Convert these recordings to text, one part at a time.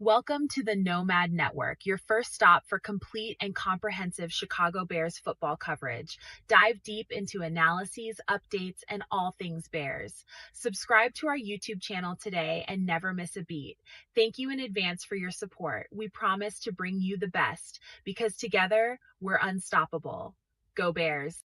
Welcome to the Nomad Network, your first stop for complete and comprehensive Chicago Bears football coverage. Dive deep into analyses, updates, and all things Bears. Subscribe to our YouTube channel today and never miss a beat. Thank you in advance for your support. We promise to bring you the best because together we're unstoppable. Go Bears.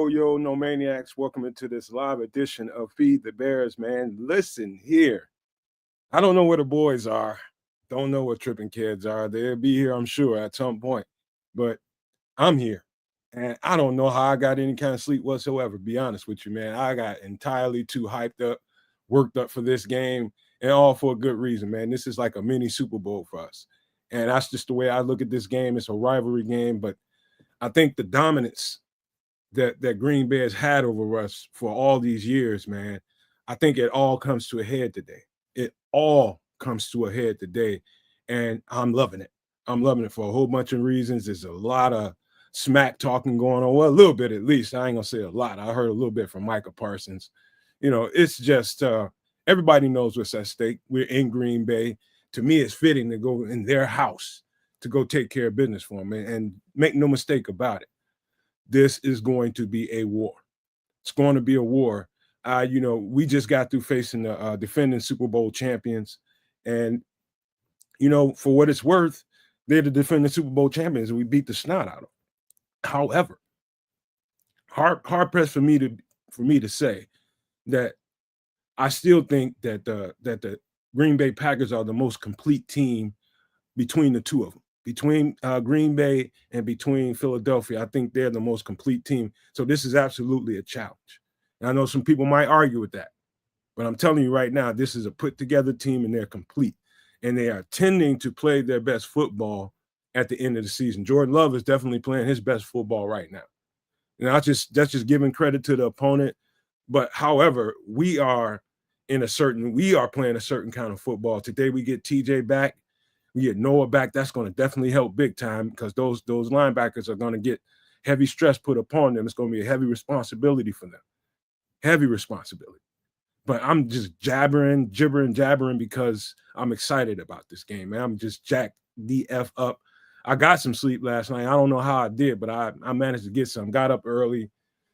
Yo, no maniacs. Welcome into this live edition of Feed the Bears, man. Listen here. I don't know where the boys are. Don't know what tripping kids are. They'll be here, I'm sure, at some point. But I'm here. And I don't know how I got any kind of sleep whatsoever, be honest with you, man. I got entirely too hyped up, worked up for this game, and all for a good reason, man. This is like a mini Super Bowl for us. And that's just the way I look at this game. It's a rivalry game, but I think the dominance that Green Bay has had over us for all these years, man, I think it all comes to a head today. It all comes to a head today, and I'm loving it. I'm loving it for a whole bunch of reasons. There's a lot of smack talking going on. Well, a little bit at least. I ain't gonna say a lot. I heard a little bit from Micah Parsons. It's just everybody knows what's at stake. We're in Green Bay. To me, it's fitting to go in their house to go take care of business for them, and make no mistake about it. This is going to be a war. It's going to be a war. We just got through facing the defending Super Bowl champions. And, for what it's worth, they're the defending Super Bowl champions, and we beat the snot out of them. However, hard pressed for me to say that I still think that the Green Bay Packers are the most complete team between the two of them. Between Green Bay and between Philadelphia, I think they're the most complete team. So this is absolutely a challenge. And I know some people might argue with that, but I'm telling you right now, this is a put-together team, and they're complete. And they are tending to play their best football at the end of the season. Jordan Love is definitely playing his best football right now. And that's just giving credit to the opponent. But however, we are playing a certain kind of football. Today we get TJ back. We get Noah back. That's going to definitely help big time, because those linebackers are going to get heavy stress put upon them. It's going to be a heavy responsibility for them. Heavy responsibility. But I'm just gibbering because I'm excited about this game, man. I'm just jacked the F up. I got some sleep last night. I don't know how I did, but I managed to get some. Got up early,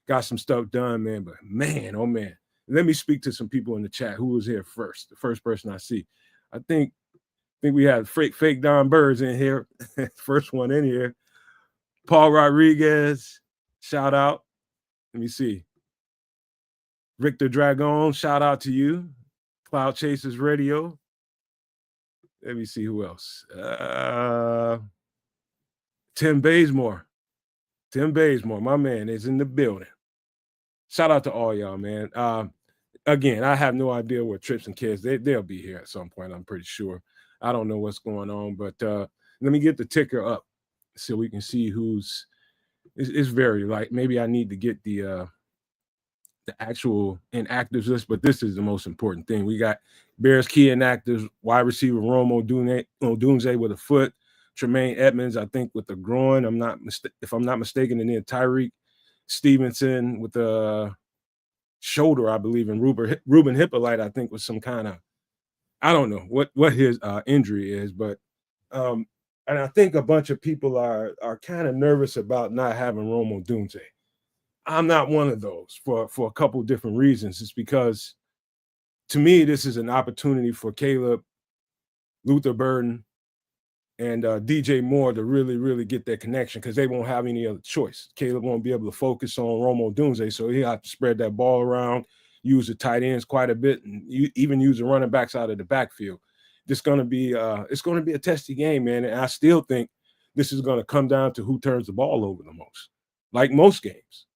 got some stuff done, man. But man, oh man. Let me speak to some people in the chat. Who was here first? The first person I see. I think we had fake Don Birds in here. First one in here. Paul Rodriguez, shout out. Let me see. Victor Dragon, shout out to you. Cloud Chasers Radio. Let me see who else. Tim Bazemore. My man, is in the building. Shout out to all y'all, man. Again, I have no idea what Trips and Kids. They'll be here at some point, I'm pretty sure. I don't know what's going on, but let me get the ticker up so we can see who's. It's very like maybe I need to get the actual inactives list, but this is the most important thing. We got Bears key inactives, wide receiver Rome Odunze with a foot, Tremaine Edmonds, I think, with the groin. If I'm not mistaken, and then Tyrique Stevenson with the shoulder, I believe, and Ruben Hippolyte, I think, was some kind of. I don't know what his injury is, but and I think a bunch of people are kind of nervous about not having Rome Odunze. I'm not one of those for a couple of different reasons. It's because, to me, this is an opportunity for Caleb, Luther Burden, and DJ Moore to really, really get their connection, because they won't have any other choice. Caleb won't be able to focus on Rome Odunze, so he'll have to spread that ball around, use the tight ends quite a bit, and even use the running backs out of the backfield. It's going to be a testy game, man. And I still think this is going to come down to who turns the ball over the most, like most games.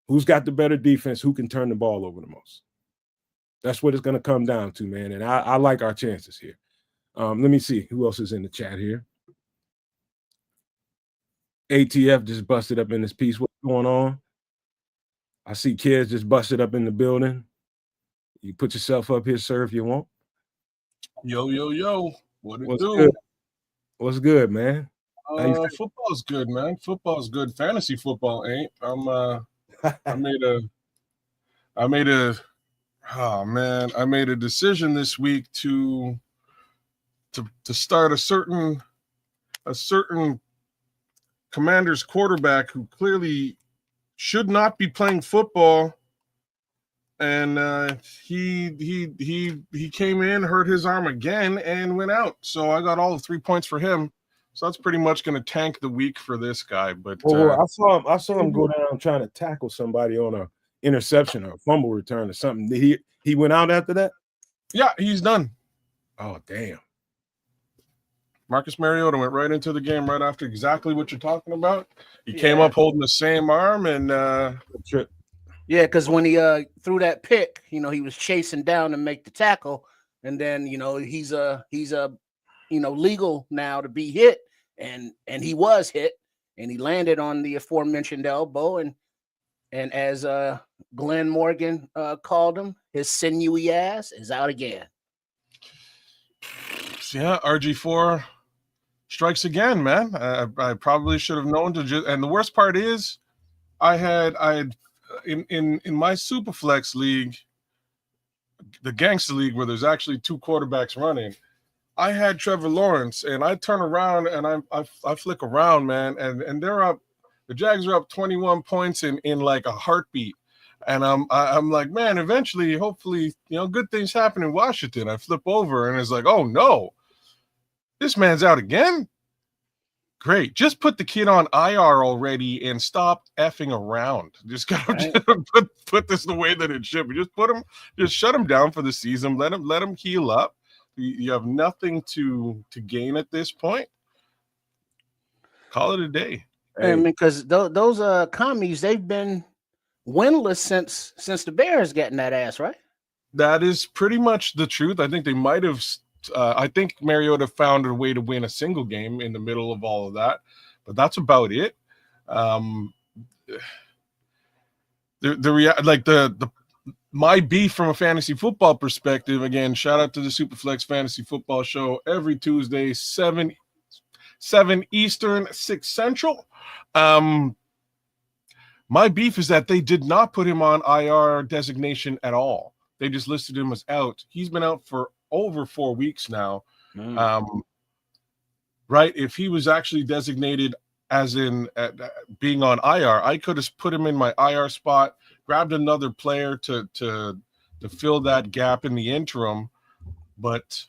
Who's got the better defense? Who can turn the ball over the most? That's what it's going to come down to, man. And I like our chances here. Let me see who else is in the chat here. ATF just busted up in this piece. What's going on? I see kids just busted up in the building. You put yourself up here, sir, if you want. Yo, yo, yo. What it What's do? good? What's good, man? Football's good, man. Football's good. Fantasy football ain't. I made a decision this week to start a certain Commander's quarterback who clearly should not be playing football. And he came in, hurt his arm again, and went out. So I got all the 3 points for him. So that's pretty much going to tank the week for this guy. But I saw him go down trying to tackle somebody on a interception or a fumble return or something. He went out after that? Yeah, he's done. Oh, damn. Marcus Mariota went right into the game right after exactly what you're talking about. He came up holding the same arm and trip. Yeah, because when he threw that pick, he was chasing down to make the tackle, and then he's legal now to be hit, and he was hit, and he landed on the aforementioned elbow, and as Glenn Morgan called him, his sinewy ass is out again. Yeah, RG4 strikes again, man. I probably should have known to just. And the worst part is, I had in my Superflex league, the Gangster League, where there's actually 2 quarterbacks running. I had Trevor Lawrence, and I turn around and I flick around, man, and they're up. The Jags are up 21 points in like a heartbeat, and I'm like, man, eventually, hopefully, good things happen in Washington. I flip over, and it's like, oh no, this man's out again. Great. Just put the kid on IR already and stop effing around. Just gotta put this the way that it should be. Just shut him down for the season. Let him heal up. You have nothing to gain at this point. Call it a day. Hey. I mean, because those commies, they've been winless since the Bears getting that ass, right? That is pretty much the truth. I think they might have. I think Mariota found a way to win a single game in the middle of all of that, but that's about it. My beef from a fantasy football perspective, again, shout out to the Superflex Fantasy Football Show every Tuesday, 7 Eastern, 6 Central. My beef is that they did not put him on IR designation at all. They just listed him as out. He's been out for over 4 weeks now. Right? If he was actually designated as in being on IR, I could have put him in my IR spot, grabbed another player to fill that gap in the interim. But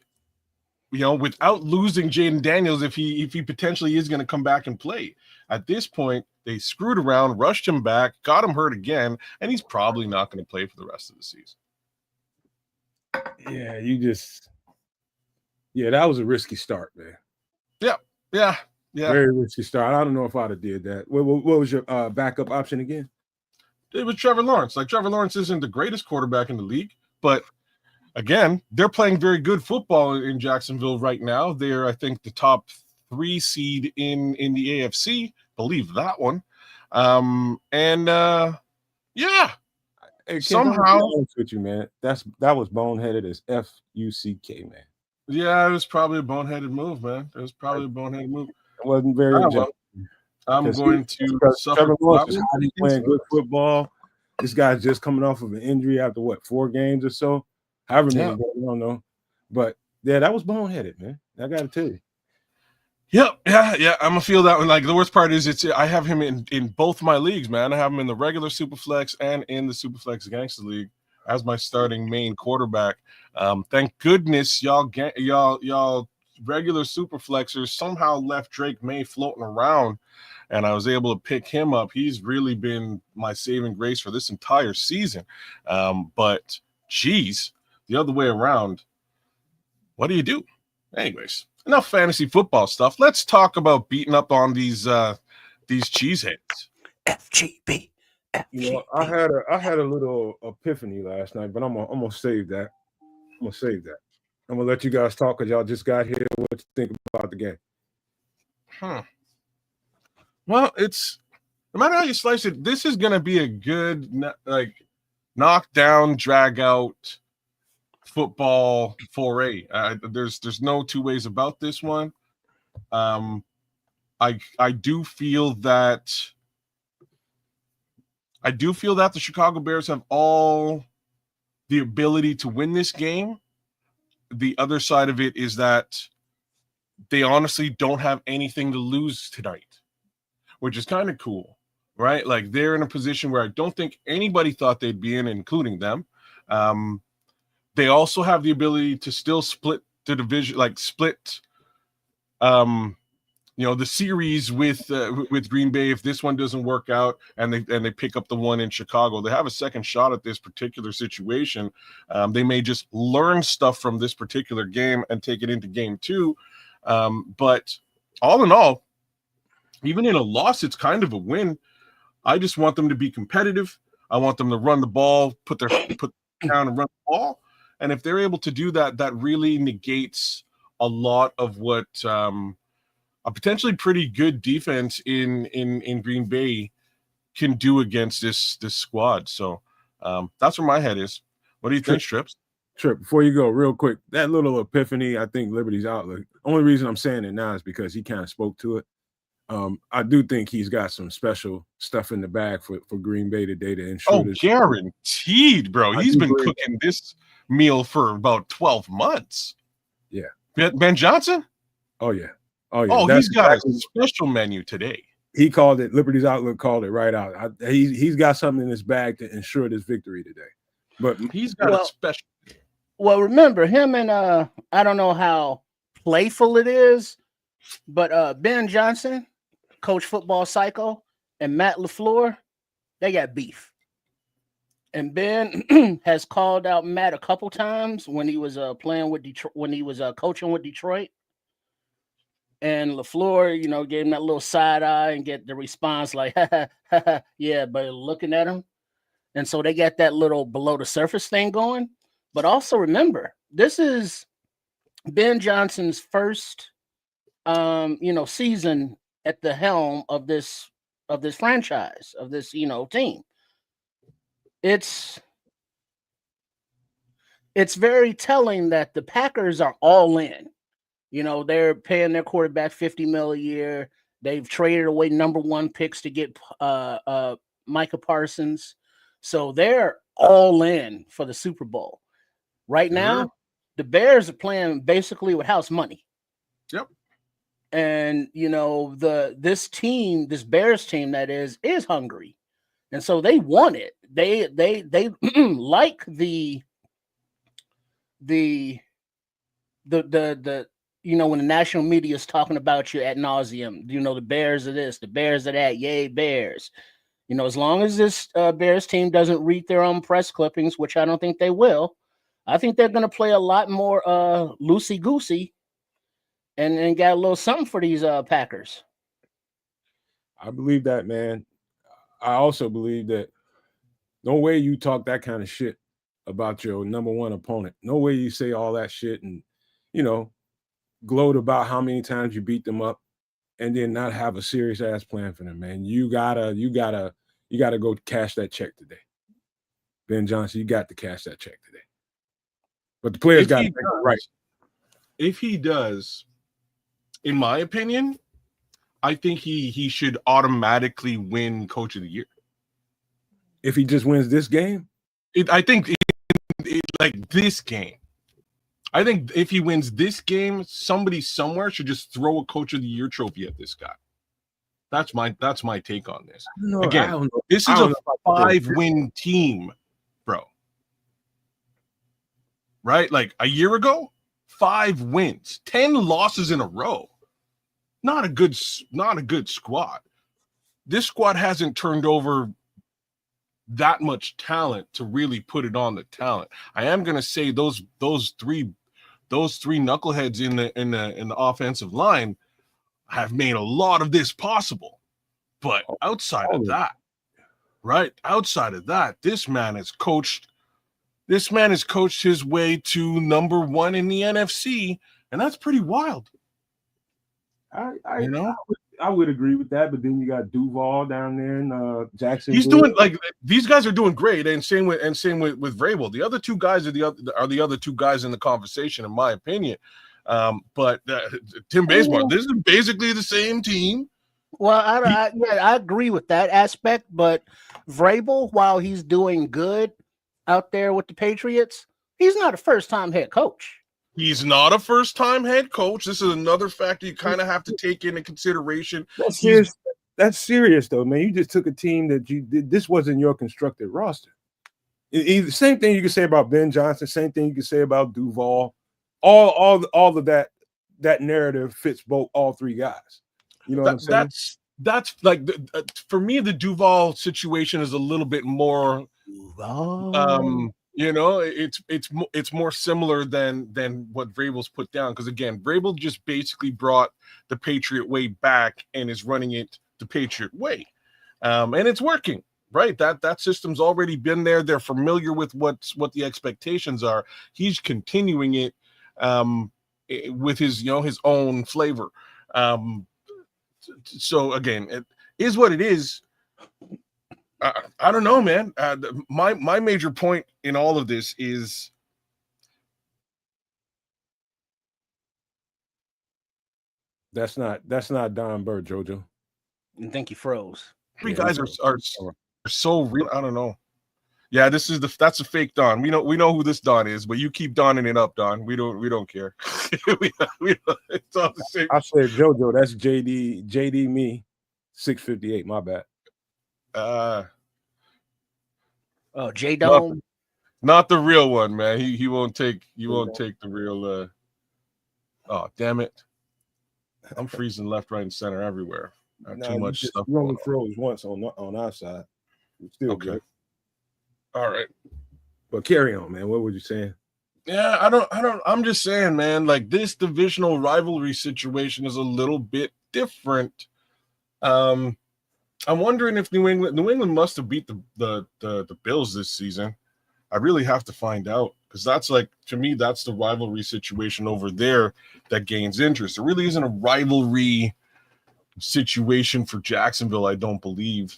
without losing Jaden Daniels, if he potentially is going to come back and play. At this point, they screwed around, rushed him back, got him hurt again, and he's probably not going to play for the rest of the season. Yeah, that was a risky start, man. Yeah. Very risky start. I don't know if I'd have did that. What was your backup option again? It was Trevor Lawrence. Like, Trevor Lawrence isn't the greatest quarterback in the league, but again, they're playing very good football in Jacksonville right now. They're, I think, the top 3 seed in the AFC. Believe that one. Hey, somehow with you, man. That was boneheaded as FUCK, man. Yeah, it was probably a boneheaded move, man. It was probably a boneheaded move. It wasn't very well, I'm going to suffer. Trevor Lawrence is playing good football. This guy's just coming off of an injury after 4 games or so. However many, I don't know. But yeah, that was boneheaded, man. I got to tell you. Yep, yeah. I'm gonna feel that one. Like, the worst part is I have him in both my leagues, man. I have him in the regular Superflex and in the Superflex Gangster League as my starting main quarterback. Thank goodness y'all regular Superflexers somehow left Drake May floating around, and I was able to pick him up. He's really been my saving grace for this entire season. But geez, the other way around, what do you do? Anyways, enough fantasy football stuff. Let's talk about beating up on these cheeseheads. FGB. I had a little epiphany last night, but I'm gonna save that. I'm gonna let you guys talk because y'all just got here. What you think about the game? Well, it's no matter how you slice it, this is gonna be a good knockdown, drag out football foray. There's no two ways about this one. I do feel that the Chicago Bears have all the ability to win this game. The other side of it is that they honestly don't have anything to lose tonight, which is kind of cool, right? Like, they're in a position where I don't think anybody thought they'd be in, including them. They also have the ability to still split the division, like split, the series with Green Bay. If this one doesn't work out and they pick up the one in Chicago, they have a second shot at this particular situation. They may just learn stuff from this particular game and take it into game 2. But all in all, even in a loss, it's kind of a win. I just want them to be competitive. I want them to run the ball, put down and run the ball. And if they're able to do that, that really negates a lot of what a potentially pretty good defense in Green Bay can do against this squad. So that's where my head is. What do you think, Strips? Trip, before you go, real quick, that little epiphany, I think Liberty's outlook. Only reason I'm saying it now is because he kind of spoke to it. I do think he's got some special stuff in the bag for Green Bay today to ensure this. Guaranteed, bro. He's been cooking this meal for about 12 months. Yeah. Ben Johnson? Oh, yeah. He's got a special menu today. He called it, Liberty's outlook called it right out. He's got something in his bag to ensure this victory today. But he's got a special. Well, remember him and I don't know how playful it is, but Ben Johnson, Coach Football Psycho, and Matt LaFleur, they got beef. And Ben has called out Matt a couple times when he was playing with Detroit, when he was coaching with Detroit. And LaFleur, gave him that little side eye and get the response like, yeah, but looking at him. And so they got that little below the surface thing going. But also remember, this is Ben Johnson's first, season at the helm of this franchise, of this, team. It's very telling that the Packers are all in. They're paying their quarterback $50 million a year. They've traded away number 1 picks to get Micah Parsons. So they're all in for the Super Bowl. Right now, the Bears are playing basically with house money. Yep. And this Bears team that is hungry. And so they want it. They like the when the national media is talking about you ad nauseum, the Bears are this, the Bears are that, yay, Bears. As long as this Bears team doesn't read their own press clippings, which I don't think they will, I think they're going to play a lot more loosey-goosey and got a little something for these Packers. I believe that, man. I also believe that no way you talk that kind of shit about your number 1 opponent. No way you say all that shit and, gloat about how many times you beat them up and then not have a serious ass plan for them, man. You gotta go cash that check today. Ben Johnson, you got to cash that check today. But the players got to make it right. If he does, in my opinion, I think he should automatically win Coach of the Year. If he just wins this game? I think like this game. I think if he wins this game, somebody somewhere should just throw a Coach of the Year trophy at this guy. That's my take on this. Again, this is a 5-win team, bro. Right? Like a year ago, 5 wins, 10 losses in a row. Not a good squad. This squad hasn't turned over that much talent to really put it on the talent. I am gonna say those three knuckleheads in the offensive line have made a lot of this possible. But outside of that, this man has coached his way to number 1 in the NFC, and that's pretty wild. I would agree with that, but then you got Duval down there in Jacksonville. He's doing like these guys are doing great, and same with Vrabel. The other two guys are the other two guys in the conversation, in my opinion. But Tim Bazemore, this is basically the same team. Well, I agree with that aspect, but Vrabel, while he's doing good out there with the Patriots, he's not a first-time head coach. He's not a first-time head coach. This is another factor you kind of have to take into consideration. That's serious, though, man. You just took a team that you did. This wasn't your constructed roster. Same thing you can say about Ben Johnson. Same thing you can say about Duval. All of that narrative fits all three guys. You know what I'm saying? That's like for me, the Duval situation is a little bit more. You know, it's more similar than what Vrabel's put down, because again, Vrabel just basically brought the Patriot way back and is running it the Patriot way, and it's working, right? That system's already been there. They're familiar with what the expectations are. He's continuing it with his his own flavor. So again, it is what it is. I don't know, man. My major point in all of this is that's not Don Bird, JoJo. I think he froze. Three guys are so real. I don't know. Yeah, that's a fake Don. We know who this Don is, but you keep donning it up, Don. We don't care. It's all the same. I said JoJo. That's JD me 658. My bad. J Dome. Not the real one, man. He won't take the real oh, damn it. I'm freezing left, right, and center everywhere. Too much stuff. You only froze once on our side. It's still okay. Good. All right. But carry on, man. What were you saying? Yeah, I'm just saying, man, like this divisional rivalry situation is a little bit different. I'm wondering if New England must have beat the Bills this season. I really have to find out, because that's like, to me, that's the rivalry situation over there that gains interest. There really isn't a rivalry situation for Jacksonville, I don't believe.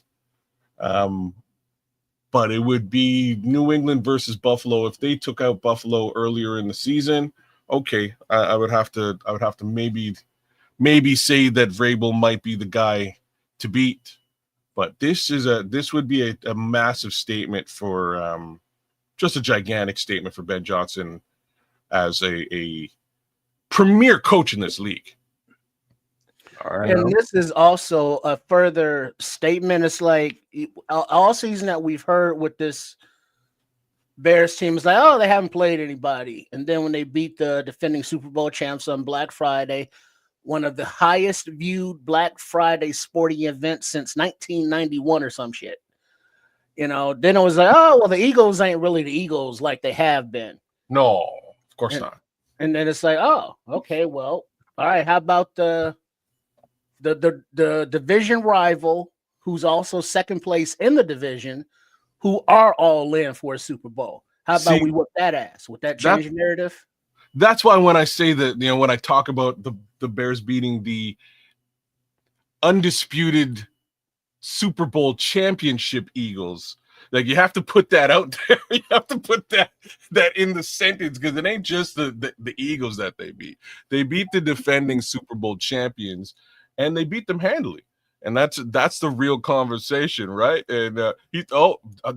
But it would be New England versus Buffalo. If they took out Buffalo earlier in the season, okay, I would have to maybe say that Vrabel might be the guy to beat. But this would be a massive statement for just a gigantic statement for Ben Johnson as a premier coach in this league. All right. And this is also a further statement. It's like all season that we've heard with this Bears team is like, oh, they haven't played anybody. And then when they beat the defending Super Bowl champs on Black Friday, one of the highest viewed Black Friday sporting events since 1991 or some shit. Then it was like, oh, well, the Eagles ain't really the Eagles like they have been. No, of course not. And then it's like, oh, okay, well, all right. How about the division rival, who's also second place in the division, who are all in for a Super Bowl? How about we whip that ass? Would that change the narrative? That's why when I say that, when I talk about the Bears beating the undisputed Super Bowl championship Eagles, like you have to put that out there. You have to put that in the sentence, because it ain't just the Eagles that they beat. They beat the defending Super Bowl champions, and they beat them handily. And that's the real conversation, right? And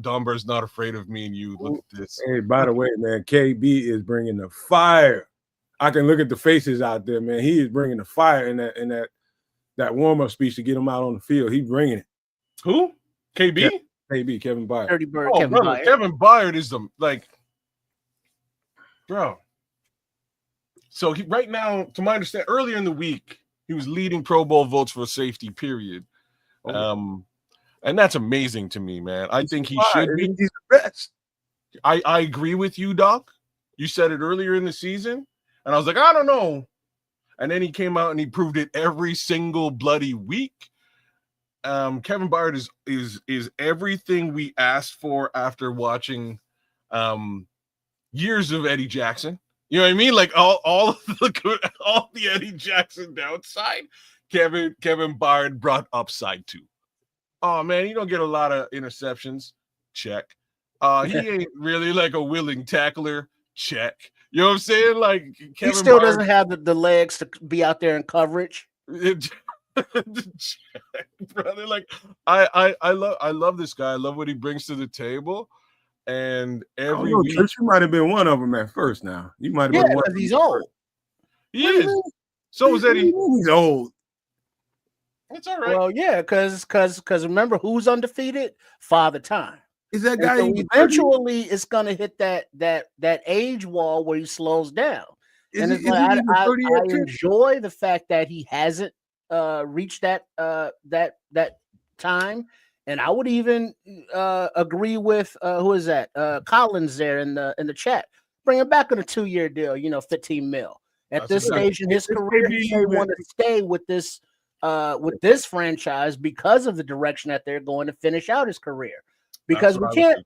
Dunbar's not afraid of me and you. Look at this. Hey, by the way, man, KB is bringing the fire. I can look at the faces out there, man. He is bringing the fire in that warm-up speech to get him out on the field. He's bringing it. Who? KB? KB, Kevin Byard. Dirty Bird, Kevin Byard. Kevin Byard is bro. So right now, to my understanding, earlier in the week, he was leading Pro Bowl votes for safety, period. And that's amazing to me, man. I think he should be. He's the best. I agree with you, Doc. You said it earlier in the season, and I was like, I don't know. And then he came out and he proved it every single bloody week. Kevin Byard is everything we asked for after watching years of Eddie Jackson. You know what I mean? Like all the Eddie Jackson downside. Kevin Byard brought upside to. Oh man, you don't get a lot of interceptions. Check. He ain't really like a willing tackler. Check. You know what I'm saying? Like Kevin he still Byard, doesn't have the legs to be out there in coverage. Brother, like I love this guy. I love what he brings to the table. And every week, Chris, you might have been one of them at first. Now you might have been one. Because he's old. He is. So is Eddie. He's old. It's all right. Well, yeah, because remember who's undefeated? Father Time. Is that And guy? so eventually, it's gonna hit that age wall where he slows down. And it's like I enjoy the fact that he hasn't reached that time. And I would even agree with who is that? Collins there in the chat. Bring him back on a 2-year deal, 15 mil. At this stage in his career, he may want to stay with this franchise because of the direction that they're going to finish out his career. Because we can't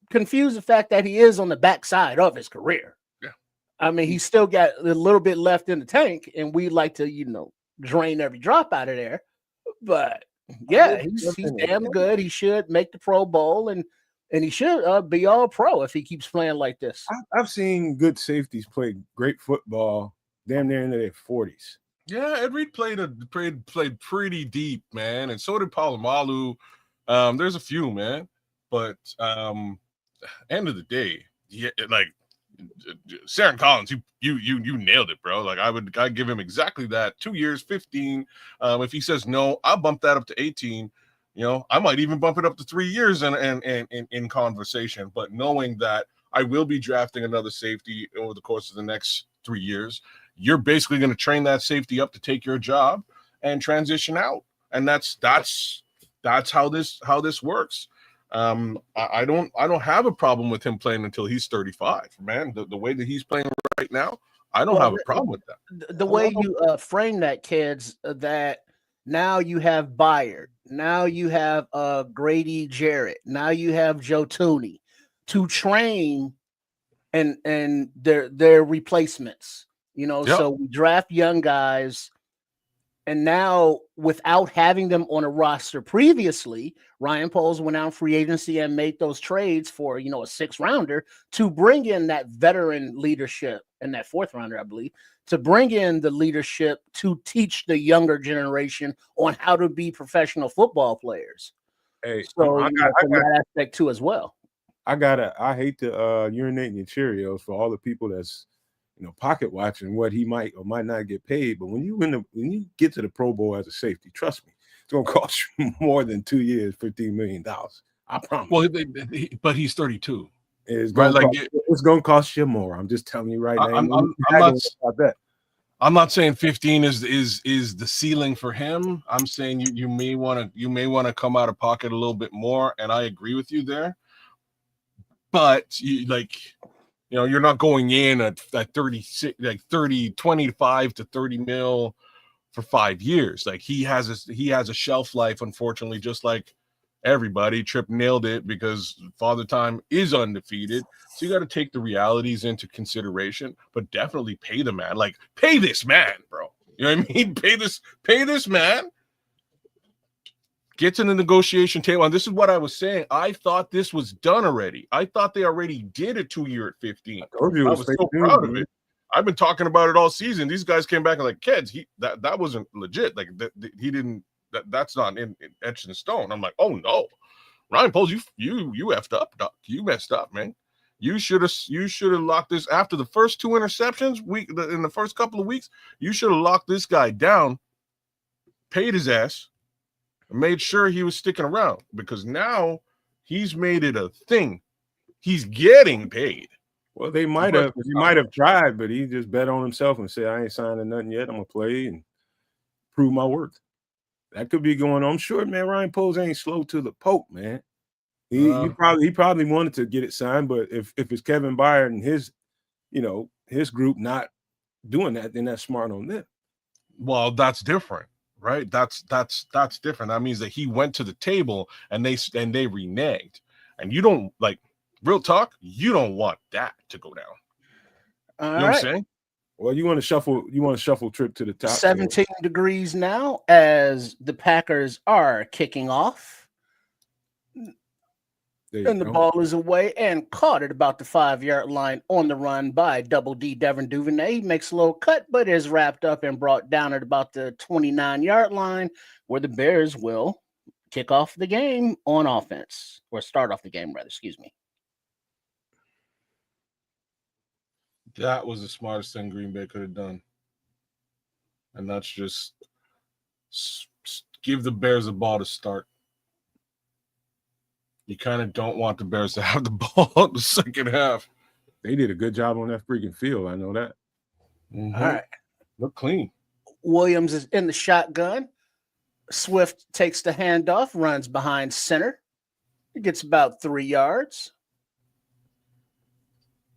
confuse the fact that he is on the backside of his career. Yeah. I mean, he's still got a little bit left in the tank, and we like to, drain every drop out of there. But yeah, he's damn good. He should make the Pro Bowl, and he should be all pro if he keeps playing like this. I've seen good safeties play great football damn near into their 40s. Yeah, Ed Reed played pretty deep, man, and so did Palomalu. There's a few, man, but end of the day, yeah, like Saren Collins, you nailed it, bro. Like I'd give him exactly that. 2 years, 15. If he says no, I'll bump that up to 18. I might even bump it up to 3 years in conversation. But knowing that I will be drafting another safety over the course of the next 3 years, you're basically going to train that safety up to take your job and transition out, and that's how this works. I don't have a problem with him playing until he's 35, man. The way that he's playing right now, I don't have a problem with that. The way you frame that, kids, that now you have Byard, now you have Grady Jarrett, now you have Joe Tooney to train and their replacements. Yep. So we draft young guys. And now, without having them on a roster previously, Ryan Poles went out free agency and made those trades for, a 6-rounder to bring in that veteran leadership, and that 4th-rounder, I believe, to bring in the leadership to teach the younger generation on how to be professional football players. Hey, so I got that aspect too as well. I hate to urinate in your Cheerios for all the people that's pocket watching what he might or might not get paid. But when you get to the Pro Bowl as a safety, trust me, it's going to cost you more than 2 years, $15 million. I promise. Well, but he's 32. It's going to cost you more. I'm just telling you right now. I'm not saying 15 is the ceiling for him. I'm saying you may want to come out of pocket a little bit more, and I agree with you there. But you're not going in at 36, like 25 to 30 mil for 5 years. Like he has a shelf life, unfortunately, just like everybody. Tripp nailed it because Father Time is undefeated. So you got to take the realities into consideration, but definitely pay the man. Like pay this man, bro. You know what I mean? Pay this man. Get to the negotiation table. And this is what I was saying. I thought this was done already. I thought they already did a 2-year at 15. I was so proud of it. I've been talking about it all season. These guys came back and like, kids, that wasn't legit. Like he didn't. That's not etched in stone. I'm like, oh no, Ryan Poles, you effed up, Doc. You messed up, man. You should have locked this after the first 2 interceptions in the first couple of weeks. You should have locked this guy down, paid his ass, and made sure he was sticking around, because now he's made it a thing. He's getting paid. Well, he might have tried, but he just bet on himself and said, I ain't signing nothing yet. I'm going to play and prove my worth. That could be going on. I'm sure, man, Ryan Poles ain't slow to the poke, man. He probably wanted to get it signed, but if it's Kevin Byard and his group not doing that, then that's smart on them. Well, that's different. Right, that's different. That means that he went to the table and they reneged, and you don't, like, real talk, you don't want that to go down. All you know what I'm saying? Well, you want to shuffle trip to the top. 17 degrees now as the Packers are kicking off. And the ball is away and caught at about the 5-yard line on the run by Double D Devin Duvernay. He makes a little cut, but is wrapped up and brought down at about the 29-yard line, where the Bears will kick off the game on offense, or start off the game, rather. Excuse me. That was the smartest thing Green Bay could have done. And that's just give the Bears the ball to start. You kind of don't want the Bears to have the ball in the second half. They did a good job on that freaking field. I know that. Mm-hmm. All right. Look clean. Williams is in the shotgun. Swift takes the handoff, runs behind center. He gets about 3 yards.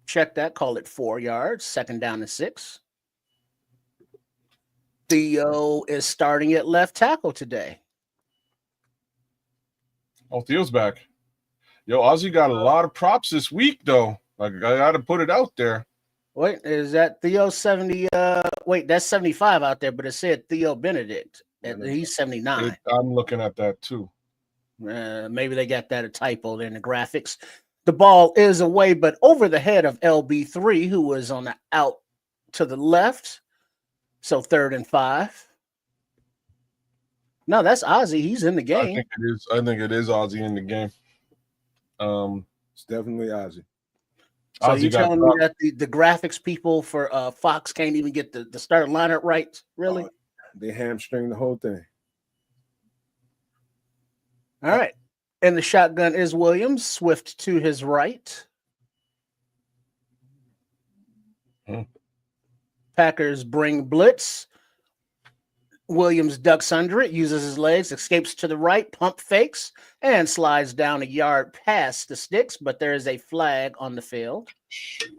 Check that, call it 4 yards. 2nd down and 6. Theo is starting at left tackle today. Oh, Theo's back. Yo, Ozzy got a lot of props this week, though. Like, I got to put it out there. Wait, is that Theo 70? Wait, that's 75 out there, but it said Theo Benedict. He's 79. I'm looking at that, too. Maybe they got that a typo in the graphics. The ball is away, but over the head of LB3, who was on the out to the left. So 3rd and 5. No, that's Ozzy. He's in the game. I think it is Ozzy in the game. It's definitely Ozzy. So you're telling me that the graphics people for Fox can't even get the starting lineup right? Really? They hamstring the whole thing. All right. And the shotgun is Williams. Swift to his right. Packers bring blitz. Williams ducks under it, uses his legs, escapes to the right, pump fakes, and slides down a yard past the sticks, but there is a flag on the field. Shoot.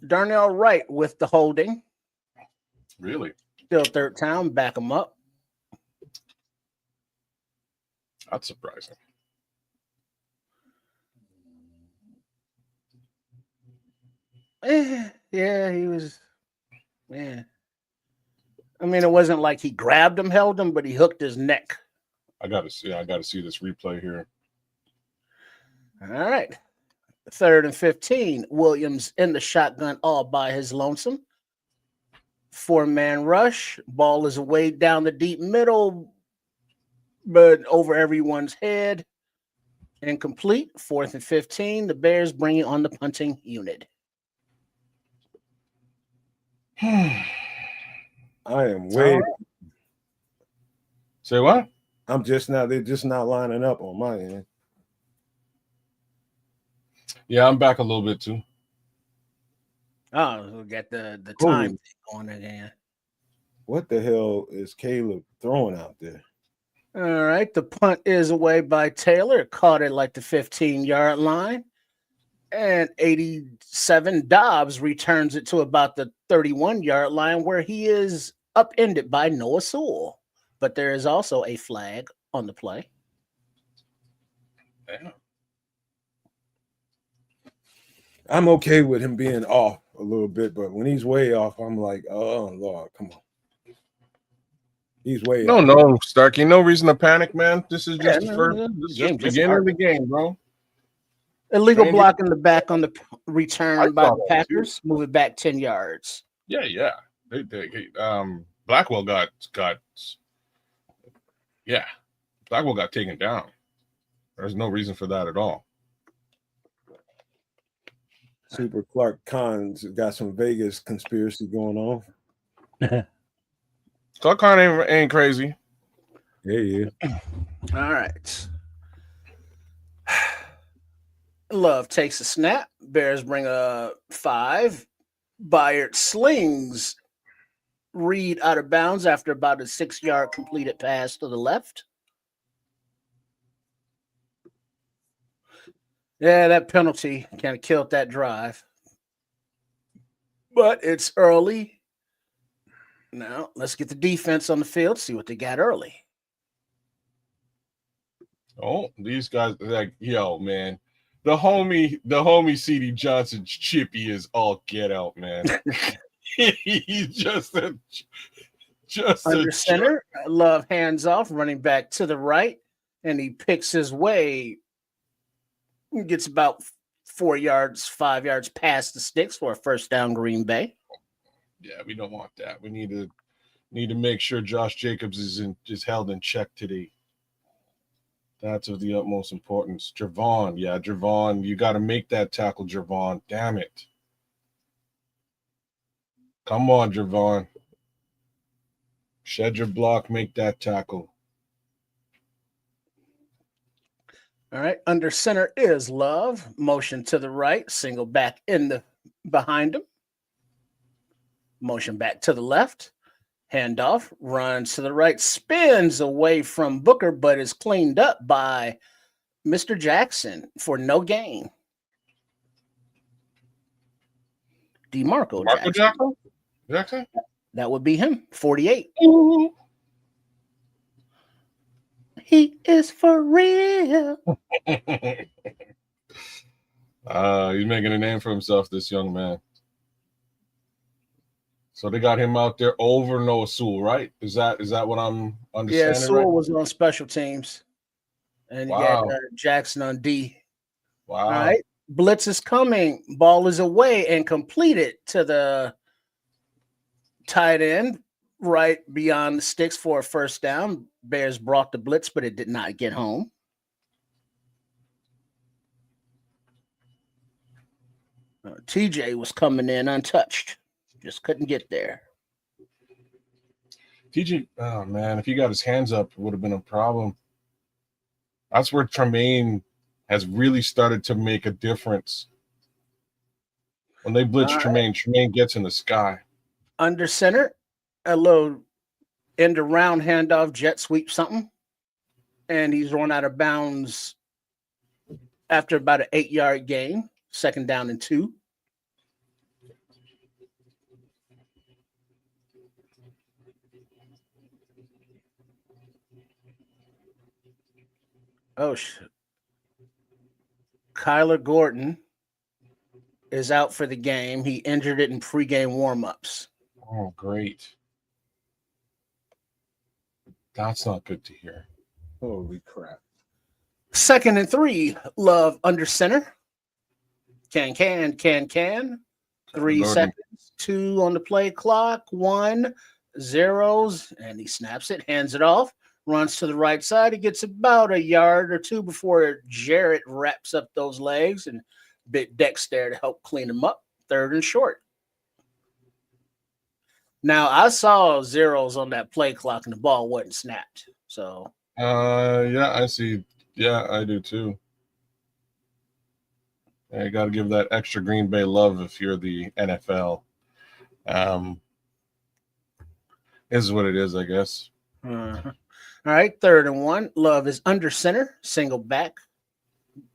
Darnell Wright with the holding. Really? Still 3rd down, back him up. That's surprising. Yeah, he was. Yeah. I mean, it wasn't like he grabbed him, held him, but he hooked his neck. I gotta see this replay here. All right. 3rd and 15. Williams in the shotgun all by his lonesome. 4-man rush. Ball is away down the deep middle, but over everyone's head. Incomplete. 4th and 15. The Bears bring it on the punting unit. I am way. Say what? They're just not lining up on my end. Yeah, I'm back a little bit too. Oh, we got the time thing going again. What the hell is Caleb throwing out there? All right, the punt is away by Taylor. Caught it like the 15-yard line. And 87 Dobbs returns it to about the 31-yard line, where he is upended by Noah Sewell. But there is also a flag on the play. Damn. I'm okay with him being off a little bit, but when he's way off, I'm like, oh, Lord, come on. He's way off. No, Starkey. No reason to panic, man. This is just the beginning of the game, bro. Illegal block in the back on the return by the Packers. Move it back 10 yards. Yeah. Blackwell got taken down. There's no reason for that at all. Super Clark Khan's got some Vegas conspiracy going on. Clark Khan ain't crazy. Yeah. All right. Love takes a snap. Bears bring a 5. Byard slings Reed out of bounds after about a 6-yard completed pass to the left. Yeah, that penalty kind of killed that drive. But it's early. Now let's get the defense on the field, see what they got early. Oh, these guys, like, yo, man. The homie CD Johnson's chippy is all get out, man. He's just a Under center, Love hands off, running back to the right, and he picks his way, gets about 5 yards past the sticks for a first down, Green Bay. Yeah, we don't want that. We need to make sure Josh Jacobs is held in check today. That's of the utmost importance. Javon, you got to make that tackle, Javon. Damn it. Come on, Javon. Shed your block, make that tackle. All right, under center is Love. Motion to the right, single back behind him. Motion back to the left. Handoff, runs to the right, spins away from Booker, but is cleaned up by Mr. Jackson for no gain. DeMarco Jackson? That would be him, 48. He is for real. He's making a name for himself, this young man. So they got him out there over Noah Sewell, right? Is that what I'm understanding? Yeah, Sewell right? was on special teams. And you got Jackson on D. Wow. All right. Blitz is coming. Ball is away and completed to the tight end right beyond the sticks for a first down. Bears brought the blitz, but it did not get home. TJ was coming in untouched. Just couldn't get there. TJ, oh man, if he got his hands up, it would have been a problem. That's where Tremaine has really started to make a difference. When they blitz Tremaine gets in the sky. Under center, a little end around handoff, jet sweep something. And he's run out of bounds after about an 8-yard gain, second down and 2. Oh, shit. Kyler Gordon is out for the game. He injured it in pregame warmups. Oh, great. That's not good to hear. Holy crap. 2nd and 3, Love under center. Can. 3 Gordon. seconds. 2 on the play clock. 1, zeros, and he snaps it, hands it off. Runs to the right side. He gets about a yard or 2 before Jarrett wraps up those legs, and Big Deck's there to help clean him up. 3rd and short. Now, I saw zeros on that play clock, and the ball wasn't snapped. So, yeah, I see. Yeah, I do too. Yeah, you got to give that extra Green Bay love if you're the NFL. Is what it is, I guess. All right, 3rd and 1. Love is under center, single back.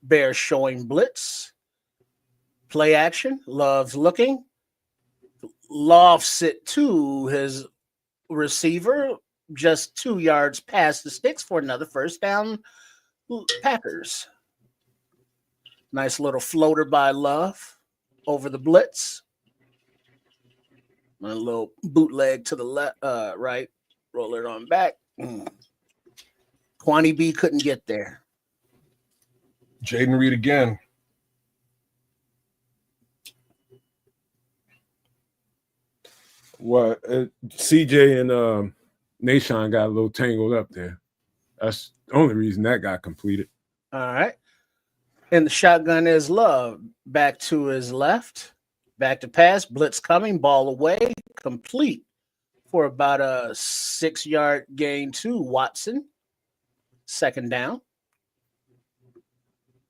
Bears showing blitz. Play action. Love's looking. Lofts it to his receiver, just 2 yards past the sticks for another first down. Packers. Nice little floater by Love over the blitz. A little bootleg to the left, right. Roll it on back. Kwani B couldn't get there. Jaden Reed again. Well, CJ and Nashon got a little tangled up there. That's the only reason that got completed. All right. And the shotgun is Love. Back to his left. Back to pass. Blitz coming. Ball away. Complete for about a 6-yard gain to Watson. 2nd down.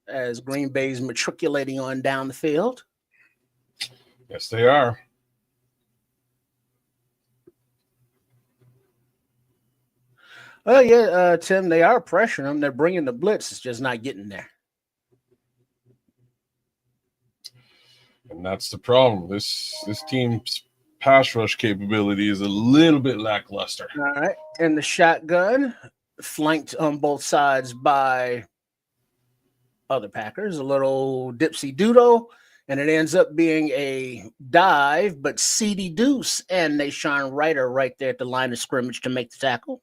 As Green Bay's matriculating on down the field. Yes, they are. Well, yeah, Tim, they are pressuring them. They're bringing the blitz. It's just not getting there. And that's the problem. This team pass rush capability is a little bit lackluster. All right. And the shotgun, flanked on both sides by other Packers, a little dipsy doodle, and it ends up being a dive, but seedy deuce, and they shine Ryder right there at the line of scrimmage to make the tackle.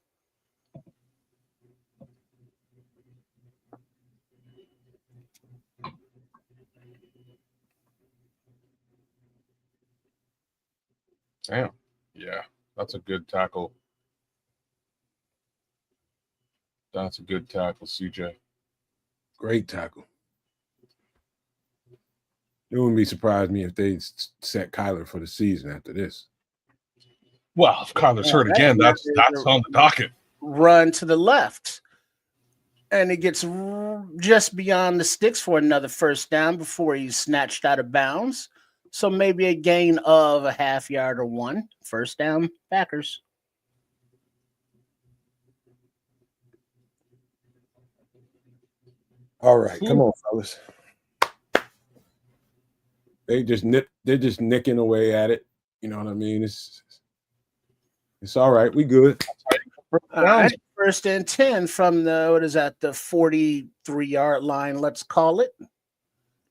Damn. Yeah, that's a good tackle. That's a good tackle, CJ. Great tackle. It wouldn't be surprised me if they set Kyler for the season after this. Well, if Kyler's hurt again, that's on the docket. Run to the left. And it gets just beyond the sticks for another first down before he's snatched out of bounds. So maybe a gain of a half yard or one. First down, Packers. All right, come on, fellas. They're just nicking away at it. You know what I mean? It's all right. We good. All right. First and 10 from the 43-yard line, let's call it.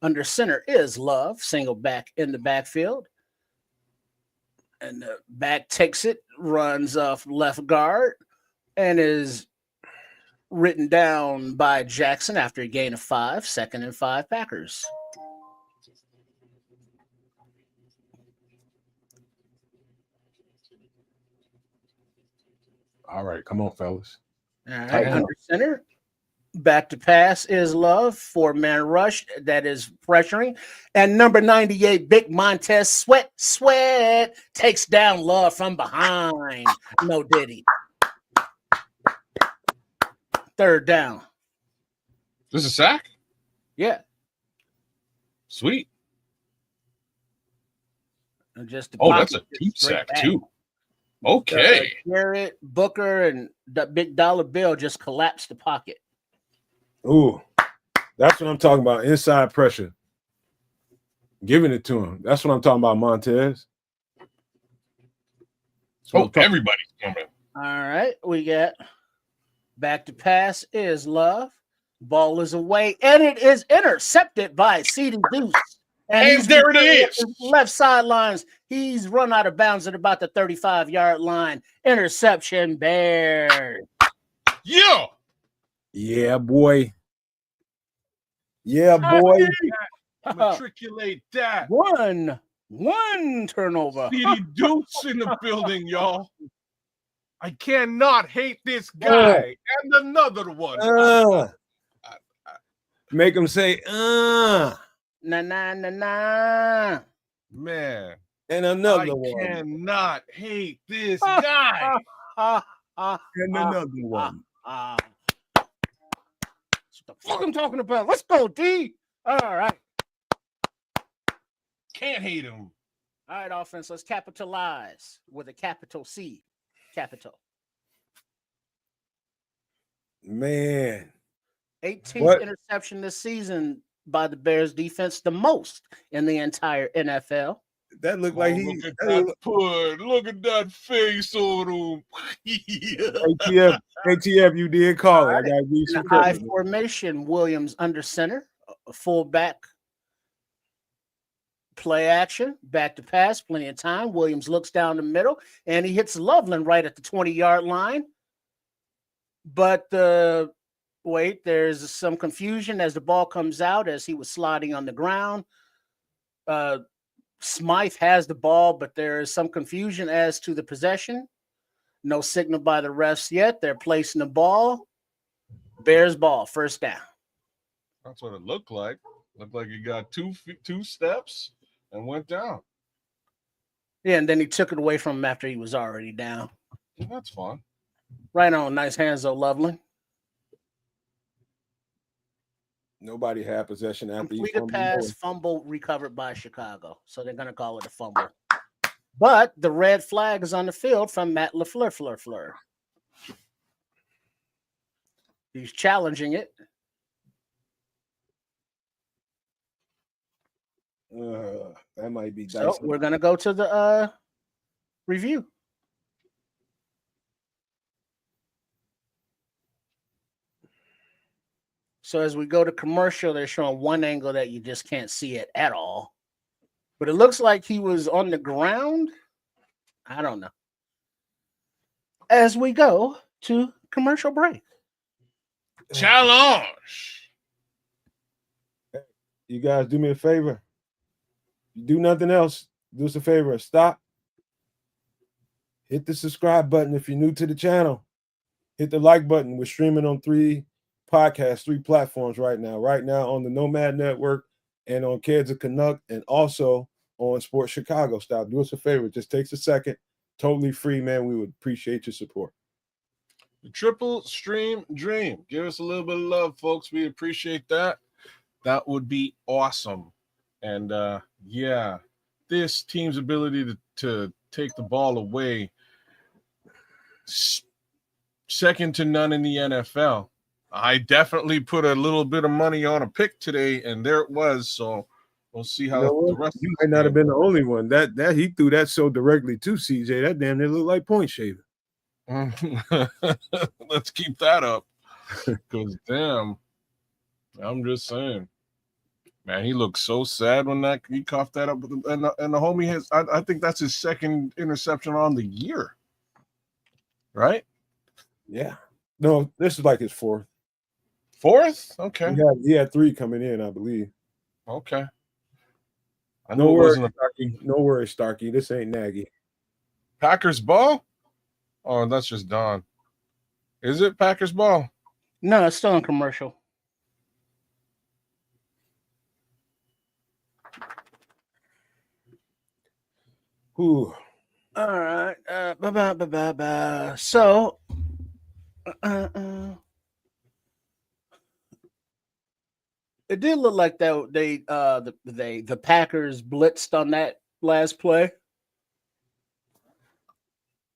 Under center is Love, single back in the backfield. And the back takes it, runs off left guard, and is written down by Jackson after a gain of 5, 2nd and 5 Packers. All right, come on, fellas. All right, under center. Back to pass is Love, 4-man rush that is pressuring. And number 98, Big Montez Sweat takes down Love from behind. No diddy. Third down. This is a sack? Yeah. Sweet. And just that's a deep sack too. Okay. Garrett, Booker, and the big dollar bill just collapsed the pocket. Ooh, that's what I'm talking about. Inside pressure. Giving it to him. That's what I'm talking about, Montez. Everybody's coming. All right. We got back to pass is Love. Ball is away, and it is intercepted by CD Deuce. And there it is. Left sidelines. He's run out of bounds at about the 35-yard line. Interception, Bears. Yeah. Yeah, boy. Yeah, boy. Matriculate that. One turnover. CD Deuce in the building, y'all. I cannot hate this guy. And another one. Make him say, Na na na na. Man. And another one. I cannot hate this guy. And another one. That's what the fuck I'm talking about. Let's go, D. All right. Can't hate him. All right, offense. Let's capitalize with a capital C. Capital. Man. 18th interception this season by the Bears defense, the most in the entire NFL. That looked like he. Look at that put. Look at that face on him. ATF, you did call it. I got to give you some high credit. formation, Williams under center, fullback, play action, back to pass, plenty of time. Williams looks down the middle, and he hits Loveland right at the 20-yard line. But there's some confusion as the ball comes out as he was sliding on the ground. Smythe has the ball, but there is some confusion as to the possession. No signal by the refs yet. They're placing the ball. Bears ball, first down. That's what it looked like. Looked like he got two steps and went down. Yeah, and then he took it away from him after he was already down. Yeah, that's fun. Right on. Nice hands, though, Loveland. Nobody had possession after he completed pass, fumble recovered by Chicago. So they're going to call it a fumble. But the red flag is on the field from Matt LaFleur. He's challenging it. That might be dicey. So we're going to go to the review. So as we go to commercial, they're showing one angle that you just can't see it at all. But it looks like he was on the ground. I don't know. As we go to commercial break. Challenge. You guys do me a favor. You do nothing else. Do us a favor. Stop. Hit the subscribe button if you're new to the channel. Hit the like button. We're streaming on 3 podcasts, 3 platforms right now. Right now on the Nomad Network and on Kids of Canuck and also on Sports Chicago Style. Do us a favor. It just takes a second. Totally free, man. We would appreciate your support. The triple stream dream. Give us a little bit of love, folks. We appreciate that. That would be awesome. And yeah, this team's ability to take the ball away, second to none in the NFL. I definitely put a little bit of money on a pick today, and there it was. So we'll see how the rest. You might not have been the only one. That he threw that so directly to CJ. That damn near looked like point shaving. Let's keep that up. Because damn, I'm just saying. Man, he looked so sad when he coughed that up. And the homie has, I think that's his second interception on the year. Right? Yeah. No, this is like his 4th. 4th? Okay. He had 3 coming in, I believe. Okay. I No know it worries, wasn't a Starkey. No worries, Starkey. This ain't Nagy. Packers ball? Oh, that's just Don. Is it Packers ball? No, it's still in commercial. Ooh. All right. So, it did look like that the Packers blitzed on that last play,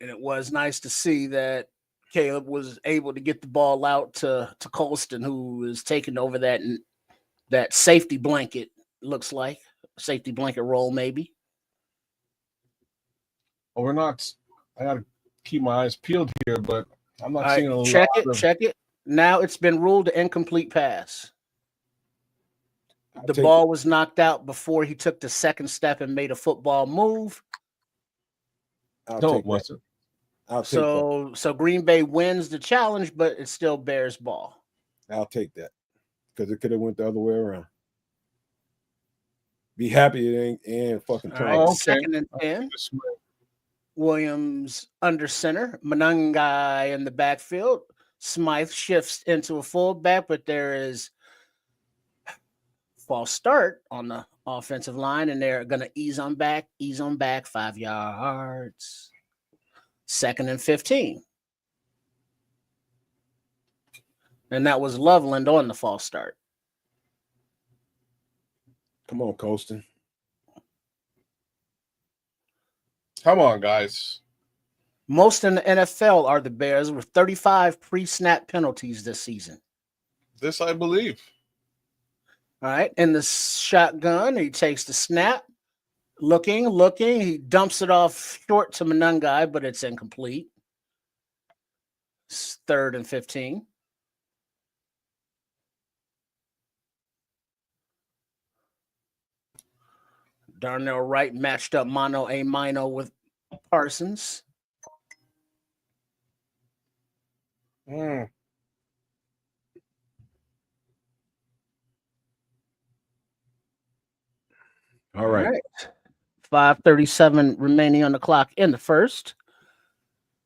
and it was nice to see that Caleb was able to get the ball out to Colston, who is taking over that safety blanket. Looks like safety blanket role, maybe. Well, we're not. I got to keep my eyes peeled here, but I'm not seeing a lot. Check it. Now it's been ruled an incomplete pass. The ball was knocked out before he took the second step and made a football move. No, it wasn't. So Green Bay wins the challenge, but it's still Bears ball. I'll take that because it could have went the other way around. Be happy it ain't fucking turn. Right, okay. 2nd and 10. Williams under center. Manungai in the backfield. Smythe shifts into a fullback, but there is false start on the offensive line, and they're going to ease on back, 5 yards. 2nd and 15. And that was Loveland on the false start. Come on, Colston. Come on, guys. Most in the NFL are the Bears with 35 pre-snap penalties this season. This I believe. All right. In the shotgun, he takes the snap. Looking. He dumps it off short to Manungai, but it's incomplete. It's 3rd and 15. Darnell Wright matched up mano a mano with Parsons. All right. 5:37 remaining on the clock in the first.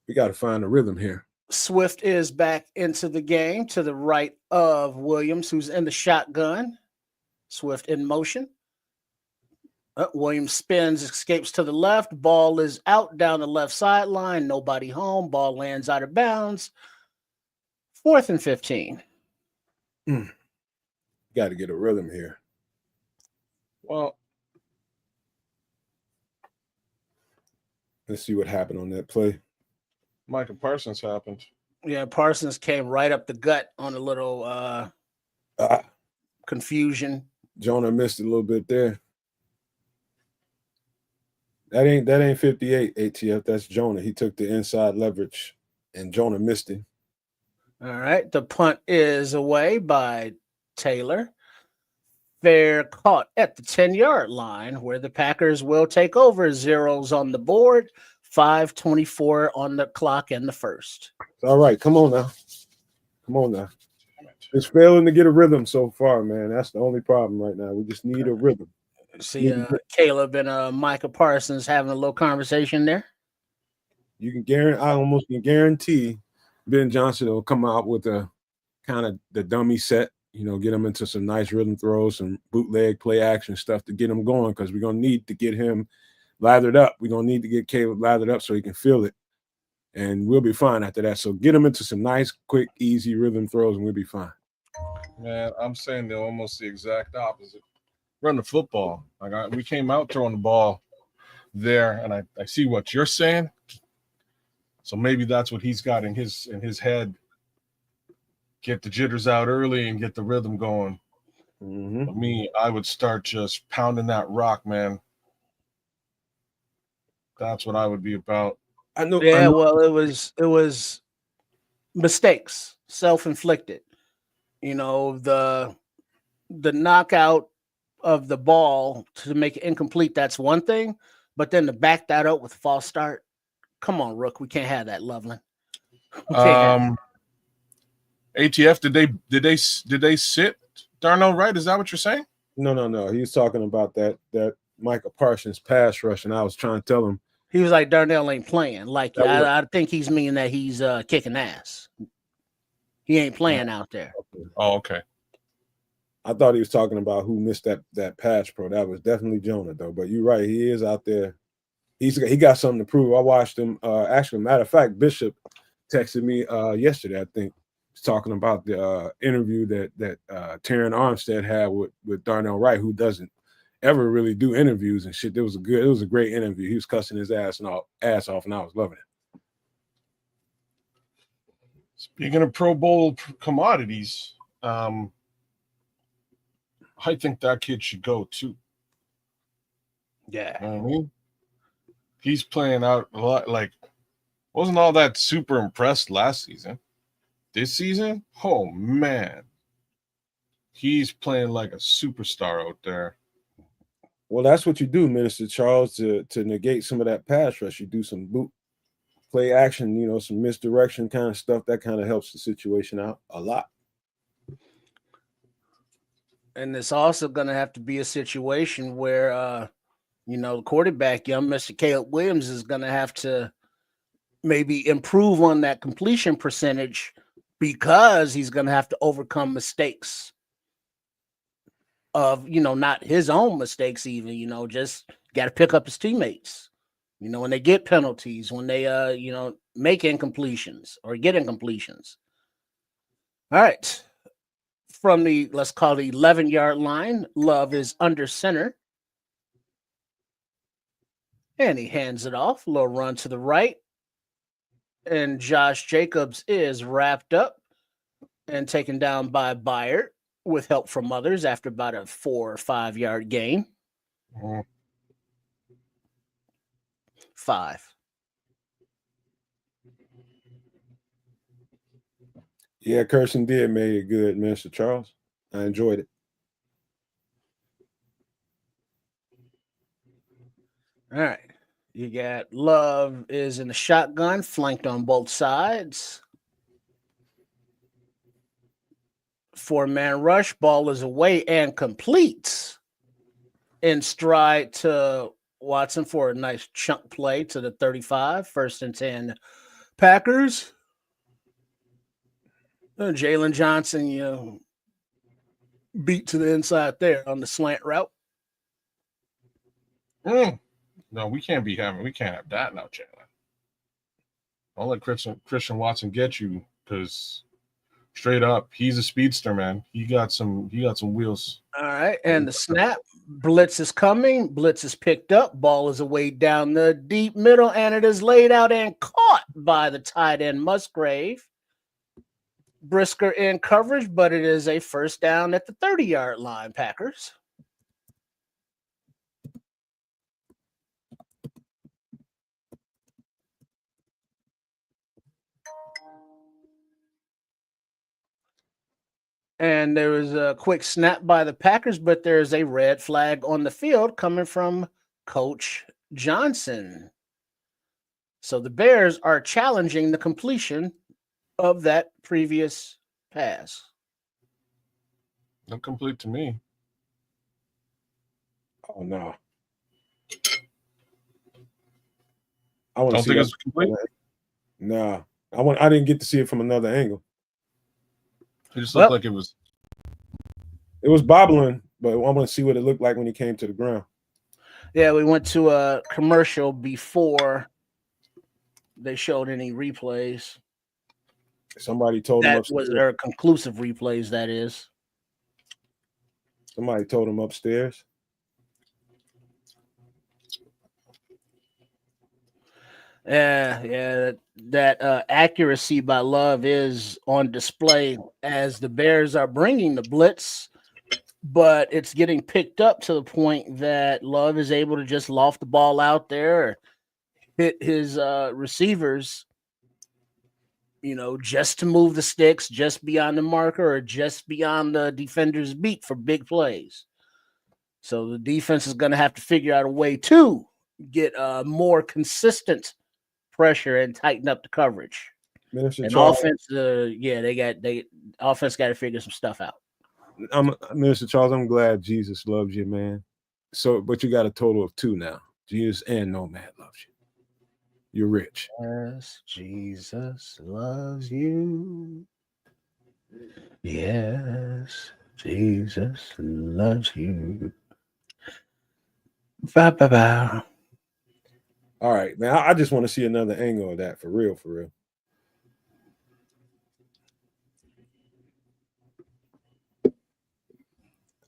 We got to find a rhythm here. Swift is back into the game to the right of Williams, who's in the shotgun. Swift in motion. Williams spins, escapes to the left. Ball is out down the left sideline. Nobody home. Ball lands out of bounds. 4th and 15. Got to get a rhythm here. Well, let's see what happened on that play. Michael Parsons happened. Yeah, Parsons came right up the gut on a little confusion. Jonah missed a little bit there. That ain't 58 ATF. That's Jonah. He took the inside leverage, and Jonah missed him. All right. The punt is away by Taylor. Fair caught at the 10-yard line, where the Packers will take over. Zeros on the board, 5:24 on the clock in the first. All right, come on now. Come on now. It's failing to get a rhythm so far, man. That's the only problem right now. We just need a rhythm. See, Caleb and Micah Parsons having a little conversation there. You can guarantee, I almost can guarantee Ben Johnson will come out with a kind of the dummy set, get him into some nice rhythm throws, some bootleg play action stuff to get him going, because we're going to need to get him lathered up. We're going to need to get Caleb lathered up so he can feel it, and we'll be fine after that. So get him into some nice, quick, easy rhythm throws, and we'll be fine. Man, I'm saying they're almost the exact opposite. Run the football. We came out throwing the ball there, and I see what you're saying. So maybe that's what he's got in his head. Get the jitters out early and get the rhythm going. Mm-hmm. For me, I would start just pounding that rock, man. That's what I would be about. I know. Well, it was mistakes, self-inflicted. The knockout of the ball to make it incomplete, that's one thing, but then to back that up with a false start, come on, Rook, we can't have that, Loveland. ATF, did they sit Darnell Wright? Is that what you're saying? No. He was talking about that Micah Parsons pass rush, and I was trying to tell him. He was like, Darnell ain't playing. Like, I think he's meaning that he's kicking ass. He ain't playing out there. Oh, okay. I thought he was talking about who missed that pass pro. That was definitely Jonah, though. But you're right. He is out there. He got something to prove. I watched him. Actually, matter of fact, Bishop texted me yesterday, I think, talking about the interview that Terran Armstead had with Darnell Wright, who doesn't ever really do interviews and shit. It was a great interview. He was cussing his ass off, and I was loving it. Speaking of Pro Bowl commodities, I think that kid should go too. Yeah. He's playing out a lot. Like, wasn't all that super impressed last season. This season, oh man, he's playing like a superstar out there. Well, that's what you do, Minister Charles, to negate some of that pass rush. You do some boot play action, some misdirection kind of stuff. That kind of helps the situation out a lot. And it's also going to have to be a situation where, the quarterback, young Mr. Caleb Williams, is going to have to maybe improve on that completion percentage, because he's going to have to overcome mistakes of, not his own mistakes even, just got to pick up his teammates, when they get penalties, when they, make incompletions or get incompletions. All right. From the, let's call it 11-yard line, Love is under center. And he hands it off. A little run to the right. And Josh Jacobs is wrapped up and taken down by Byard with help from others after about a 4 or 5 yard gain. 5. Yeah, Kirsten did make it good, Minister Charles. I enjoyed it. All right. You got Love is in the shotgun, flanked on both sides. 4-man rush, ball is away and completes in stride to Watson for a nice chunk play to the 35. 1st and 10 Packers. Jalen Johnson, beat to the inside there on the slant route. No, we can't have that now, Jalen. Don't let Christian Watson get you, because straight up, he's a speedster, man. He got some wheels. All right, and the snap. Blitz is coming. Blitz is picked up. Ball is away down the deep middle, and it is laid out and caught by the tight end Musgrave. Brisker in coverage, but it is a 1st down at the 30-yard line, Packers. And there was a quick snap by the Packers, but there's a red flag on the field coming from Coach Johnson. So the Bears are challenging the completion of that previous pass. Incomplete to me. Oh no. I want to Don't see think that. it's complete. Nah. I didn't get to see it from another angle. It just looked like it was. It was bobbling, but I want to see what it looked like when he came to the ground. Yeah, we went to a commercial before they showed any replays. Somebody told him That upstairs. was their conclusive replays, that is. Somebody told him upstairs. Yeah, that accuracy by Love is on display as the Bears are bringing the blitz, but it's getting picked up to the point that Love is able to just loft the ball out there, or hit his receivers, just to move the sticks, just beyond the marker, or just beyond the defender's beat for big plays. So the defense is going to have to figure out a way to get more consistent pressure and tighten up the coverage. Minister And Charles, offense, offense got to figure some stuff out. Minister Charles, I'm glad Jesus loves you, man. So, but you got a total of 2 now. Jesus and Nomad loves you. You're rich. Yes, Jesus loves you. Yes, Jesus loves you. Ba-ba-ba. All right, man. I just want to see another angle of that for real, for real.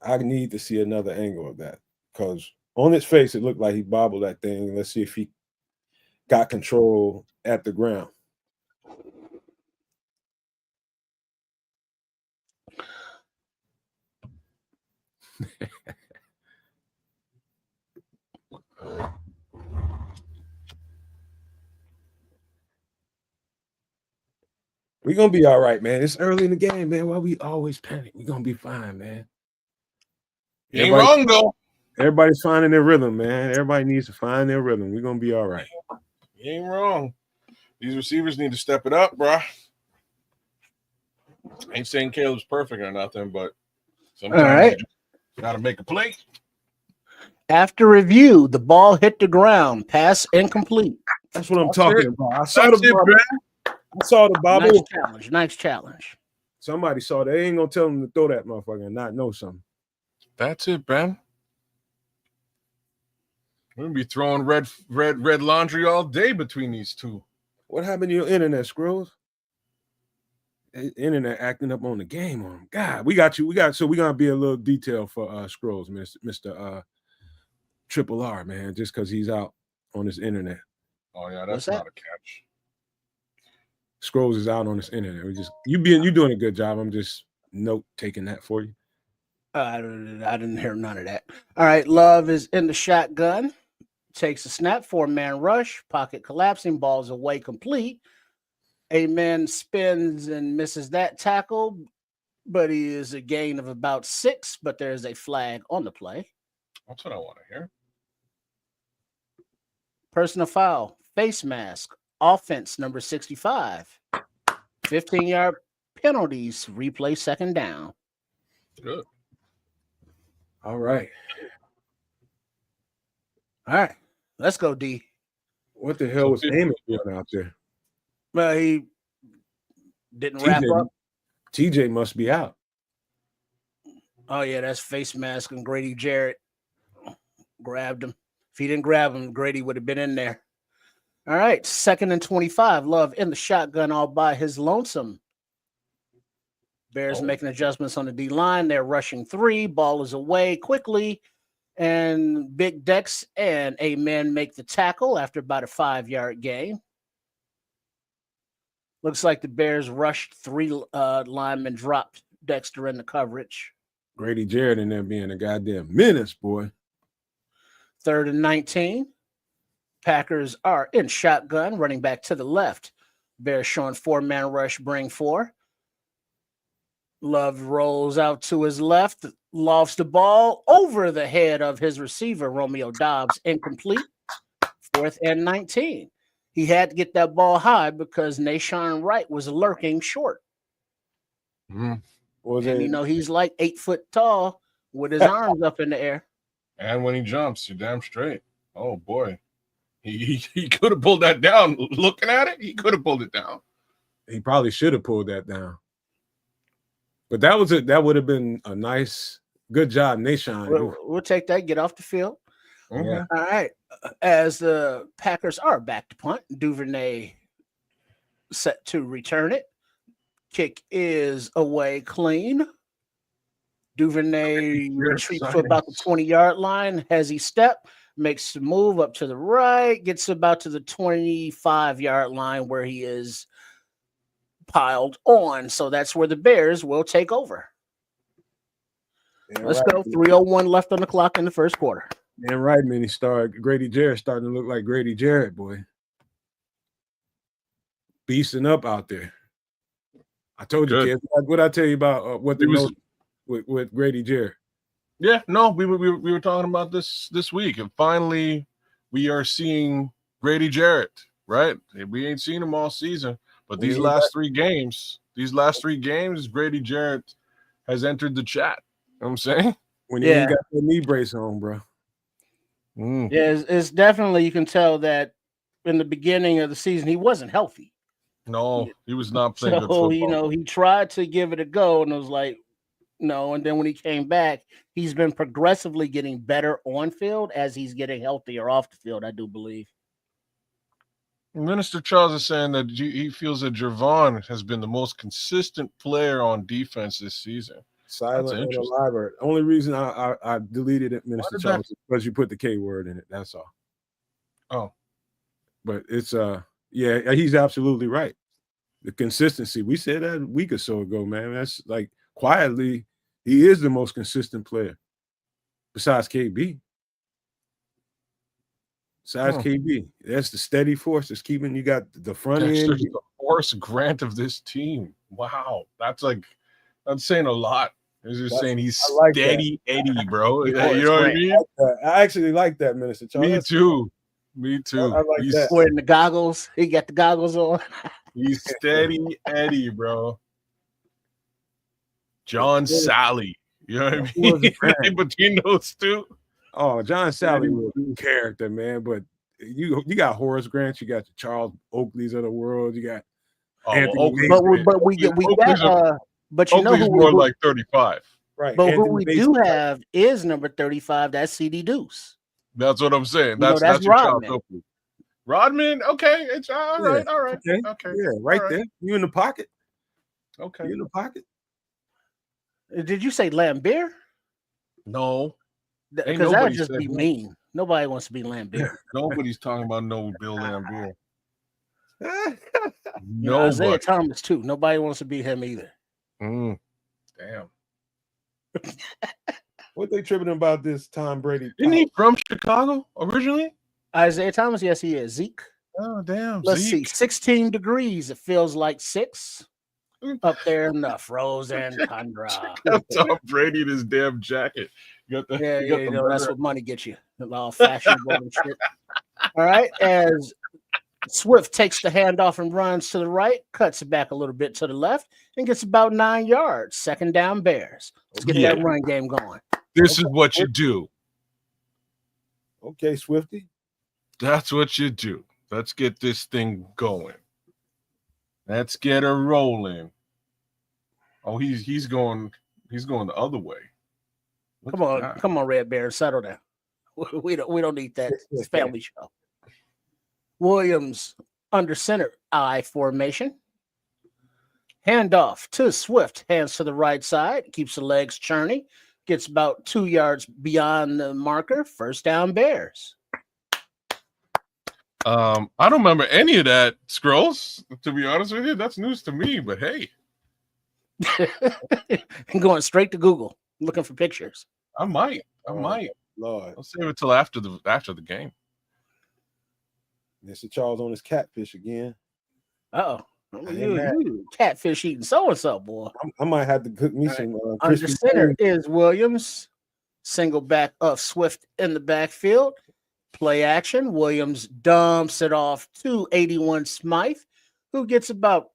I need to see another angle of that because on its face, it looked like he bobbled that thing. Let's see if he got control at the ground. We're going to be all right, man. It's early in the game, man. Why we always panic? We're going to be fine, man. You ain't wrong, though. Everybody's finding their rhythm, man. Everybody needs to find their rhythm. We're going to be all right. You ain't wrong. These receivers need to step it up, bro. I ain't saying Caleb's perfect or nothing, but sometimes you just got to make a play. After review, the ball hit the ground. Pass incomplete. That's what I'm talking about. I saw the bobble. Nice challenge. Somebody saw that. They ain't gonna tell them to throw that motherfucker and not know something. That's it, Ben. We're gonna be throwing red laundry all day between these two. What happened to your internet, Scrolls? Internet acting up on the game on them. God, we got you. So we're gonna be a little detailed for Scrolls, Mr. Triple R, man, just because he's out on his internet. Oh yeah, that's not a catch. Scrolls is out on his internet. You're doing a good job. I'm just note taking that for you. I didn't hear none of that. All right, Love is in the shotgun. Takes a snap, 4-man rush, pocket collapsing, ball's away complete. A man spins and misses that tackle, but he is a gain of about 6, but there's a flag on the play. That's what I want to hear. Personal foul, face mask, offense number 65. 15-yard penalties, replay second down. Good. All right. Let's go, D. What the hell was Amos doing out there? Well, he didn't wrap up. TJ must be out. Oh, yeah, that's face mask, and Grady Jarrett grabbed him. If he didn't grab him, Grady would have been in there. All right, 2nd and 25. Love in the shotgun all by his lonesome. Bears making adjustments on the D-line. They're rushing 3. Ball is away quickly. And Big Dex and Amen make the tackle after about a 5-yard gain. Looks like the Bears rushed 3 linemen, dropped Dexter in the coverage. Grady Jarrett in there being a goddamn menace, boy. 3rd and 19. Packers are in shotgun, running back to the left. Bears showing 4-man rush, bring 4. Love rolls out to his left, lofts the ball over the head of his receiver, Romeo Dobbs, incomplete. 4th and 19. He had to get that ball high because Nashawn Wright was lurking short. Mhm. And you know, he's like 8 foot tall with his arms up in the air. And when he jumps, you're damn straight. Oh boy. He could have pulled that down. Looking at it, he could have pulled it down. He probably should have pulled that down. But that would have been a nice, good job, Nashawn. We'll take that, get off the field. Yeah. All right. As the Packers are back to punt, Duvernay set to return it. Kick is away clean. Duvernay retreats to about the 20-yard line. Has he step, makes the move up to the right, gets about to the 25-yard line where he is piled on. So that's where the Bears will take over. Let's go. 3:01 left on the clock in the first quarter. Man, right, man. Grady Jarrett starting to look like Grady Jarrett, boy. Beasting up out there. I told you, kids. What I tell you about what the note with Grady Jarrett? Yeah, no, we were talking about this week, and finally we are seeing Grady Jarrett. Right? We ain't seen him all season, but these last three games, Grady Jarrett has entered the chat. You know what I'm saying? When you got the knee brace on, bro. Yeah, it's definitely, you can tell that in the beginning of the season he wasn't healthy. No, he was not playing good football. football. He tried to give it a go, and it was like, no. And then when he came back, he's been progressively getting better on field as he's getting healthier off the field, I do believe. Minister Charles is saying that he feels that Javon has been the most consistent player on defense this season. Silent on the live. Only reason I deleted it, Minister Charles, is because you put the K word in it. That's all. Oh. But it's yeah, he's absolutely right. The consistency. We said that a week or so ago, man. That's like quietly, he is the most consistent player besides KB. Besides KB, that's the steady force that's keeping you got the front end. The Horace Grant of this team. Wow, that's saying a lot. He's just saying he's like steady Eddie, bro. You know what I mean? I actually like that, Minister Charles. Me too. I like that. Wearing the goggles. He got the goggles on. He's steady Eddie, bro. John Sally. You know what I mean? Between those two. Oh, John Sally was a character, man. But you got Horace Grant, you got the Charles Oakleys of the world, you got Anthony. But you know Oakley's more like 35. Right. But who we do have is number 35. That's CD Deuce. That's what I'm saying. That's your Rodman. Charles Oakley. Rodman, okay. It's all right. Okay. Yeah, right there. You in the pocket. Okay. You in the pocket. Did you say Lambeau? No. Because that would just be mean. Nobody wants to be Lambeau. Nobody's talking about no Bill Lambeau. No, Isaiah Thomas too. Nobody wants to be him either. Damn. What they tripping about this Tom Brady? Isn't he from Chicago originally? Isaiah Thomas, yes, he is. Zeke. Oh, damn. Let's see. 16 degrees. It feels like 6 up there in the frozen tundra. Tom Brady in his damn jacket. That's what money gets you. All fashionable and shit. All right. As Swift takes the handoff and runs to the right, cuts it back a little bit to the left, and gets about 9 yards. 2nd down Bears. Let's get that run game going. This is what you do. Okay, Swifty. That's what you do. Let's get this thing going. Let's get her rolling. Oh, he's going the other way. Come on, Red Bear, settle down. We don't need that. It's family show. Williams under center I formation. Handoff to Swift, hands to the right side, keeps the legs churning, gets about 2 yards beyond the marker. 1st down Bears. I don't remember any of that, Scrolls. To be honest with you, that's news to me. But hey, I'm going straight to Google, looking for pictures. I might. Lord, I'll save it till after the game. Mr. Charles on his catfish again. Oh, ain't mad. You catfish eating so boy. I might have to cook me All right. some Under crispy center wings. is Williams. Single back of Swift in the backfield. Play action. Williams dumps it off to 81 Smythe, who gets about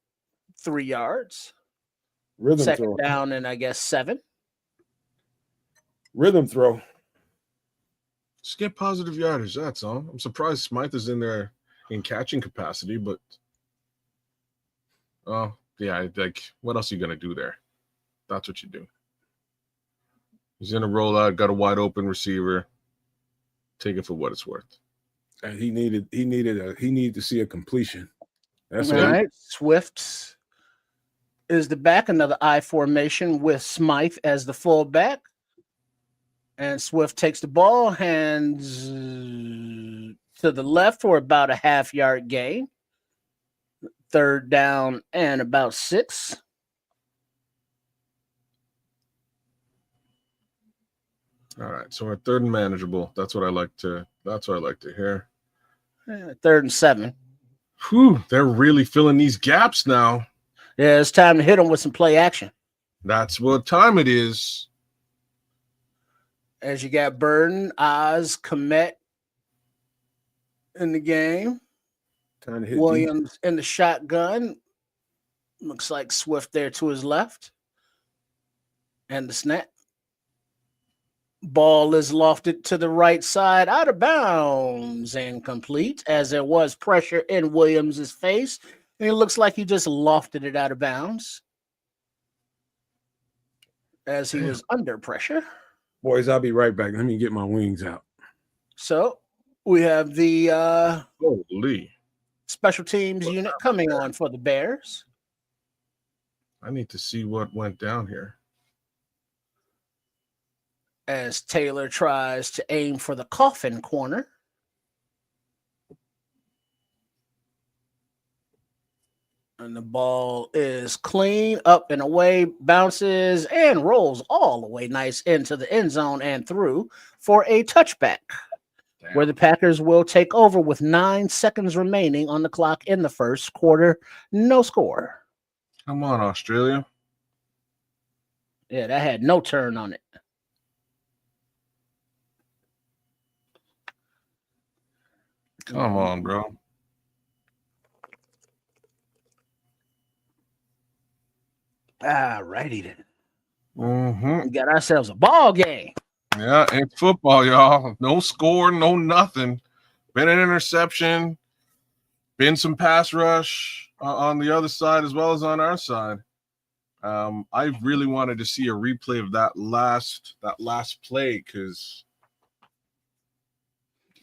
3 yards. Rhythm Second throw. down and I guess 7. Rhythm throw. Just get positive yardage. That's all. I'm surprised Smythe is in there in catching capacity, but oh yeah, like what else are you gonna do there? That's what you do. He's in a rollout, got a wide open receiver. Take it for what it's worth. And he needed to see a completion. That's All all. right. Swift is the back, another I formation with Smythe as the fullback. And Swift takes the ball, hands to the left for about a half-yard gain. Third down and about 6. All right, so we're third and manageable. That's what I like to hear. Third and 7. Whew, they're really filling these gaps now. Yeah, it's time to hit them with some play action. That's what time it is. As you got Burden, Oz, Komet in the game. Time to hit Williams in the shotgun. Looks like Swift there to his left. And the snap. Ball is lofted to the right side, out of bounds, incomplete, as there was pressure in Williams' face. And it looks like he just lofted it out of bounds as he was under pressure. Boys, I'll be right back. Let me get my wings out. So we have the Holy. special teams unit coming on for the Bears. I need to see what went down here. As Taylor tries to aim for the coffin corner. And the ball is clean, up and away, bounces, and rolls all the way nice into the end zone and through for a touchback. Damn. Where the Packers will take over with 9 seconds remaining on the clock in the first quarter. No score. Come on, Australia. Yeah, that had no turn on it. Come on, bro. All righty then. Mm-hmm. We got ourselves a ball game. Yeah, it's football, y'all. No score, no nothing. Been an interception. Been some pass rush on the other side as well as on our side. I really wanted to see a replay of that last play because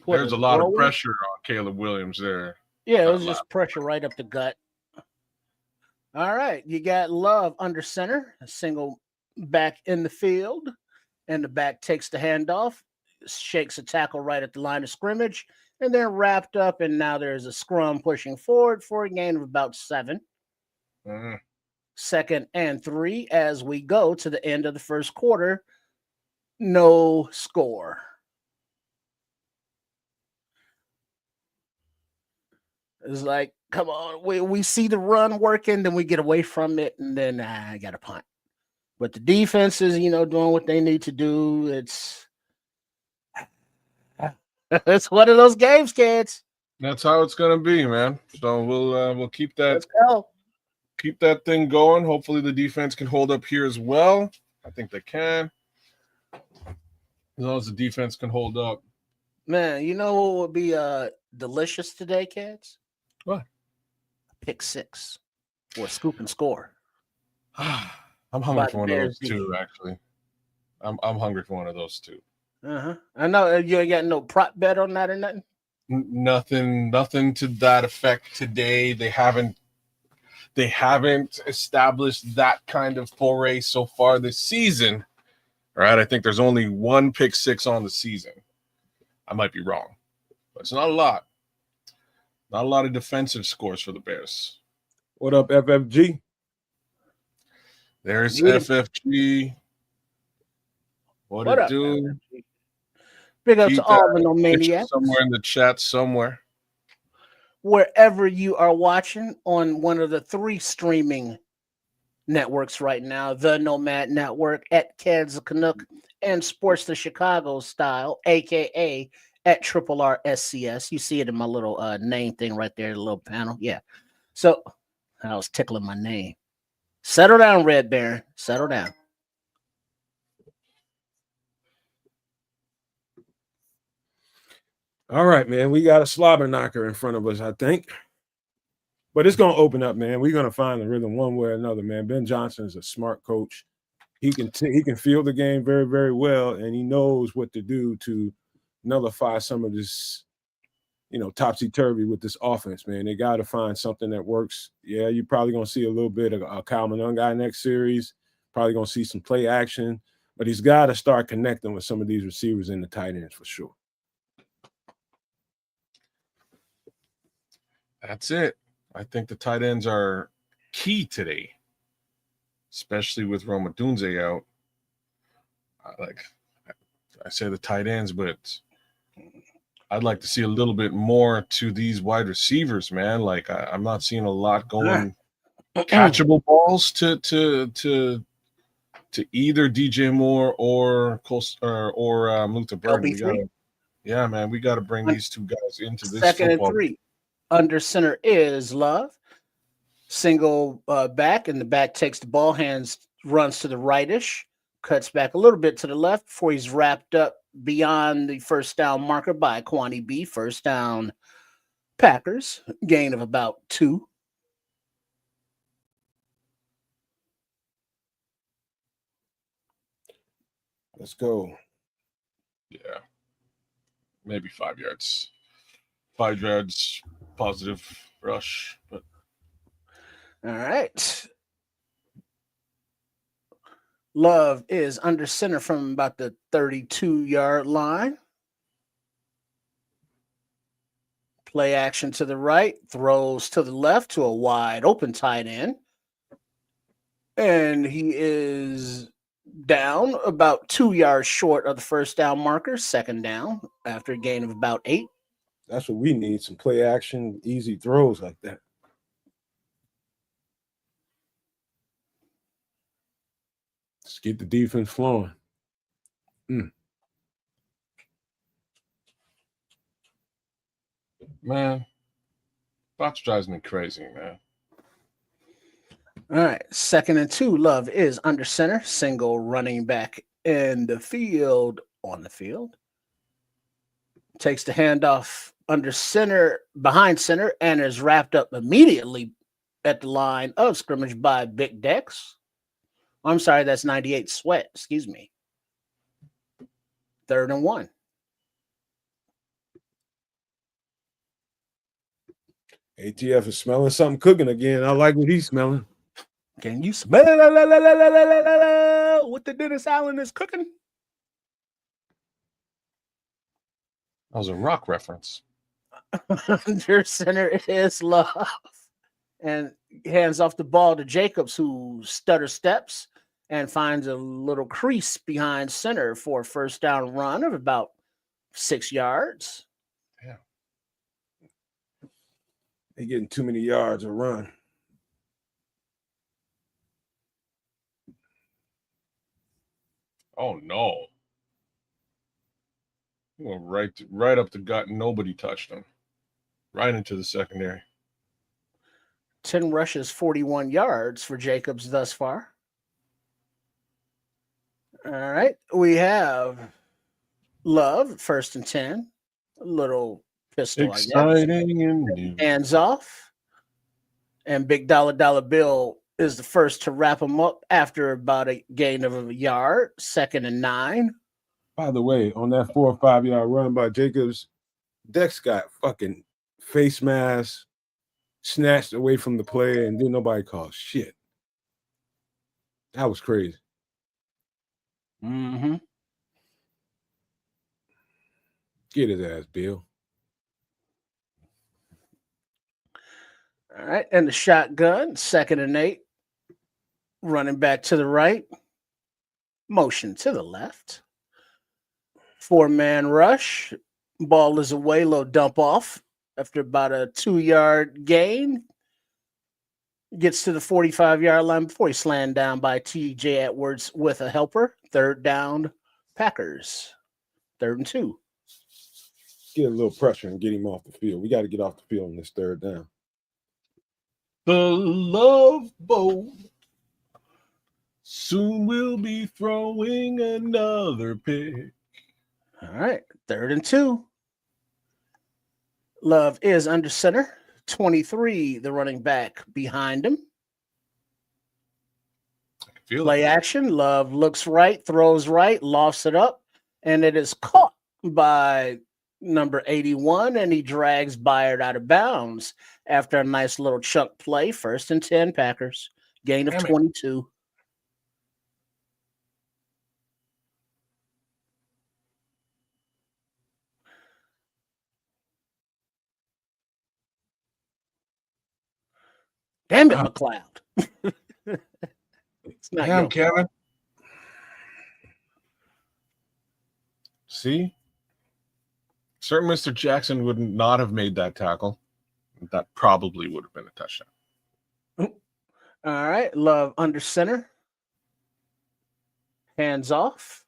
there's a lot of pressure on Caleb Williams there. Yeah, it was just pressure right up the gut. All right, you got Love under center, a single back in the field, and the back takes the handoff, shakes a tackle right at the line of scrimmage, and then wrapped up, and now there's a scrum pushing forward for a gain of about 7. Second and 3 as we go to the end of the first quarter. No score. It's like, come on, we see the run working, then we get away from it, and then I got to punt. But the defense is, doing what they need to do. It's one of those games, kids. That's how it's gonna be, man. So we'll keep that. Let's go. Keep that thing going. Hopefully the defense can hold up here as well. I think they can. As long as the defense can hold up. Man, you know what would be delicious today, kids? What? Pick 6 or scoop and score. I'm hungry for one of those too, actually. I'm hungry for one of those too. I know you ain't got no prop bet on that or nothing. Nothing to that effect today. They haven't established that kind of foray so far this season. All right, I think there's only 1 pick 6 on the season. I might be wrong, but it's not a lot. Not a lot of defensive scores for the Bears. What up, FFG? There's FFG. What it up, do? FFG? Big up to all the no maniacs. Somewhere in the chat somewhere. wherever you are watching on one of the 3 streaming networks right now: the Nomad Network, at Keds the Canuck, and Sports the Chicago Style, aka at Triple R SCS. You see it in my little name thing right there, the little panel. Yeah. So I was tickling my name. Settle down, Red Baron. Settle down. All right, man. We got a slobber knocker in front of us, I think. But it's going to open up, man. We're going to find the rhythm one way or another, man. Ben Johnson is a smart coach. He can feel the game very, very well, and he knows what to do to nullify some of this, topsy-turvy with this offense, man. They got to find something that works. Yeah, you're probably going to see a little bit of a Kyle guy next series. Probably going to see some play action. But he's got to start connecting with some of these receivers and the tight ends for sure. That's it. I think the tight ends are key today, especially with odunze out. I say the tight ends, but I'd like to see a little bit more to these wide receivers, man. Like I'm not seeing a lot going catchable balls to either DJ Moore or Luther Burden. We got to bring these 2 guys into this second football. And 3. Under center is Love. Single back, and the back takes the ball, runs to the rightish, cuts back a little bit to the left before he's wrapped up beyond the first down marker by Kwani B. First down, Packers. Gain of about 2. Let's go. Yeah. Maybe 5 yards. 5 yards, positive rush. But all right. Love is under center from about the 32-yard line. Play action to the right, throws to the left to a wide open tight end. And he is down about 2 yards short of the first down marker, second down, after a gain of about 8. That's what we need, some play action, easy throws like that. Let's keep the defense flowing. Man, Fox drives me crazy, man. All right, second and 2. Love is under center, single running back in the field, on the field. Takes the handoff under center, behind center, and is wrapped up immediately at the line of scrimmage by Big Dex. I'm sorry, that's 98 Sweat. Excuse me. 3rd and 1. ATF is smelling something cooking again. I like what he's smelling. Can you smell what the Dennis Allen is cooking? That was a rock reference. Under center is Love. And hands off the ball to Jacobs, who stutter steps and finds a little crease behind center for a first down run of about 6 yards. Yeah. They're getting too many yards a run. Oh, no. He went right up the gut. Nobody touched him. Right into the secondary. 10 rushes, 41 yards for Jacobs thus far. All right. We have Love, 1st and 10. A little pistol, exciting, I guess. And new. Hands off. And Big Dollar Bill is the first to wrap him up after about a gain of a yard. 2nd and 9. By the way, on that 4 or 5 yard run by Jacobs, Dex got fucking face mask snatched away from the play, and didn't nobody call shit. That was crazy. Mm-hmm. Get his ass, Bill. All right, and the shotgun, 2nd and 8. Running back to the right. Motion to the left. 4-man rush. Ball is away, low dump off after about a 2-yard gain. Gets to the 45-yard line before he's slammed down by T.J. Edwards with a helper. Third down, Packers. 3rd and 2. Get a little pressure and get him off the field. We got to get off the field on this 3rd down. The Love Boat soon will be throwing another pick. All right, 3rd and 2. Love is under center. 23, the running back behind him. Play action. Love looks right, throws right, lofts it up, and it is caught by number 81, and he drags Byard out of bounds after a nice little chunk play. 1st and 10, Packers. Gain of 22. Damn it, McLeod. It's not Damn, Kevin. See? Sir Mr. Jackson would not have made that tackle. That probably would have been a touchdown. All right. Love under center. Hands off.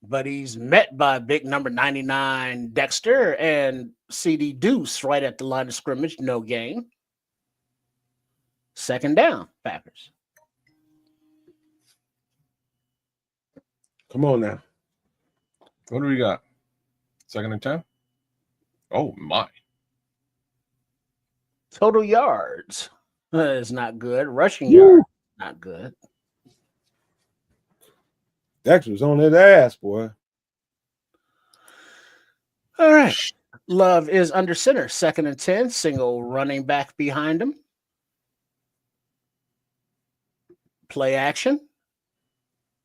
But he's met by big number 99, Dexter, and CD Deuce right at the line of scrimmage. No gain. 2nd down, Packers. Come on now. What do we got? 2nd and 10? Oh, my. Total yards is not good. Rushing yards, not good. Dexter's on his ass, boy. All right. Love is under center. 2nd and 10. Single running back behind him. Play action.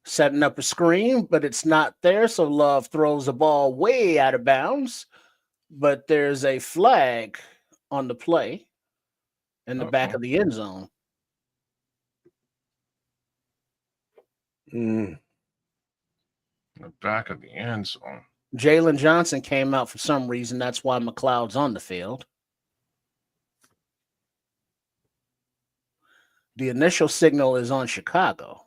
Setting up a screen, but it's not there. So Love throws the ball way out of bounds. But there's a flag on the play in the back of the end zone. The back of the end zone. Jalen Johnson came out for some reason. That's why McLeod's on the field. The initial signal is on Chicago.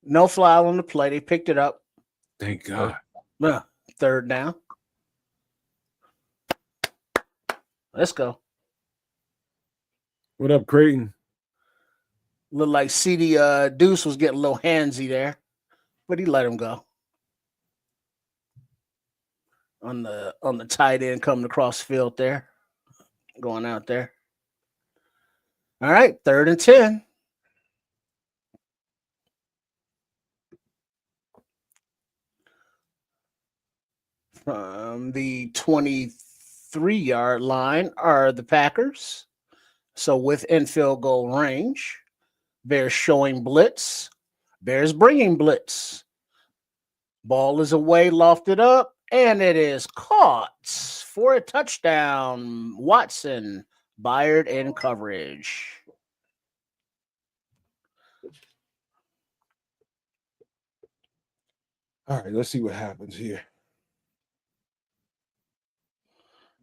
No fly on the play. They picked it up. Thank God. 3rd down. Let's go. What up, Creighton? Looked like CD Deuce was getting a little handsy there, but he let him go. On the tight end coming across the field there. Going out there. All right, 3rd and 10. From the 23-yard line are the Packers. So within field goal range. Bears showing blitz. Bears bringing blitz. Ball is away, lofted up, and it is caught for a touchdown. Watson, Byard in coverage. All right, let's see what happens here.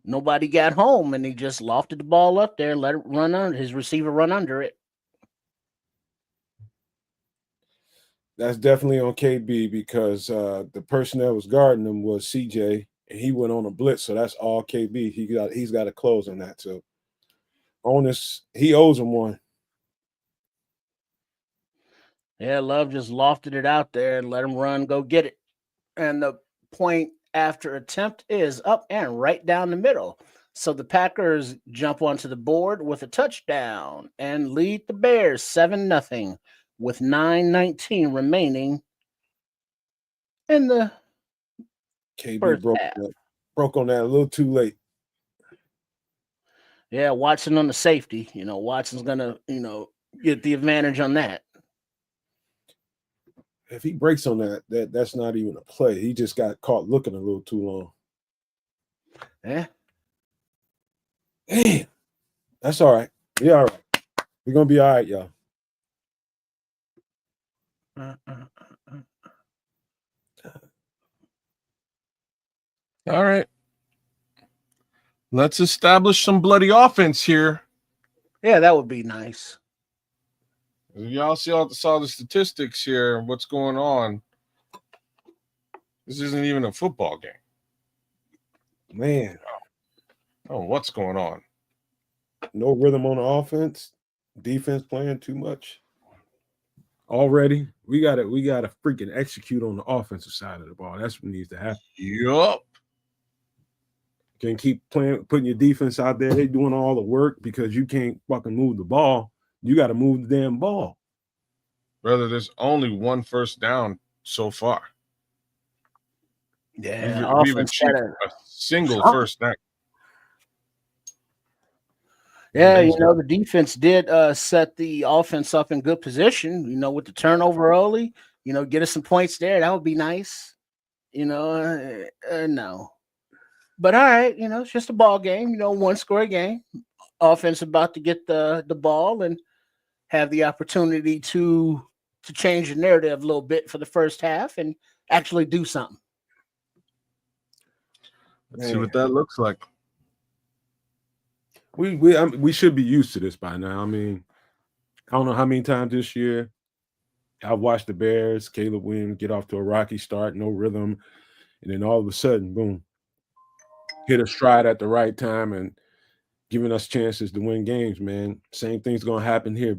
Nobody got home, and he just lofted the ball up there, let it run on his receiver run under it. That's definitely on KB because the person that was guarding him was CJ, and he went on a blitz, so that's all KB. He's got to close on that. So on this, he owes him one. Yeah, Love just lofted it out there and let him run, go get it. And the point after attempt is up and right down the middle. So the Packers jump onto the board with a touchdown and lead the Bears 7-0 with 9:19 remaining in the KB first broke half. on that a little too late. Yeah, Watson on the safety. Watson's going to, get the advantage on that. If he breaks on that's not even a play. He just got caught looking a little too long. Yeah. Damn. That's all right. We're all right. We're going to be all right, y'all. All right. Let's establish some bloody offense here. Yeah, that would be nice. Y'all saw the statistics here. What's going on? This isn't even a football game. Man, Oh, what's going on? no rhythm on the offense. Defense playing too much. Already, we gotta freaking execute on the offensive side of the ball. That's what needs to happen. Yup. Can keep putting your defense out there. They doing all the work because you can't fucking move the ball. You got to move the damn ball. Brother, there's only one first down so far. Yeah, We've achieved a single first down. Yeah, the defense did set the offense up in good position, with the turnover early, get us some points there. That would be nice. No. But all right, it's just a ball game, one score game. Offense about to get the ball and have the opportunity to change the narrative a little bit for the first half and actually do something. Let's see what that looks like. We should be used to this by now. I mean, I don't know how many times this year I've watched the Bears, Caleb Williams get off to a rocky start, no rhythm, and then all of a sudden, boom, hit a stride at the right time and giving us chances to win games, man. Same thing's going to happen here.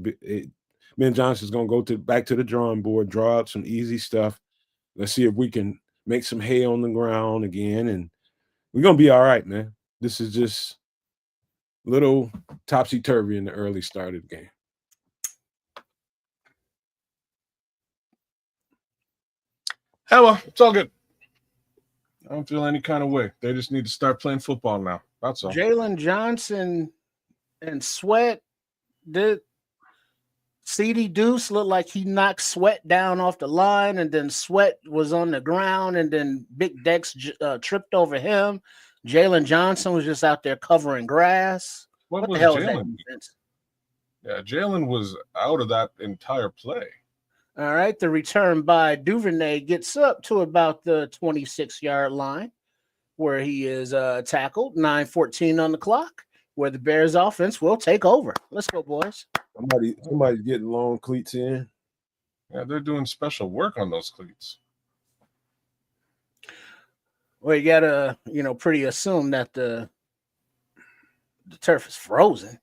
Ben Johnson's going to go back to the drawing board, draw out some easy stuff. Let's see if we can make some hay on the ground again, and we're going to be all right, man. This is just little topsy-turvy in the early start of the game. Hell, well, it's all good. I don't feel any kind of way. They just need to start playing football now. That's all. Jalen Johnson and Sweat did. CD Deuce looked like he knocked Sweat down off the line, and then Sweat was on the ground, and then Big Dex tripped over him. Jalen Johnson was just out there covering grass. What the hell is that defense? Yeah, Jalen was out of that entire play. All right, the return by Duvernay gets up to about the 26-yard line where he is tackled. 9:14 on the clock, where the Bears offense will take over. Let's go, boys. Somebody's getting long cleats in. Yeah, they're doing special work on those cleats. Well, you gotta, pretty assume that the turf is frozen.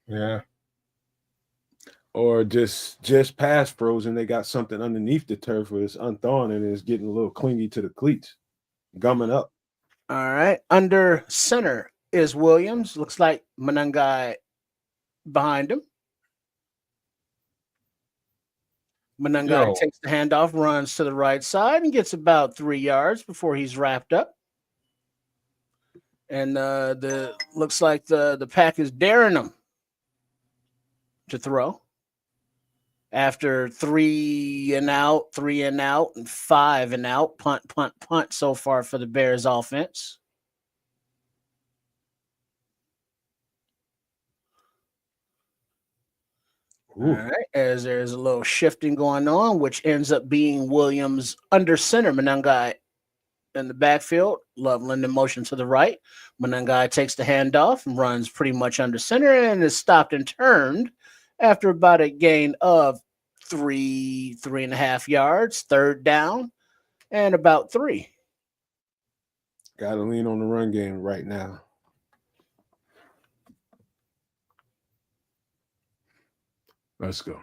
Yeah. Or just past frozen, they got something underneath the turf where it's unthawing and it's getting a little clingy to the cleats, gumming up. All right. Under center is Williams. Looks like Manungai behind him. Manungai takes the handoff, runs to the right side, and gets about 3 yards before he's wrapped up. And looks like the pack is daring him to throw. After 3 and out, and 5 and out, punt so far for the Bears offense. Ooh. All right, as there's a little shifting going on, which ends up being Williams under center. Manungai in the backfield. Loveland in motion to the right. Manungai takes the handoff and runs pretty much under center and is stopped and turned after about a gain of 3.5 yards, third down, and about 3. Got to lean on the run game right now. Let's go.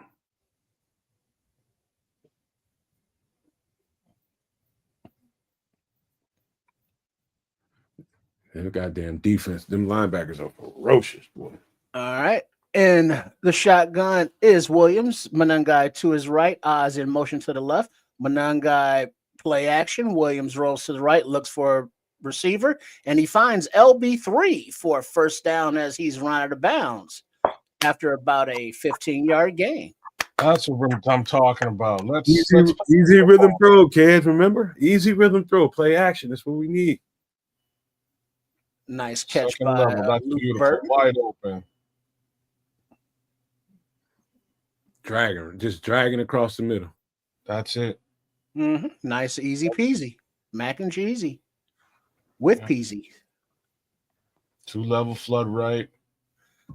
Their goddamn defense, them linebackers are ferocious, boy. All right. And the shotgun is Williams. Manungai to his right. Oz in motion to the left. Manungai play action. Williams rolls to the right, looks for a receiver, and he finds LB3 for a first down as he's run out of bounds after about a 15-yard gain. That's what I'm talking about. Easy rhythm throw, kids. Remember? Easy rhythm throw. Play action. That's what we need. Nice catch by that's beautiful. Wide open. Just dragging across the middle. That's it. Nice, easy peasy. Mac and cheesy with Yeah. peasy. 2-level flood right.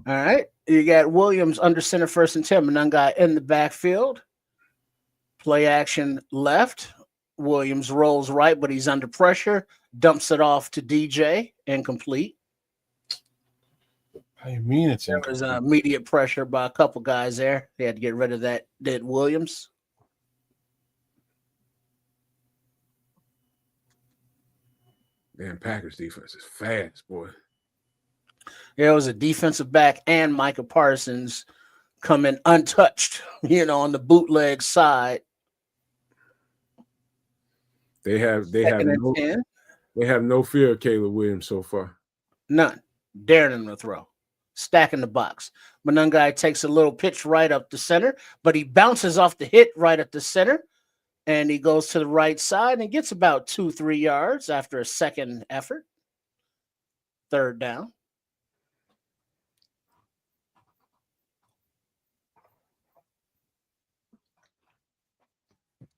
All right. You got Williams under center, 1st and 10. Manungai in the backfield. Play action left. Williams rolls right, but he's under pressure. Dumps it off to DJ. Incomplete. How you mean it's There was incomplete? immediate pressure by a couple guys there. They had to get rid of that. Did Williams? Man, Packers defense is fast, boy. There was a defensive back and Micah Parsons coming untouched, on the bootleg side. They have Second and no 10. they have no fear of Caleb Williams so far. None. Daring him to throw. Stacking the box. Manungai takes a little pitch right up the center, but he bounces off the hit right at the center, and he goes to the right side and gets about 2-3 yards after a second effort. 3rd down.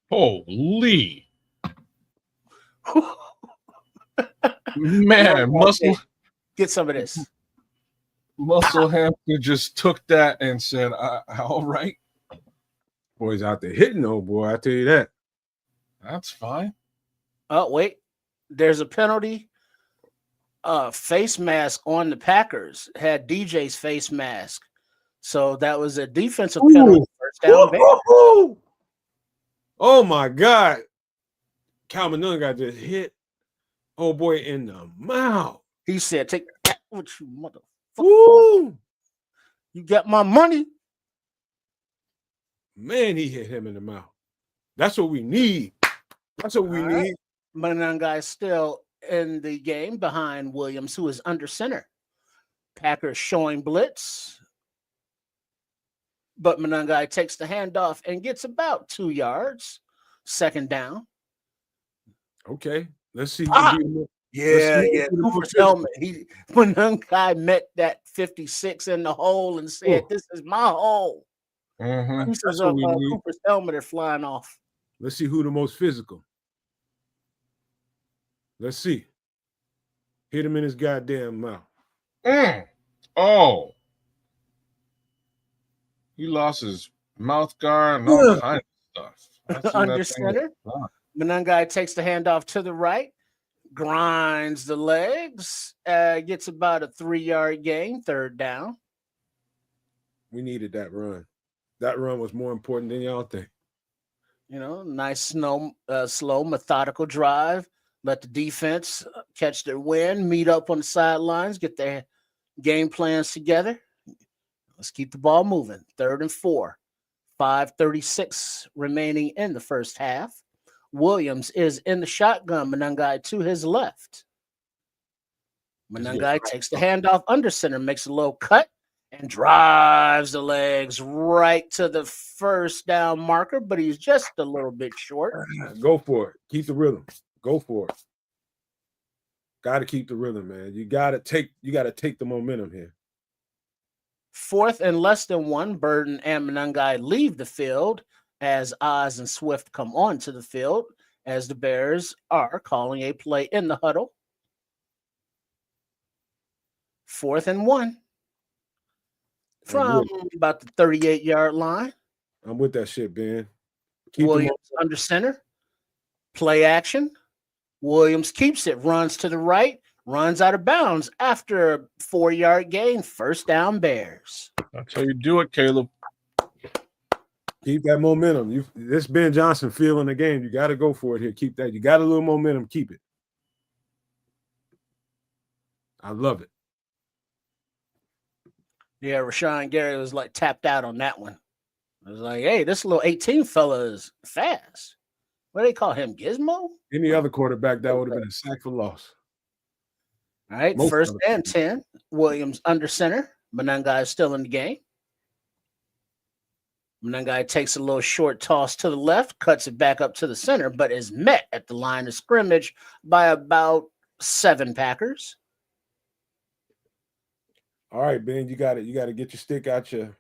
Holy man, Get some of this. Muscle Hamster just took that and said, all right, Boys out there hitting, though, boy. I tell you that. that's fine. Oh, wait. There's a penalty. Face mask on the Packers. Had DJ's face mask. So that was a defensive penalty. 1st down. Oh my God. Calvin Nunn just hit old boy in the mouth. He said, take that with you, motherfucker. Woo! You got my money. Man, he hit him in the mouth. That's what we need. That's what we need. Manungai still in the game behind Williams, who is under center. Packers showing blitz. But Manungai takes the handoff and gets about 2 yards. 2nd down. Okay. Let's see. Yeah. Cooper's helmet. Manungai met that 56 in the hole and said, "This is my hole." Pieces of Cooper's helmet are flying off. Let's see who the most physical. Let's see. Hit him in his goddamn mouth. Oh. He lost his mouth guard and all kinds of stuff. Under center. Manungai takes the handoff to the right, grinds the legs, gets about a 3-yard gain, 3rd down. We needed that run. That run was more important than y'all think. Nice, slow, methodical drive. Let the defense catch their wind, meet up on the sidelines, get their game plans together. Let's keep the ball moving. 3rd and 4. 5:36 remaining in the 1st half. Williams is in the shotgun. Manungai to his left. Manungai takes the handoff under center, makes a low cut, and drives the legs right to the 1st down marker, but he's just a little bit short. Go for it. Keep the rhythm. Go for it. Got to keep the rhythm, man. You got to take the momentum here. 4th and less than 1. Burden and Manungai leave the field as Oz and Swift come onto the field as the Bears are calling a play in the huddle. 4th and 1 from about the 38-yard line. I'm with that shit, Ben. Williams under center. Play action. Williams keeps it, runs to the right, runs out of bounds after a 4-yard gain. 1st down Bears. That's how you do it, Caleb. Keep that momentum. This Ben Johnson feel in the game. You got to go for it here. Keep that. You got a little momentum. Keep it. I love it. Yeah, Rashawn Gary was like tapped out on that one. I was like, hey, this little 18 fella is fast. What do they call him? Gizmo? Any other quarterback, that would have been a sack for loss. All right, 1st and 10. Williams under center. Manungai is still in the game. Manungai takes a little short toss to the left, cuts it back up to the center, but is met at the line of scrimmage by about 7 Packers. All right, Ben, you got to get your stick out your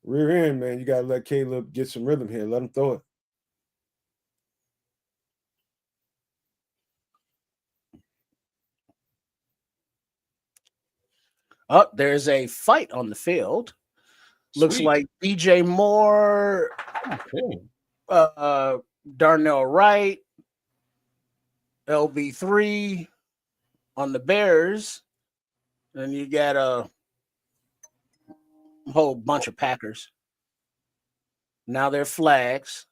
rear end, man. You got to let Caleb get some rhythm here. Let him throw it. Oh, there's a fight on the field. Looks Sweet. like DJ Moore, Okay. Darnell Wright, LB3 on the Bears. And you got a whole bunch of Packers. Now they're flags.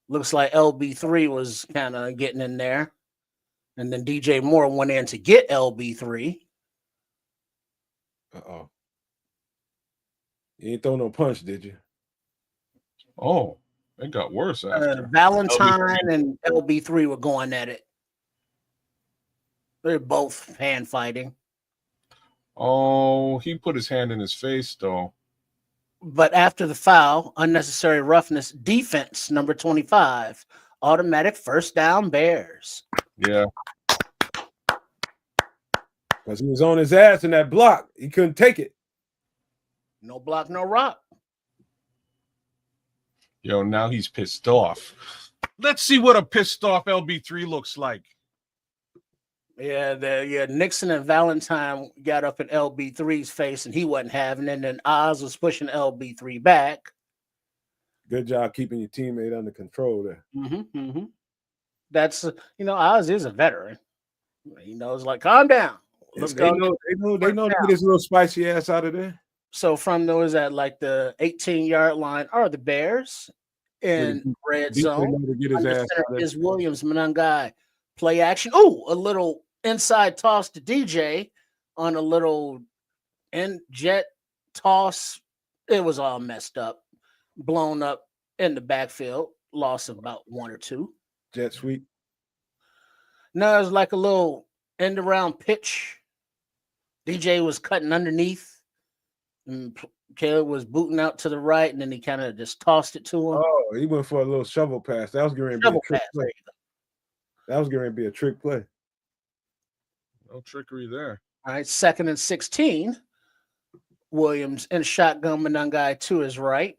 Looks like LB3 was kind of getting in there. And then DJ Moore went in to get LB3. Uh-oh. You ain't throw no punch, did you? Oh, it got worse after. Valentine LB3. and LB3 were going at it. They're both hand fighting. Oh, he put his hand in his face, though. But after the foul, unnecessary roughness, defense, number 25, automatic first down Bears. Yeah. Because he was on his ass in that block. He couldn't take it. No block, no rock. Yo, now he's pissed off. Let's see what a pissed off LB3 looks like. Yeah, Nixon and Valentine got up in LB3's face, and he wasn't having it. And then Oz was pushing LB3 back. Good job keeping your teammate under control there. That's Oz is a veteran. He knows, like, calm down. Let's They go. know to get his little spicy ass out of there. So from those at like the 18-yard line are the Bears in red zone. To get his ass out of Is Williams Manungai play action. Oh, a little inside toss to DJ on a little jet toss. It was all messed up, blown up in the backfield. Loss of about 1 or 2. Jet sweep. No, it was like a little end around pitch. DJ was cutting underneath. And Caleb was booting out to the right, and then he kind of just tossed it to him. Oh, he went for a little shovel pass. That was going to be a trick play. That was going to be a trick play. No trickery there. All right, 2nd and 16. Williams in shotgun, Manungai to his right.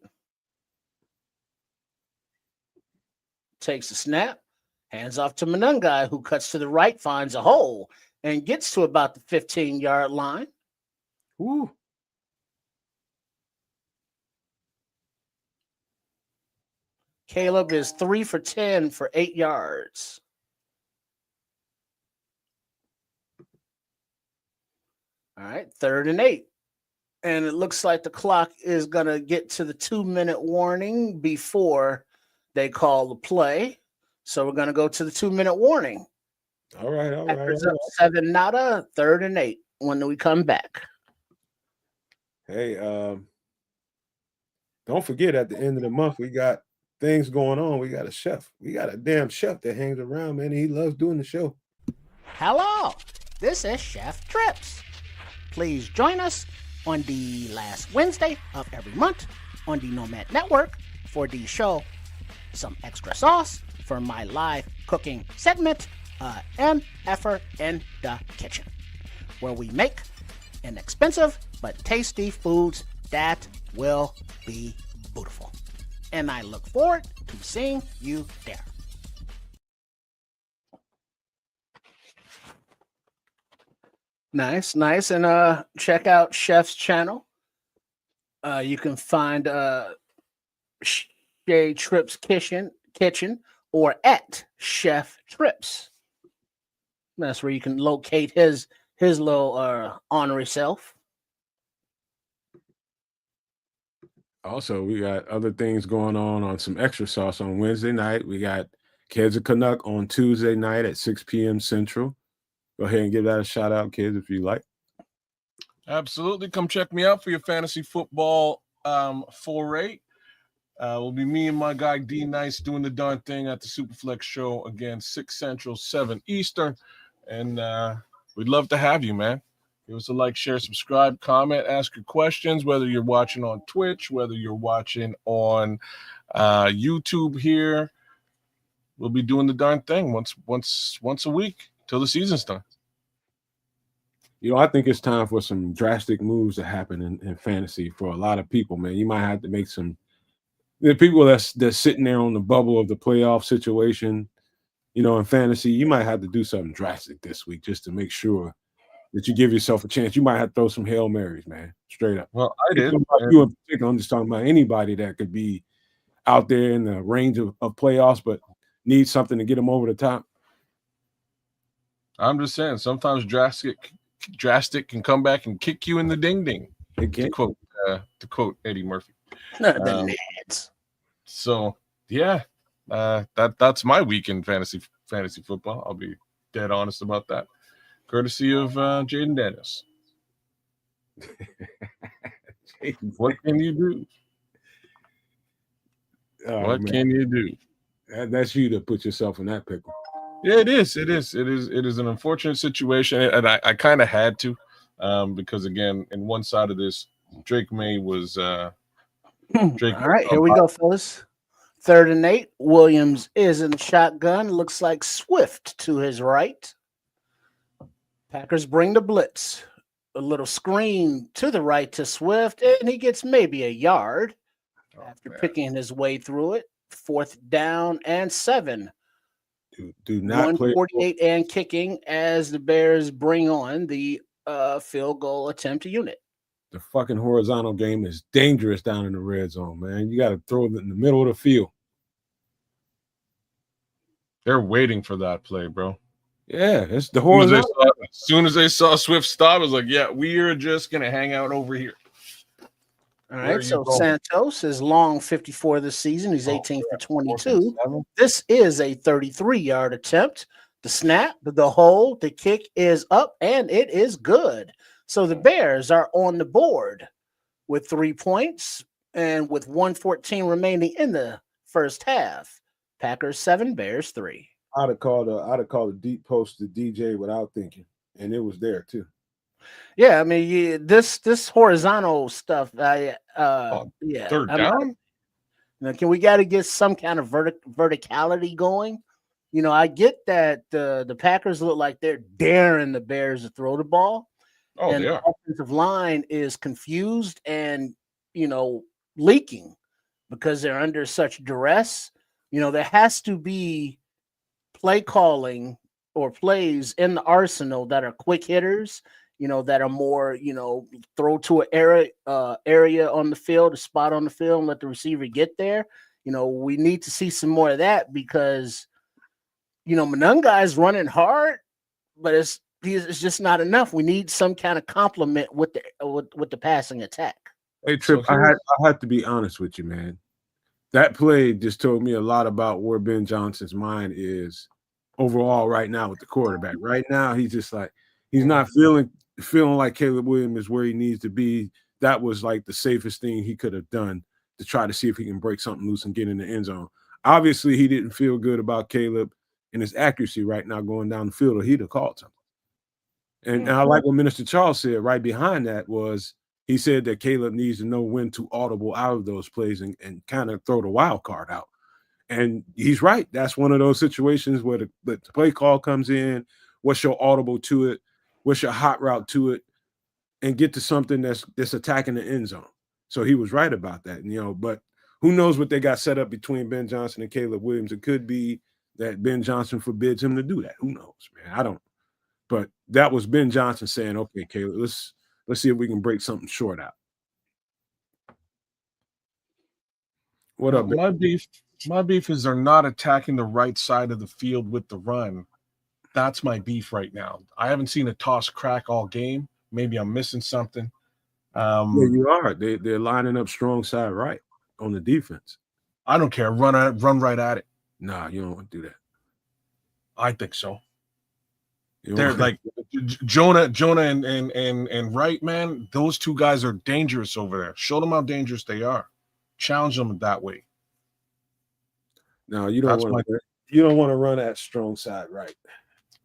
Takes a snap, hands off to Manungai, who cuts to the right, finds a hole, and gets to about the 15-yard line. Woo. Caleb is 3 for 10 for 8 yards. All right, 3rd and 8. And it looks like the clock is going to get to the 2-minute warning before they call the play. So we're going to go to the 2-minute warning. All right. 7-0, 3rd and 8 when we come back. Hey, don't forget at the end of the month, we got things going on. We got a chef. We got a damn chef that hangs around, man. He loves doing the show. Hello, this is Chef Trips. Please join us on the last Wednesday of every month on the Nomad Network for the show Some Extra Sauce for my live cooking segment, An Effort in the Kitchen, where we make inexpensive but tasty foods that will be beautiful. And I look forward to seeing you there. Nice. And check out Chef's channel. You can find Shay Trips Kitchen or at Chef Trips. That's where you can locate his little honorary self. Also, we got other things going on Some Extra Sauce on Wednesday night. We got Kids of Canuck on Tuesday night at 6 p.m. Central. Go ahead and give that a shout out, kids, if you like. Absolutely. Come check me out for your fantasy football foray. Will be me and my guy D Nice doing the darn thing at the Superflex show again, 6 Central, 7 Eastern. And we'd love to have you, man. Give us a like, share, subscribe, comment, ask your questions, whether you're watching on Twitch, whether you're watching on YouTube here. We'll be doing the darn thing once a week till the season's done. I think it's time for some drastic moves to happen in fantasy for a lot of people, man. You might have to make some – the people that's sitting there on the bubble of the playoff situation, in fantasy, you might have to do something drastic this week just to make sure that you give yourself a chance. You might have to throw some Hail Marys, man. Straight up. Well, I did. You in particular, I'm just talking about anybody that could be out there in the range of playoffs, but need something to get them over the top. I'm just saying, sometimes drastic can come back and kick you in the ding ding. To quote Eddie Murphy. The Neds. So yeah, that's my week in fantasy football. I'll be dead honest about that. Courtesy of Jaden Daniels. What can you do? What can you do? That's you to put yourself in that pickle. Yeah, it is. It is an unfortunate situation, and I kind of had to, because again, in one side of this, Drake May was. Drake All right, here we go, fellas. 3rd and 8. Williams is in the shotgun. Looks like Swift to his right. Packers bring the blitz. A little screen to the right to Swift, and he gets maybe a yard after picking his way through it. 4th down and 7. Do not 148 and kicking as the Bears bring on the field goal attempt unit. The fucking horizontal game is dangerous down in the red zone, man. You got to throw it in the middle of the field. They're waiting for that play, bro. Yeah, it's the horizontal. As soon as they saw Swift stop, I was like, yeah, we are just going to hang out over here. All right, so Santos is long 54 this season. He's 18 for 22. This is a 33-yard attempt. The snap, the hold, the kick is up, and it is good. So the Bears are on the board with 3 points and with 1:14 remaining in the first half. Packers 7, Bears 3. I'd have called a deep post to DJ without thinking, and it was there too. Yeah, I mean, this horizontal stuff. Yeah. 3rd down. Can we got to get some kind of verticality going? I get that the Packers look like they're daring the Bears to throw the ball. Oh, and they the are. offensive line is confused and leaking because they're under such duress. There has to be play calling or plays in the arsenal that are quick hitters, that are more, throw to an area on the field, a spot on the field, and let the receiver get there. We need to see some more of that because, Monunga is running hard, but it's just not enough. We need some kind of complement with the passing attack. Hey, Trip, I had to be honest with you, man. That play just told me a lot about where Ben Johnson's mind is overall right now with the quarterback. Right now, he's just like he's not feeling like Caleb Williams is where he needs to be. That was like the safest thing he could have done to try to see if he can break something loose and get in the end zone. Obviously, he didn't feel good about Caleb and his accuracy right now going down the field, or he'd have called something. And I like what Minister Charles said right behind that was he said that Caleb needs to know when to audible out of those plays and kind of throw the wild card out. And he's right. That's one of those situations where the play call comes in. What's your audible to it? What's your hot route to it? And get to something that's attacking the end zone. So he was right about that. But who knows what they got set up between Ben Johnson and Caleb Williams? It could be that Ben Johnson forbids him to do that. Who knows, man? I don't. But that was Ben Johnson saying, "Okay, Caleb, let's see if we can break something short out." What up? My beef is they're not attacking the right side of the field with the run. That's my beef right now. I haven't seen a toss crack all game. Maybe I'm missing something. Yeah, you are. They're lining up strong side right on the defense. I don't care. Run right at it. Nah, you don't want to do that. I think so. They're like Jonah and Wright, man. Those two guys are dangerous over there. Show them how dangerous they are. Challenge them that way. No, you don't want to run at strong side right.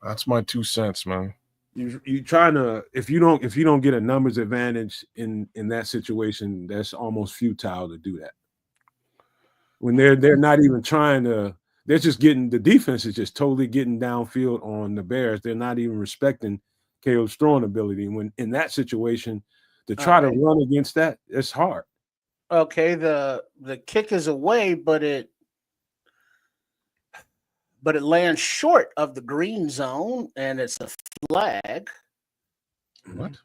That's my 2 cents, man. You trying to if you don't get a numbers advantage in that situation, that's almost futile to do that. When they're not even trying to. They're just getting the defense is just totally getting downfield on the Bears. They're not even respecting Caleb's throwing ability. When in that situation, to try to run against that, it's hard. Okay, the kick is away, but it lands short of the green zone, and it's a flag. What?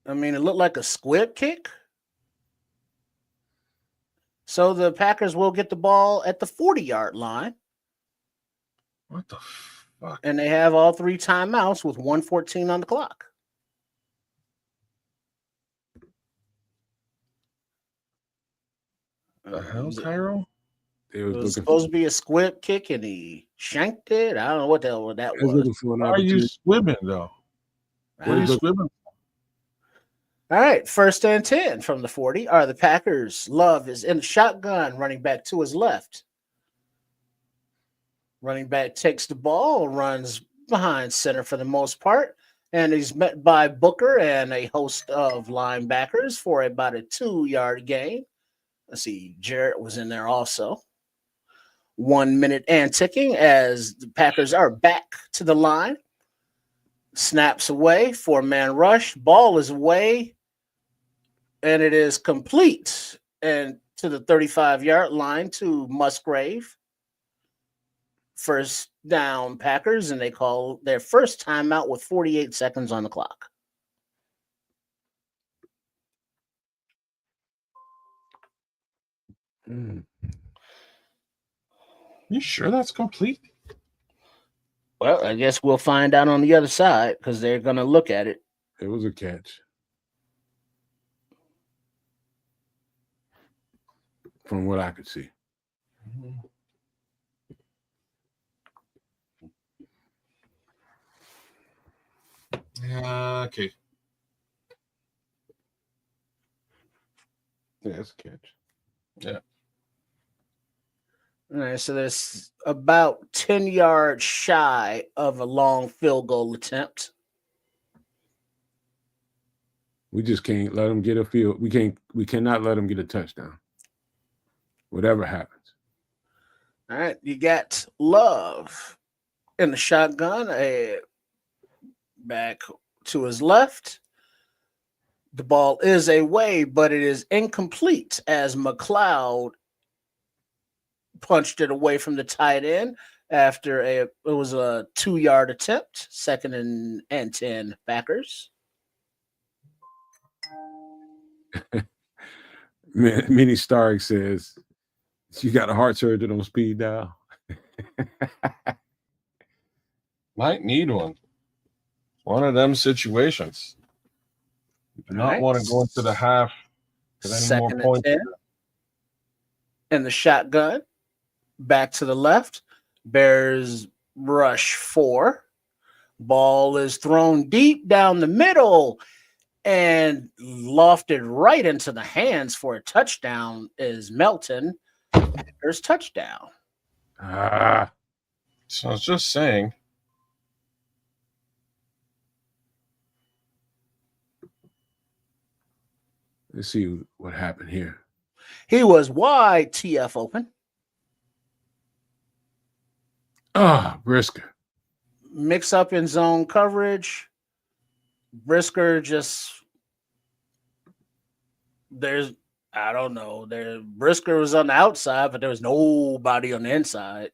I mean, it looked like a squib kick. So the Packers will get the ball at the 40-yard line. What the fuck? And they have all 3 timeouts with 1:14 on the clock. The hell, Cairo? It It was supposed to be a squib kick, and he shanked it. I don't know what the hell that was. looking for an Why are you opportunity. swimming, though? What are you swimming? All right, 1st and 10 from the 40 are the Packers. Love is in the shotgun, running back to his left. Running back takes the ball, runs behind center for the most part, and he's met by Booker and a host of linebackers for about a 2-yard gain. Let's see, Jarrett was in there also. 1 minute and ticking as the Packers are back to the line. Snaps away, 4-man rush. Ball is away, and it is complete. And to the 35-yard line to Musgrave. First down, Packers, and they call their first timeout with 48 seconds on the clock. You sure that's complete? Well, I guess we'll find out on the other side because they're going to look at it. It was a catch. From what I could see. Okay. Yeah, it's a catch. Yeah. All right, so there's about 10 yards shy of a long field goal attempt. We just can't let them get a field. We cannot let them get a touchdown. Whatever happens. All right, you got Love in the shotgun, back to his left. The ball is away, but it is incomplete as McLeod punched it away from the tight end after it was a 2-yard attempt. 2nd and 10 Packers. Mini Stark says, "You got a heart surgeon on speed dial." Might need one. One of them situations. You do not want to go into the half with any more 2nd and points. 10. In the shotgun, back to the left. Bears rush 4. Ball is thrown deep down the middle and lofted right into the hands for a touchdown is Melton. There's touchdown. So I was just saying. Let's see what happened here. He was wide TF open. Brisker. Mix up in zone coverage. Brisker I don't know. Brisker was on the outside, but there was nobody on the inside.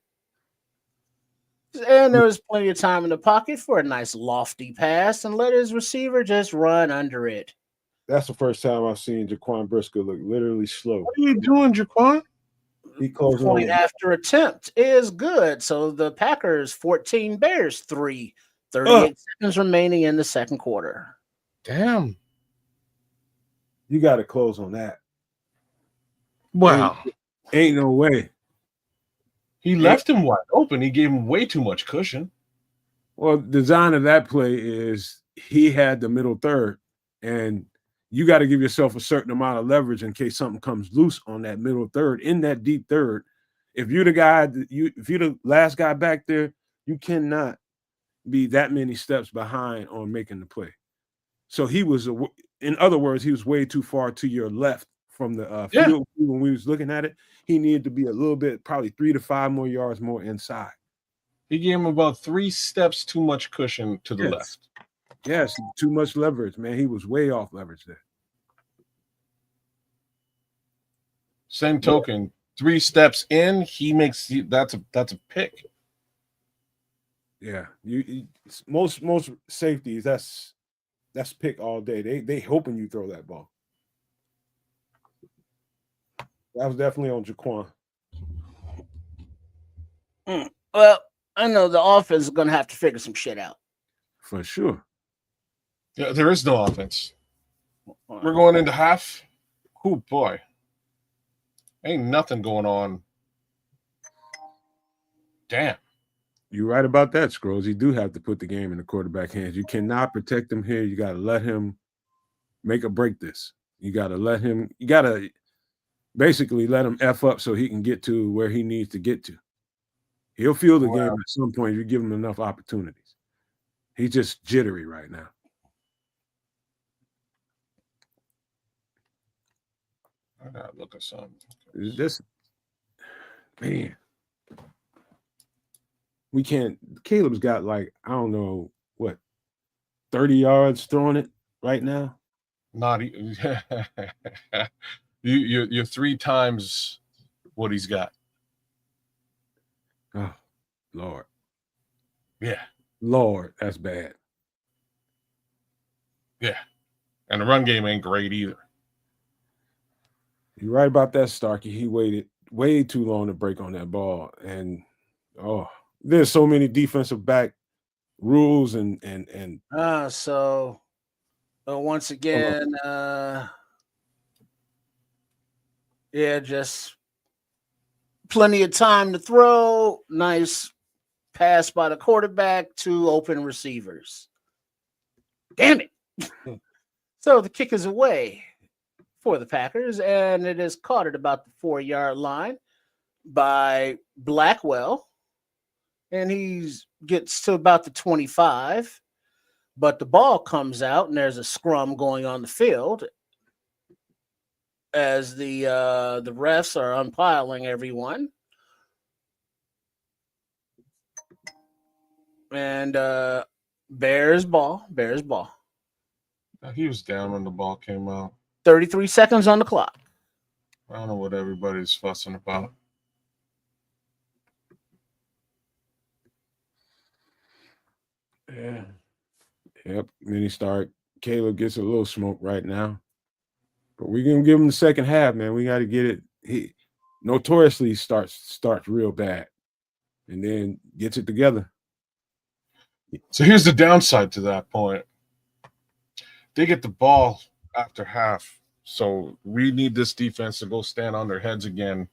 And there was plenty of time in the pocket for a nice lofty pass and let his receiver just run under it. That's the first time I've seen Jaquan Brisker look literally slow. What are you doing, Jaquan? He closed Point on after attempt is good. So the Packers 14, Bears 3. 38 seconds remaining in the second quarter. Damn. You got to close on that. Wow. Ain't no way. He left him wide open. He gave him way too much cushion. Well, the design of that play is he had the middle third, and you got to give yourself a certain amount of leverage in case something comes loose on that middle third. In that deep third, if you're the guy, if you're the last guy back there, you cannot be that many steps behind on making the play. So he was, in other words, he was way too far to your left from the field when we was looking at it. He needed to be a little bit, probably 3 to 5 more yards more inside. He gave him about 3 steps too much cushion to the left. Yes, too much leverage, man. He was way off leverage there. Same token, 3 steps in, he makes that's a pick. Yeah, most safeties, that's pick all day. They hoping you throw that ball. That was definitely on Jaquan. Well, I know the offense is going to have to figure some shit out. For sure. Yeah, there is no offense. We're going into half. Oh boy, ain't nothing going on. Damn. You're right about that, Scrolls. You do have to put the game in the quarterback hands. You cannot protect him here. You got to let him make or break this. You got to basically let him F up so he can get to where he needs to get to. He'll feel the game at some point if you give him enough opportunities. He's just jittery right now. I gotta look at something. This, man. We can't. Caleb's got like, I don't know what, 30 yards throwing it right now. Not you're 3 times what he's got. Oh, Lord. Yeah. Lord, that's bad. Yeah. And the run game ain't great either. You're right about that, Starkey. He waited way too long to break on that ball. And there's so many defensive back rules and so once again, just plenty of time to throw. Nice pass by the quarterback, 2 open receivers. Damn it. So the kick is away for the Packers, and it is caught at about the 4-yard line by Blackwell. And he gets to about the 25, but the ball comes out, and there's a scrum going on the field as the refs are umpiring everyone. And Bears ball. He was down when the ball came out. 33 seconds on the clock. I don't know what everybody's fussing about. Yeah. Yep. Then Caleb gets a little smoke right now. But we're gonna give him the second half, man. We got to get it. He notoriously starts real bad and then gets it together. So here's the downside to that point. They get the ball after half. So we need this defense to go stand on their heads again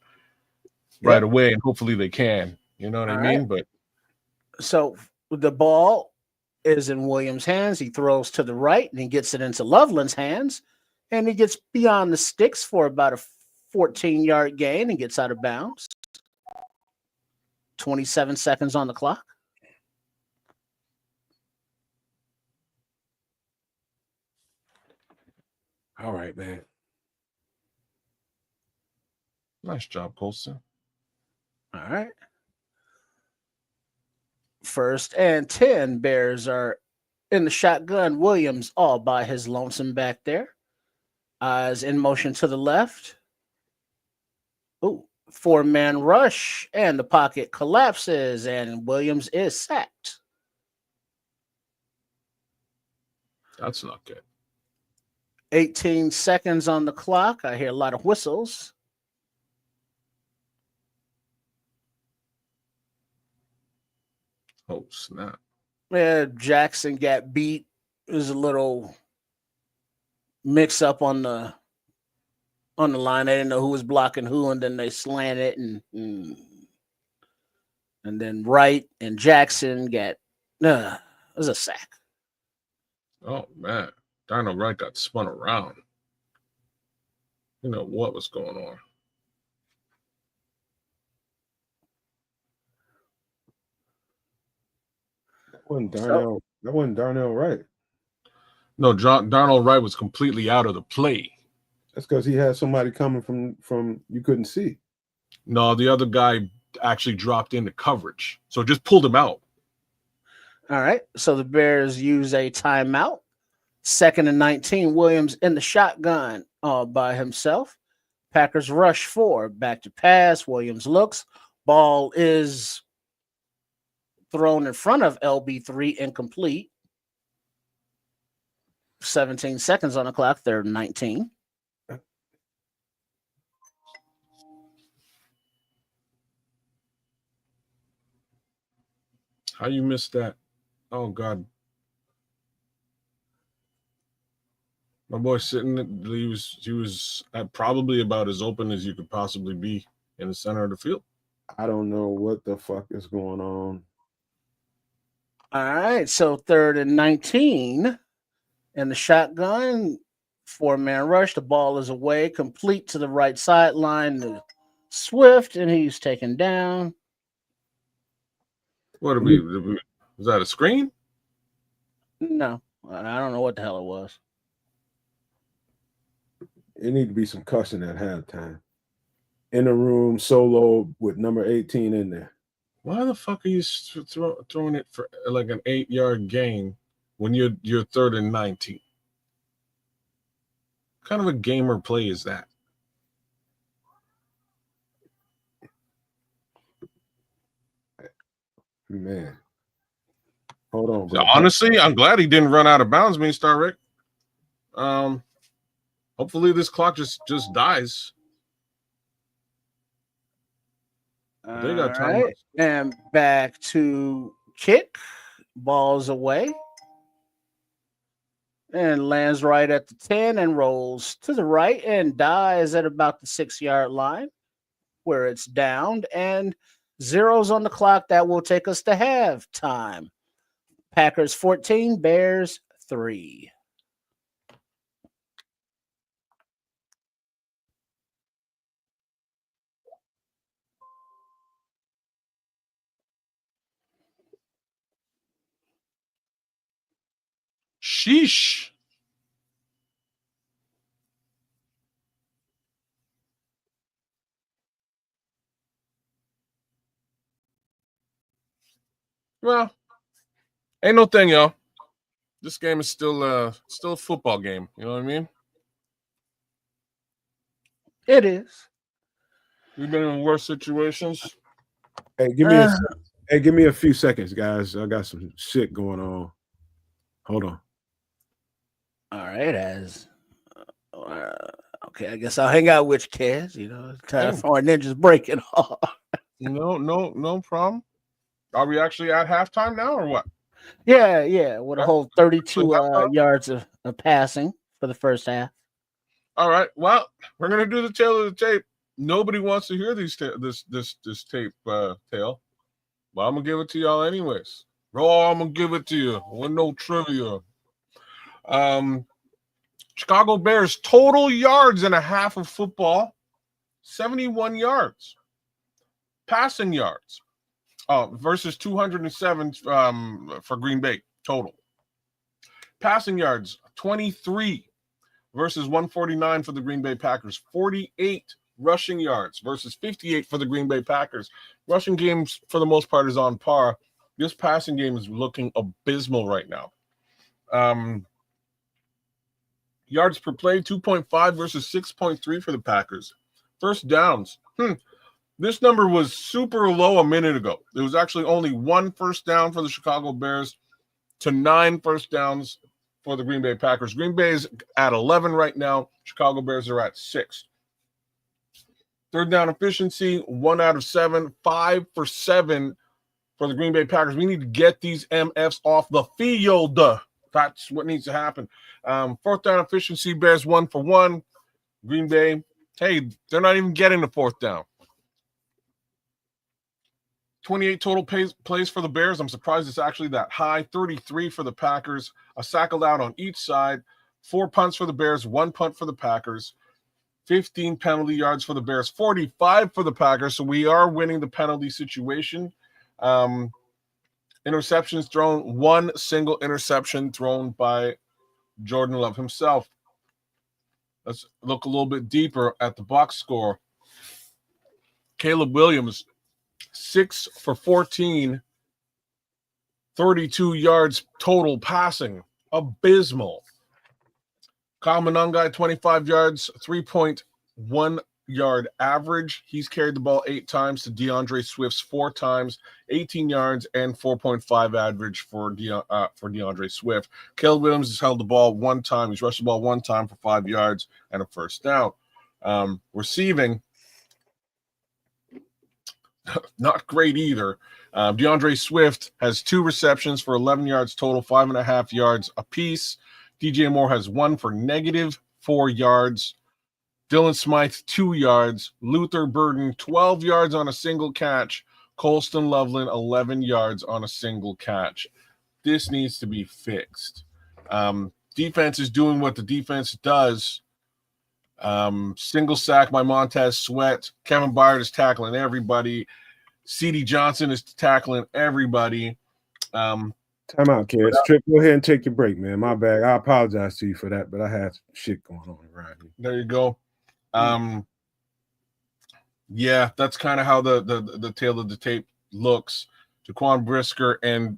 right away, and hopefully they can. You know what I mean? But so the ball is in Williams' hands. He throws to the right, and he gets it into Loveland's hands, and he gets beyond the sticks for about a 14-yard gain and gets out of bounds. 27 seconds on the clock. All right, man. Nice job, Colson. All right. 1st and 10. Bears are in the shotgun. Williams all by his lonesome back there. Eyes in motion to the left. 4-man rush, and the pocket collapses, and Williams is sacked. That's not good. 18 seconds on the clock. I hear a lot of whistles. Oh, snap. Yeah, Jackson got beat. There's a little mix up on the line. They didn't know who was blocking who, and then they slanted and then Wright and Jackson got it was a sack. Oh man. Darnell Wright got spun around. You know what was going on. That wasn't Darnell Wright. No, Darnell Wright was completely out of the play. That's because he had somebody coming from you couldn't see. No, the other guy actually dropped into coverage. So it just pulled him out. All right. So the Bears use a timeout. 2nd and 19. Williams in the shotgun all by himself. Packers rush 4. Back to pass. Williams looks. Ball is thrown in front of LB3 incomplete. 17 seconds on the clock, 3rd and 19. How you missed that? Oh, God. My boy sitting, he was at probably about as open as you could possibly be in the center of the field. I don't know what the fuck is going on. All right, so 3rd and 19. And the shotgun, 4-man rush. The ball is away, complete to the right sideline to Swift, and he's taken down. What did we? Was that a screen? No, I don't know what the hell it was. It need to be some cussing at halftime. In the room, solo with number 18 in there. Why the fuck are you throwing it for like an 8-yard gain when you're 3rd and 19? What kind of a gamer play is that? Man. Hold on, bro. Honestly, I'm glad he didn't run out of bounds, me, Star Rick. Hopefully this clock just dies. They got time. Right. And back to kick. Ball's away. And lands right at the 10 and rolls to the right and dies at about the 6-yard line where it's downed and zeros on the clock. That will take us to halftime. Packers 14, Bears 3. Sheesh. Well, ain't no thing, y'all. This game is still a football game. You know what I mean? It is. We've been in worse situations. Hey, give me a few seconds, guys. I got some shit going on. Hold on. All right, okay, I guess I'll hang out with you, Kaz. You know, time for our ninjas breaking off. No problem. Are we actually at halftime now or what? Yeah, with a whole 32 yards of passing for the first half. All right. Well, we're gonna do the tail of the tape. Nobody wants to hear this tape, Tail. Well, I'm gonna give it to y'all anyways. I'm gonna give it to you with no trivia. Chicago Bears total yards and a half of football, 71 yards. Passing yards, versus 207 for Green Bay total. Passing yards, 23 versus 149 for the Green Bay Packers. 48 rushing yards versus 58 for the Green Bay Packers. Rushing games, for the most part, is on par. This passing game is looking abysmal right now. Yards per play, 2.5 versus 6.3 for the Packers. First downs. This number was super low a minute ago. There was actually only 1 first down for the Chicago Bears to 9 first downs for the Green Bay Packers. Green Bay is at 11 right now. Chicago Bears are at 6. Third down efficiency, 1 out of 7, 5 for 7 for the Green Bay Packers. We need to get these MFs off the field. That's what needs to happen. Fourth down efficiency, Bears 1 for 1. Green Bay, hey, they're not even getting the fourth down. 28 total plays for the Bears. I'm surprised it's actually that high. 33 for the Packers. A sack allowed on each side. 4 punts for the Bears, 1 punt for the Packers. 15 penalty yards for the Bears, 45 for the Packers. So we are winning the penalty situation. Interceptions thrown, 1 single interception thrown by Jordan Love himself. Let's look a little bit deeper at the box score. Caleb Williams, 6 for 14, 32 yards total passing. Abysmal. Kyle Monangai, 25 yards, 3.1 yard average. He's carried the ball 8 times to DeAndre Swift's 4 times, 18 yards and 4.5 average for DeAndre Swift. Caleb Williams has held the ball 1 time. He's rushed the ball 1 time for 5 yards and a first down. Receiving, not great either. DeAndre Swift has 2 receptions for 11 yards total, 5.5 yards apiece. DJ Moore has 1 for -4 yards. Dylan Smythe, 2 yards. Luther Burden, 12 yards on a single catch. Colston Loveland, 11 yards on a single catch. This needs to be fixed. Defense is doing what the defense does. Single sack by Montez Sweat. Kevin Byard is tackling everybody. C.D. Johnson is tackling everybody. Time out, kids. Trip, go ahead and take your break, man. My bad. I apologize to you for that, but I had shit going on around here. There you go. Yeah, that's kind of how the tail of the tape looks. Jaquan Brisker and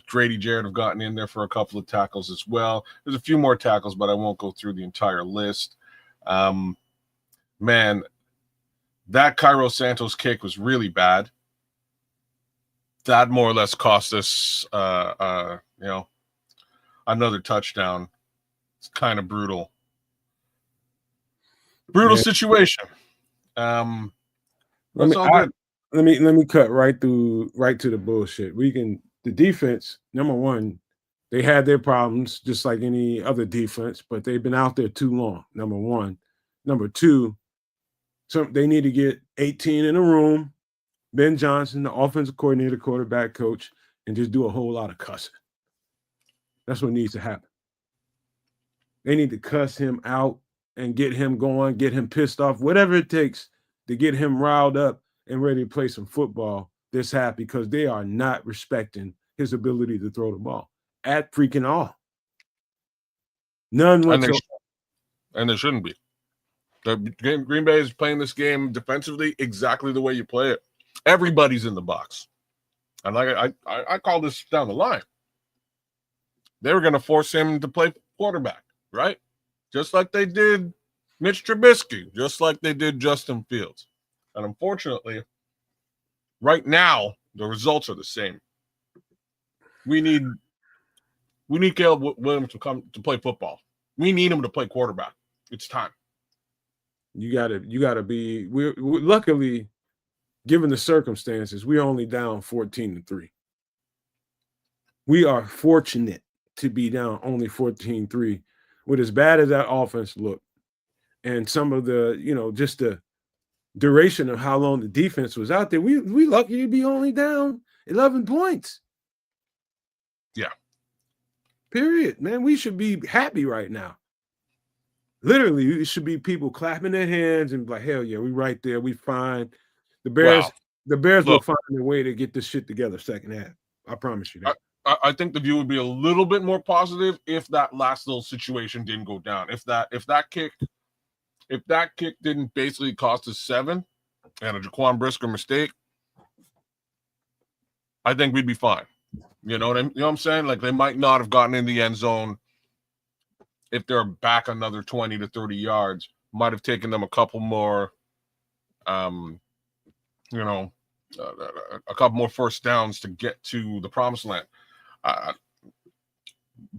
Grady Jarrett have gotten in there for a couple of tackles as well. There's a few more tackles, but I won't go through the entire list. Man, that Cairo Santos kick was really bad. That more or less cost us, another touchdown. It's kind of brutal. Brutal situation. Let me cut right to the bullshit. The defense, number one, they had their problems just like any other defense, but they've been out there too long. Number one. Number two, they need to get 18 in a room, Ben Johnson, the offensive coordinator, quarterback coach, and just do a whole lot of cussing. That's what needs to happen. They need to cuss him out and get him going, get him pissed off, whatever it takes to get him riled up and ready to play some football this half, because they are not respecting his ability to throw the ball at freaking all. None whatsoever. And there shouldn't be. Green Bay is playing this game defensively exactly the way you play it. Everybody's in the box. And like I call this down the line. They were going to force him to play quarterback, right? Just like they did Mitch Trubisky, just like they did Justin Fields. And unfortunately, right now, the results are the same. We need Caleb Williams to come to play football. We need him to play quarterback. It's time. You gotta be. We're luckily, given the circumstances, we're only down 14-3. We are fortunate to be down only 14-3. With as bad as that offense looked, and some of the, just the duration of how long the defense was out there, we lucky to be only down 11 points. Yeah. Period, man. We should be happy right now. Literally, it should be people clapping their hands and like, hell yeah, we right there, we fine. The Bears will find a way to get this shit together second half. I promise you that. I think the view would be a little bit more positive if that last little situation didn't go down. If that kick didn't basically cost us 7 and a Jaquan Brisker mistake, I think we'd be fine. You know what I'm saying? Like, they might not have gotten in the end zone if they're back another 20 to 30 yards. Might have taken them a couple more a couple more first downs to get to the promised land.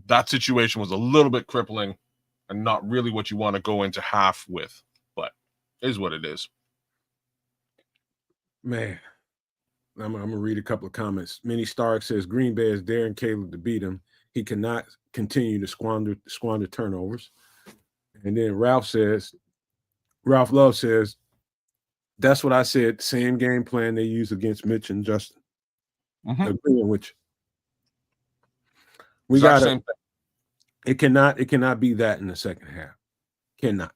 That situation was a little bit crippling and not really what you want to go into half with, but it is what it is. Man, I'm going to read a couple of comments. Minnie Stark says, Green Bay is daring Caleb to beat him. He cannot continue to squander turnovers. And then Ralph Love says, that's what I said, same game plan they use against Mitch and Justin. Agreeing with you. It cannot be that in the second half. Cannot.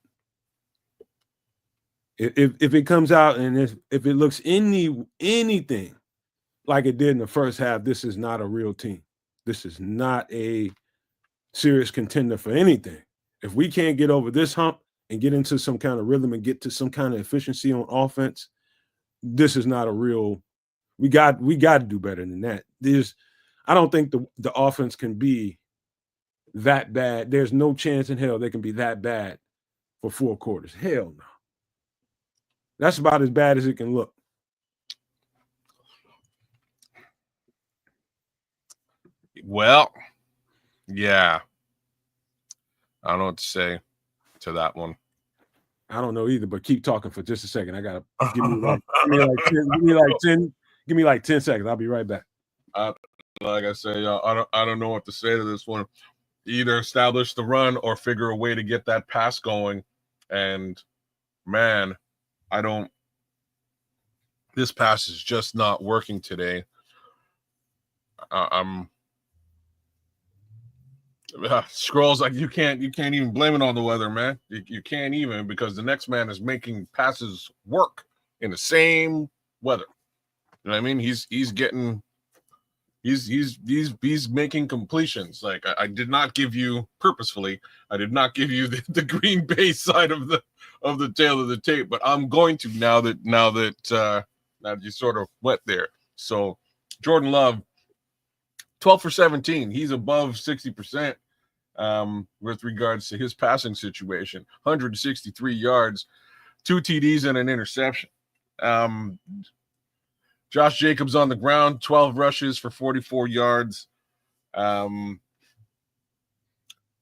If it comes out and if it looks anything like it did in the first half, this is not a real team. This is not a serious contender for anything. If we can't get over this hump and get into some kind of rhythm and get to some kind of efficiency on offense, this is not a real. We got to do better than that. I don't think the offense can be that bad. There's no chance in hell they can be that bad for 4 quarters. Hell no. That's about as bad as it can look. Well, yeah. I don't know what to say to that one. I don't know either, but keep talking for just a second. I gotta give me like 10 seconds. I'll be right back. Like I say, I don't know what to say to this one. Either establish the run or figure a way to get that pass going. And man, this pass is just not working today. Scrolls, like you can't even blame it on the weather, man. You can't even, because the next man is making passes work in the same weather. You know what I mean? He's making completions. Like I did not give you purposefully. I did not give you the Green Bay side of the tail of the tape, but I'm going to now that you sort of went there. So Jordan Love, 12 for 17. He's above 60% with regards to his passing situation. 163 yards, 2 TDs and an interception. Josh Jacobs on the ground, 12 rushes for 44 yards.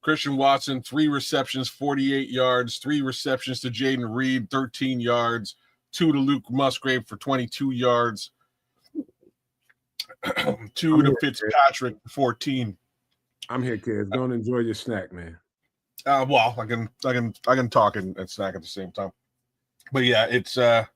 Christian Watson, 3 receptions, 48 yards, 3 receptions to Jaden Reed, 13 yards, 2 to Luke Musgrave for 22 yards, 2 to Fitzpatrick for 14. I'm here, kids. Go and enjoy your snack, man. Well, I can talk and snack at the same time. But yeah, it's a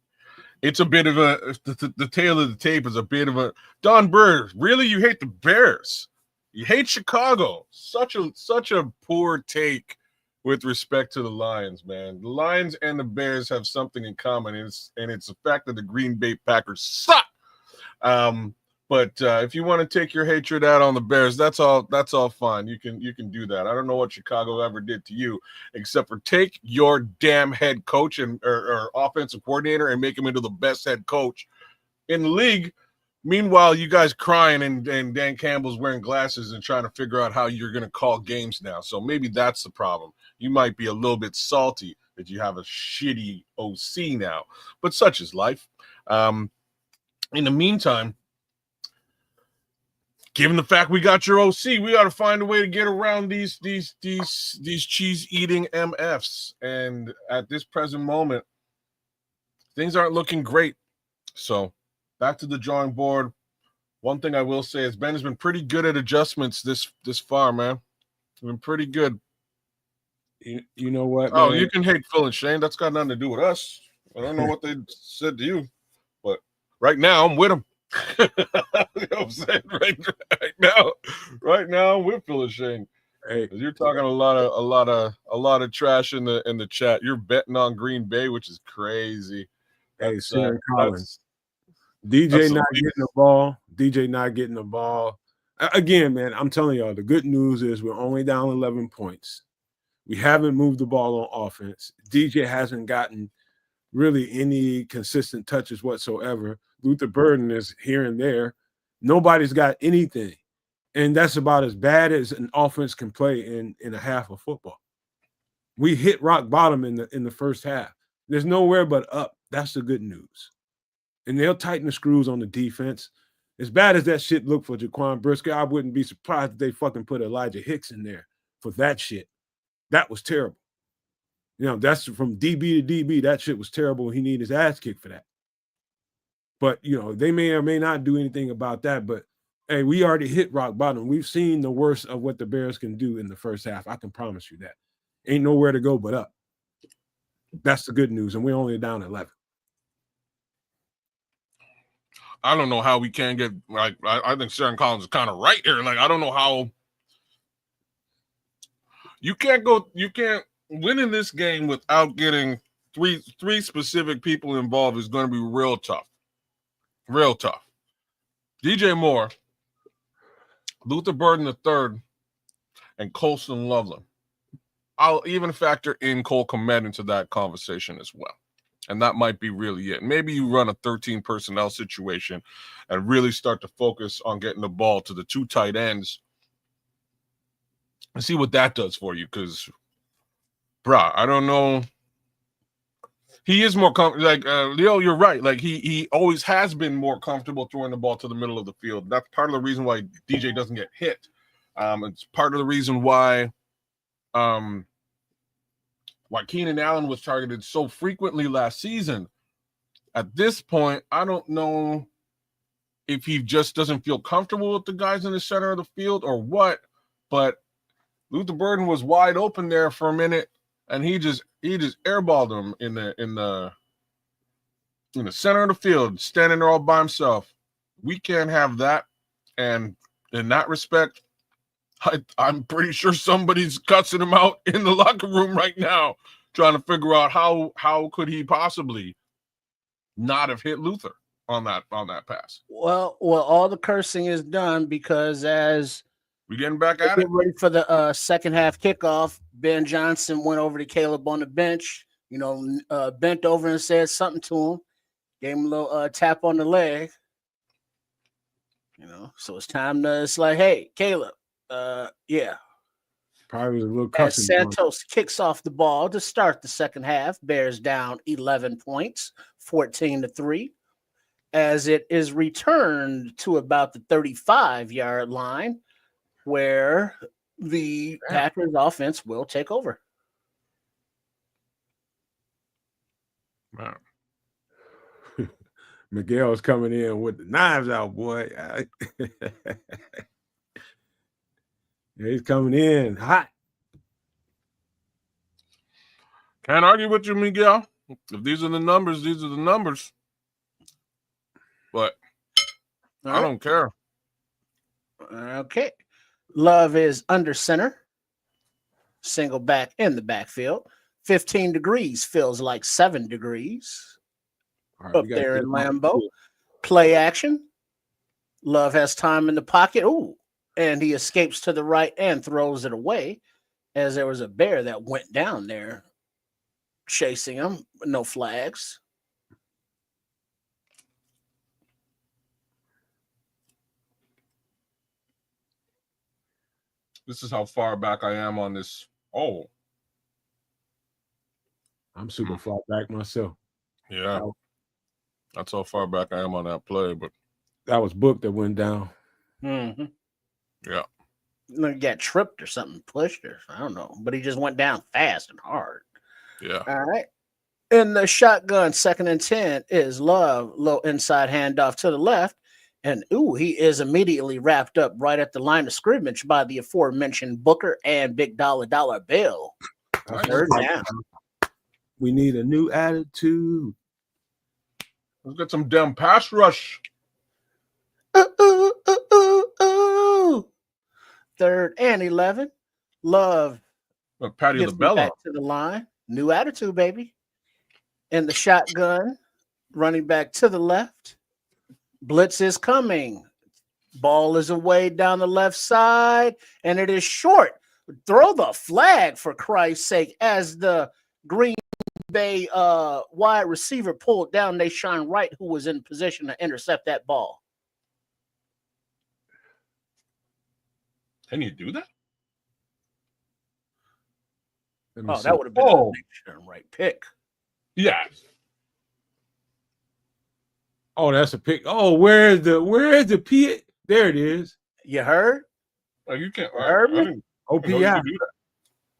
bit of the tail of the tape is a bit of a Don Burr. Really, you hate the Bears? You hate Chicago? Such a poor take with respect to the Lions, man. The Lions and the Bears have something in common, and it's the fact that the Green Bay Packers suck. But if you want to take your hatred out on the Bears, that's all fine. You can do that. I don't know what Chicago ever did to you, except for take your damn head coach or offensive coordinator and make him into the best head coach in the league. Meanwhile, you guys crying and Dan Campbell's wearing glasses and trying to figure out how you're going to call games now. So maybe that's the problem. You might be a little bit salty that you have a shitty OC now, but such is life. In the meantime, given the fact we got your OC, we got to find a way to get around these cheese-eating MFs. And at this present moment, things aren't looking great. So back to the drawing board. One thing I will say is Ben has been pretty good at adjustments this far, man. He's been pretty good. You know what? Oh, man? you can hate Phil and Shane. That's got nothing to do with us. I don't know what they said to you, but right now I'm with them. You know what I'm saying? Right now I'm with Phil and Shane. Hey, you're talking a lot of trash in the chat. You're betting on Green Bay, which is crazy. Hey, Senator Collins. DJ not getting the ball. Again, man, I'm telling y'all, the good news is we're only down 11 points. We haven't moved the ball on offense. DJ hasn't gotten really any consistent touches whatsoever. Luther Burden is here and there. Nobody's got anything. And that's about as bad as an offense can play in a half of football. We hit rock bottom in the first half. There's nowhere but up. That's the good news. And they'll tighten the screws on the defense. As bad as that shit looked for Jaquan Brisker, I wouldn't be surprised if they fucking put Elijah Hicks in there for that shit. That was terrible. You know, that's from DB to DB. That shit was terrible. He needed his ass kicked for that. But, you know, they may or may not do anything about that. But, hey, we already hit rock bottom. We've seen the worst of what the Bears can do in the first half. I can promise you that. Ain't nowhere to go but up. That's the good news. And we're only down 11. I don't know how we can get, like, I think Sharon Collins is kind of right here. Like, I don't know how you can't win in this game without getting three specific people involved is going to be real tough. Real tough. DJ Moore, Luther Burden III, and Colston Loveland. I'll even factor in Cole Kmet into that conversation as well. And that might be really it. Maybe you run a 13 personnel situation and really start to focus on getting the ball to the 2 tight ends and see what that does for you. Because, bruh, I don't know. He is more comfortable. Like Leo, you're right. Like he always has been more comfortable throwing the ball to the middle of the field. That's part of the reason why DJ doesn't get hit. It's part of the reason why Keenan Allen was targeted so frequently last season. At this point, I don't know if he just doesn't feel comfortable with the guys in the center of the field or what, but Luther Burden was wide open there for a minute, and he just airballed him in the center of the field, standing there all by himself. We can't have that, and in that respect, I'm pretty sure somebody's cussing him out in the locker room right now, trying to figure out how could he possibly not have hit Luther on that pass. Well, all the cursing is done because as we're getting back at it, ready for the second half kickoff, Ben Johnson went over to Caleb on the bench, bent over and said something to him, gave him a little tap on the leg. So it's time to. It's like, hey, Caleb, yeah. Probably was a little As cussing. Santos kicks off the ball to start the second half, Bears down 11 points, 14-3, as it is returned to about the 35-yard line, where the Packers offense will take over. Wow. Miguel's coming in with the knives out, boy. He's coming in hot. Can't argue with you, Miguel. If these are the numbers, these are the numbers. But I don't care. Okay. Love is under center. Single back in the backfield. 15 degrees feels like 7 degrees. Right, up there in Lambeau. Play action. Love has time in the pocket. Ooh. And he escapes to the right and throws it away, as there was a bear that went down there chasing him. No flags. This is how far back I am on this. Oh. I'm super far back myself. Yeah. That's how far back I am on that play, but that was Book that went down. Mm-hmm. Yeah. He got tripped or something, pushed or I don't know, but he just went down fast and hard. Yeah. All right. In the shotgun, 2nd and 10 is Love. Low inside handoff to the left. And, he is immediately wrapped up right at the line of scrimmage by the aforementioned Booker and Big Dollar Bill. Third down. We need a new attitude. Let's get some damn pass rush. 3rd and 11. Love. Patty LaBella. Back to the line. New attitude, baby. In the shotgun, running back to the left. Blitz is coming. Ball is away down the left side, and it is short. Throw the flag, for Christ's sake, as the Green Bay wide receiver pulled down Nashawn Wright, who was in position to intercept that ball. Can you do that? That would have been a Nashawn Wright pick. Yes. Oh, that's a pick. Oh, where's the P? There it is. You heard? Oh, you can't. OPI.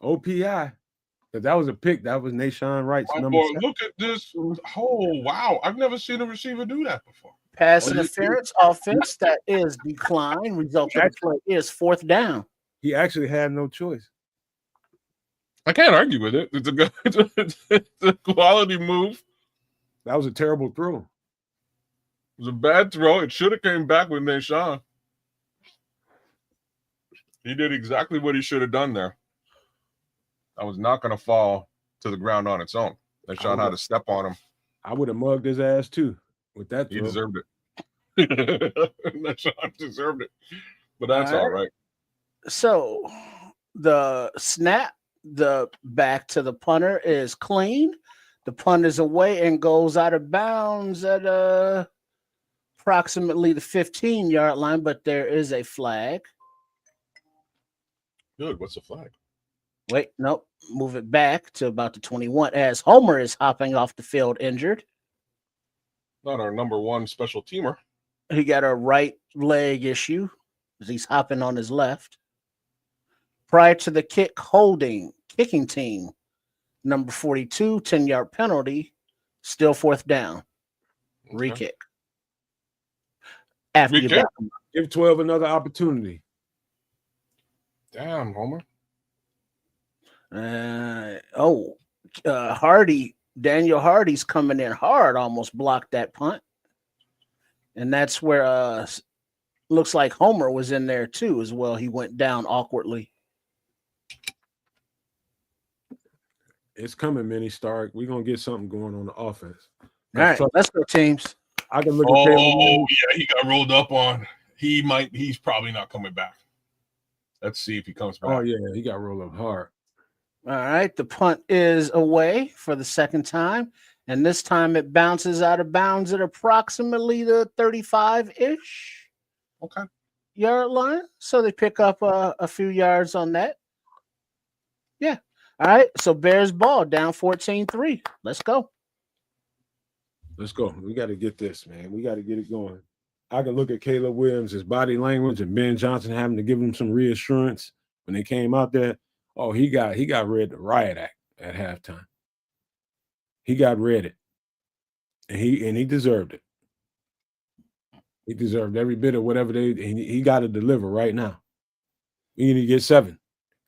OPI. That was a pick. That was Nashawn Wright's number. Boy, look at this. Oh, wow. I've never seen a receiver do that before. Pass interference offense that is declined. Result of the play is 4th down. He actually had no choice. I can't argue with it. It's a quality move. That was a terrible throw. It was a bad throw. It should have came back with Nashawn. He did exactly what he should have done there. I was not going to fall to the ground on its own. Nashawn had to step on him. I would have mugged his ass too with that throw. He deserved it. Nashawn deserved it. But that's all right. So the snap, the back to the punter is clean. The punt is away and goes out of bounds at approximately the 15-yard line, but there is a flag. Good. What's the flag? Wait, nope. Move it back to about the 21 as Homer is hopping off the field injured. Not our number one special teamer. He got a right leg issue as he's hopping on his left. Prior to the kicking team, number 42, 10-yard penalty, still fourth down. Okay. Re-kick. After you Re-kick? back him up. Give 12 another opportunity. Damn, Homer. Daniel Hardy's coming in hard, almost blocked that punt. And that's where looks like Homer was in there too as well. He went down awkwardly. It's coming, Minnie Stark. We're going to get something going on the offense. All right, let's go, teams. I can look at Oh, yeah, he got rolled up on. He's probably not coming back. Let's see if he comes back. Oh, yeah, he got rolled up hard. All right, the punt is away for the second time, and this time it bounces out of bounds at approximately the 35-ish yard line. So they pick up a few yards on that. Yeah. All right, so Bears ball down 14-3. Let's go. Let's go. We got to get this, man. We got to get it going. I can look at Caleb Williams, his body language, and Ben Johnson having to give him some reassurance when they came out there. Oh, he got read the riot act at halftime. He got read it, and he deserved it. He deserved every bit of whatever he got to deliver right now. We need to get 7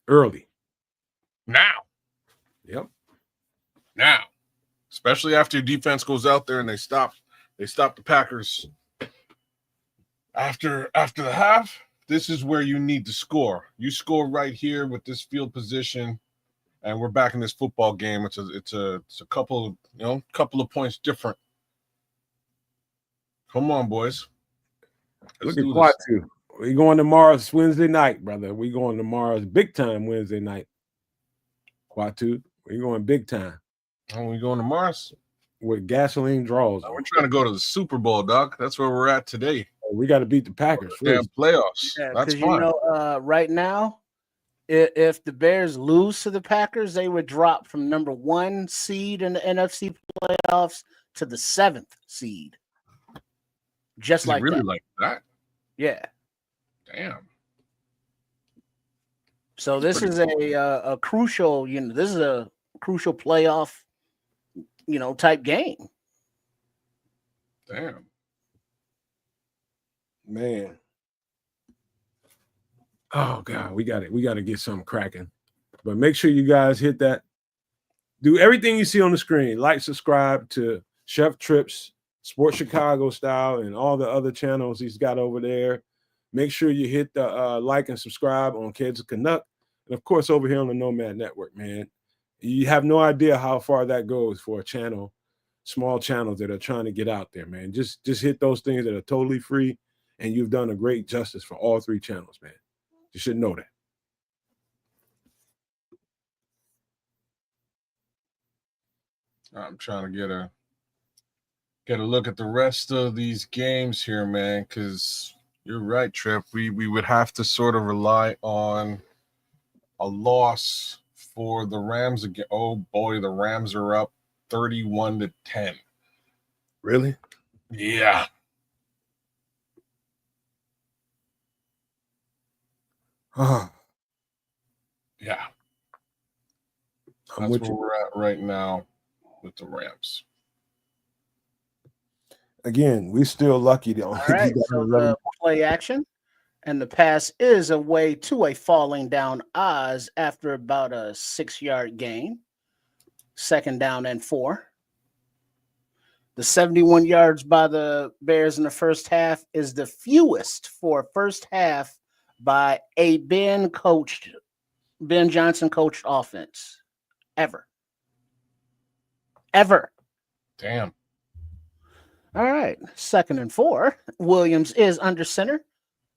early. Now. Yep. Now. Especially after your defense goes out there and they stop the Packers. After the half, this is where you need to score. You score right here with this field position, and we're back in this football game. It's a couple of points different. Come on, boys. Look at Quatu. We going to Mars Wednesday night, brother. We going to Mars big time Wednesday night. Quatu, we going big time. And we going to Mars with gasoline draws. We're trying to go to the Super Bowl, Doc. That's where we're at today. We got to beat the Packers. Damn playoffs. Yeah, that's fine. Right now, if the Bears lose to the Packers, they would drop from number 1 seed in the NFC playoffs to the 7th seed. Just like really that. Like that? Yeah. Damn. So this is a crucial, this is a crucial playoff, type game. Damn. Man. Oh God, we got to get something cracking. But make sure you guys hit that. Do everything you see on the screen. Like, subscribe to Chef Trips, Sports Chicago Style, and all the other channels he's got over there. Make sure you hit the like and subscribe on Kids of Canuck. And of course, over here on the Nomad Network, man. You have no idea how far that goes for a channel, small channels that are trying to get out there, man. Just hit those things that are totally free, and you've done a great justice for all 3 channels, man. You should know that. I'm trying to get a look at the rest of these games here, man, because you're right, Trip. We would have to sort of rely on a loss for the Rams again. Oh boy, the Rams are up 31-10. Really? Yeah. Yeah. That's where we're at right now with the Rams. Again, we still lucky. All right, so the play action, and the pass is away to a falling down Oz after about a 6-yard gain. 2nd down and 4. The 71 yards by the Bears in the first half is the fewest for first half by a Ben Johnson coached offense ever. Damn. All right, 2nd and 4. Williams is under center.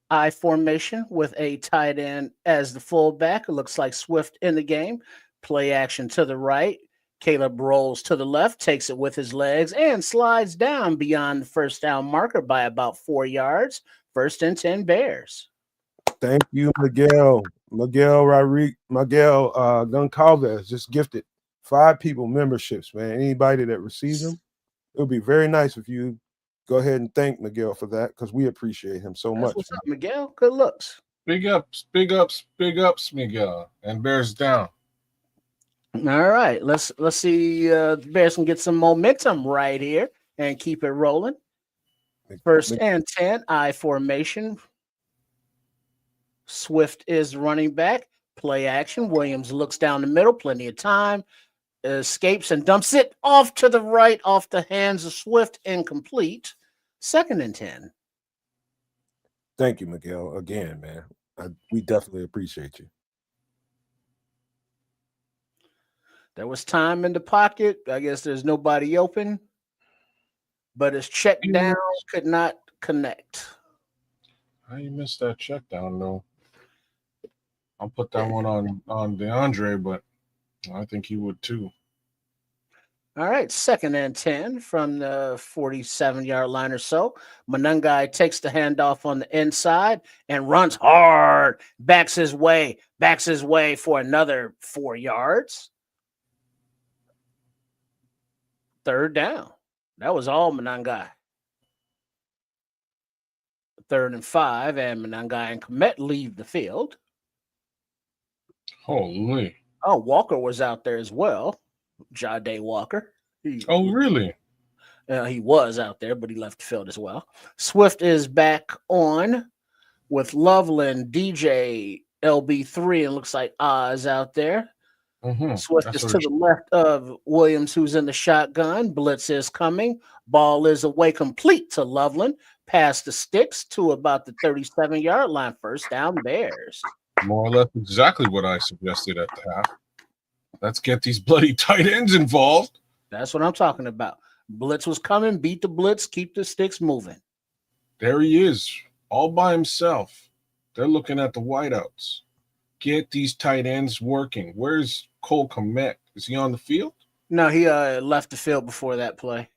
I formation with a tight end as the fullback. It looks like Swift in the game. Play action to the right. Caleb rolls to the left, takes it with his legs, and slides down beyond the first down marker by about 4 yards. 1st and 10 Bears. Thank you, Miguel. Miguel Goncalves just gifted 5 people memberships, man. Anybody that receives them, it would be very nice if you go ahead and thank Miguel for that because we appreciate him so That's much. what's up, Miguel. Good looks. Big ups, Miguel. And Bears down. All right, let's see. The Bears can get some momentum right here and keep it rolling. First and 10, I formation. Swift is running back. Play action. Williams looks down the middle. Plenty of time. Escapes and dumps it off to the right, off the hands of Swift. Incomplete. Second and 10. Thank you, Miguel. Again, man. We definitely appreciate you. There was time in the pocket. I guess there's nobody open. But his check down could not connect. How you missed that check down, though? I'll put that one on DeAndre, but I think he would too. All right, second and 10 from the 47-yard line or so. Manungai takes the handoff on the inside and runs hard, backs his way for another 4 yards. Third down. That was all Manungai. 3rd and 5, and Manungai and Komet leave the field. Holy. Oh, Walker was out there as well. Jade Walker. Oh, really? He was out there, but he left the field as well. Swift is back on with Loveland, DJ, LB3, and looks like Oz out there. Swift is to the left of Williams, who's in the shotgun. Blitz is coming. Ball is away complete to Loveland. Past the sticks to about the 37-yard line. First down, Bears. More or less exactly what I suggested at the half. Let's get these bloody tight ends involved. That's what I'm talking about. Blitz was coming. Beat the blitz. Keep the sticks moving. There he is, all by himself. They're looking at the wideouts. Get these tight ends working. Where's Cole Komet? Is he on the field? No, he left the field before that play.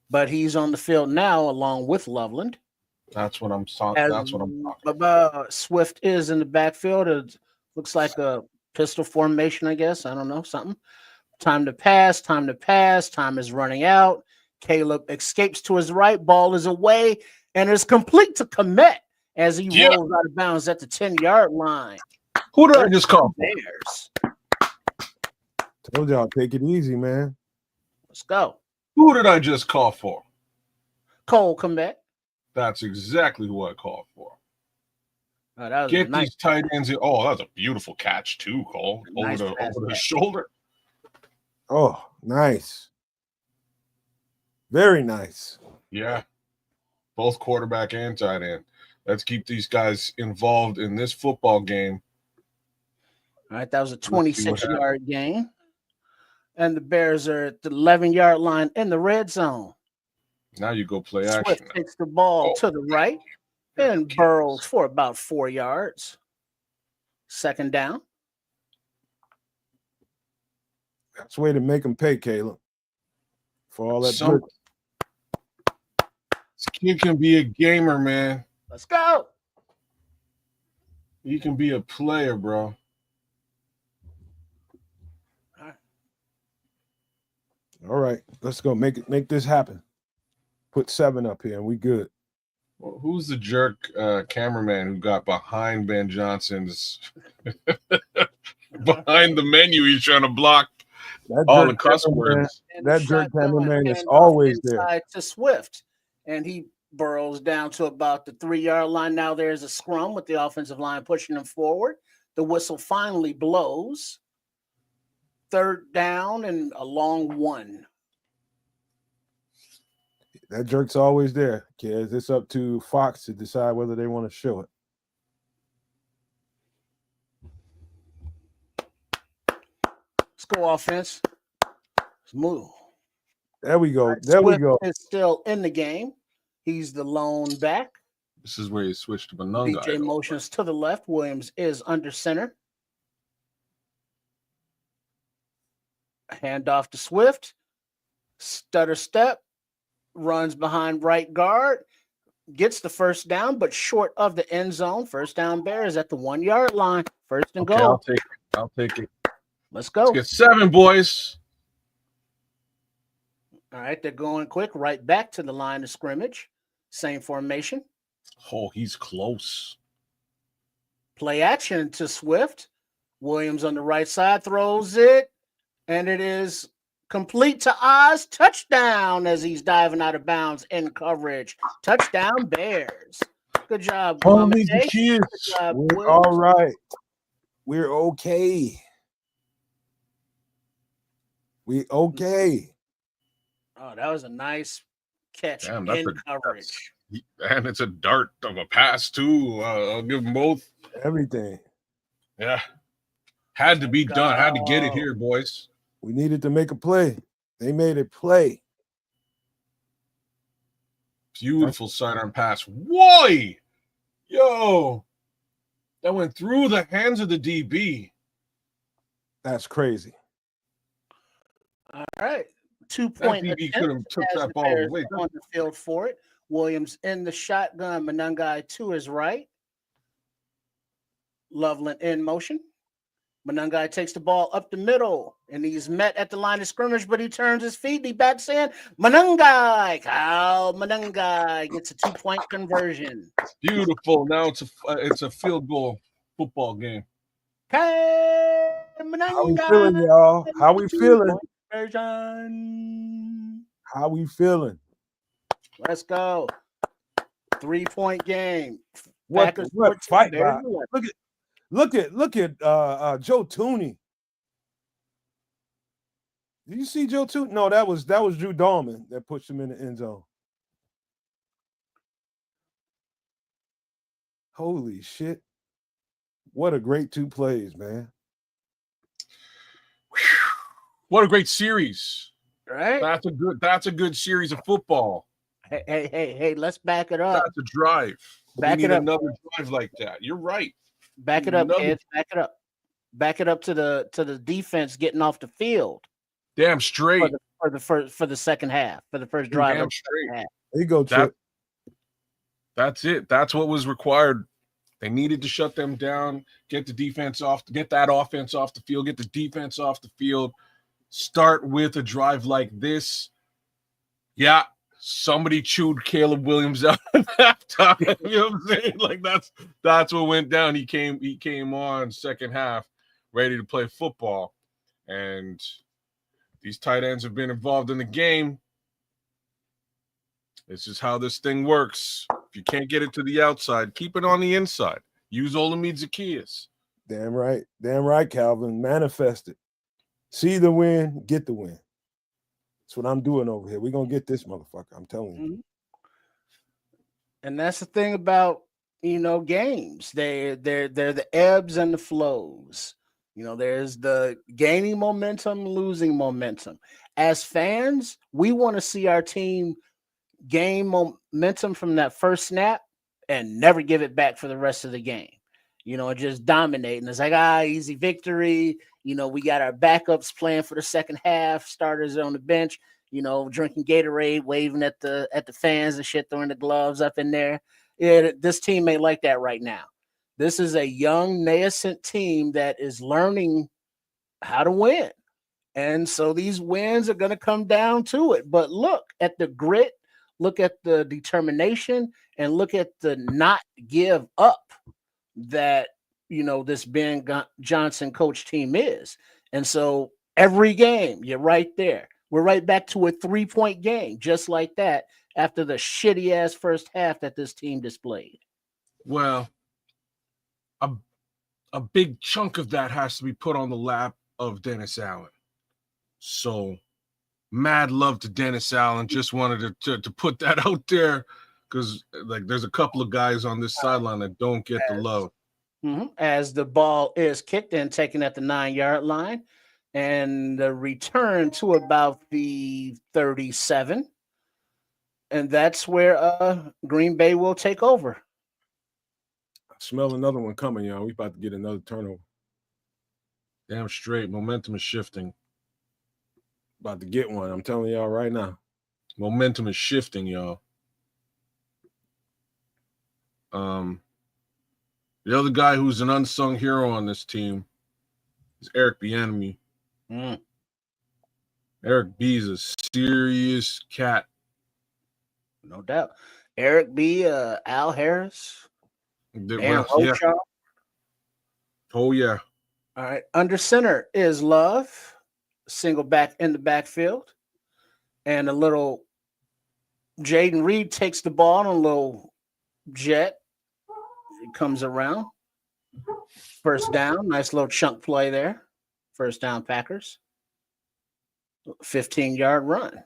But he's on the field now along with Loveland. That's what I'm talking about. Swift is in the backfield. It looks like a pistol formation, I guess. I don't know, something. Time to pass. Time is running out. Caleb escapes to his right. Ball is away and is complete to Komet as he rolls out of bounds at the 10-yard line. Who did I just call? Bears. Told y'all, take it easy, man. Let's go. Who did I just call for? Cole Komet. That's exactly who I called for. Oh, that was Get nice. these tight ends in. Oh, that's a beautiful catch too, Cole. Nice over pass the back. shoulder. Oh, nice. Very nice. Yeah. Both quarterback and tight end. Let's keep these guys involved in this football game. All right, that was a 26-yard gain. And the Bears are at the 11-yard line in the red zone. Now you go play action. Swift takes the ball to the right and burrows for about 4 yards. Second down. That's the way to make them pay, Caleb. For all that good. This kid can be a gamer, man. Let's go. He can be a player, bro. All right, let's go. Make this happen. Put 7 up here, and we good. Well, who's the jerk cameraman who got behind Ben Johnson's behind the menu? He's trying to block all the cuss words. That jerk cameraman is always there. To Swift, and he burrows down to about the 3-yard line. Now there's a scrum with the offensive line pushing him forward. The whistle finally blows. Third down and a long one. That jerk's always there, kids. It's up to Fox to decide whether they want to show it. Let's go offense. Let's move. There we go. Right, there Swift we go. is still in the game. He's the lone back. This is where you switch to Benunga. DJ motions to the left. Williams is under center. Handoff to Swift. Stutter step. Runs behind right guard. gets the first down, but short of the end zone. First down Bears at the 1 yard line. First and Okay, goal. I'll take it. Let's go. Let's get 7, boys. All right, they're going quick right back to the line of scrimmage. Same formation. Oh, he's close. Play action to Swift. Williams on the right side throws it, and it is complete to Oz. Touchdown as he's diving out of bounds in coverage. Touchdown Bears. Good job, Holy Good kids. job, We're Williams. all right. We're okay. We okay. Oh, that was a nice catch Damn, in coverage. And it's a dart of a pass, too. I'll give them both. Everything. Yeah. Had to be done. Had to get it here, boys. We needed to make a play. They made it play. Beautiful sidearm pass. Why? Yo. That went through the hands of the DB. That's crazy. All right. 2-point That DB could have took that ball away. On the field for it. Williams in the shotgun. Monangai to his right. Loveland in motion. Monangai takes the ball up the middle, and he's met at the line of scrimmage, but he turns his feet. And he backs in. Monangai. Kyle Monangai gets a 2-point conversion. Beautiful. Now it's a field goal football game. Kyle Monangai. How we feeling, y'all? How we feeling? Conversion. How we feeling? Let's go. 3-point game. What fight Bears back? Look at Joe Tooney. Did you see Joe Tooney? No, that was Drew Dahlman that pushed him in the end zone. Holy shit. What a great 2 plays, man. What a great series. Right? That's a good series of football. Hey, let's back it up. That's a drive. Back we it need up. Another drive like that. You're right. Back it up, kids. Back it up. Back it up to the defense getting off the field. Damn straight. For the second half. For the first drive. Damn straight. There you go, Chip. That's it. That's what was required. They needed to shut them down, get the defense off, get that offense off the field, get the defense off the field. Start with a drive like this. Yeah, somebody chewed Caleb Williams out at halftime. You know what I'm saying? Like that's what went down. He came on second half, ready to play football. And these tight ends have been involved in the game. This is how this thing works. If you can't get it to the outside, keep it on the inside. Use Olamide Zacchaeus. Damn right, Calvin. Manifest it. See the win, get the win. That's what I'm doing over here. We're gonna get this motherfucker. I'm telling you. Mm-hmm. And that's the thing about games. They're the ebbs and the flows. There's the gaining momentum, losing momentum. As fans, we want to see our team gain momentum from that first snap and never give it back for the rest of the game. Just dominating. It's like, easy victory. We got our backups playing for the second half, starters on the bench, drinking Gatorade, waving at the fans and shit, throwing the gloves up in there. Yeah, this team ain't like that right now. This is a young, nascent team that is learning how to win. And so these wins are going to come down to it. But look at the grit, look at the determination, and look at the not give up that this Ben Johnson coach team is. And so every game, you're right there. We're right back to a 3-point game, just like that, after the shitty ass first half that this team displayed. Well, a big chunk of that has to be put on the lap of Dennis Allen. So mad love to Dennis Allen. Just wanted to put that out there because there's a couple of guys on this sideline that don't get the love. As the ball is kicked and taken at the 9-yard line, and the return to about the 37, and that's where Green Bay will take over. I smell another one coming, y'all. We about to get another turnover. Damn straight. Momentum is shifting. About to get one. I'm telling y'all right now. Momentum is shifting, y'all. The other guy who's an unsung hero on this team is Eric Bieniemy. Eric B is a serious cat. No doubt. Eric B, Al Harris, Dan Yeah. Rochaw. Oh, yeah. All right. Under center is Love, single back in the backfield. And a little Jaden Reed takes the ball on a little jet. It comes around. First down. Nice little chunk play there. First down, Packers. 15-yard run.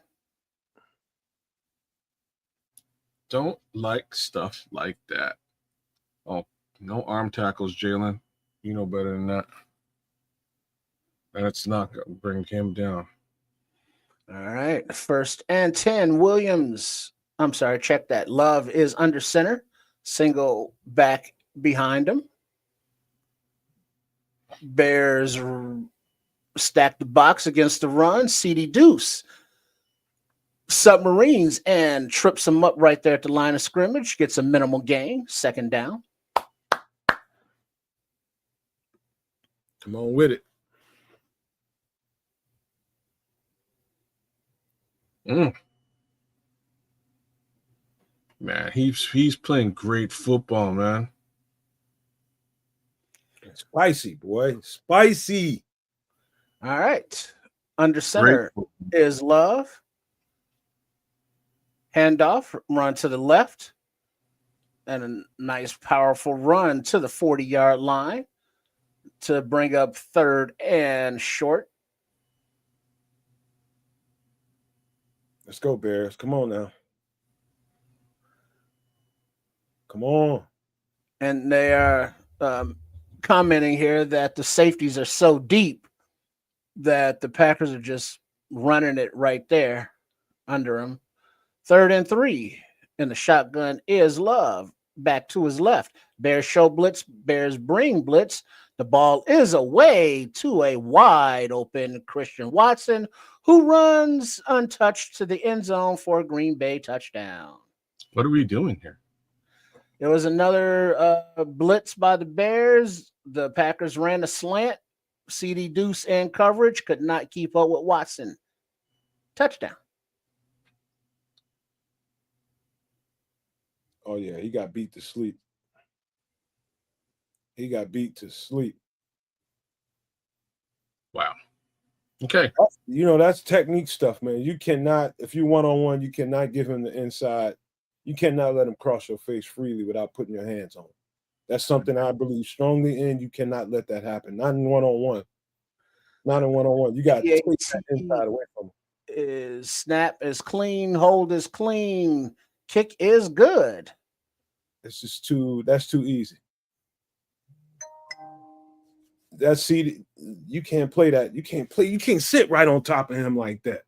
Don't like stuff like that. Oh, no arm tackles, Jalen. You know better than that. That's not going to bring him down. All right. 1st and 10. Williams. I'm sorry. Check that. Love is under center. Single back behind him. Bears stack the box against the run. CD Deuce submarines and trips him up right there at the line of scrimmage. Gets a minimal gain. 2nd down. Come on with it. Man, he's playing great football, man. Spicy, boy. Spicy. All right. Under center is Love. Handoff, run to the left. And a nice, powerful run to the 40-yard line to bring up 3rd and short. Let's go, Bears. Come on now. Come on. And they are commenting here that the safeties are so deep that the Packers are just running it right there under them. 3rd and 3. And the shotgun is Love. Back to his left. Bears show blitz. Bears bring blitz. The ball is away to a wide open Christian Watson, who runs untouched to the end zone for a Green Bay touchdown. What are we doing here? There was another blitz by the Bears. The Packers ran a slant. CD Deuce in coverage. Could not keep up with Watson. Touchdown. Oh, yeah. He got beat to sleep. He got beat to sleep. Wow. Okay. You know, that's technique stuff, man. You cannot, if you one-on-one, you cannot give him the inside. You cannot let him cross your face freely without putting your hands on him. That's something I believe strongly in. You cannot let that happen. Not in one-on-one. Not in one-on-one. You got to take that inside away from him. Snap is clean. Hold is clean. Kick is good. It's just that's too easy. You can't play that. You can't sit right on top of him like that.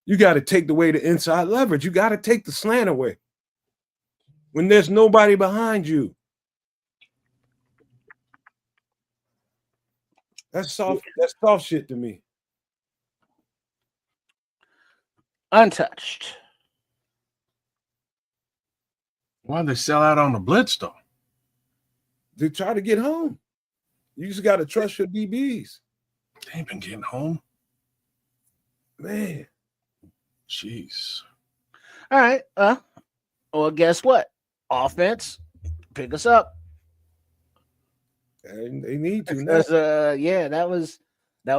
You got to take away the inside leverage. You got to take the slant away when there's nobody behind you. That's soft shit to me. Untouched. Why'd they sell out on the blitz, though? They try to get home. You just got to trust your DBs. They ain't been getting home. Man. Jeez. All right. Well, guess what? Offense, pick us up. And they need to. Because, that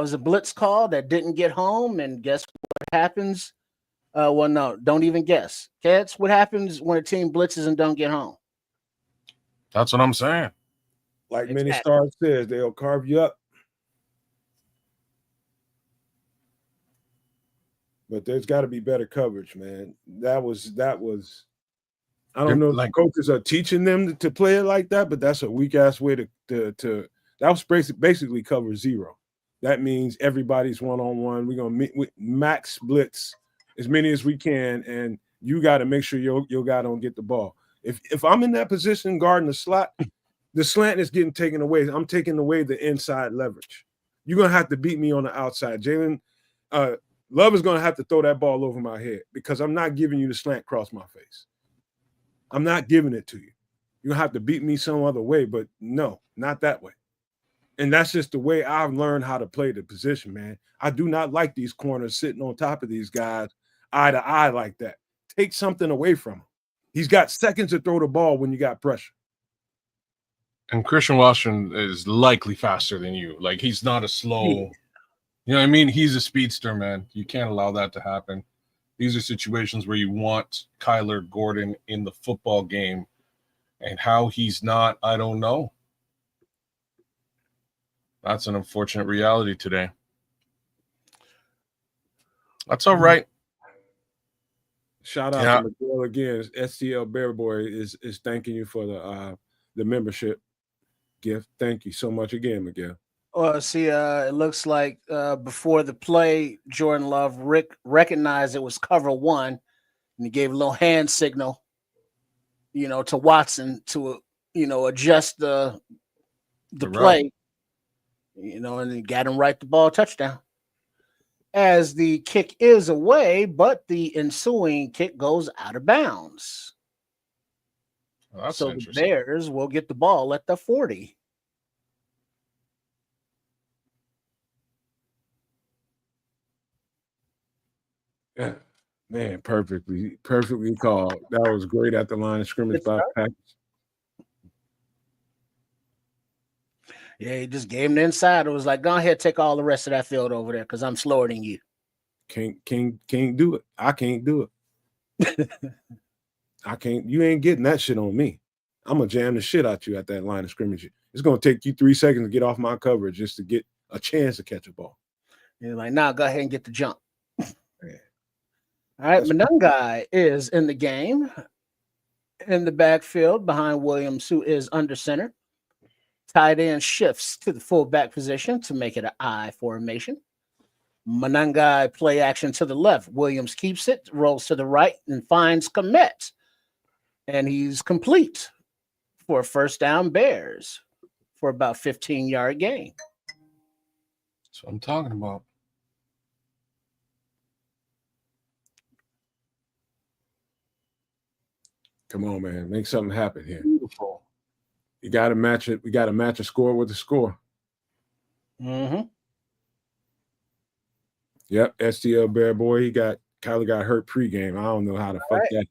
was a blitz call that didn't get home. And guess what happens? Well, no, don't even guess. Cats, what happens when a team blitzes and don't get home? That's what I'm saying. Like Many Stars says, they'll carve you up. But there's got to be better coverage, man. That was. I don't know if coaches are teaching them to play it like that, but that's a weak ass way to. That was basically cover zero. That means everybody's one-on-one. We're gonna max blitz as many as we can, and you got to make sure your guy don't get the ball. If I'm in that position guarding the slot, the slant is getting taken away. I'm taking away the inside leverage. You're gonna have to beat me on the outside, Jalen. Love is going to have to throw that ball over my head because I'm not giving you the slant across my face. I'm not giving it to you. You're going to have to beat me some other way, but no, not that way. And that's just the way I've learned how to play the position, man. I do not like these corners sitting on top of these guys eye to eye like that. Take something away from him. He's got seconds to throw the ball when you got pressure. And Christian Washington is likely faster than you. Like, he's not a slow, you know what I mean? He's a speedster, man. You can't allow that to happen. These are situations where you want Kyler Gordon in the football game. And how he's not, I don't know. That's an unfortunate reality today. That's all right. Shout out to Miguel again. STL Bear Boy is thanking you for the membership gift. Thank you so much again, Miguel. See, it looks like before the play, Jordan Love recognized it was cover one, and he gave a little hand signal, to Watson to, adjust the play, and he got him right the ball touchdown. As the kick is away, but the ensuing kick goes out of bounds. Well, so the Bears will get the ball at the 40. Yeah, man, perfectly called. That was great at the line of scrimmage by Packers. Yeah, he just gave him the inside. It was like, go ahead, take all the rest of that field over there because I'm slower than you. Can't do it. I can't do it. I can't. You ain't getting that shit on me. I'm gonna jam the shit out you at that line of scrimmage. It's gonna take you 3 seconds to get off my coverage just to get a chance to catch a ball. You're like, nah, go ahead and get the jump. All right, Monangai is in the game in the backfield behind Williams, who is under center. Tight end shifts to the fullback position to make it an I formation. Monangai play action to the left. Williams keeps it, rolls to the right, and finds Komet. And he's complete for a first down Bears for about 15-yard gain. That's what I'm talking about. Come on, man. Make something happen here. Beautiful. You got to match it. We got to match a score with the score. Mm-hmm. Yep, STL Bear Boy. Kyler got hurt pregame. I don't know how to fuck that.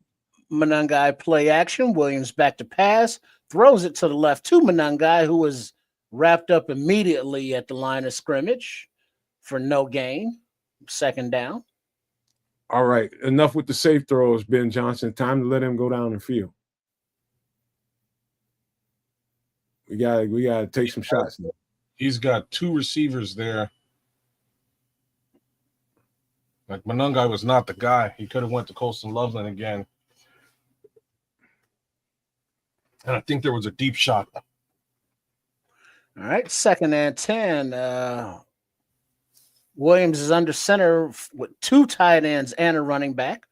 Monangai play action. Williams back to pass. Throws it to the left to Monangai, who was wrapped up immediately at the line of scrimmage for no gain. Second down. All right, enough with the safe throws, Ben Johnson. Time to let him go down the field. We gotta take some shots now. He's got 2 receivers there. Like, Monangai was not the guy. He could have went to Colston Loveland again. And I think there was a deep shot. All right, 2nd and 10. Williams is under center with 2 tight ends and a running back.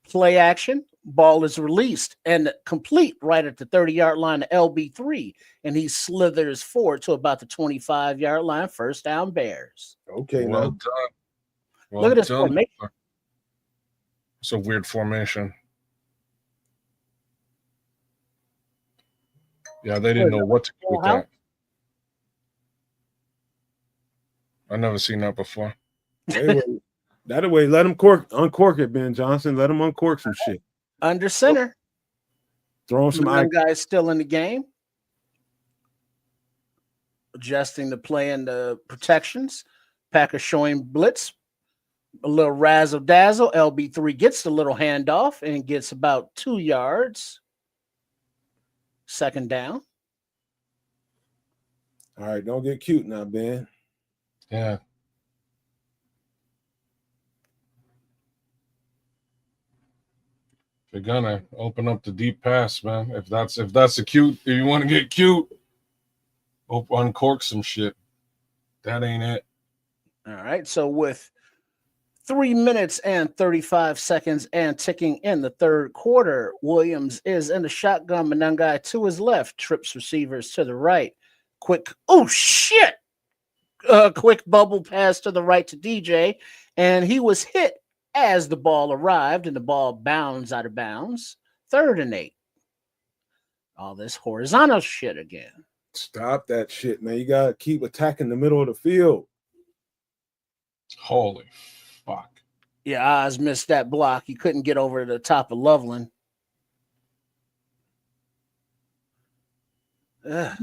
Play action. Ball is released and complete right at the 30-yard line to LB3. And he slithers forward to about the 25-yard line. First down Bears. Okay, well now. done. Well Look at this done. formation. It's a weird formation. Yeah, they didn't know what to do with that. I've never seen that before. That way, let him uncork it, Ben Johnson. Let him uncork some shit. Under center. Throwing some guys still in the game. Adjusting the play and the protections. Packers showing blitz. A little razzle dazzle. LB3 gets the little handoff and gets about 2 yards. Second down. All right, don't get cute now, Ben. Yeah. They're gonna open up the deep pass, man. If that's the cute, if you want to get cute, uncork some shit. That ain't it. All right. So with 3 minutes and 35 seconds and ticking in the third quarter, Williams is in the shotgun. Monangai to his left, trips receivers to the right. Quick bubble pass to the right to DJ, and he was hit as the ball arrived, and the ball bounds out of bounds. 3rd and 8. All this horizontal shit again. Stop that shit, man. You gotta keep attacking the middle of the field. Holy fuck. Yeah, Oz missed that block. He couldn't get over the top of Loveland. Man,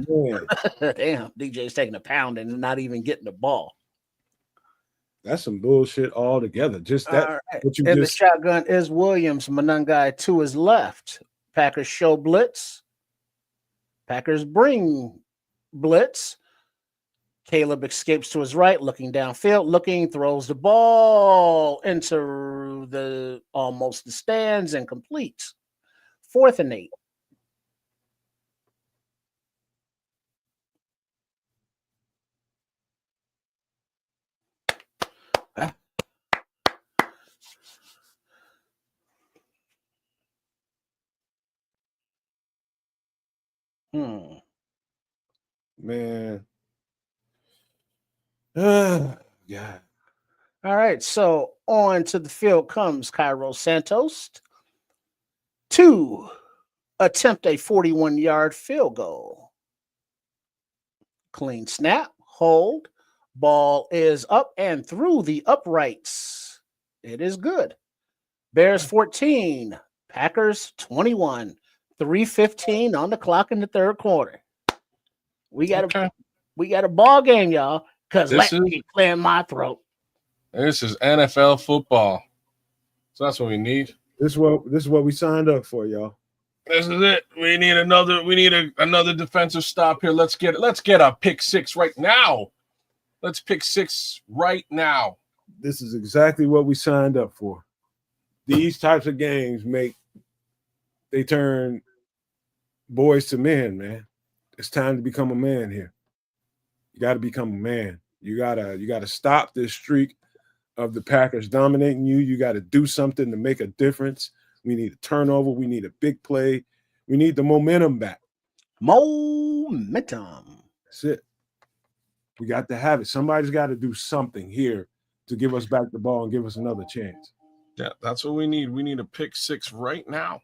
Damn, DJ's taking a pound and not even getting the ball. that's some bullshit altogether. Just that. All right. What you In the just shotgun is Williams. Monungai to his left. Packers show blitz. Packers bring blitz. Caleb escapes to his right, looking downfield, throws the ball into the almost the stands and completes. 4th and 8. man. Yeah. All right, so on to the field comes Cairo Santos to attempt a 41-yard field goal. Clean snap, hold, ball is up and through the uprights. It is good. Bears 14, Packers 21, 3:15 on the clock in the third quarter. We got a ball game, y'all, because let me clear my throat. This is NFL football. So that's what we need. This is what we signed up for, y'all. This is it. We need another defensive stop here. Let's get a pick six right now. Let's pick six right now. This is exactly what we signed up for. These types of games they turn boys to men, man. It's time to become a man here. You got to become a man. You gotta stop this streak of the Packers dominating you. You got to do something to make a difference. We need a turnover. We need a big play. We need the momentum back. Momentum. That's it. We got to have it. Somebody's got to do something here to give us back the ball and give us another chance. Yeah, that's what we need. We need a pick six right now.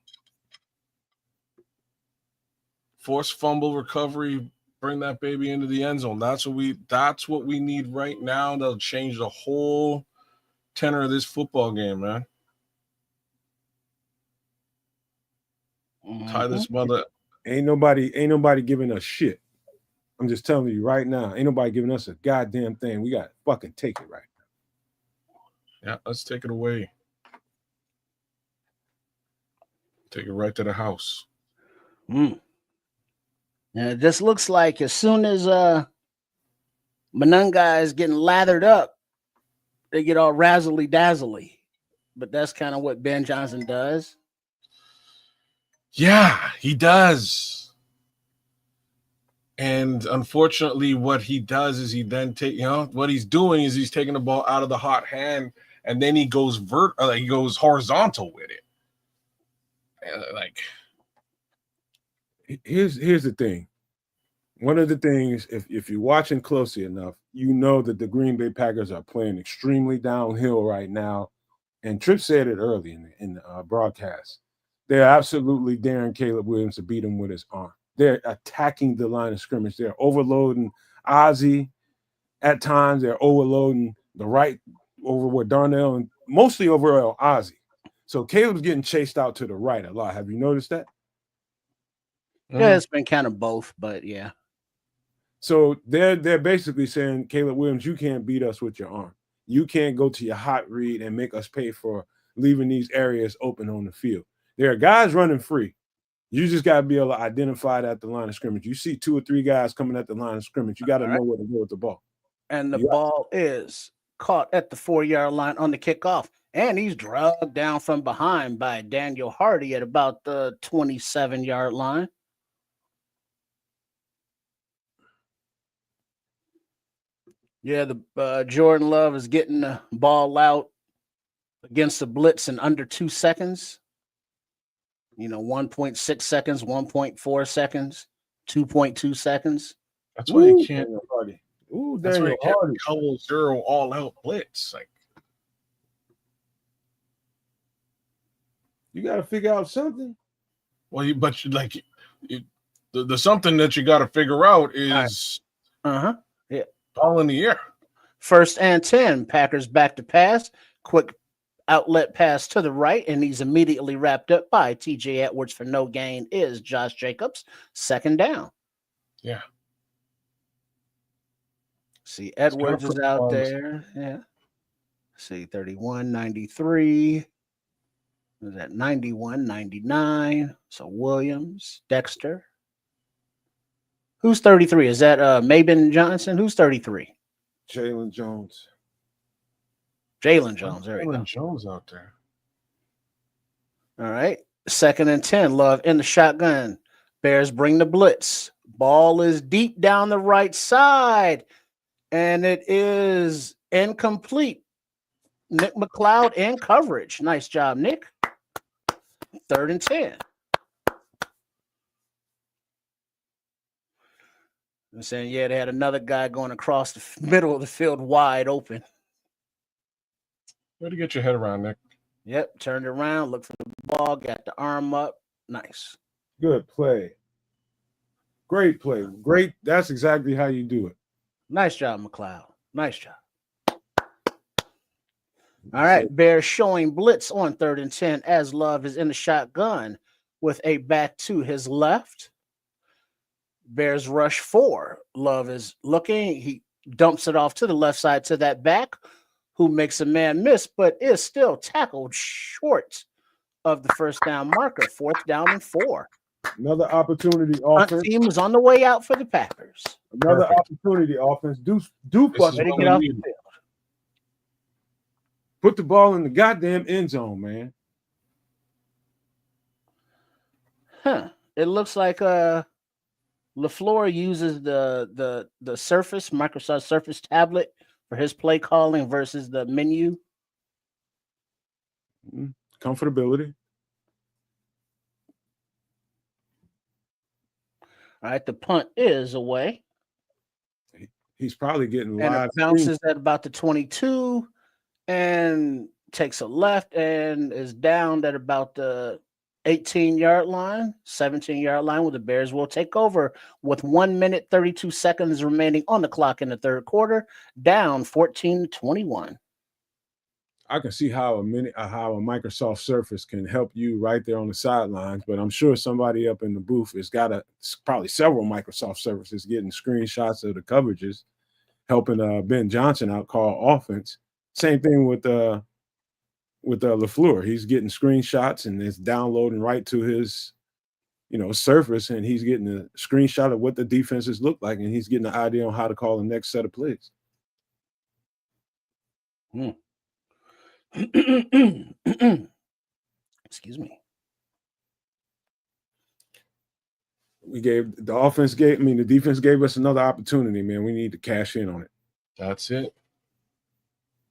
Force fumble recovery, bring that baby into the end zone. That's what we need right now. That'll change the whole tenor of this football game, man. Tie this mother. Ain't nobody giving us shit. I'm just telling you right now. Ain't nobody giving us a goddamn thing. We got to fucking take it right now. Yeah, let's take it away. Take it right to the house. Now, this looks like as soon as Monungai is getting lathered up, they get all razzly-dazzly. But that's kind of what Ben Johnson does. Yeah, he does. And unfortunately, what he does is he then what he's doing is he's taking the ball out of the hot hand, and then he goes he goes horizontal with it. Like, here's the thing. One of the things, if you're watching closely enough, you know that the Green Bay Packers are playing extremely downhill right now. And Tripp said it early in the broadcast. They're absolutely daring Caleb Williams to beat him with his arm. They're attacking the line of scrimmage. They're overloading Ozzie at times. They're overloading the right over with Darnell and mostly over Ozzie. So Caleb's getting chased out to the right a lot. Have you noticed that? Yeah, it's been kind of both, but yeah. So they're basically saying, Caleb Williams, you can't beat us with your arm. You can't go to your hot read and make us pay for leaving these areas open on the field. There are guys running free. You just got to be able to identify it at the line of scrimmage. You see 2 or 3 guys coming at the line of scrimmage. You got to know where to go with the ball. And the ball is caught at the 4-yard line on the kickoff. And he's dragged down from behind by Daniel Hardy at about the 27-yard line. Yeah, the Jordan Love is getting the ball out against the blitz in under 2 seconds. 1.6 seconds, 1.4 seconds, 2.2 seconds. That's why you can't. Ooh, that's why you can't double zero all out blitz. Like, you got to figure out something. Well, the something that you got to figure out is Yeah. ball in the air. 1st and 10. Packers back to pass. Quick outlet pass to the right, and he's immediately wrapped up by T.J. Edwards for no gain. Is Josh Jacobs. 2nd down. Yeah. See, Edwards is out there. Yeah. See, 31, 93. Was that 91, 99? So Williams, Dexter. Who's 33? Is that Mabin Johnson? Who's 33? Jalen Jones. Jalen Jones. There we go. Jalen Jones out there. All right. 2nd and 10. Love in the shotgun. Bears bring the blitz. Ball is deep down the right side. And it is incomplete. Nick McLeod in coverage. Nice job, Nick. 3rd and 10. I'm saying, yeah, they had another guy going across the middle of the field wide open. Way to get your head around, Nick. Yep, turned around, looked for the ball, got the arm up. Nice. Good play. Great play. Great. That's exactly how you do it. Nice job, McLeod. Nice job. All right, Bears showing blitz on 3rd and 10 as Love is in the shotgun with a back to his left. Bears rush 4. Love is looking. He dumps it off to the left side to that back who makes a man miss, but is still tackled short of the 1st down marker. 4th down and 4. Another opportunity offense. Team is on the way out for the Packers. Another opportunity offense. Do Ready to get off the field. Put the ball in the goddamn end zone, man. It looks like LaFleur uses the Surface, Microsoft Surface tablet for his play calling versus the menu. Comfortability. All right, the punt is away. He's probably getting and live. It bounces at about the 22 and takes a left and is down at about the 18-yard line, 17-yard line, where the Bears will take over with 1 minute, 32 seconds remaining on the clock in the 3rd quarter, down 14-21. I can see how a Microsoft Surface can help you right there on the sidelines, but I'm sure somebody up in the booth has got probably several Microsoft Surfaces getting screenshots of the coverages, helping Ben Johnson out call offense. Same thing with LaFleur. He's getting screenshots and it's downloading right to his, Surface, and he's getting a screenshot of what the defenses look like, and he's getting an idea on how to call the next set of plays. Excuse me. The defense gave us another opportunity, man. We need to cash in on it. That's it.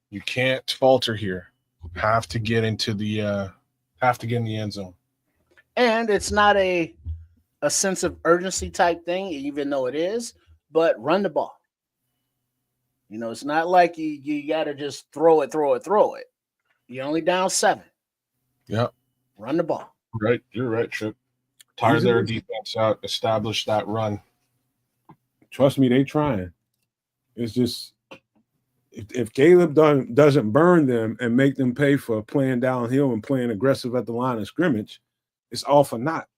You can't falter here. Have to get into the in the end zone. And it's not a sense of urgency type thing, even though it is, but run the ball. It's not like you got to just throw it. You're only down 7. Yep. Run the ball. Right. You're right, Chip. Tire their defense out, establish that run. Trust me, they trying. It's just if Caleb doesn't burn them and make them pay for playing downhill and playing aggressive at the line of scrimmage, it's all for naught.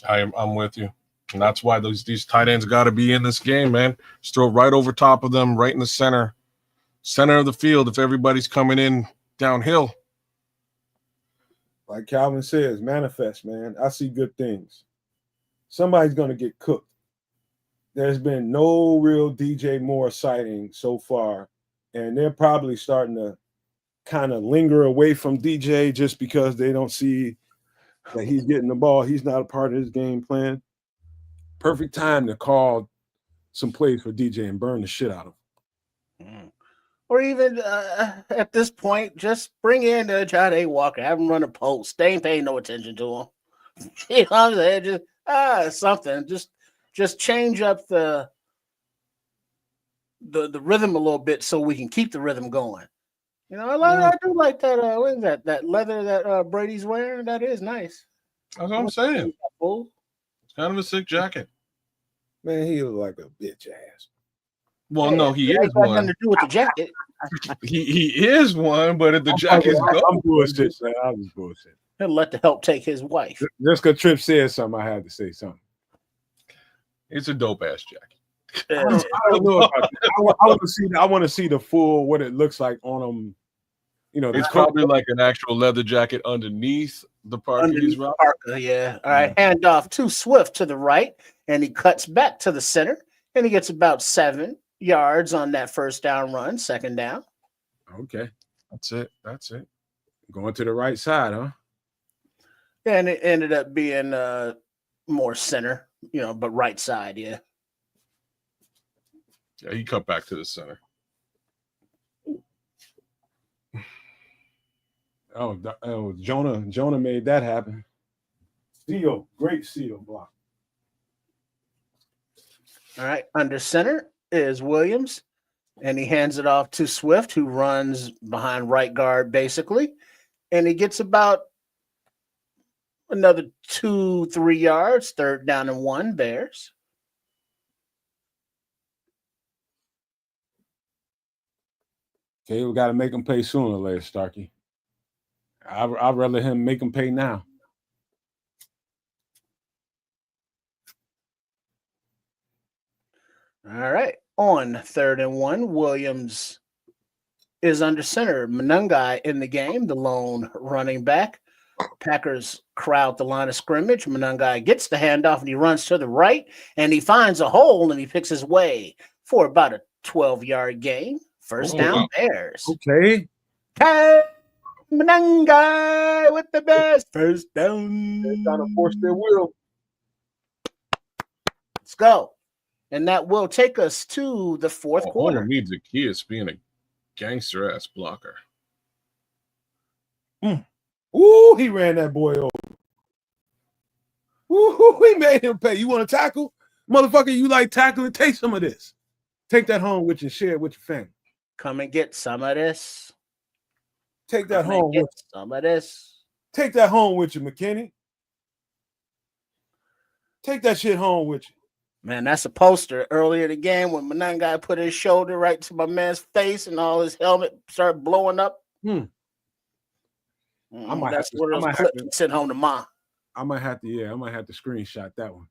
I'm with you. And that's why these tight ends got to be in this game, man. Just throw it right over top of them, right in the center of the field if everybody's coming in downhill. Like Calvin says, manifest, man. I see good things. Somebody's going to get cooked. There's been no real DJ Moore sighting so far, and they're probably starting to kind of linger away from DJ just because they don't see that he's getting the ball. He's not a part of his game plan. Perfect time to call some plays for DJ and burn the shit out of him. Or even at this point, just bring in John Walker, have him run a post. They ain't paying no attention to him. You know what I'm saying? Just something. Just change up the rhythm a little bit so we can keep the rhythm going. I do like that. What is that? That leather that Brady's wearing? That is nice. That's what I'm saying. It's kind of a sick jacket. Man, he look like a bitch ass. Well, no, he It is ain't got nothing one. to do with the jacket. He is one, but if the jacket's I'm gone, bullshit, man. I was bullshit. He'll let the help take his wife. Just because Trip said something, I had to say something. it's a dope ass jacket. I don't know about that. I want to see the full what it looks like on him. You know, It's probably like an actual leather jacket underneath the parka he's Underneath rocking. Parker, yeah. All right, hand off to Swift to the right, and he cuts back to the center, and he gets about 7 yards on that first down run, second down. Okay, That's it. That's it. going to the right side, huh? And it ended up being more center, but right side, yeah. Yeah, he cut back to the center. Oh, Jonah made that happen. Great seal block. All right, under center is Williams, and he hands it off to Swift, who runs behind right guard, basically. And he gets about another 2-3 yards, third down and 1, Bears. Okay, we got to make him pay sooner or later, Starkey. I'd rather him make him pay now. All right, on third and 1, Williams is under center. Manungai in the game, the lone running back. Packers crowd the line of scrimmage. Manungai gets the handoff and he runs to the right and he finds a hole and he picks his way for about a 12-yard gain. First down, Bears. Okay. Manungai with the best first down. They're trying to force their will. Let's go. And that will take us to the fourth quarter. All it needs a key is being a gangster ass blocker. Ooh, he ran that boy over. Ooh, he made him pay. You want to tackle? Motherfucker, you like tackling? Take some of this. Take that home with you and share it with your family. Come and get some of this. Take that home with you. Some of this. Take that home with you, McKinney. Take that shit home with you. Man, that's a poster earlier in the game when Manungai put his shoulder right to my man's face and all his helmet started blowing up. I might That's have what to, it was sent home to mom. I might have to screenshot that one.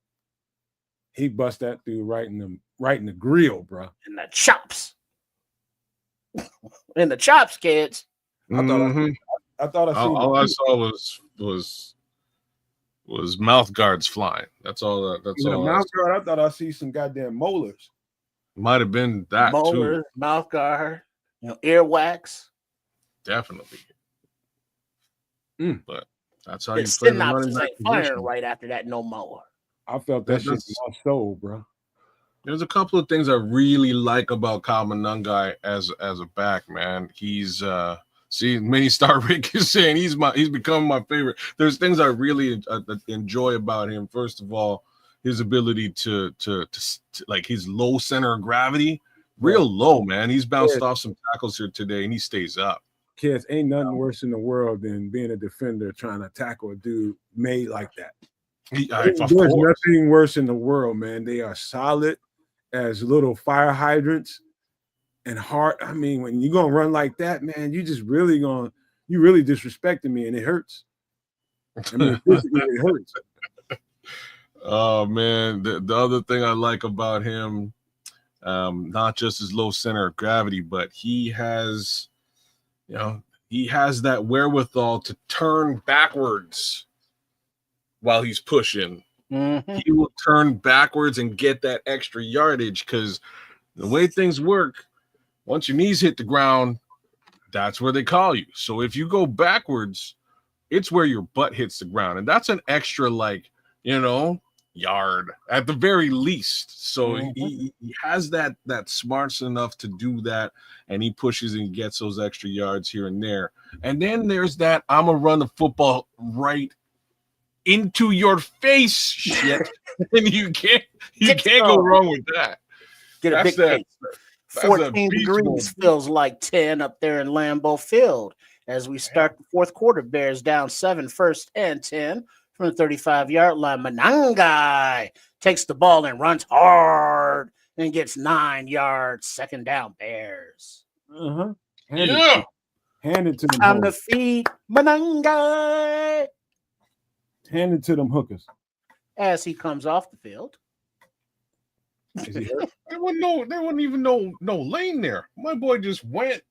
He bust that dude right in the grill, bro. In the chops. In the chops, kids. I thought I seen all I saw was mouth guards flying. That's all. That's all. Mouth guard. I thought I see some goddamn molars. Might have been that Molars, too. mouth guard, earwax. Definitely. But that's how His you play the running synapses back ain't firing position. right after that no more. I felt that shit in my soul, bro. There's a couple of things I really like about Kyle Manungai as a back, man. He's Mini Star Rick is saying he's become my favorite. There's things I really enjoy about him. First of all, his ability to like his low center of gravity, real low, man. He's bounced off some tackles here today and he stays up. Kids, ain't nothing worse in the world than being a defender trying to tackle a dude made like that. There's nothing worse in the world, man. They are solid as little fire hydrants and hard. I mean, when you're gonna run like that, man, you really disrespecting me, and it hurts. I mean, physically, it hurts. Oh man, the other thing I like about him, not just his low center of gravity, but he has that wherewithal to turn backwards while he's pushing. Mm-hmm. He will turn backwards and get that extra yardage because the way things work, once your knees hit the ground, that's where they call you. So if you go backwards, it's where your butt hits the ground. And that's an extra, yard at the very least. So he has that smarts enough to do that, and he pushes and gets those extra yards here and there. And then there's that I'm gonna run the football right into your face shit. And you can't go wrong with that. Get a big face. 14 degrees feels like 10 up there in Lambeau Field as we start the fourth quarter. Bears down 7, first and 10 from the 35-yard line. Manangai takes the ball and runs hard and gets 9 yards. Second down, Bears. Uh-huh. Yeah. Hand it to them. Time to feed Manangai Hand it to them hookers. as he comes off the field. Is he hurt? There wasn't even no lane there. My boy just went.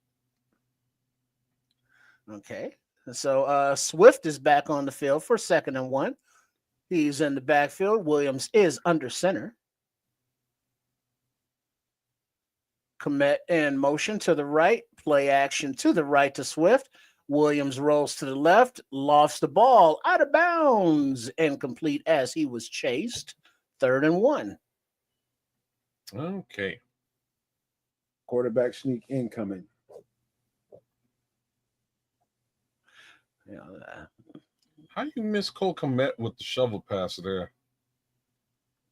Okay. So Swift is back on the field for 2nd and 1. He's in the backfield. Williams is under center. Commit in motion to the right. Play action to the right to Swift. Williams rolls to the left, lofts the ball out of bounds, incomplete as he was chased. 3rd and 1. Okay. Quarterback sneak incoming. How do you miss Cole Kmet with the shovel pass there?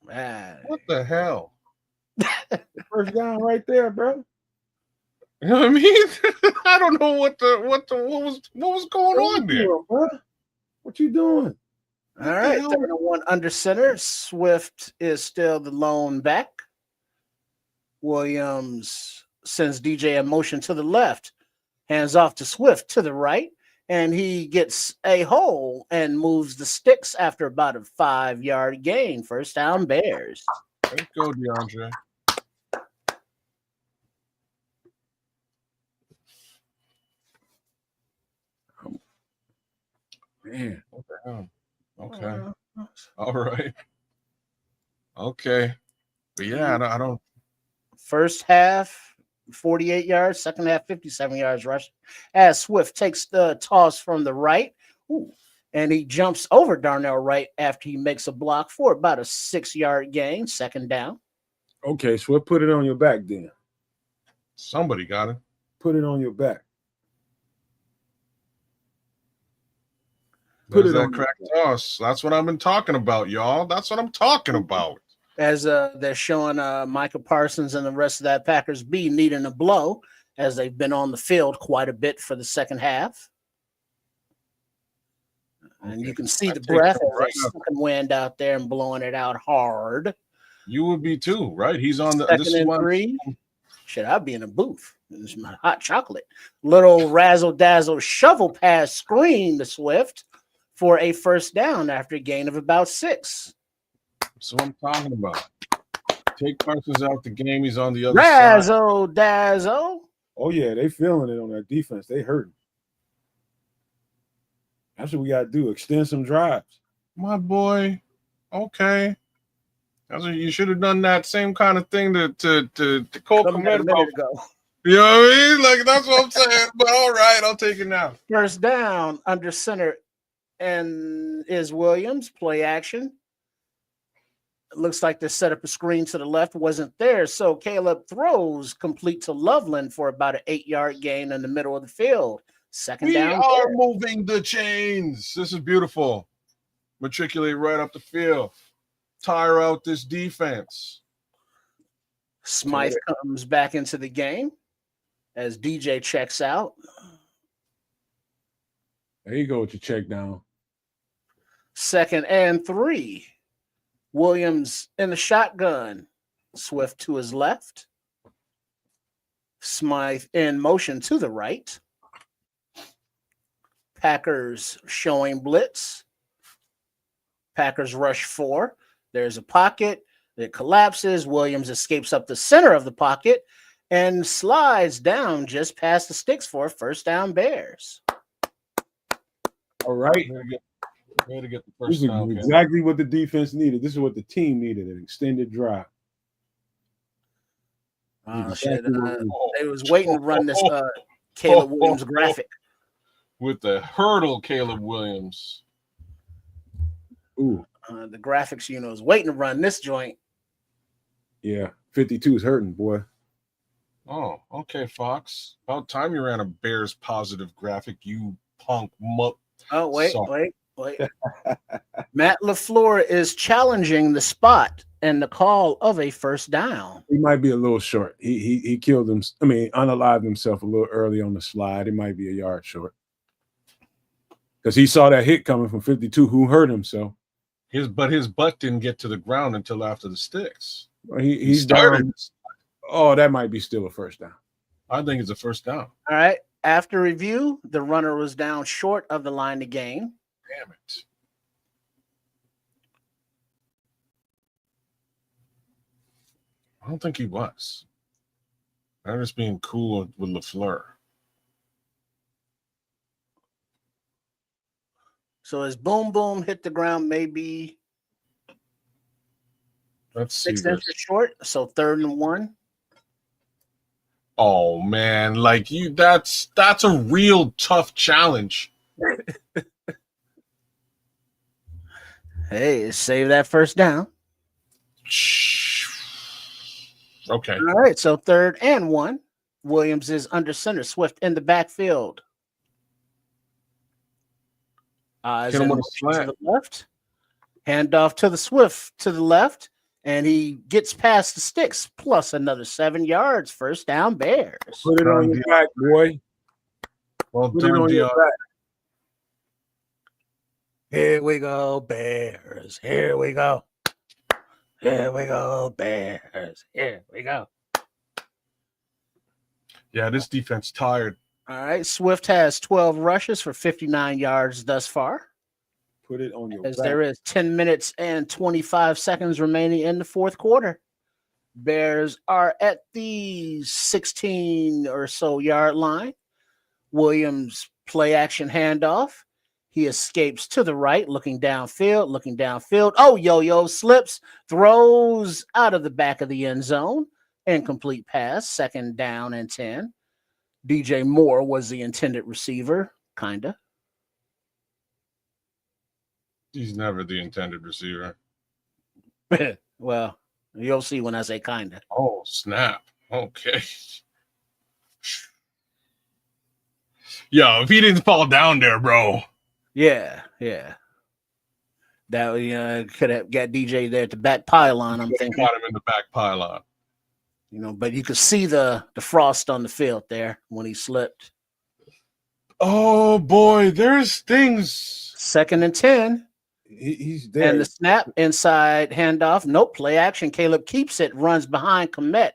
What the hell? First down right there, bro. You know what I mean? I don't know what was going on there. Bro? What you doing? All right, 3rd and 1 under center. Swift is still the lone back. Williams sends DJ in motion to the left, hands off to Swift to the right, and he gets a hole and moves the sticks after about a 5-yard gain. First down, Bears. Let's go, DeAndre. Man. What the hell? Okay. All right. Okay. But yeah, I don't. First half, 48 yards. Second half, 57 yards rushing. As Swift takes the toss from the right. And he jumps over Darnell Wright after he makes a block for about a 6-yard gain. Second down. Okay, so we'll put it on your back then. Somebody got it. Put it on your back. Put it on crack toss. That's what I've been talking about, y'all. That's what I'm talking about. As they're showing Micah Parsons and the rest of that Packers B needing a blow as they've been on the field quite a bit for the second half. And you can see the breath of the second wind out there and blowing it out hard. You would be too, right? He's on the 2nd and 3. Should I be in a booth? This is my hot chocolate. Little razzle-dazzle shovel pass screen to Swift for a first down after a gain of about 6. That's what I'm talking about. Take Parsons out the game. He's on the other Razzle dazzle. Oh yeah, they feeling it on that defense. They hurting. That's what we got to do. Extend some drives. My boy. Okay. That's what you should have done that same kind of thing to Cole Kmet about. You know what I mean? Like, that's what I'm saying. But all right, I'll take it now. First down under center and is Williams. Play action. It looks like they set up a screen to the left. Wasn't there. So Caleb throws complete to Loveland for about an 8-yard gain in the middle of the field. Second down. We are moving the chains. This is beautiful. Matriculate right up the field. Tire out this defense. Smythe comes back into the game as DJ checks out. There you go with your check down. 2nd and 3. Williams in the shotgun. Swift to his left. Smythe in motion to the right. Packers showing blitz. Packers rush 4. There's a pocket that collapses. Williams escapes up the center of the pocket and slides down just past the sticks for first down, Bears. All right. Way to get the first This down. is exactly what the defense needed. This is what the team needed, an extended drive. They was waiting to run this Caleb Williams graphic. With the hurdle, Caleb Williams. Ooh. The graphics, is waiting to run this joint. Yeah, 52 is hurting, boy. Oh, okay, Fox. About time you ran a Bears positive graphic, you punk mutt. Oh, wait. Matt LaFleur is challenging the spot and the call of a first down. He might be a little short. He killed him. Unalived himself a little early on the slide. It might be a yard short. because he saw that hit coming from 52, who hurt him. So his butt didn't get to the ground until after the sticks. He started. down. Oh, that might be still a first down. I think it's a first down. All right. After review, the runner was down short of the line to gain. Damn it. I don't think he was. I'm just being cool with LaFleur. So his boom boom hit the ground maybe Let's see 6 this. inches short. So 3rd and 1. Oh man, like that's a real tough challenge. Hey, save that first down. Okay. All right. So 3rd and 1. Williams is under center. Swift in the backfield. Hit him with a slant. To the left. Handoff to the Swift to the left. And he gets past the sticks plus another 7 yards. First down, Bears. Put it on your back, boy. Well Put it done, on your Dion. back. Here we go, Bears. Here we go. Here we go, Bears. Here we go. Yeah, this defense tired. All right. Swift has 12 rushes for 59 yards thus far. Put it on your As back. there is 10 minutes and 25 seconds remaining in the fourth quarter. Bears are at the 16 or so yard line. Williams play action handoff. He escapes to the right, looking downfield. Oh, yo-yo slips, throws out of the back of the end zone. Incomplete pass, 2nd down and 10. DJ Moore was the intended receiver, kind of. He's never the intended receiver. Well, you'll see when I say kind of. Oh, snap. Okay. Yo, if he didn't fall down there, bro. Yeah. That could have got DJ there at the back pylon, I'm thinking. Got him in the back pylon. But you could see the frost on the field there when he slipped. Oh boy, there's things. 2nd and 10. He's there. And the snap inside handoff. Nope, play action. Caleb keeps it, runs behind Komet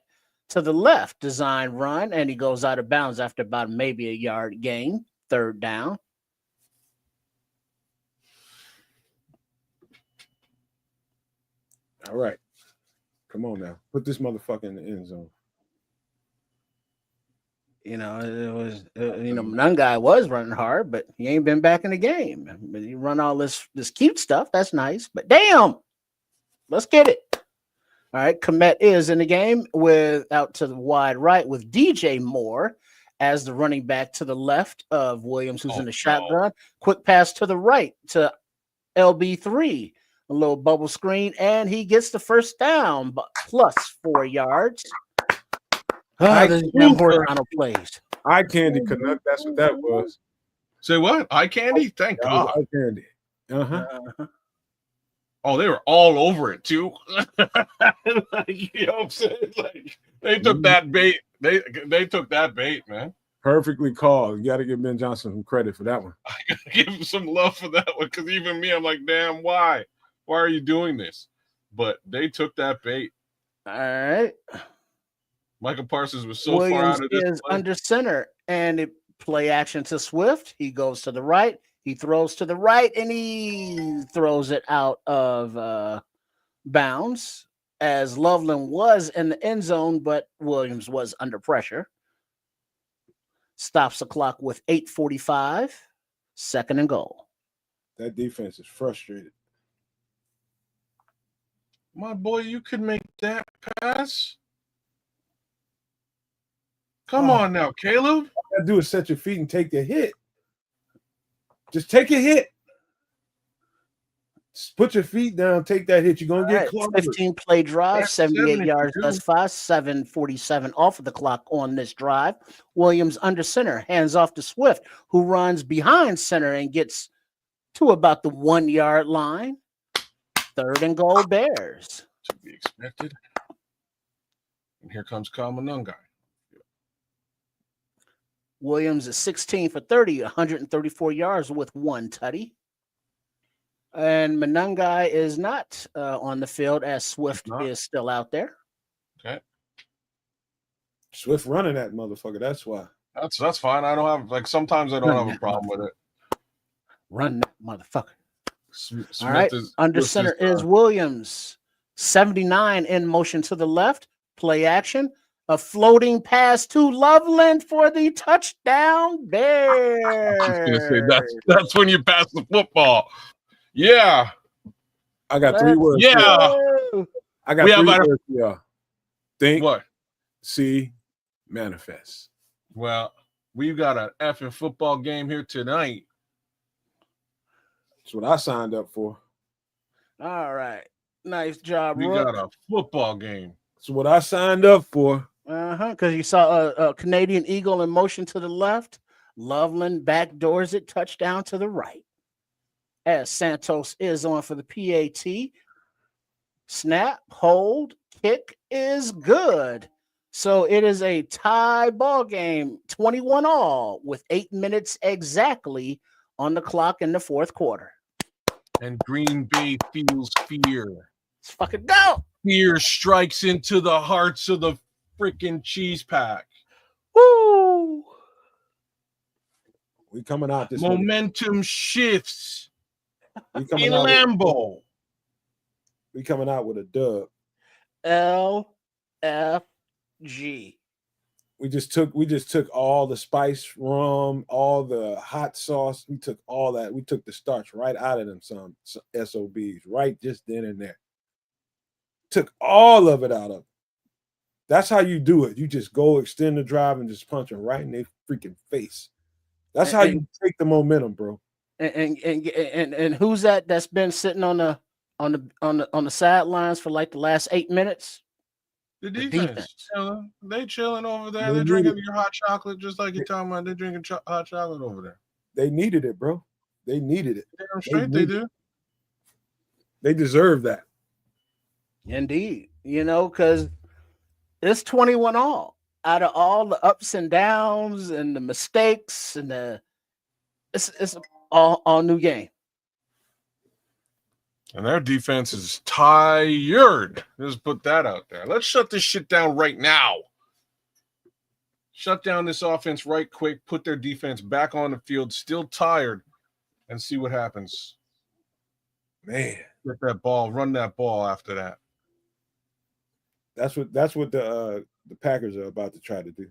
to the left. Design run, and he goes out of bounds after about maybe a yard gain. 3rd down. All right. Come on now. Put this motherfucker in the end zone. It was, one guy was running hard, but he ain't been back in the game. But he run all this cute stuff. That's nice. But damn, let's get it. All right. Komet is in the game out to the wide right with DJ Moore as the running back to the left of Williams, who's in the shotgun. Quick pass to the right to LB3. A little bubble screen, and he gets the first down, but plus 4 yards. This is them horizontal plays. Eye candy Canuck. That's what that was. Say what? Eye candy? Thank God. Eye candy. Uh-huh. Oh, they were all over it too. You know what I'm saying? Like they took that bait. They took that bait, man. Perfectly called. You got to give Ben Johnson some credit for that one. I gotta give him some love for that one because even me, I'm like, damn, why? Why are you doing this? But they took that bait. All right. Michael Parsons was so Williams far out of this is play. under center, and it play action to Swift. He goes to the right. He throws to the right, and he throws it out of bounds as Loveland was in the end zone, but Williams was under pressure. Stops the clock with 8:45. 2nd and goal. That defense is frustrated. My boy, you could make that pass. Come on now, Caleb. All you gotta do is set your feet and take the hit. Just take a hit. Just put your feet down, take that hit. You're gonna get close. 15 play drive, That's 78 yards 72. thus far, 7:47 off of the clock on this drive. Williams under center, hands off to Swift, who runs behind center and gets to about the 1 yard line. 3rd and goal, Bears. To be expected. And here comes Kyle Monungai. Williams is 16 for 30, 134 yards with 1 tutty. And Monangai is not on the field as Swift is still out there. Okay. Swift running that motherfucker. That's why. That's fine. I don't have sometimes I don't have a problem with it. Run that motherfucker. Smith All right. Under center is Williams. 79 in motion to the left. Play action. A floating pass to Loveland for the touchdown. Bears. I was gonna say that's when you pass the football. Yeah. I got 3 words. Yeah. I got 3 words. Yeah. Think. What? See. Manifest. Well, we've got an effing football game here tonight. That's what I signed up for. All right. Nice job, We Rook. got a football game. That's what I signed up for. Because you saw a Canadian Eagle in motion to the left. Loveland backdoors it, touchdown to the right. As Santos is on for the PAT. Snap, hold, kick is good. So it is a tie ball game, 21 all, with 8 minutes exactly on the clock in the fourth quarter. And Green Bay feels fear. Let's fucking go. Fear strikes into the hearts of the freaking cheese pack. Woo! We coming out this Momentum shifts in Lambeau. We coming out with a dub. LFG. We just took all the spice rum, all the hot sauce. We took all that. We took the starch right out of them some SOBs right just then and there. Took all of it out of them. That's how you do it. You just go extend the drive and just punch them right in their freaking face. That's how you take the momentum, bro. And who's that's been sitting on the sidelines for like the last 8 minutes? The defense. They chilling over there. They're drinking your hot chocolate just like you're talking about. They're drinking hot chocolate over there. They needed it, bro. They needed it. Damn straight they do. They deserve that. Indeed. Because it's 21 all. Out of all the ups and downs and the mistakes and it's all new game. And their defense is tired. Just put that out there. Let's shut this shit down right now. Shut down this offense right quick. Put their defense back on the field, still tired, and see what happens. Man. Get that ball. Run that ball after that. That's what the Packers are about to try to do.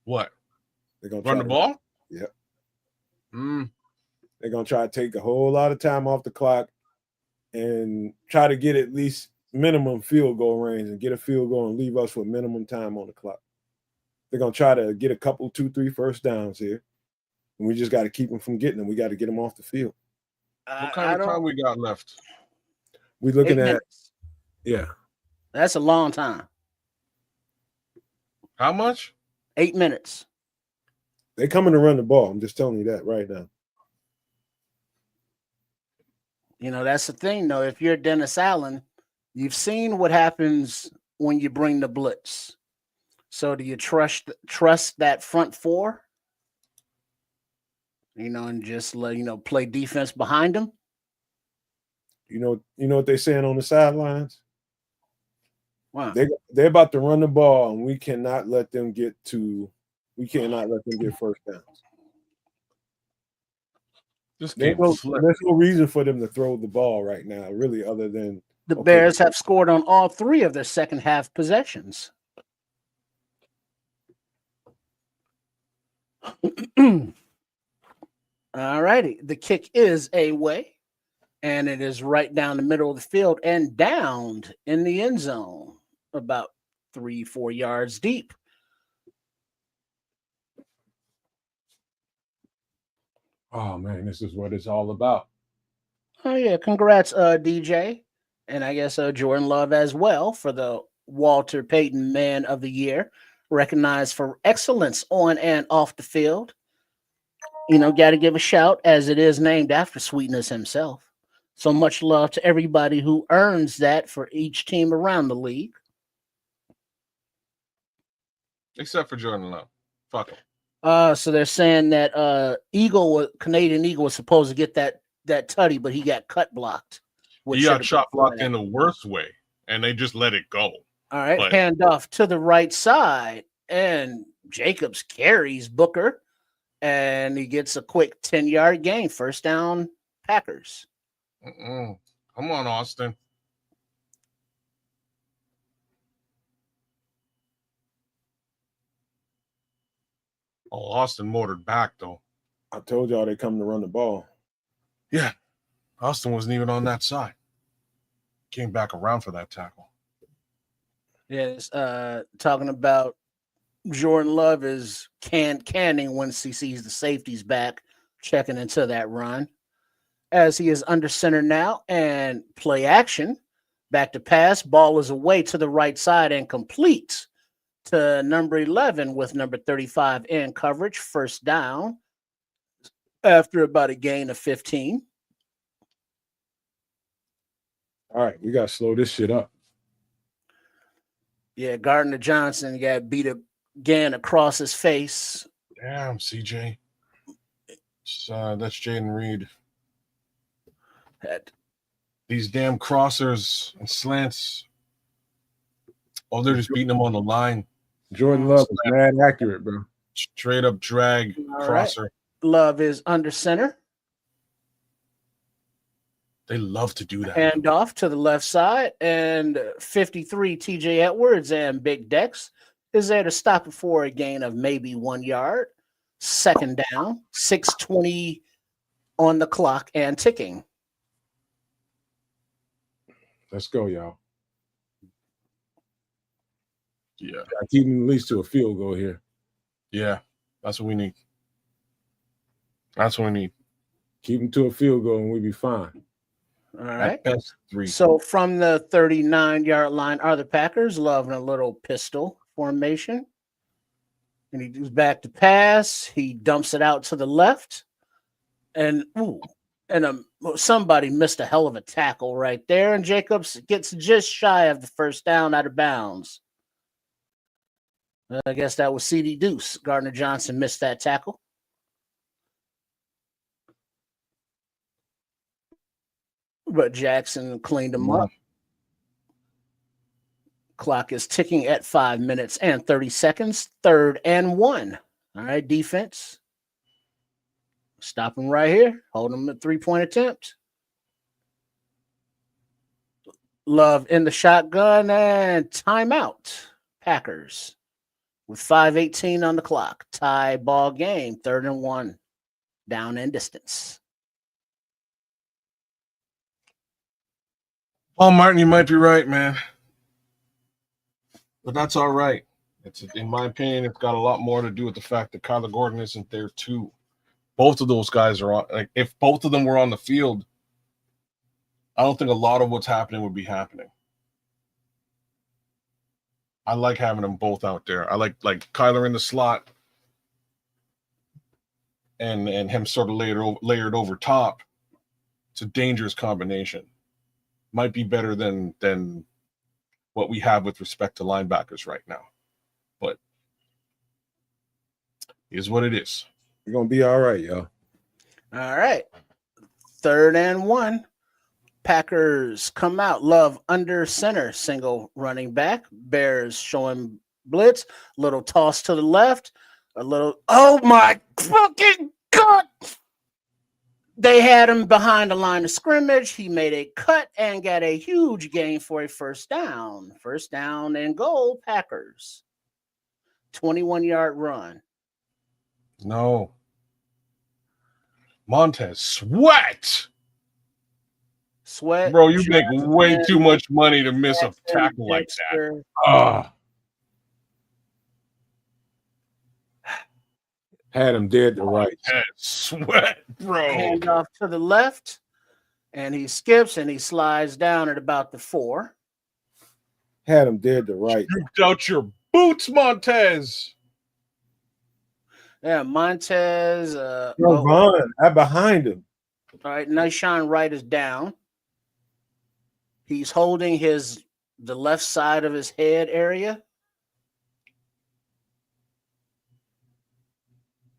What? They're gonna run the ball? Yep. They're gonna try to take a whole lot of time off the clock and try to get at least minimum field goal range and get a field goal and leave us with minimum time on the clock. They're gonna try to get a couple, 2, 3 first downs here, and we just got to keep them from getting them. We got to get them off the field. What kind of time we got left? We're looking 8 at minutes. Yeah. That's a long time. How much? 8 minutes. They coming to run the ball. I'm just telling you that right now. That's the thing, though. If you're Dennis Allen, you've seen what happens when you bring the blitz. So do you trust that front four? And just play defense behind them? You know what they're saying on the sidelines? Wow. They're about to run the ball, and we cannot let them get first downs. There's no reason for them to throw the ball right now, really, other than the Bears have scored on all 3 of their second half possessions. All righty. The kick is away, and it is right down the middle of the field and downed in the end zone, about 3-4 yards deep. Oh, man, this is what it's all about. Oh, yeah. Congrats, DJ. And I guess Jordan Love as well for the Walter Payton Man of the Year, recognized for excellence on and off the field. Got to give a shout as it is named after Sweetness himself. So much love to everybody who earns that for each team around the league. Except for Jordan Love. Fuck him. So they're saying that Canadian Eagle was supposed to get that tutty, but he got cut blocked. He got shot blocked in the worst way, and they just let it go. All right, But hand off to the right side, and Jacobs carries Booker, and he gets a quick 10-yard gain, first down, Packers. come on, Austin. Oh, Austin motored back, though. I told y'all they come to run the ball. Yeah, Austin wasn't even on that side. Came back around for that tackle. Yes, talking about Jordan Love is canning once he sees the safeties back, checking into that run. As he is under center now, and play action, back to pass, ball is away to the right side and complete to number 11 with number 35 in coverage, first down after about a gain of 15. All right, we got to slow this shit up. Yeah, Gardner Johnson got beat again across his face. Damn, CJ. That's Jaden Reed. These damn crossers and slants. Oh, they're just beating him on the line. Jordan Love is mad accurate, bro. Straight up drag crosser. Right. Love is under center. They love to do that. Hand off to the left side, and 53 TJ Edwards and Big Dex is there to stop it for a gain of maybe 1 yard. Second down, 6:20 on the clock and ticking. Let's go, y'all. Yeah. I keep him at least to a field goal here. Yeah, that's what we need. That's what we need. Keep him to a field goal and we'll be fine. All right. Best 3. So from the 39-yard line are the Packers, loving a little pistol formation. And he goes back to pass. He dumps it out to the left. And somebody missed a hell of a tackle right there. And Jacobs gets just shy of the first down out of bounds. I guess that was CD Deuce. Gardner Johnson missed that tackle. But Jackson cleaned him up. Clock is ticking at 5 minutes and 30 seconds. 3rd and 1. All right, defense. Stop him right here. Hold him at 3-point attempt. Love in the shotgun and timeout. Packers with 5:18 on the clock. Tie ball game. 3rd and 1. Down and distance. Paul Martin, you might be right, man. But that's all right. It's, in my opinion, it's got a lot more to do with the fact that Kyler Gordon isn't there too. Both of those guys are on. Like, if both of them were on the field, I don't think a lot of what's happening would be happening. I like having them both out there. I like Kyler in the slot and him sort of layered over top. It's a dangerous combination. Might be better than what we have with respect to linebackers right now. But it is what it is. We're going to be all right, y'all. All right. 3rd and 1. Packers come out. Love under center. Single running back. Bears showing blitz. Little toss to the left. A little. Oh, my fucking God. They had him behind the line of scrimmage. He made a cut and got a huge gain for a first down. First down and goal, Packers. 21-yard run. No. Montez Sweat. Bro, you make way too much money to miss a tackle like that. Had him dead to right. Sweat, bro. Hand off to the left, and he skips and he slides down at about the 4. Had him dead to right. Scooped out your boots, Montez. Yeah, Montez. Behind him. All right, Nyshawn Wright is down. He's holding the left side of his head area.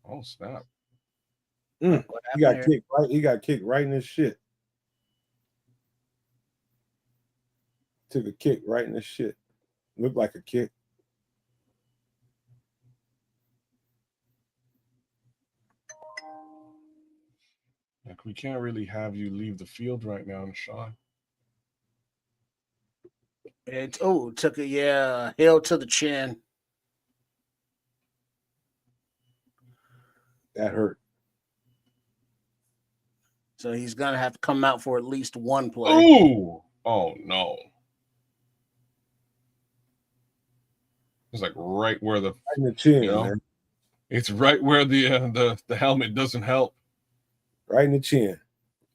Oh, snap. He got kicked right. He got kicked right in his shit. Took a kick right in his shit. Looked like a kick. Like, we can't really have you leave the field right now, Sean. Took a heel to the chin. That hurt. So he's gonna have to come out for at least one play. Ooh! Oh no! It's like right where the right in the chin, man. It's right where the helmet doesn't help. Right in the chin.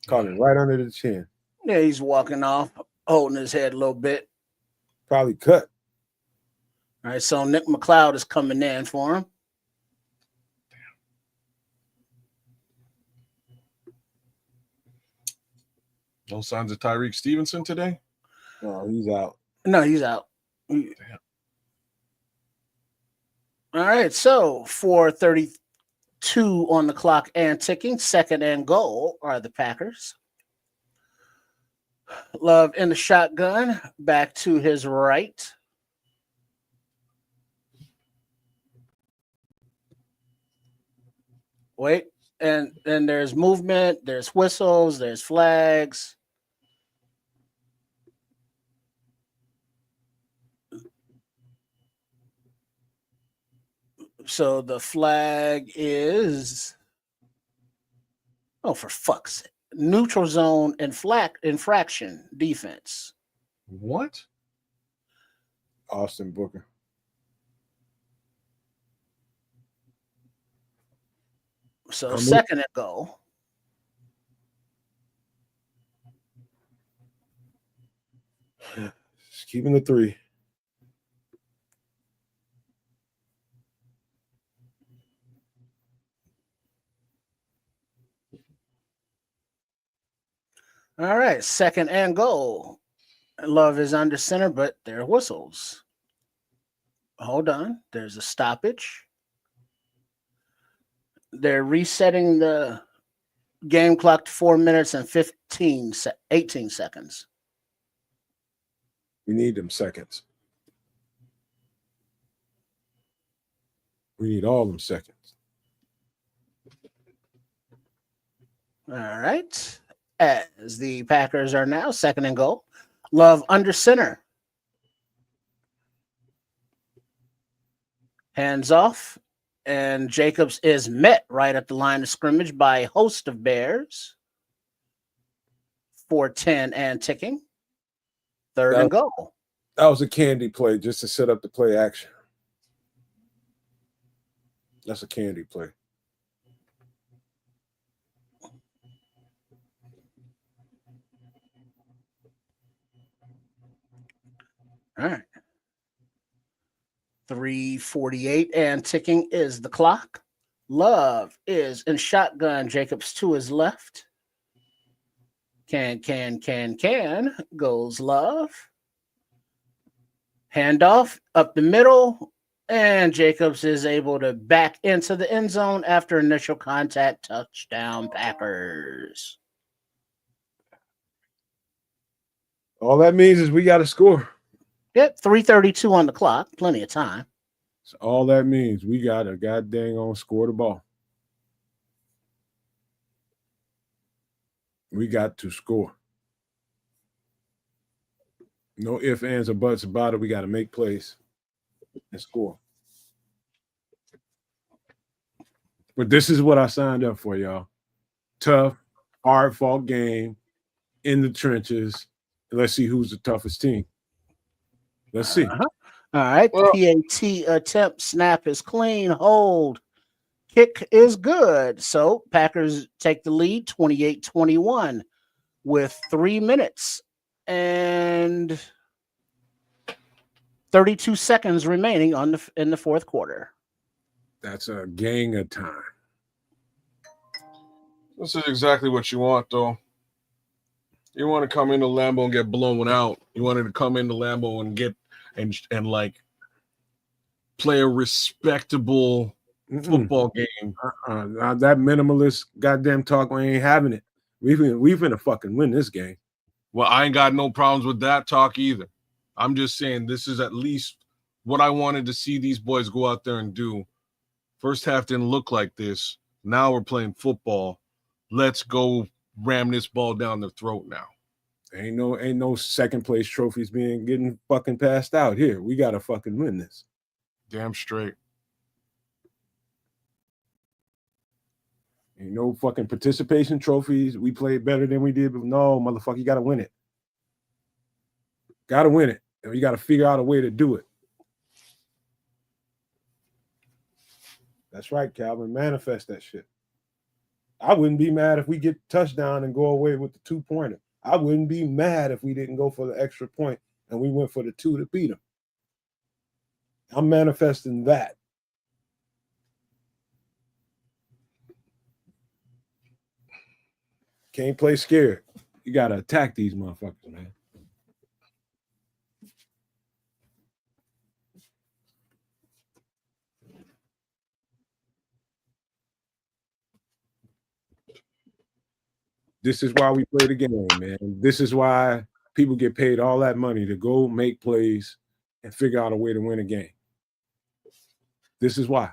Caught him right under the chin. Yeah, he's walking off, holding his head a little bit. Probably cut. All right, so Nick McLeod is coming in for him. No signs of Tyrique Stevenson today? No, he's out. No, he's out. Damn. All right, so 4:32 on the clock and ticking. 2nd and goal are the Packers. Love in the shotgun, back to his right. Wait, and then there's movement, there's whistles, there's flags. So the flag is, oh, for fuck's sake, neutral zone infraction defense. What? Austin Booker. So 2nd and goal. Just keeping the 3. All right, 2nd and goal. Love is under center, but there are whistles. Hold on. There's a stoppage. They're resetting the game clock to 4 minutes and 18 seconds. We need them seconds. We need all them seconds. All right. As the Packers are now 2nd and goal. Love under center. Hands off. And Jacobs is met right at the line of scrimmage by a host of Bears. 4:10 and ticking. 3rd and goal. That was a candy play just to set up the play action. That's a candy play. All right. 3:48 and ticking is the clock. Love is in shotgun. Jacobs to his left. Can goes Love. Handoff up the middle. And Jacobs is able to back into the end zone after initial contact. Touchdown, Packers. All that means is we got to score. Yep, 3:32 on the clock. Plenty of time. So all that means we got to goddamn on score the ball. We got to score. No ifs, ands, or buts about it. We got to make plays and score. But this is what I signed up for, y'all. Tough, hard-fought game in the trenches. Let's see who's the toughest team. Let's see. All right. Well, PAT attempt. Snap is clean. Hold. Kick is good. So Packers take the lead 28-21 with 3 minutes and 32 seconds remaining in the 4th quarter. That's a gang of time. This is exactly what you want, though. You want to come into Lambeau and get blown out. You wanted to come into Lambeau and get and like play a respectable football game. That minimalist goddamn talk, we ain't having it. We've been to fucking win this game. Well, I ain't got no problems with that talk either. I'm just saying this is at least what I wanted to see these boys go out there and do. First half didn't look like this. Now we're playing football. Let's go ram this ball down their throat now. Ain't no second place trophies getting fucking passed out here. We gotta fucking win this. Damn straight. Ain't no fucking participation trophies. We played better than we did, but no, motherfucker, you gotta win it. Gotta win it. And you gotta figure out a way to do it. That's right, Calvin. Manifest that shit. I wouldn't be mad if we get touchdown and go away with the 2-pointer. I wouldn't be mad if we didn't go for the extra point and we went for the 2 to beat them. I'm manifesting that. Can't play scared. You got to attack these motherfuckers, man. This is why we play the game, man. This is why people get paid all that money to go make plays and figure out a way to win a game. This is why.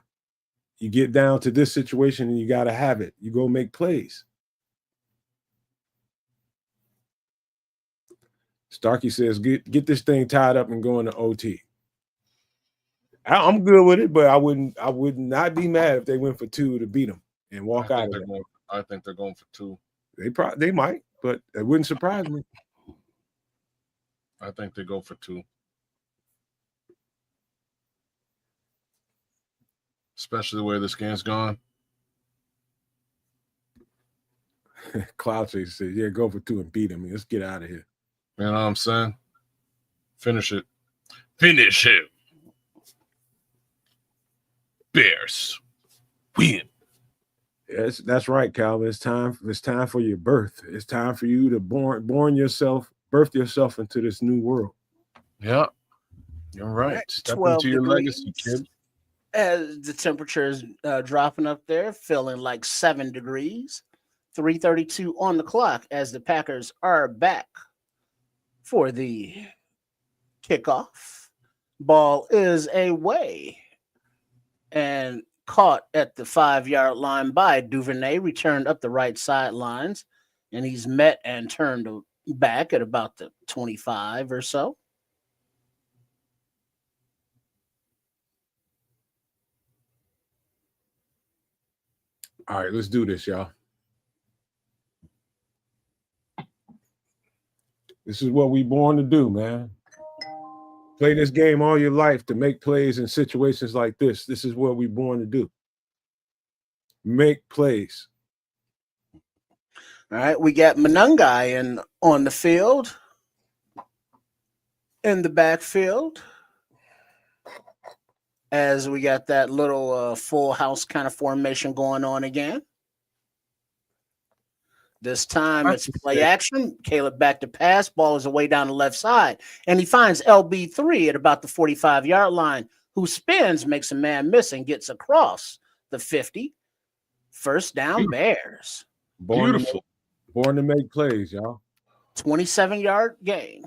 You get down to this situation and you got to have it. You go make plays. Starkey says, get this thing tied up and go into OT. I'm good with it, but I would not be mad if they went for 2 to beat them and walk out of it. I think they're going for 2. They might, but it wouldn't surprise me. I think they go for 2. Especially the way this game's gone. Cloud Chaser said, yeah, go for 2 and beat him. Let's get out of here. You know what I'm saying? Finish it. Finish him. Bears win. Yes, that's right, Calvin. It's time for your birth. It's time for you to birth yourself into this new world. Yeah, you're right. Step into your legacy, kid. As the temperature is dropping up there, feeling like 7 degrees. 3:32 on the clock as the Packers are back for the kickoff. Ball is away and caught at the 5-yard line by Duvernay, returned up the right sidelines, and he's met and turned back at about the 25 or so. All right, let's do this, y'all. This is what we born to do, man. Play this game all your life to make plays in situations like this. This is what we born to do. Make plays. All right, we got Manungai on the field, in the backfield, as we got that little full house kind of formation going on again. This time it's play action. Caleb back to pass. Ball is away down the left side. And he finds LB3 at about the 45-yard line, who spins, makes a man miss, and gets across the 50. First down, Bears. Beautiful. Born to make plays, y'all. 27-yard gain.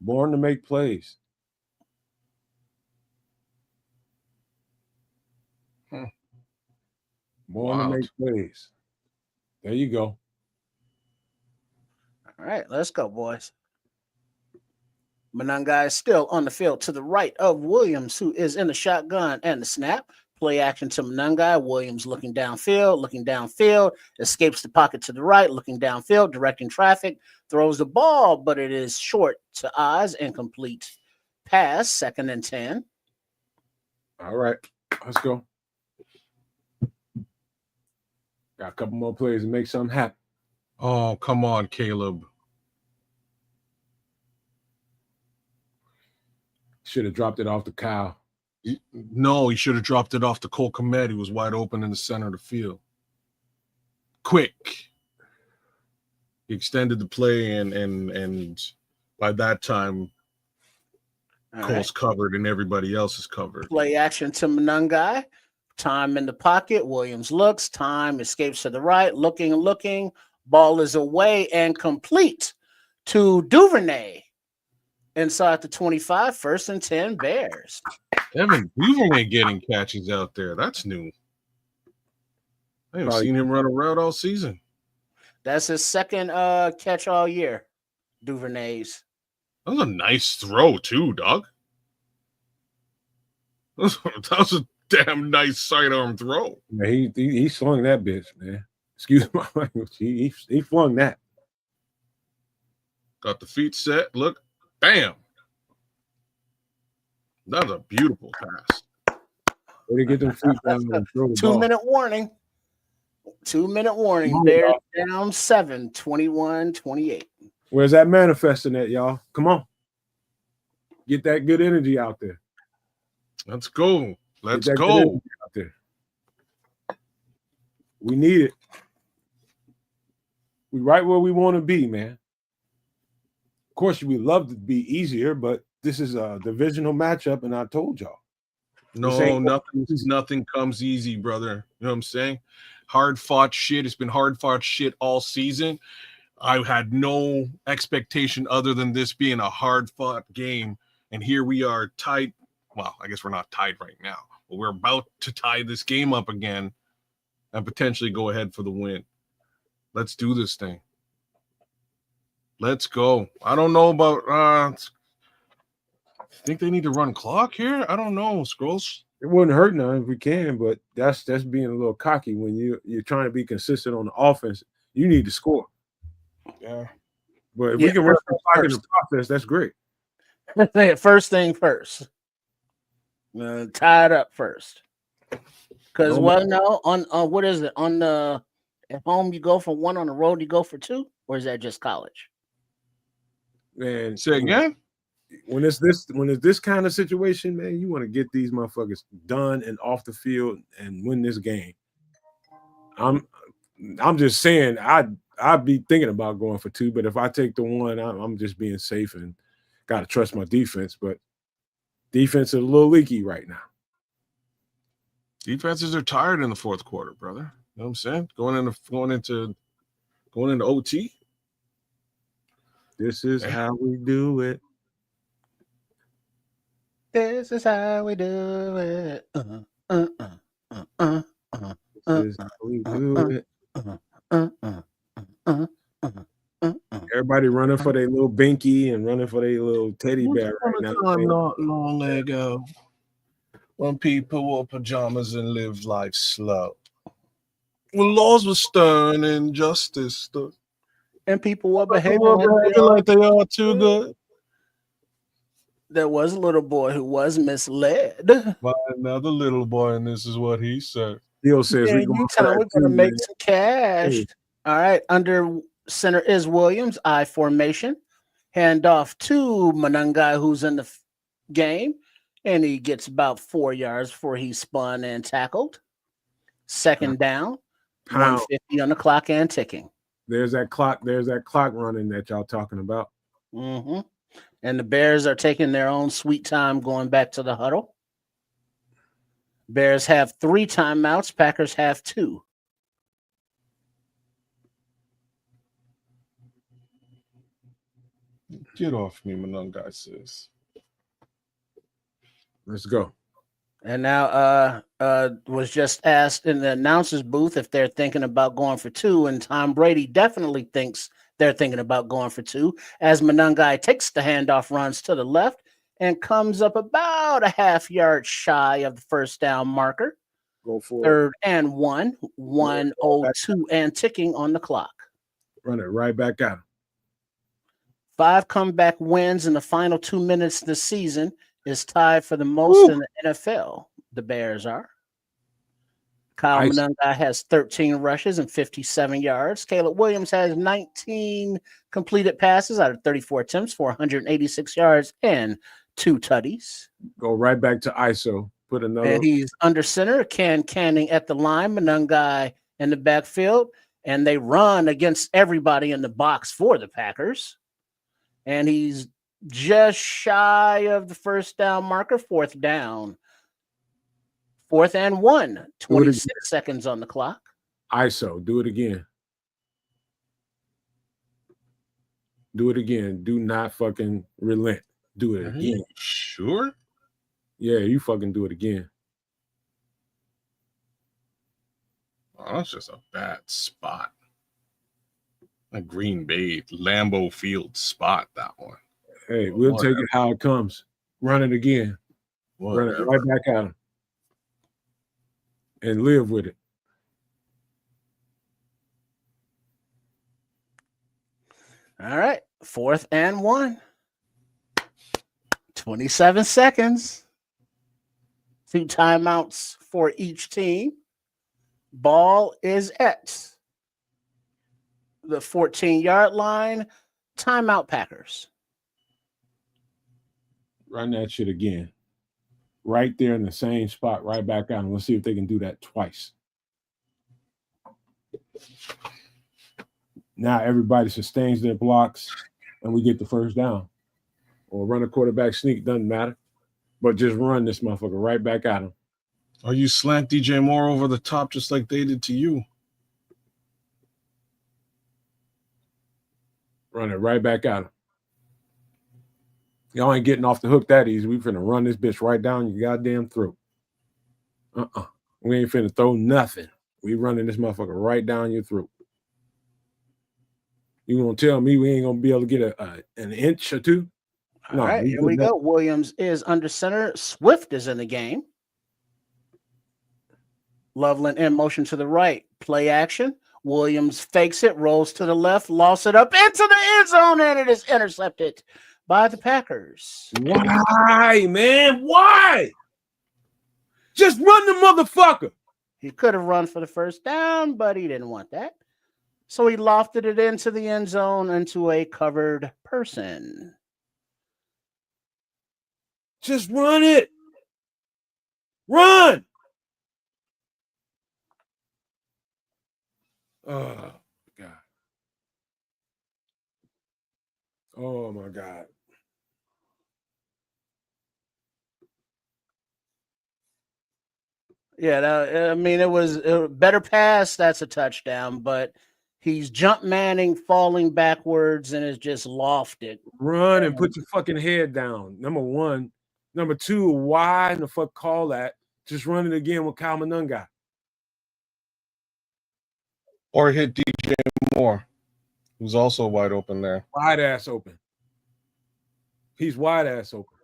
Born to make plays. Born to make plays. There you go. All right, let's go, boys. Manungai is still on the field to the right of Williams, who is in the shotgun and the snap. Play action to Manungai. Williams looking downfield, escapes the pocket to the right, looking downfield, directing traffic, throws the ball, but it is short to Oz, incomplete pass, 2nd and 10. All right, let's go. Got a couple more plays to make something happen. Oh, come on, Caleb. Should have dropped it off the cow. No, he should have dropped it off to Cole Kmet. He was wide open in the center of the field. Quick. He extended the play, and by that time, Cole's covered and everybody else is covered. Play action to Manungai. Time in the pocket. Williams looks. Time escapes to the right. Looking. Ball is away and complete to Duvernay inside the 25. 1st and 10 Bears. Evan Duvernay getting catches out there. That's new. I haven't seen him run a route all season. That's his second catch all year. Duvernay's. That was a nice throw too, dog. That was a damn nice sidearm throw. Man, he slung that bitch, man. Excuse my language. He flung that. Got the feet set. Look, bam. That was a beautiful pass. Way to get them feet down and throw the ball. 2-minute warning. 2-minute warning. Bears down 7, 21-28. Where's that manifesting at, y'all? Come on. Get that good energy out there. Let's go. Let's go. Out there. We need it. We right where we want to be, man. Of course, we love to be easier, but this is a divisional matchup, and I told y'all. No, nothing comes easy, brother. You know what I'm saying? Hard-fought shit. It's been hard-fought shit all season. I had no expectation other than this being a hard-fought game, and here we are tied. Well, I guess we're not tied right now, but we're about to tie this game up again and potentially go ahead for the win. Let's do this thing. Let's go. I don't know about I think they need to run clock here. I don't know, Scrolls. It wouldn't hurt none if we can, but that's being a little cocky when you're trying to be consistent on the offense. You need to score. Yeah. But if we can run the clock in the process, that's great. First thing first. Tie it up first. Because on what is it? On the at home you go for 1, on the road you go for 2, or is that just college? Man, say again. When it's this kind of situation, man, you want to get these motherfuckers done and off the field and win this game. I'm just saying I'd be thinking about going for 2, but if I take the 1, I'm just being safe and got to trust my defense. But defense is a little leaky right now. Defenses are tired in the fourth quarter, brother. You know what I'm saying? Going into OT. This is how we do it. This is how we do it. This is how we do it. Everybody running for their little binky and running for their little teddy bear right now. Not long ago, when people wore pajamas and lived life slow, when laws were stern and justice stood, and people were behaving like they are too good. There was a little boy who was misled by another little boy, and this is what he said. Theo says we're going to make some cash. Hey. All right, under center is Williams, I formation. Hand off to Manungai, who's in the game, and he gets about 4 yards before he spun and tackled. Second down, 150 on the clock and ticking. There's that clock running that y'all talking about. Mm-hmm. And the Bears are taking their own sweet time going back to the huddle. Bears have 3 timeouts. Packers have 2. Get off me, Manungai says. Let's go. And now was just asked in the announcer's booth if they're thinking about going for 2, and Tom Brady definitely thinks they're thinking about going for 2 as Manungai takes the handoff, runs to the left, and comes up about a half yard shy of the first down marker. Go for 3rd and 1:02 and ticking on the clock. Run it right back out. 5 comeback wins in the final 2 minutes this season is tied for the most in the NFL. The Bears are. Kyle Manungai has 13 rushes and 57 yards. Caleb Williams has 19 completed passes out of 34 attempts for 186 yards and 2 tutties. Go right back to ISO. Put another. And he's under center. Canning at the line. Manungai in the backfield. And they run against everybody in the box for the Packers. And he's just shy of the first down marker. 4th down. 4th and 1. Do it 26 again. seconds on the clock. ISO. Do it again. Do it again. Do not fucking relent. Do it again. Sure. Yeah, you fucking do it again. Oh, that's just a bad spot. A Green Bay Lambeau Field spot, that one. Hey, we'll Whatever. take it how it comes. Run it again. Whatever. Run it right back at him. And live with it. All right. 4th and 1. 27 seconds. 2 timeouts for each team. Ball is at the 14-yard line. Timeout, Packers. Run that shit again. Right there in the same spot, right back out. And let's see if they can do that twice. Now everybody sustains their blocks and we get the first down. Or run a quarterback sneak, doesn't matter. But just run this motherfucker right back at him. Or you slant DJ Moore over the top just like they did to you. Run it right back at him. Y'all ain't getting off the hook that easy. We finna run this bitch right down your goddamn throat. We ain't finna throw nothing. We running this motherfucker right down your throat. You gonna tell me we ain't gonna be able to get an inch or two? All right, here we go. Williams is under center. Swift is in the game. Loveland in motion to the right. Play action. Williams fakes it, rolls to the left, lost it up into the end zone, and it is intercepted by the Packers. Why, man? Why? Just run the motherfucker. He could have run for the first down, but he didn't want that. So he lofted it into the end zone into a covered person. Just run it. Run. Oh, God. Oh, my God. Yeah, I mean, it was a better pass. That's a touchdown, but he's jump manning, falling backwards, and is just lofted. Run and put your fucking head down. Number one. Number two, why in the fuck call that? Just run it again with Kyle Manunga. Or hit DJ Moore, who's also wide open there. Wide ass open. He's wide ass open.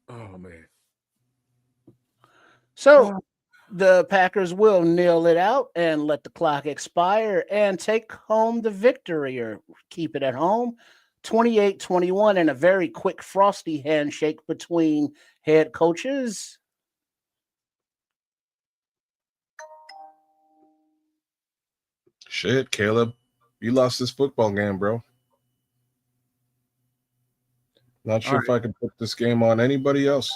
Oh, man. So the Packers will kneel it out and let the clock expire and take home the victory or keep it at home. 28-21 and a very quick frosty handshake between head coaches. Shit, Caleb. You lost this football game, bro. Not sure if I could put this game on anybody else.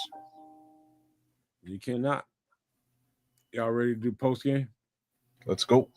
You cannot. Y'all ready to do post game? Let's go.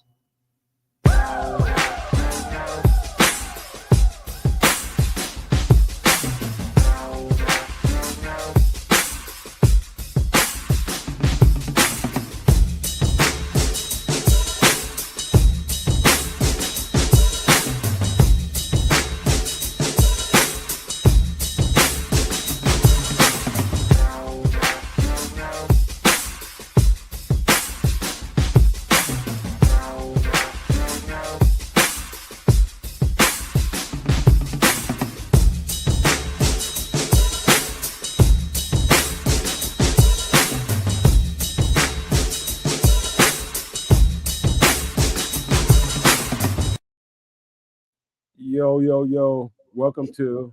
Yo. Welcome to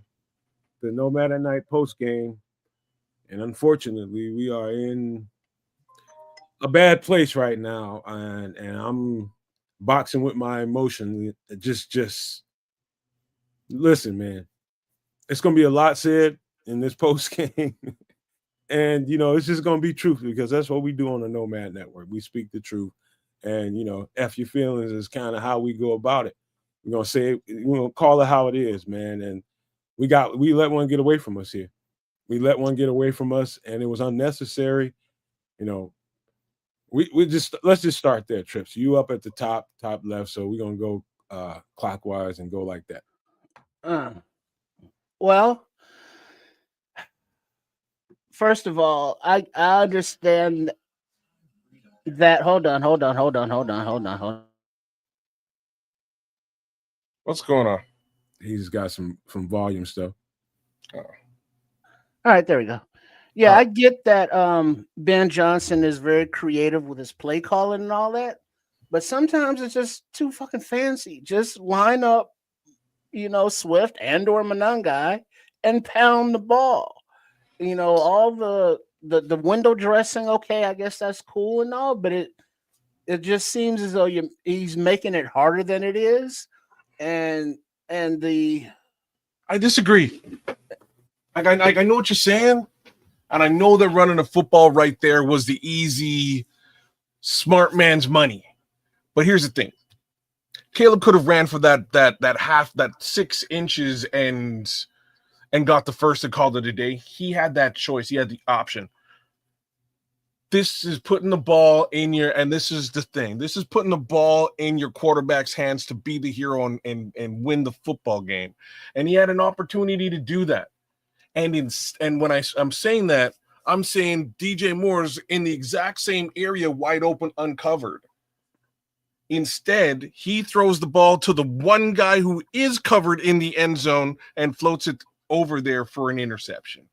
the Nomad at Night post game. And unfortunately, we are in a bad place right now. And I'm boxing with my emotion. Just listen, man. It's going to be a lot said in this post game. And, it's just going to be truth because that's what we do on the Nomad Network. We speak the truth. And, F your feelings is kind of how we go about it. We're going to say it, we're going to call it how it is, man. And We let one get away from us here. We let one get away from us, and it was unnecessary. You know, let's just start there, Trips. You up at the top left, so we're gonna go clockwise and go like that. Well, first of all, I understand that. Hold on. What's going on? He's got some volume stuff. All right, there we go. Yeah, I get that Ben Johnson is very creative with his play calling and all that, but sometimes it's just too fucking fancy. Just line up, Swift and or Monangai and pound the ball. All the window dressing, okay, I guess that's cool and all, but it just seems as though he's making it harder than it is. And I disagree. I know what you're saying, and I know that running a football right there was the easy, smart man's money. But here's the thing: Caleb could have ran for that 6 inches and got the first and called it a day. He had that choice. He had the option. This is putting the ball in and this is the thing. This is putting the ball in your quarterback's hands to be the hero and win the football game. And he had an opportunity to do that. And when I'm saying that, I'm saying DJ Moore's in the exact same area, wide open, uncovered. Instead, he throws the ball to the one guy who is covered in the end zone and floats it over there for an interception.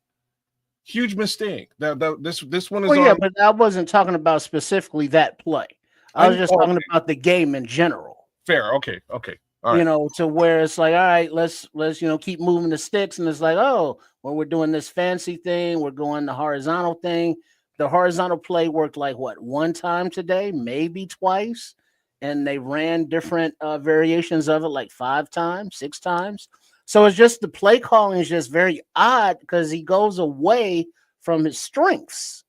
Huge mistake. This one is. Well, yeah, but I wasn't talking about specifically that play. I was just talking about the game in general. Fair. Okay. All right. To where it's like, all right, let's keep moving the sticks, and it's like, oh, well, we're doing this fancy thing, we're going the horizontal thing. The horizontal play worked like what, one time today, maybe twice, and they ran different variations of it like 5 times, 6 times. So it's just the play calling is just very odd because he goes away from his strengths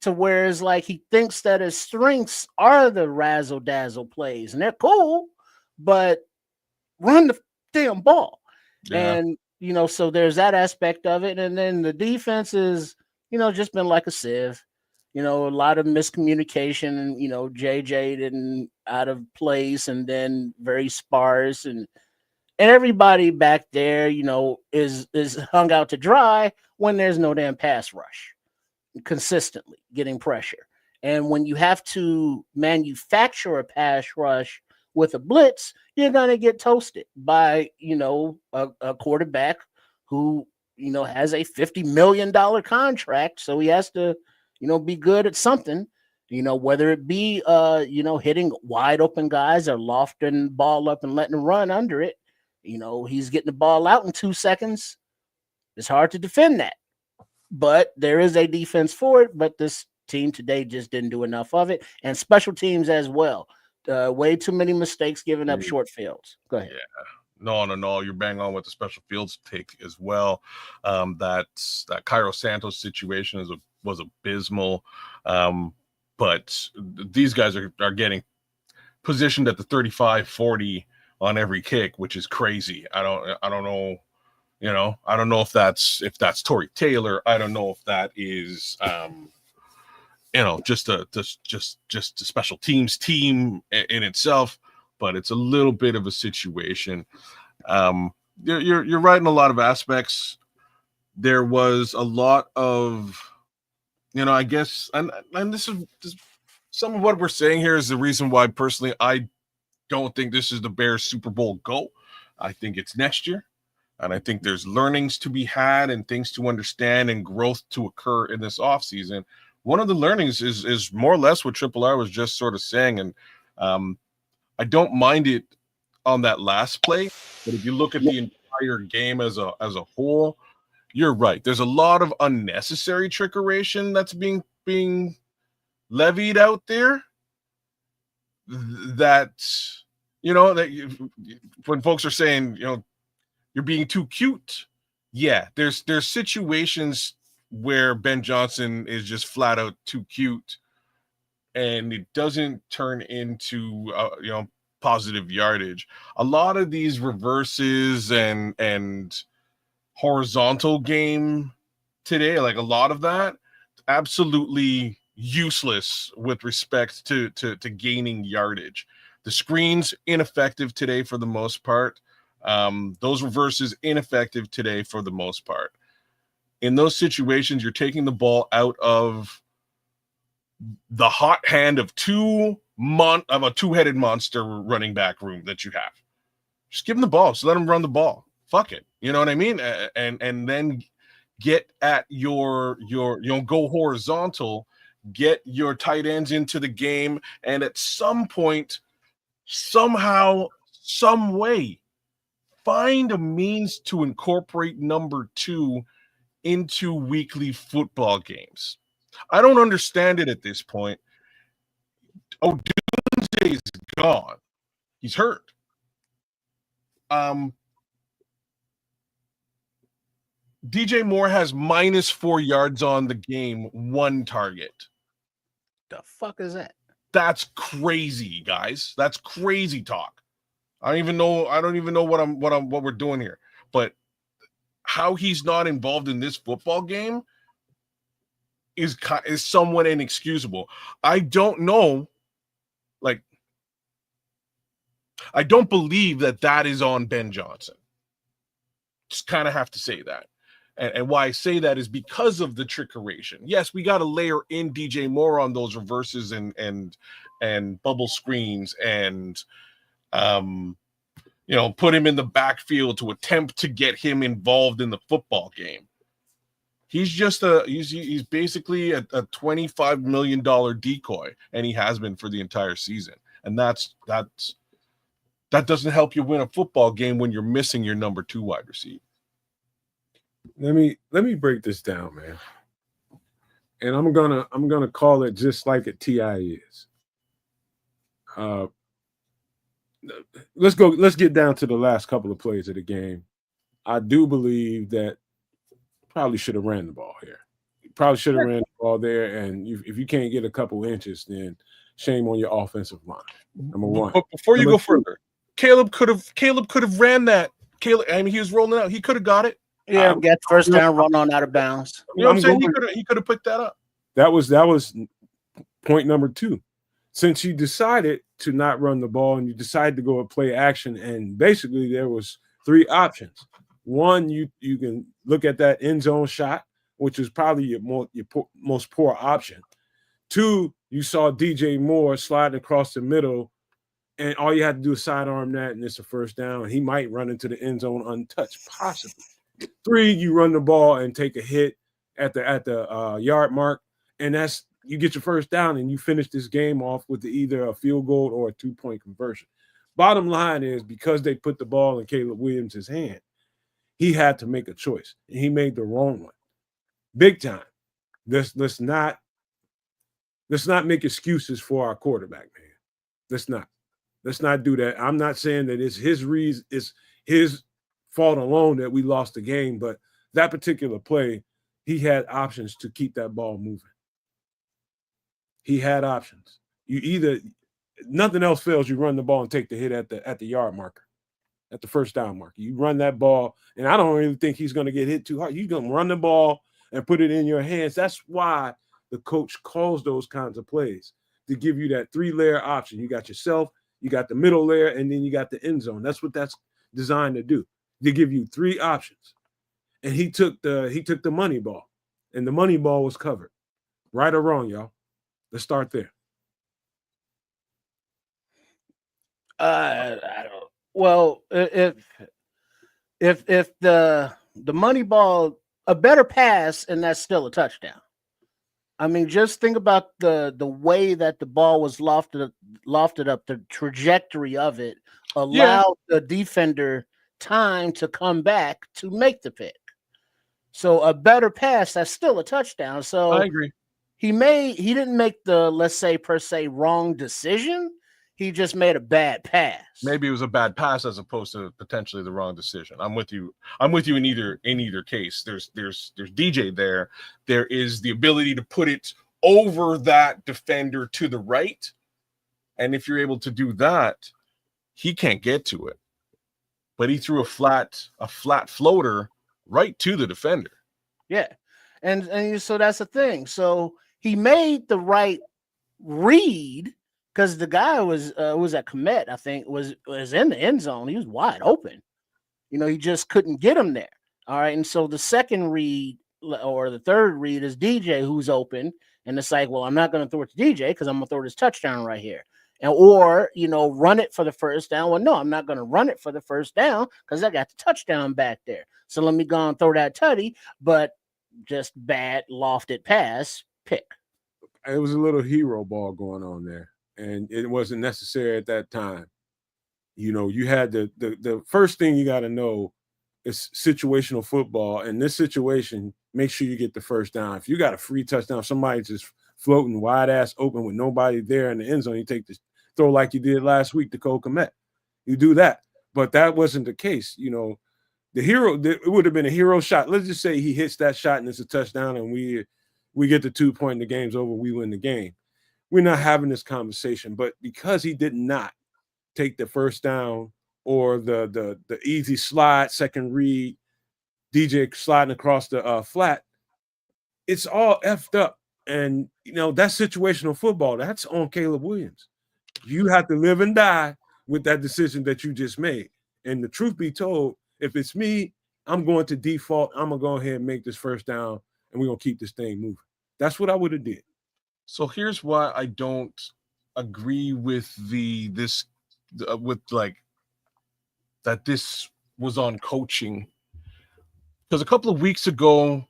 to where it's like he thinks that his strengths are the razzle dazzle plays, and they're cool, but run the damn ball. Yeah. And so there's that aspect of it. And then the defense is, just been like a sieve. A lot of miscommunication, and JJ didn't out of place, and then very sparse, and everybody back there, is hung out to dry when there's no damn pass rush consistently getting pressure. And when you have to manufacture a pass rush with a blitz, you're going to get toasted by, a quarterback who, has a $50 million contract. So he has to, be good at something, whether it be, hitting wide open guys or lofting the ball up and letting them run under it. He's getting the ball out in 2 seconds. It's hard to defend that, but there is a defense for it. But this team today just didn't do enough of it, and special teams as well. Way too many mistakes, giving up short fields. Go ahead. Yeah, no. You're bang on with the special fields take as well. That Cairo Santos situation was abysmal, but these guys are getting positioned at the 35-40 on every kick, which is crazy. I don't know. I don't know if that's Torrey Taylor. I don't know if that is just a special teams team in itself, but it's a little bit of a situation. You're right in a lot of aspects. There was a lot of, I guess, and this is some of what we're saying here is the reason why personally I don't think this is the Bears Super Bowl go. I think it's next year. And I think there's learnings to be had and things to understand and growth to occur in this offseason. One of the learnings is more or less what Triple R was just sort of saying. And I don't mind it on that last play. But if you look at the entire game as a whole, you're right. There's a lot of unnecessary trickeration that's being levied out there. That when folks are saying, you're being too cute. Yeah, there's situations where Ben Johnson is just flat out too cute, and it doesn't turn into positive yardage. A lot of these reverses and horizontal game today, like a lot of that, absolutely useless with respect to gaining yardage. The screens ineffective today for the most part. Those reverses ineffective today for the most part. In those situations, you're taking the ball out of the hot hand of a two-headed monster running back room that you have. Just give him the ball. So let him run the ball. Fuck it. You know what I mean? And then get at your go horizontal, get your tight ends into the game, and at some point, somehow, some way, find a means to incorporate number 2 into weekly football games. I don't understand it at this point. Odunze is gone. He's hurt. DJ Moore has -4 yards on the game, 1 target. The fuck is that? That's crazy, guys. That's crazy talk. I don't even know what we're doing here. But how he's not involved in this football game is somewhat inexcusable. I don't know. Like, I don't believe that is on Ben Johnson. Just kind of have to say that. And why I say that is because of the trickeration. Yes, we got to layer in DJ Moore on those reverses and bubble screens and put him in the backfield to attempt to get him involved in the football game. He's just he's basically a $25 million decoy, and he has been for the entire season. And that doesn't help you win a football game when you're missing your number 2 wide receiver. Let me break this down, man. And I'm gonna call it just like a TI is. Let's get down to the last couple of plays of the game. I do believe that probably should have ran the ball here. Probably should have ran the ball there. And if you can't get a couple inches, then shame on your offensive line. Number one. But before you go further, Caleb could have ran that. He was rolling out. He could have got it. Yeah, get first down, run on out of bounds. You know what I'm saying? He could have picked that up. That was point number 2. Since you decided to not run the ball and you decided to go and play action, and basically there was 3 options. One, you can look at that end zone shot, which is probably your most poor option. 2, you saw DJ Moore sliding across the middle, and all you had to do is sidearm that, and it's a first down. And he might run into the end zone untouched, possibly. 3, you run the ball and take a hit at the yard mark, and you get your first down, and you finish this game off with either a field goal or a 2-point conversion. Bottom line is, because they put the ball in Caleb Williams' hand, he had to make a choice, and he made the wrong one, big time. Let's not make excuses for our quarterback, man. Let's not do that. I'm not saying that it's his reason, it's his fault alone that we lost the game, but that particular play, he had options to keep that ball moving. He had options. You either, nothing else fails, you run the ball and take the hit at the yard marker, at the first down marker. You run that ball, and I don't really think he's going to get hit too hard. You're going to run the ball and put it in your hands. That's why the coach calls those kinds of plays, to give you that 3-layer option. You got yourself, you got the middle layer, and then you got the end zone. That's what that's designed to do, to give you 3 options. And he took the money ball, and the money ball was covered. Right or wrong, y'all? Let's start there. I don't. Well, if the money ball, a better pass, and that's still a touchdown. I mean, just think about the way that the ball was lofted up, the trajectory of it allowed the defender time to come back to make the pick. So a better pass, that's still a touchdown. So I agree. He didn't make the, let's say, per se, wrong decision. He just made a bad pass. Maybe it was a bad pass as opposed to potentially the wrong decision. I'm with you in either case. There's DJ there. There is the ability to put it over that defender to the right. And if you're able to do that, he can't get to it. But he threw a flat floater right to the defender. Yeah. And so that's the thing. So he made the right read because the guy was at Komet, I think, was in the end zone. He was wide open. He just couldn't get him there. All right. And so the second read or the third read is DJ who's open. And it's like, well, I'm not going to throw it to DJ because I'm going to throw this touchdown right here. And or, run it for the first down. Well, no, I'm not going to run it for the first down because I got the touchdown back there. So let me go and throw that tutty, but just bad lofted pass pick. It was a little hero ball going on there, and it wasn't necessary at that time. You had the first thing you got to know is situational football. In this situation, make sure you get the first down. If you got a free touchdown, somebody just floating wide ass open with nobody there in the end zone, you take the throw like you did last week to Cole Kmet. You do that, but that wasn't the case. The hero, it would have been a hero shot. Let's just say he hits that shot and it's a touchdown, and we get the 2 point and the game's over. We win the game. We're not having this conversation, but because he did not take the first down or the easy slide, second read, DJ sliding across the flat, it's all effed up. And that's situational football. That's on Caleb Williams. You have to live and die with that decision that you just made. And the truth be told, if it's me, I'm going to default. I'm gonna go ahead and make this first down, and we're gonna keep this thing moving. That's what I would have did. So here's why I don't agree with that this was on coaching. Because a couple of weeks ago,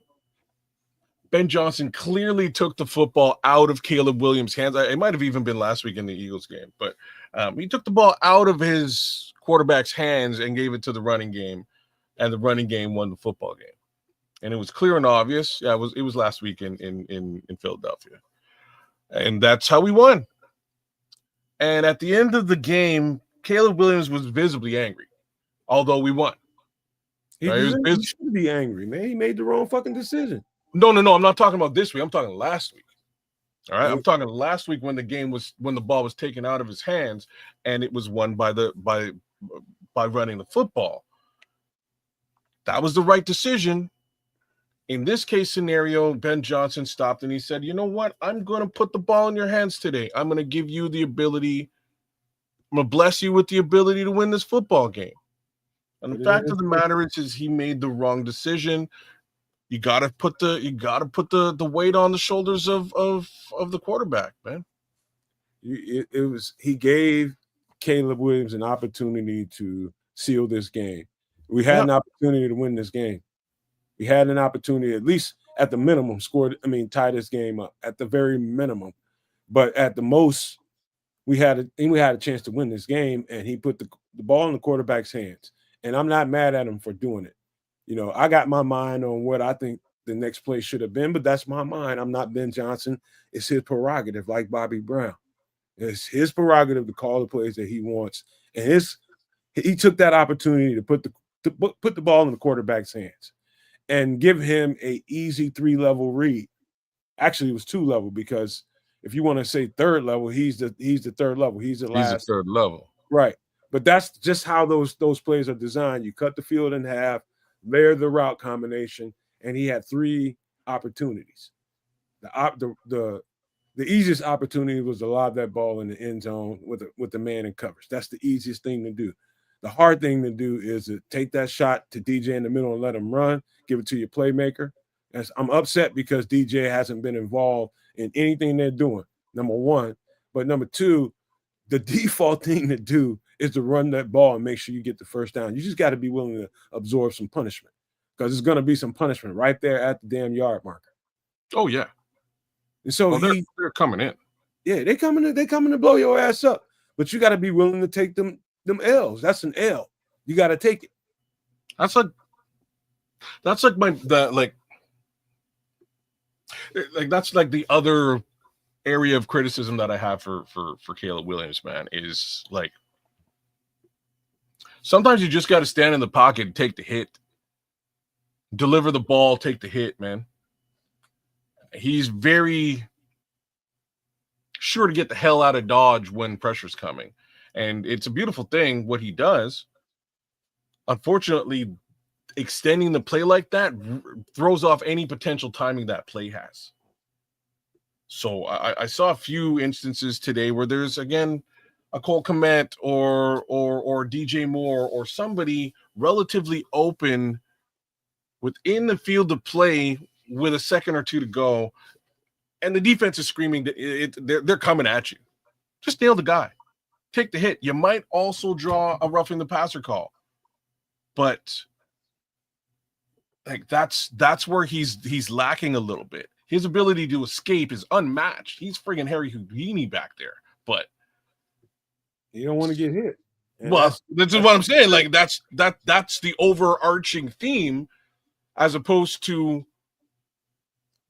Ben Johnson clearly took the football out of Caleb Williams' hands. It might have even been last week in the Eagles game, but he took the ball out of his quarterback's hands and gave it to the running game, and the running game won the football game. And it was clear and obvious. Yeah, it was last week in Philadelphia. And that's how we won. And at the end of the game, Caleb Williams was visibly angry, although we won. He should be angry, man. He made the wrong fucking decision. No. I'm not talking about this week. I'm talking last week. All right. I'm talking last week when the ball was taken out of his hands and it was won by running the football. That was the right decision. In this case scenario, Ben Johnson stopped and he said, you know what? I'm going to put the ball in your hands today. I'm going to give you the ability. I'm going to bless you with the ability to win this football game. And the fact of the matter is he made the wrong decision. You got to put the weight on the shoulders of the quarterback, man. He gave Caleb Williams an opportunity to seal this game. We had an opportunity to win this game. We had an opportunity, at least at the minimum, tie this game up at the very minimum. But at the most, we had a chance to win this game, and he put the ball in the quarterback's hands. And I'm not mad at him for doing it. I got my mind on what I think the next play should have been, but that's my mind. I'm not Ben Johnson. It's his prerogative, like Bobby Brown. It's his prerogative to call the plays that he wants. And he took that opportunity to put the ball in the quarterback's hands and give him a easy 3-level read. Actually, it was 2-level because if you want to say third level, he's the third level. He's the third level. Right. But that's just how those plays are designed. You cut the field in half, layer the route combination, and he had 3 opportunities. The easiest opportunity was to lob that ball in the end zone with the man in coverage. That's the easiest thing to do. The hard thing to do is to take that shot to DJ in the middle and let him run, give it to your playmaker. I'm upset because DJ hasn't been involved in anything they're doing, number one. But number two, the default thing to do is to run that ball and make sure you get the first down. You just got to be willing to absorb some punishment because there's going to be some punishment right there at the damn yard marker. Oh, yeah. And so they're coming in. Yeah, they coming to blow your ass up. But you got to be willing to take them L's. That's an L. You got to take it. That's like that's like the other area of criticism that I have for Caleb Williams, man, is like sometimes you just got to stand in the pocket and take the hit, deliver the ball, take the hit, man. He's very sure to get the hell out of Dodge when pressure's coming. And it's a beautiful thing what he does. Unfortunately, extending the play like that throws off any potential timing that play has. So I saw a few instances today where there's, again, a Cole Kmet or DJ Moore or somebody relatively open within the field of play with a second or two to go, and the defense is screaming that they're coming at you. Just nail the guy. Take the hit. You might also draw a roughing the passer call. But like that's where he's lacking a little bit. His ability to escape is unmatched. He's friggin' Harry Houdini back there. But you don't want to get hit. And well, that's what I'm saying. Like that's the overarching theme, as opposed to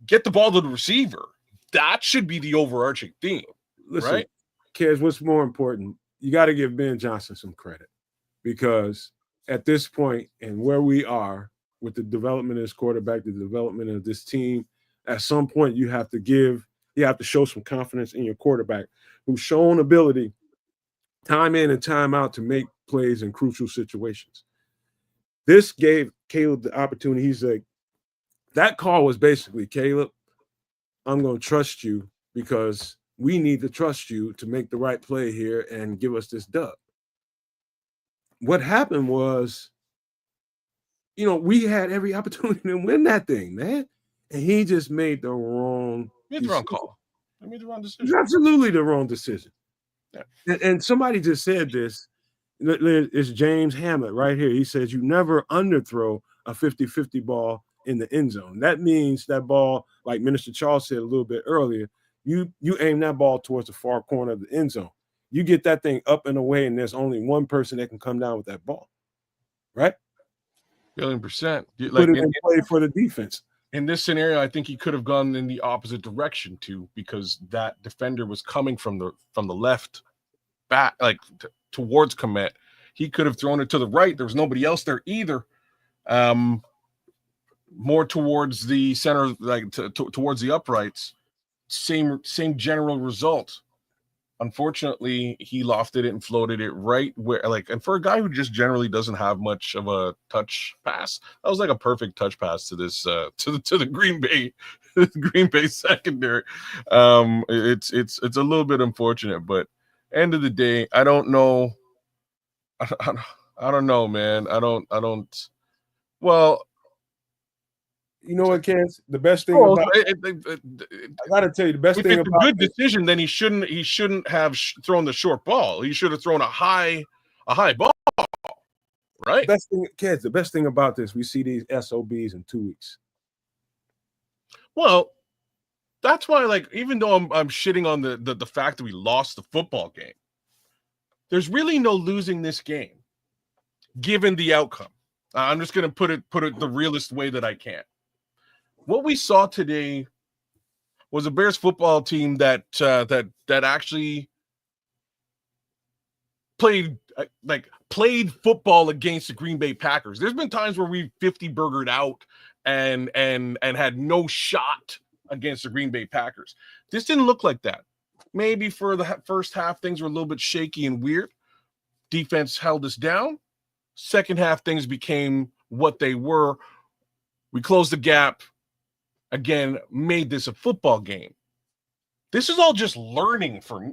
get the ball to the receiver. That should be the overarching theme. Listen, right? Kez, what's more important? You got to give Ben Johnson some credit, because at this point and where we are with the development of this quarterback, the development of this team, at some point you have to show some confidence in your quarterback, who's shown ability time in and time out to make plays in crucial situations. This gave Caleb the opportunity. He's like, that call was basically, Caleb, I'm going to trust you because we need to trust you to make the right play here and give us this dub. What happened was, we had every opportunity to win that thing, man. And he just made the wrong call. I made the wrong decision. It's absolutely the wrong decision. Yeah. And somebody just said this. It's James Hammett right here. He says you never underthrow a 50-50 ball in the end zone. That means that ball, like Minister Charles said a little bit earlier, you aim that ball towards the far corner of the end zone. You get that thing up and away, and there's only one person that can come down with that ball, right? 1,000,000%. Put it in play for the defense. In this scenario, I think he could have gone in the opposite direction too, because that defender was coming from the left back, like towards Kmet. He could have thrown it to the right. There was nobody else there either. More towards the center, like towards the uprights. Same general result. Unfortunately, he lofted it and floated it right where, and for a guy who just generally doesn't have much of a touch pass, that was like a perfect touch pass to this to the Green Bay secondary. It's a little bit unfortunate, but end of the day, I don't know. I don't know, man. I don't. Well, you know what, Kens? The best thing about I gotta tell you, the best thing about a good decision, then he shouldn't have thrown the short ball. He should have thrown a high ball, right? The best thing about this, we see these SOBs in 2 weeks. Well, that's why, even though I'm shitting on the fact that we lost the football game, there's really no losing this game, given the outcome. I'm just gonna put it the realest way that I can. What we saw today was a Bears football team that actually played football against the Green Bay Packers. There's been times where we 50-burgered out and had no shot against the Green Bay Packers. This didn't look like that. Maybe for the first half, things were a little bit shaky and weird. Defense held us down. Second half, things became what they were. We closed the gap. Again, made this a football game. This is all just learning for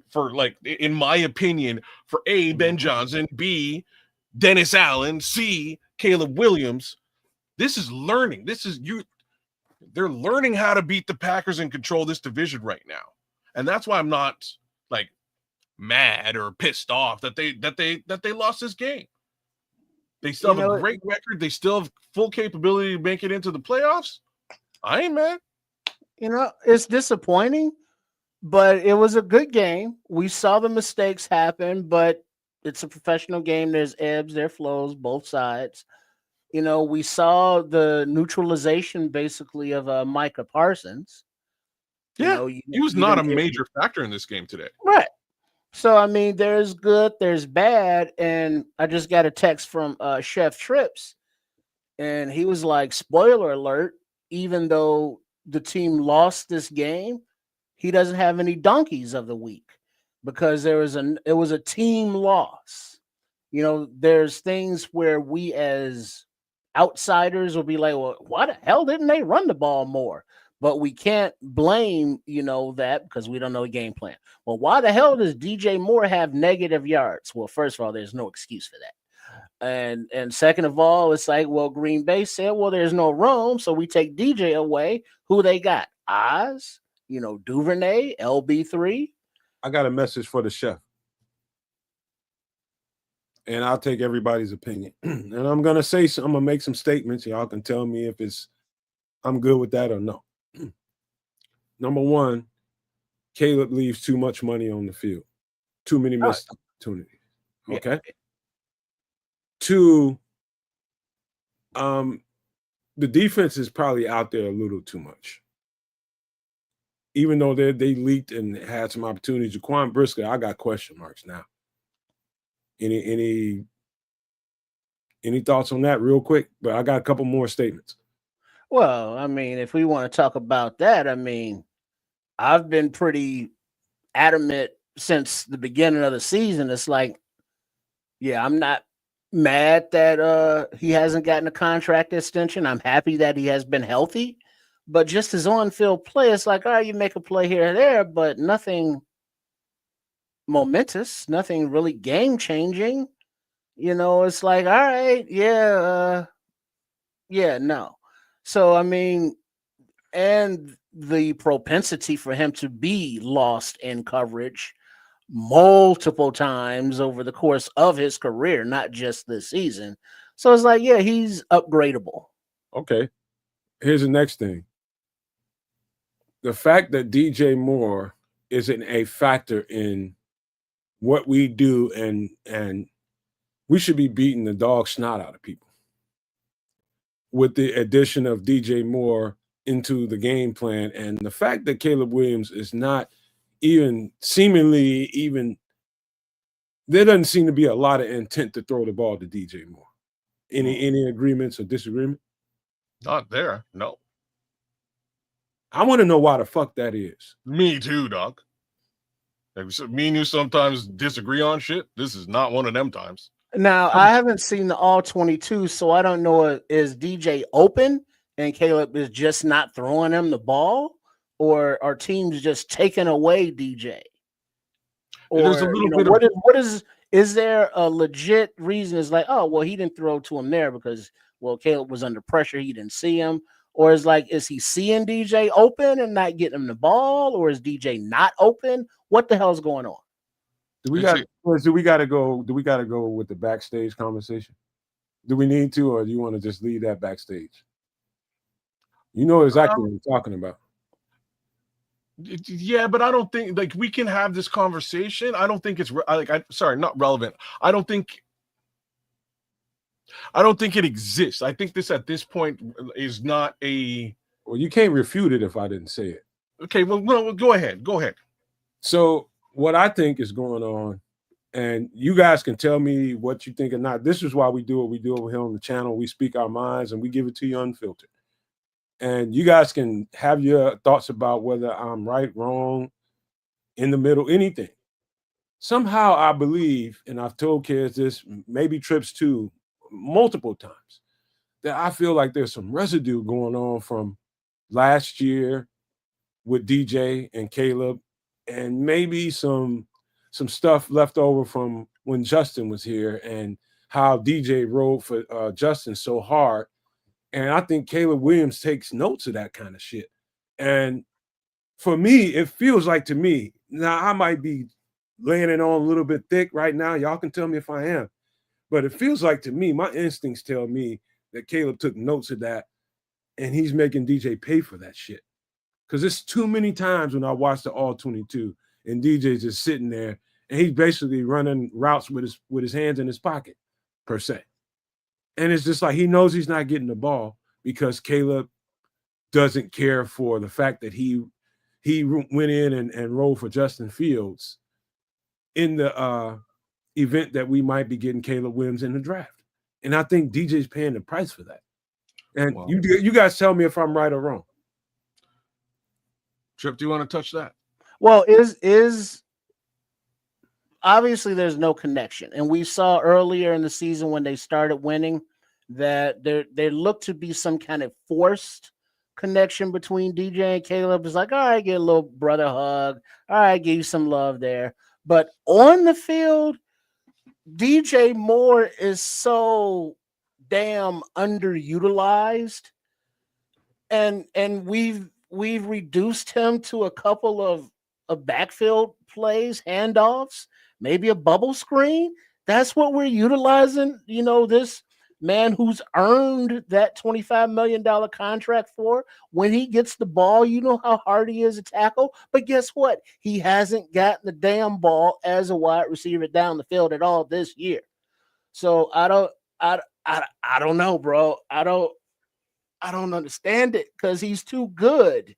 in my opinion, for A, Ben Johnson, B, Dennis Allen, C, Caleb Williams. This is learning. They're learning how to beat the Packers and control this division right now. And that's why I'm not mad or pissed off that they lost this game. They still have a great record. They still have full capability to make it into the playoffs. I ain't mad. It's disappointing, but it was a good game. We saw the mistakes happen, but it's a professional game. There's ebbs, there flows, both sides. We saw the neutralization basically of Micah Parsons. Yeah, he was not a major factor in this game today. Right. So, there's good, there's bad, and I just got a text from Chef Trips, and he was like, spoiler alert, even though the team lost this game, he doesn't have any donkeys of the week because it was a team loss. There's things where we as outsiders will be like, well, why the hell didn't they run the ball more? But we can't blame, that because we don't know the game plan. Well, why the hell does DJ Moore have negative yards? Well, first of all, there's no excuse for that. And second of all, it's like, well, Green Bay said, well, there's no room, so we take DJ away. Who they got? Oz, Duvernay, LB3. I got a message for the chef. And I'll take everybody's opinion. And I'm gonna make some statements. Y'all can tell me if I'm good with that or no. Number one, Caleb leaves too much money on the field. Too many missed opportunities. Okay. Yeah. Two, the defense is probably out there a little too much. Even though they leaked and had some opportunities. Jaquan Brisker, I got question marks now. Any thoughts on that real quick? But I got a couple more statements. Well, I mean, if we want to talk about that, I mean, I've been pretty adamant since the beginning of the season. It's like, yeah, I'm not mad that he hasn't gotten a contract extension. I'm happy that he has been healthy. But just his on-field play, it's like, all right, you make a play here or there, but nothing momentous, nothing really game-changing. It's like, all right, no. So, I mean, and the propensity for him to be lost in coverage multiple times over the course of his career, not just this season. So it's like, yeah, he's upgradable. Okay. Here's the next thing. The fact that DJ Moore isn't a factor in what we do, and we should be beating the dog snot out of people. With the addition of DJ Moore into the game plan, and the fact that Caleb Williams is not even seemingly there doesn't seem to be a lot of intent to throw the ball to DJ Moore. Any agreements or disagreement? Not there, no. I want to know why the fuck that is. Me too, Doc. Me and you sometimes disagree on shit. This is not one of them times. Now, I haven't seen the all 22, so I don't know, is DJ open and Caleb is just not throwing him the ball, or are teams just taking away DJ? Or there's a little bit is there a legit reason? It's like, oh, well, he didn't throw to him there because, well, Caleb was under pressure. He didn't see him. Or is he seeing DJ open and not getting him the ball? Or is DJ not open? What the hell is going on? Do we got to go with the backstage conversation? Do we need to, or do you want to just leave that backstage? You know exactly what I'm talking about. Yeah, but I don't think we can have this conversation. I don't think it's not relevant. I don't think it exists. I think this at this point is not a. Well, you can't refute it if I didn't say it. Okay, well, no, go ahead. So what I think is going on, and you guys can tell me what you think or not. This is why we do what we do over here on the channel. We speak our minds and we give it to you unfiltered. And you guys can have your thoughts about whether I'm right, wrong, in the middle, anything. Somehow I believe, and I've told kids this, maybe Trips too, multiple times, that I feel like there's some residue going on from last year with DJ and Caleb, and maybe some stuff left over from when Justin was here and how DJ rode for Justin so hard. And I think Caleb Williams takes notes of that kind of shit. And for me, it feels like to me, now I might be laying it on a little bit thick right now. Y'all can tell me if I am. But it feels like to me, my instincts tell me that Caleb took notes of that and he's making DJ pay for that shit. Because it's too many times when I watch the all 22 and DJ's just sitting there and he's basically running routes with his hands in his pocket, per se. And it's just like he knows he's not getting the ball because Caleb doesn't care for the fact that he went in and rolled for Justin Fields in the event that we might be getting Caleb Williams in the draft. And I think DJ's paying the price for that. And wow. You guys tell me if I'm right or wrong. Trip, do you want to touch that? Well, is obviously there's no connection. And we saw earlier in the season when they started winning that there looked to be some kind of forced connection between DJ and Caleb. It's like, all right, get a little brother hug. All right, give you some love there. But on the field, DJ Moore is so damn underutilized, and we've reduced him to a couple of backfield plays, handoffs, maybe a bubble screen. That's what we're utilizing, this man who's earned that $25 million contract for. When he gets the ball, you know how hard he is to tackle. But guess what? He hasn't gotten the damn ball as a wide receiver down the field at all this year. So I don't know, bro. I don't understand it, because he's too good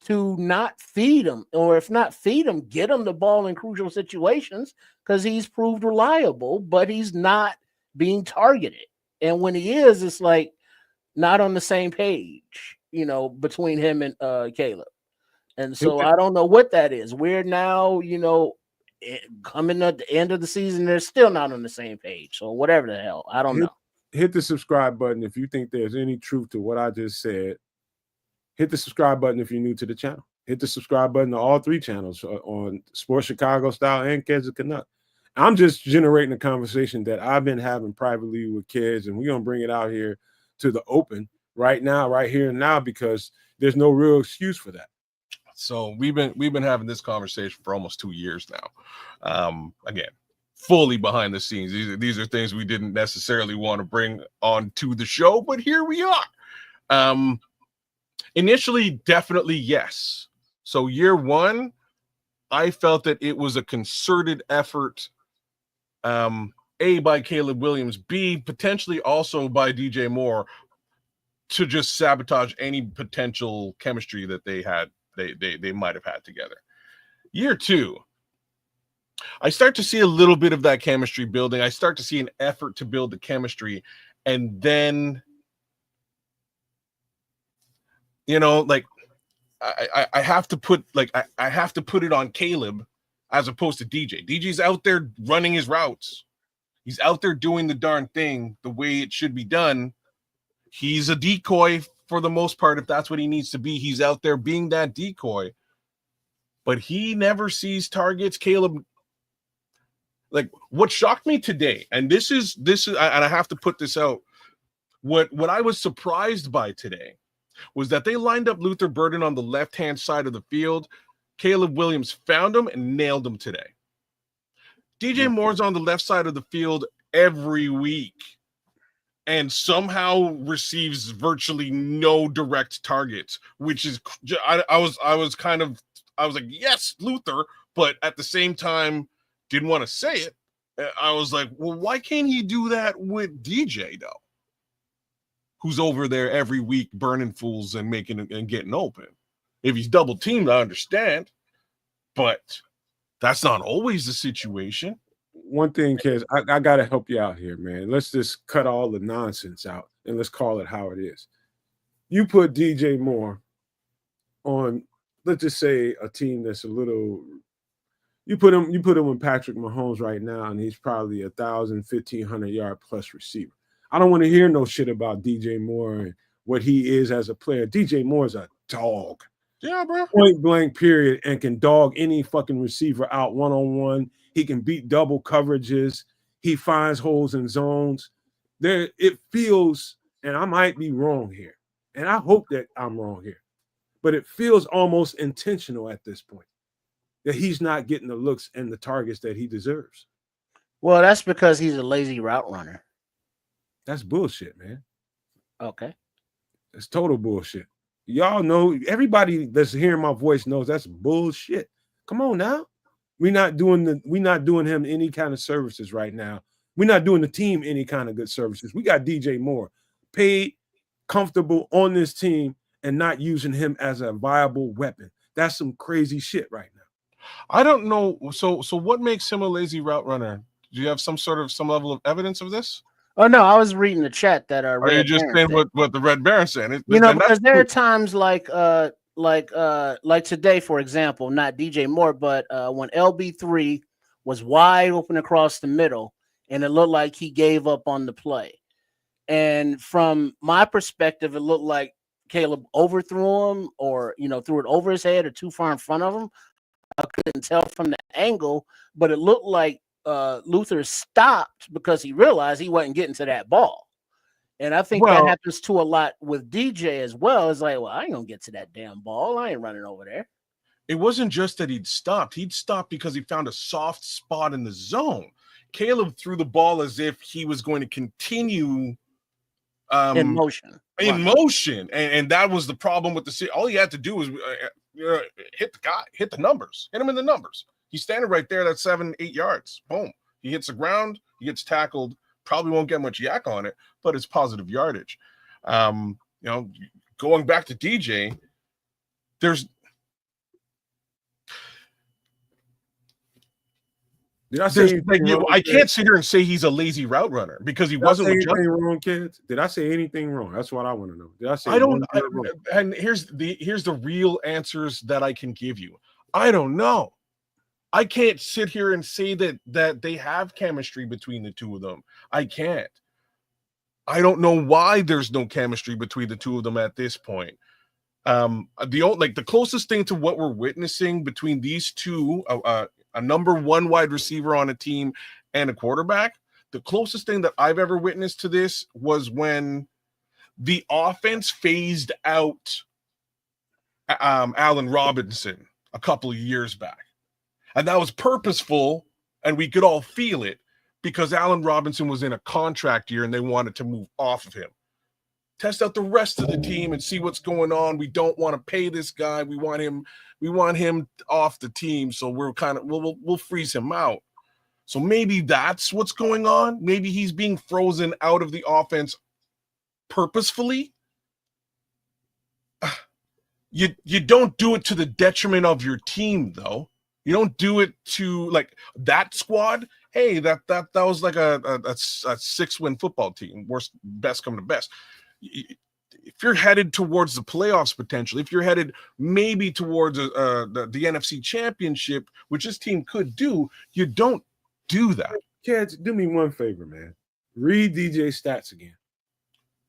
to not feed him, or if not feed him, get him the ball in crucial situations, because he's proved reliable, but he's not being targeted. And when he is, it's like not on the same page, between him and Caleb. And so I don't know what that is. We're now, coming at the end of the season, they're still not on the same page. So whatever the hell, I don't know. Hit the subscribe button if you think there's any truth to what I just said. Hit the subscribe button if you're new to the channel. Hit the subscribe button to all 3 channels on Sports Chicago Style and Kids of Canuck. I'm just generating a conversation that I've been having privately with kids, and we're going to bring it out here to the open right now, right here and now, because there's no real excuse for that. So we've been having this conversation for almost 2 years now. Again, fully behind the scenes. These are things we didn't necessarily want to bring on to the show, but here we are. Initially, definitely yes. So year one, I felt that it was a concerted effort, A, by Caleb Williams, B, potentially also by DJ Moore, to just sabotage any potential chemistry that they might have had together. Year two, I start to see a little bit of that chemistry building. I start to see an effort to build the chemistry, and then, like, I have to put I have to put it on Caleb as opposed to DJ. DJ's out there running his routes. He's out there doing the darn thing the way it should be done. He's a decoy for the most part. If that's what he needs to be, he's out there being that decoy. But he never sees targets. Caleb, like, what shocked me today, and this is, and I have to put this out. What I was surprised by today was that they lined up Luther Burden on the left-hand side of the field. Caleb Williams found him and nailed him today. DJ Moore's on the left side of the field every week and somehow receives virtually no direct targets, which is, I was like, yes, Luther, but at the same time, didn't want to say it. I was like, well, why can't he do that with DJ, though? Who's over there every week burning fools and making and getting open. If he's double teamed, I understand, but that's not always the situation. One thing, kids, I got to help you out here, man. Let's just cut all the nonsense out and let's call it how it is. You put DJ Moore on, let's just say, a team that's a little. You put him with Patrick Mahomes right now, and he's probably 1,000, 1,500 yard plus receiver. I don't want to hear no shit about DJ Moore and what he is as a player. DJ Moore is a dog. Yeah, bro. Point blank, period, and can dog any fucking receiver out one-on-one. He can beat double coverages. He finds holes in zones. It feels, and I might be wrong here, and I hope that I'm wrong here, but it feels almost intentional at this point that he's not getting the looks and the targets that he deserves. Well, that's because he's a lazy route runner. That's bullshit, man. Okay. It's total bullshit. Y'all know, everybody that's hearing my voice knows that's bullshit. Come on now. We're not doing him any kind of services right now. We're not doing the team any kind of good services. We got DJ Moore paid, comfortable on this team, and not using him as a viable weapon. That's some crazy shit right now. I don't know. So what makes him a lazy route runner? Do you have some level of evidence of this? Oh no, I was reading the chat that are you just saying what the Red Baron saying? Because there are times like today, for example, not DJ Moore, but when LB3 was wide open across the middle, and it looked like he gave up on the play, And from my perspective, it looked like Caleb overthrew him, or threw it over his head or too far in front of him. I couldn't tell from the angle, but it looked like Luther stopped because he realized he wasn't getting to that ball. And I think that happens to a lot with DJ as well. It's like, well, I ain't gonna get to that damn ball. I ain't running over there. It wasn't just that he'd stopped. He'd stopped because he found a soft spot in the zone. Caleb threw the ball as if he was going to continue in motion. And that was the problem with the. All he had to do was hit the guy, hit the numbers, hit him in the numbers. He's standing right there. That's 7-8 yards. Boom. He hits the ground. He gets tackled. Probably won't get much yak on it, but it's positive yardage. Going back to DJ, I can't sit here and say he's a lazy route runner because he wasn't. Did I say anything wrong, kids? Did I say anything wrong? That's what I want to know. Did I say? And here's the real answers that I can give you. I don't know. I can't sit here and say that they have chemistry between the two of them. I can't. I don't know why there's no chemistry between the two of them at this point. The closest thing to what we're witnessing between these two, a number one wide receiver on a team and a quarterback, the closest thing that I've ever witnessed to this was when the offense phased out Allen Robinson a couple of years back. And that was purposeful, and we could all feel it because Allen Robinson was in a contract year and they wanted to move off of him. Test out the rest of the team and see what's going on. We don't want to pay this guy. We want him off the team, so we'll freeze him out. So maybe that's what's going on. Maybe he's being frozen out of the offense purposefully. You don't do it to the detriment of your team, though. You don't do it to like that squad. Hey, that was like a 6-win football team. Best come to best. If you're headed towards the playoffs potentially, if you're headed maybe towards the NFC Championship, which this team could do, you don't do that. Kids, do me one favor, man. Read DJ's stats again.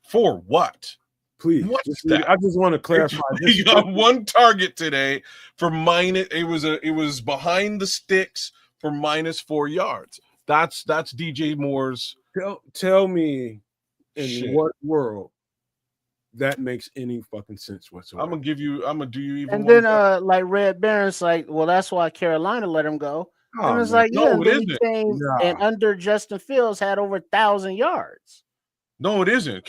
For what? Please. I just want to clarify. He got one target today for minus. It was behind the sticks for -4 yards. That's DJ Moore's. Tell me in what world that makes any fucking sense whatsoever. I'm gonna do you even. And then like Red Baron's like, well, that's why Carolina let him go. And it's like, no, it isn't. And under Justin Fields had over 1,000 yards. No, it isn't.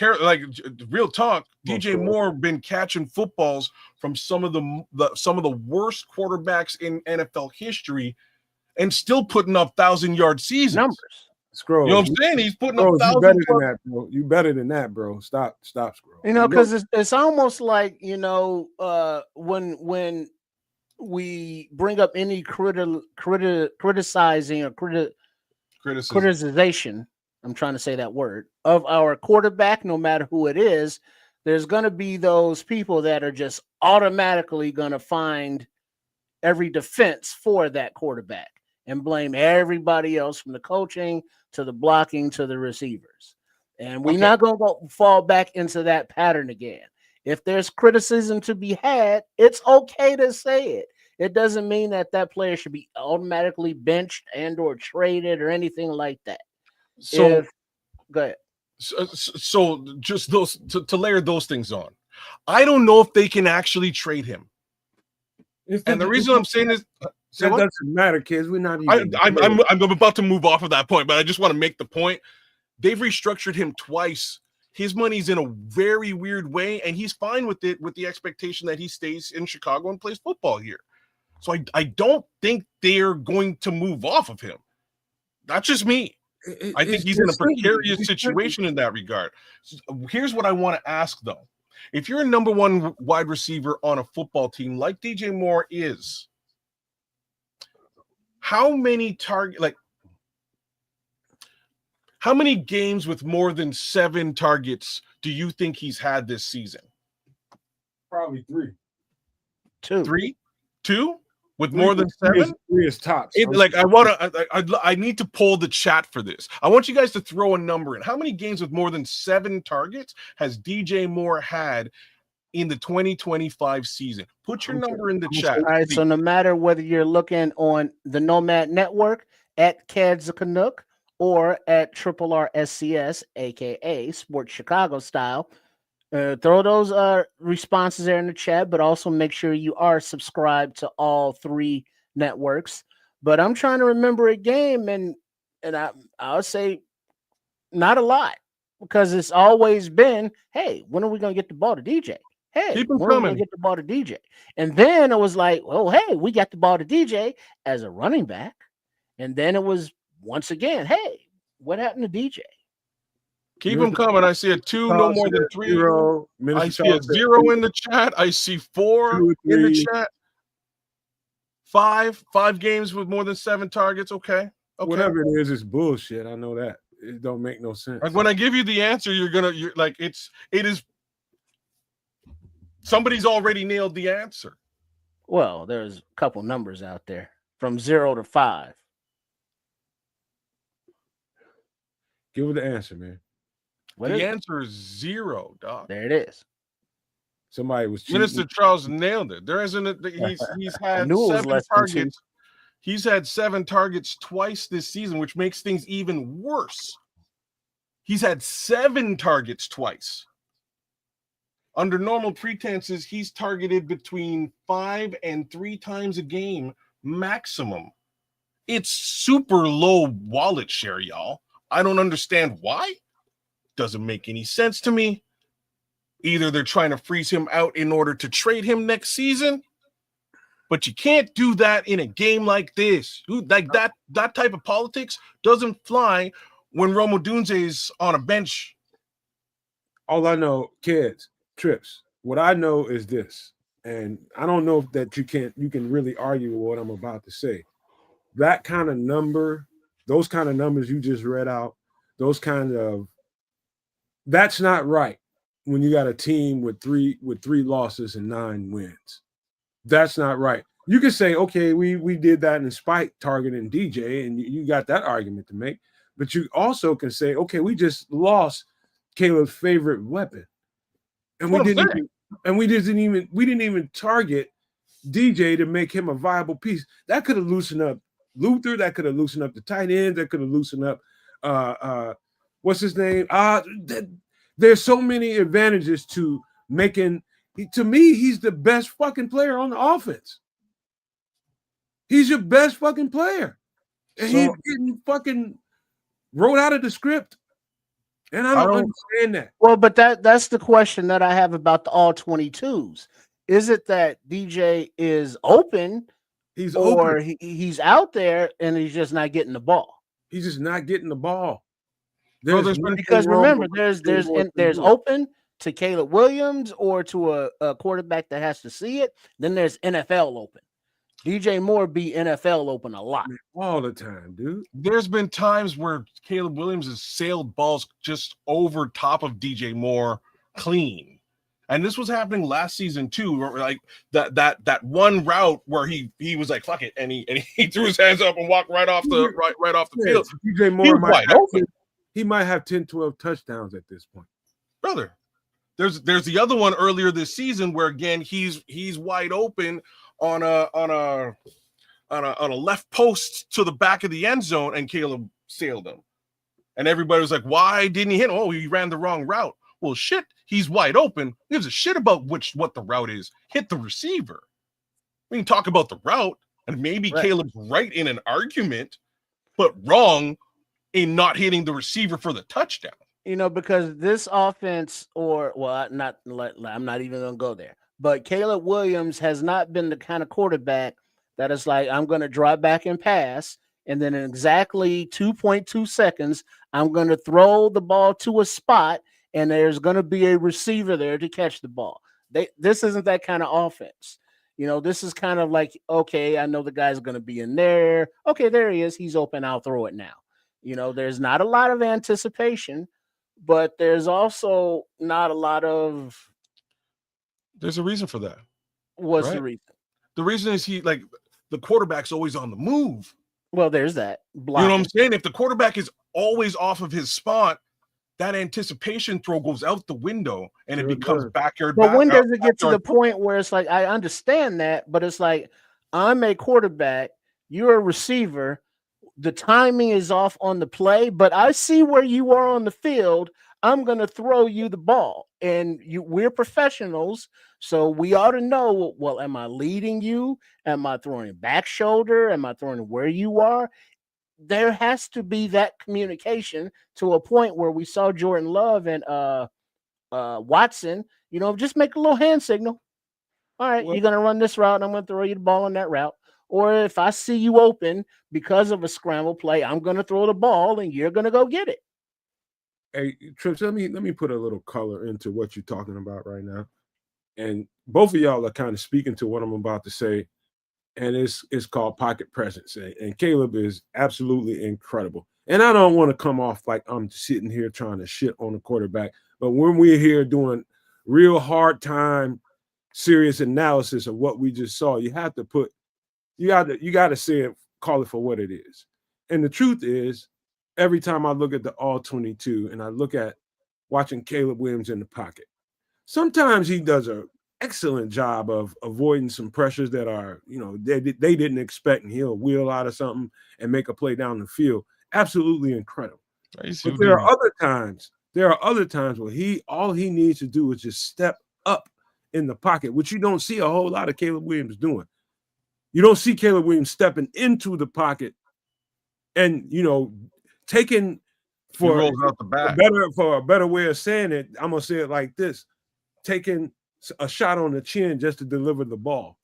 Real talk, DJ Moore been catching footballs from some of the worst quarterbacks in NFL history, and still putting up 1,000-yard seasons. Numbers. Scroll. You know what I'm saying? He's putting up 1,000. You better than that, bro. You better than that, bro. Stop, scroll. Because it's almost like when we bring up any criticizing or criticization. I'm trying to say that word of our quarterback, no matter who it is, there's going to be those people that are just automatically going to find every defense for that quarterback and blame everybody else from the coaching to the blocking to the receivers. And we're not going to fall back into that pattern again. If there's criticism to be had, it's okay to say it. It doesn't mean that player should be automatically benched and or traded or anything like that. So go ahead. So just those to layer those things on. I don't know if they can actually trade him. And the reason I'm saying is that doesn't matter, kids. We're not even. I'm about to move off of that point, but I just want to make the point. They've restructured him twice. His money's in a very weird way, and he's fine with it, with the expectation that he stays in Chicago and plays football here. So I don't think they're going to move off of him. That's just me. I think he's in a precarious situation in that regard. Here's what I want to ask, though. If you're a number one wide receiver on a football team like DJ Moore is, how many games with more than 7 targets do you think he's had this season? Probably 3. 2. 2? with more than 7? Three is tops. Like I need to poll the chat for this. I want you guys to throw a number in. How many games with more than 7 targets has DJ Moore had in the 2025 season? Put your number in the chat. All right, so no matter whether you're looking on the Nomad Network at Cads the Canuck or at Triple R SCS, aka Sports Chicago Style, throw those responses there in the chat, but also make sure you are subscribed to all 3 networks. But I'm trying to remember a game, and I would say not a lot, because it's always been, hey, when are we going to get the ball to DJ? Hey, keep them when are we coming. going to get the ball to DJ? And then it was like, oh, hey, we got the ball to DJ as a running back. And then it was once again, hey, what happened to DJ? Keep them coming. I see a 2, no more than 3. 0. I see a 0 in the chat. I see 4 in the chat. 5 games with more than 7 targets. Okay. Whatever it is, it's bullshit. I know that. It don't make no sense. Like when I give you the answer, you're like, it is. Somebody's already nailed the answer. Well, there's a couple numbers out there from 0 to 5. Give it the answer, man. The answer is 0, Doc. There it is. Somebody was cheating. Minister Charles nailed it. There isn't. He's had 7 targets. He's had 7 targets twice this season, which makes things even worse. He's had 7 targets twice. Under normal pretenses, he's targeted between 5 and 3 times a game maximum. It's super low wallet share, y'all. I don't understand why. Doesn't make any sense to me. Either they're trying to freeze him out in order to trade him next season, but you can't do that in a game like this. Like that type of politics doesn't fly when Rome Odunze's on a bench. All I know, kids, trips. What I know is this, and I don't know that you can really argue with what I'm about to say. That kind of number, those kind of numbers you just read out, that's not right when you got a team with three losses and 9 wins. That's not right. You can say, okay, we did that in spite targeting DJ, and you got that argument to make. But you also can say, okay, we just lost Caleb's favorite weapon, and we didn't even target DJ to make him a viable piece. That could have loosened up Luther. That could have loosened up the tight end. That could have loosened up what's his name? There's so many advantages to making. To me, he's the best fucking player on the offense. He's your best fucking player, and he's getting fucking wrote out of the script. And I don't understand that. Well, but that's the question that I have about the all 22s. Is it that DJ is open, he's out there and he's just not getting the ball? He's just not getting the ball. Because remember, there's open to Caleb Williams or to a quarterback that has to see it. Then there's NFL open. DJ Moore be NFL open a lot. All the time, dude. There's been times where Caleb Williams has sailed balls just over top of DJ Moore clean. And this was happening last season too, where like that one route where he was like, fuck it, and he threw his hands up and walked right off the field. DJ Moore he might have 10, 12 touchdowns at this point. Brother, there's the other one earlier this season where again he's wide open on a left post to the back of the end zone, and Caleb sailed him. And everybody was like, why didn't he hit him? Oh, he ran the wrong route. Well, shit, he's wide open. He gives a shit about what the route is. Hit the receiver. We can talk about the route, and maybe Caleb's right in an argument, but wrong in not hitting the receiver for the touchdown. You know, because this offense, I'm not even going to go there. But Caleb Williams has not been the kind of quarterback that is like, I'm going to drive back and pass, and then in exactly 2.2 seconds, I'm going to throw the ball to a spot, and there's going to be a receiver there to catch the ball. This isn't that kind of offense. You know, this is kind of like, okay, I know the guy's going to be in there. Okay, there he is. He's open. I'll throw it now. You know, there's not a lot of anticipation, but there's also not a lot of. There's a reason for that. What's the reason? The reason is the quarterback's always on the move. Well, there's that. You know what I'm saying? If the quarterback is always off of his spot, that anticipation throw goes out the window and it becomes backyard. But when does it get to the point where it's like, I understand that, but it's like, I'm a quarterback, you're a receiver, the timing is off on the play, but I see where you are on the field. I'm going to throw you the ball, and we're professionals. So we ought to know, well, am I leading you? Am I throwing back shoulder? Am I throwing where you are? There has to be that communication to a point where we saw Jordan Love and Watson, just make a little hand signal. All right, you're going to run this route, and I'm going to throw you the ball on that route. Or if I see you open because of a scramble play, I'm going to throw the ball, and you're going to go get it. Hey, Trips, let me put a little color into what you're talking about right now. And both of y'all are kind of speaking to what I'm about to say. And it's called pocket presence. And Caleb is absolutely incredible. And I don't want to come off like I'm sitting here trying to shit on the quarterback. But when we're here doing real hard time, serious analysis of what we just saw, you got to say it, call it for what it is. And the truth is, every time I look at the all-22 and I look at watching Caleb Williams in the pocket, sometimes he does an excellent job of avoiding some pressures that are, they didn't expect, and he'll wheel out of something and make a play down the field. Absolutely incredible. But there are other times where all he needs to do is just step up in the pocket, which you don't see a whole lot of Caleb Williams doing. You don't see Caleb Williams stepping into the pocket and, taking for a better way of saying it, I'm going to say it like this, taking a shot on the chin just to deliver the ball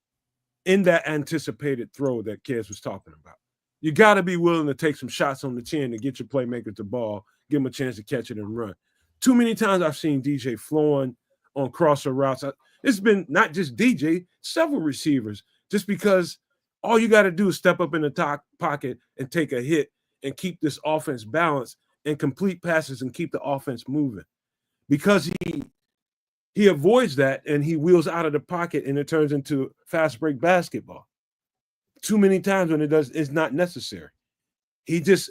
in that anticipated throw that Kez was talking about. You got to be willing to take some shots on the chin to get your playmakers the ball, give them a chance to catch it and run. Too many times I've seen DJ flowing on crosser routes. It's been not just DJ, several receivers, just because all you got to do is step up in the top pocket and take a hit and keep this offense balanced and complete passes and keep the offense moving. Because he avoids that and he wheels out of the pocket and it turns into fast break basketball. Too many times when it's not necessary. He does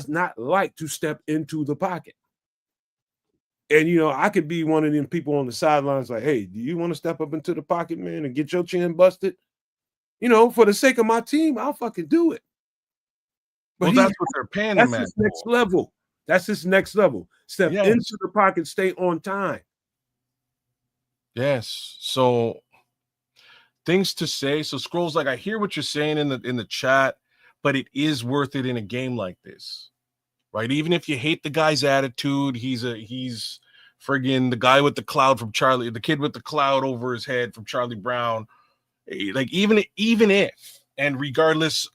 not like to step into the pocket. And, I could be one of them people on the sidelines like, hey, do you want to step up into the pocket, man, and get your chin busted? For the sake of my team, I'll fucking do it. But that's what they're paying him at. That's his next level. That's his next level. Step into the pocket, stay on time. Yes. So things to say. So Scrolls, like, I hear what you're saying in the chat, but it is worth it in a game like this, right? Even if you hate the guy's attitude, he's friggin' the guy with the cloud from Charlie, the kid with the cloud over his head from Charlie Brown. Like, even if, and regardless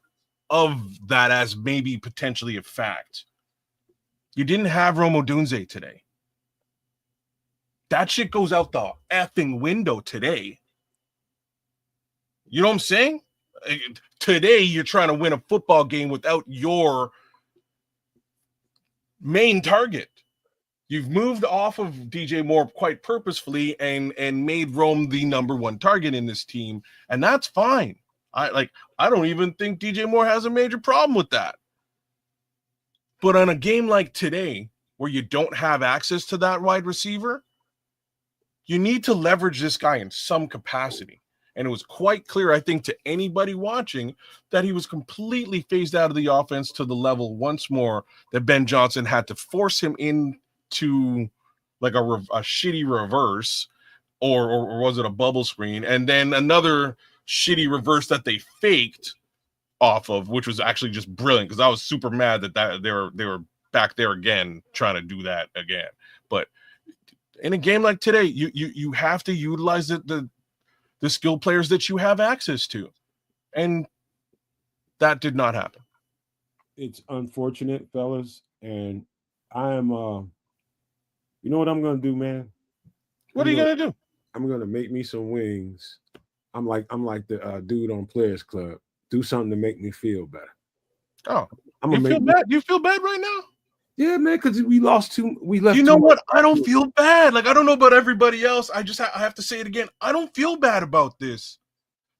of that as maybe potentially a fact, you didn't have odunze today. That shit goes out the effing window today. You know what I'm saying? Today, you're trying to win a football game without your main target. You've moved off of DJ Moore quite purposefully and made Rome the number one target in this team, and that's fine. I don't even think DJ Moore has a major problem with that. But on a game like today, where you don't have access to that wide receiver, you need to leverage this guy in some capacity. And it was quite clear, I think, to anybody watching that he was completely phased out of the offense to the level once more that Ben Johnson had to force him into like a shitty reverse, or was it a bubble screen? And then another shitty reverse that they faked off of, which was actually just brilliant, because I was super mad that they were back there again trying to do that again. But in a game like today, you have to utilize the skill players that you have access to, and that did not happen. It's unfortunate, fellas, and I am. You know what I'm gonna do, man? What are you gonna do? I'm gonna make me some wings. I'm like the dude on Players Club. Do something to make me feel better. Oh, you feel bad? You feel bad right now? Yeah, man, because we lost two. We left. You know what? I don't feel bad. Like, I don't know about everybody else. I have to say it again. I don't feel bad about this.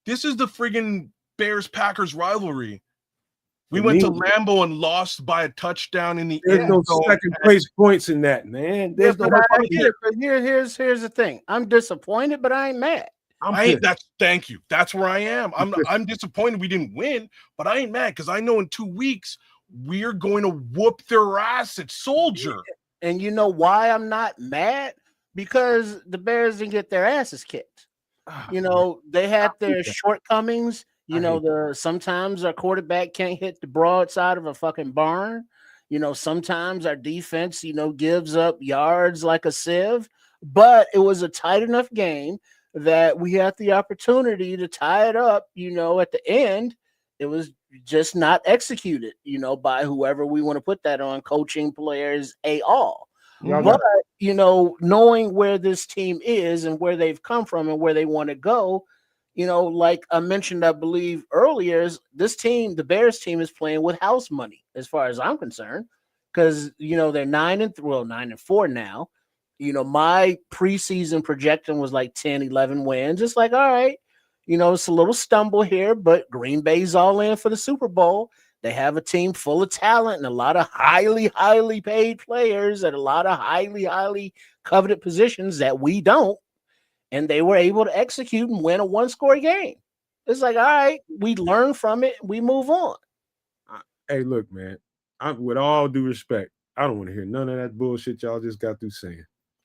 This is the friggin' Bears-Packers rivalry. We For went to me, Lambeau and lost by a touchdown in the there's end no zone. second place points in that, man. There's no but I fucking. get it. But here's the thing. I'm disappointed, but I ain't mad. I'm I ain't pissed. thank you. That's where I am. I'm disappointed we didn't win, but I ain't mad because I know in 2 weeks we're going to whoop their ass at Soldier. And you know why I'm not mad? Because the Bears didn't get their asses kicked. You know, they had their shortcomings. You know, sometimes our quarterback can't hit the broadside of a fucking barn. You know, sometimes our defense, gives up yards like a sieve. But it was a tight enough game that we had the opportunity to tie it up, at the end. It was just not executed, by whoever we want to put that on, coaching, players, all. But, knowing where this team is and where they've come from and where they want to go, like I mentioned, I believe earlier, this team, the Bears team, is playing with house money as far as I'm concerned, because, they're 9-4 now. My preseason projection was like 10, 11 wins. It's like, all right, it's a little stumble here, but Green Bay's all in for the Super Bowl. They have a team full of talent and a lot of highly, highly paid players at a lot of highly, highly coveted positions that we don't. And they were able to execute and win a one-score game. It's like, all right, we learn from it. We move on. Hey, look, man, with all due respect, I don't want to hear none of that bullshit y'all just got through saying.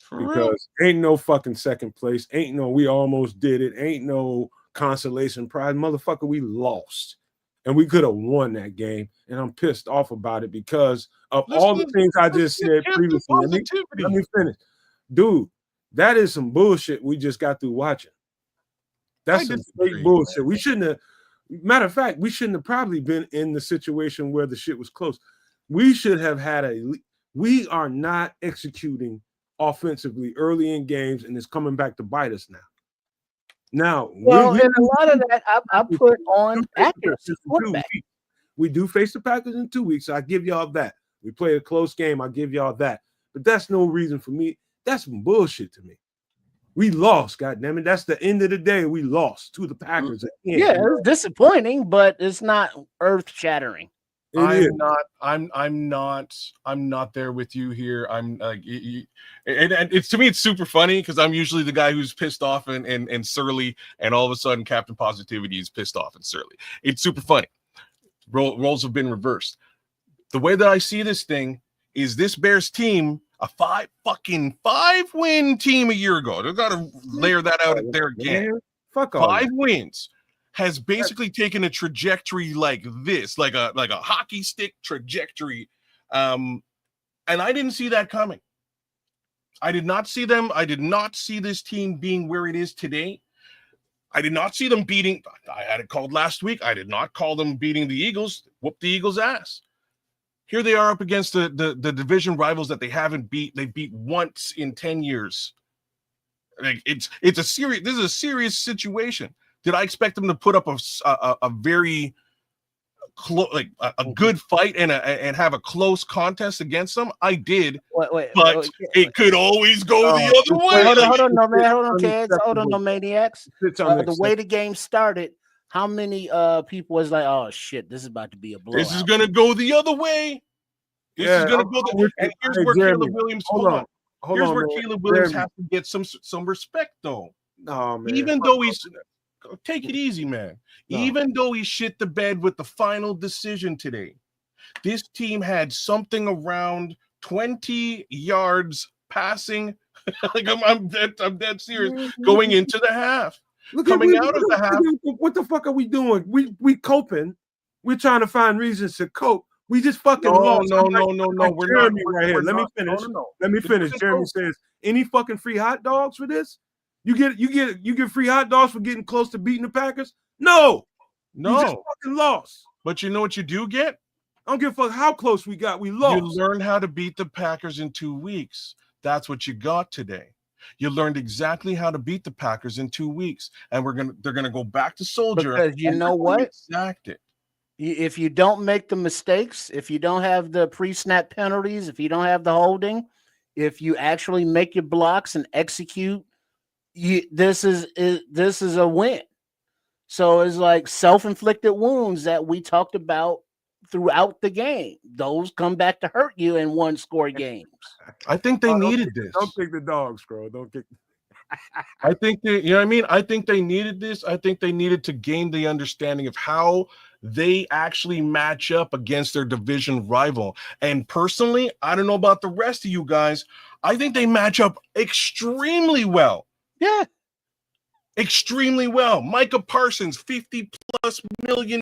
Because ain't no fucking second place. Ain't no we almost did it. Ain't no consolation prize. Motherfucker, we lost. And we could have won that game. And I'm pissed off about it because of all the things I just said previously. Let me finish. Dude, that is some bullshit we just got through watching. That's some fake bullshit. We shouldn't have. Matter of fact, we shouldn't have probably been in the situation where the shit was close. We should have had we are not executing offensively early in games, and it's coming back to bite us now. Now, well, and a lot of that I put on accuracy. We do face the Packers in 2 weeks. So I give y'all that. We play a close game. I give y'all that. But that's no reason for me. That's some bullshit to me. We lost, goddammit. That's the end of the day. We lost to the Packers again. Yeah, it's disappointing, but it's not earth-shattering. I'm not there with you here. I'm like, and it's, to me, it's super funny because I'm usually the guy who's pissed off and surly, and all of a sudden Captain Positivity is pissed off and surly. It's super funny. Roles have been reversed. The way that I see this thing is this Bears team, a 5-win team a year ago. They've got to layer that out there again. Man, fuck all 5 that. wins. Has basically taken a trajectory like this, like a hockey stick trajectory. And I didn't see that coming. I did not see them. I did not see this team being where it is today. I did not see them beating. I had it called last week. I did not call them beating the Eagles. Whoop the Eagles' ass. Here they are up against the division rivals that they haven't beat. They beat once in 10 years. Like this is a serious situation. Did I expect them to put up a very a good fight and have a close contest against them? I did, but it could always go the other way. Hold on, no man, hold on, kids, hold on, no maniacs. The way the game started, how many people was like, "Oh shit, this is about to be a blowout. This is gonna go the other way. This is gonna go." And here's where Caleb Williams. Here's where Caleb Williams has to get some respect, though. No, man. Even though he's take it easy, man. No. Even though he shit the bed with the final decision today, this team had something around 20 yards passing. Like I'm dead serious. Going into the half, coming out of the half. What the fuck are we doing? We coping. We're trying to find reasons to cope. We just fucking lost. No. We're Jeremy not. Right here. Let me finish. Let me finish. Jeremy says, "Any fucking free hot dogs for this? You get free hot dogs for getting close to beating the Packers? No. You just fucking lost. But you know what you do get? I don't give a fuck how close we got. We lost. You learned how to beat the Packers in 2 weeks. That's what you got today. You learned exactly how to beat the Packers in 2 weeks, and they're gonna go back to Soldier. Because you know what? Exact it. If you don't make the mistakes, if you don't have the pre-snap penalties, if you don't have the holding, if you actually make your blocks and execute, this is a win. So it's like self-inflicted wounds that we talked about throughout the game. Those come back to hurt you in one-score games. I think they needed Don't this. kick the dogs, bro. Don't kick. I think they, you know what I mean? I think they needed this. I think they needed to gain the understanding of how they actually match up against their division rival. And personally, I don't know about the rest of you guys. I think they match up extremely well. Yeah. Extremely well. Micah Parsons, $50+ million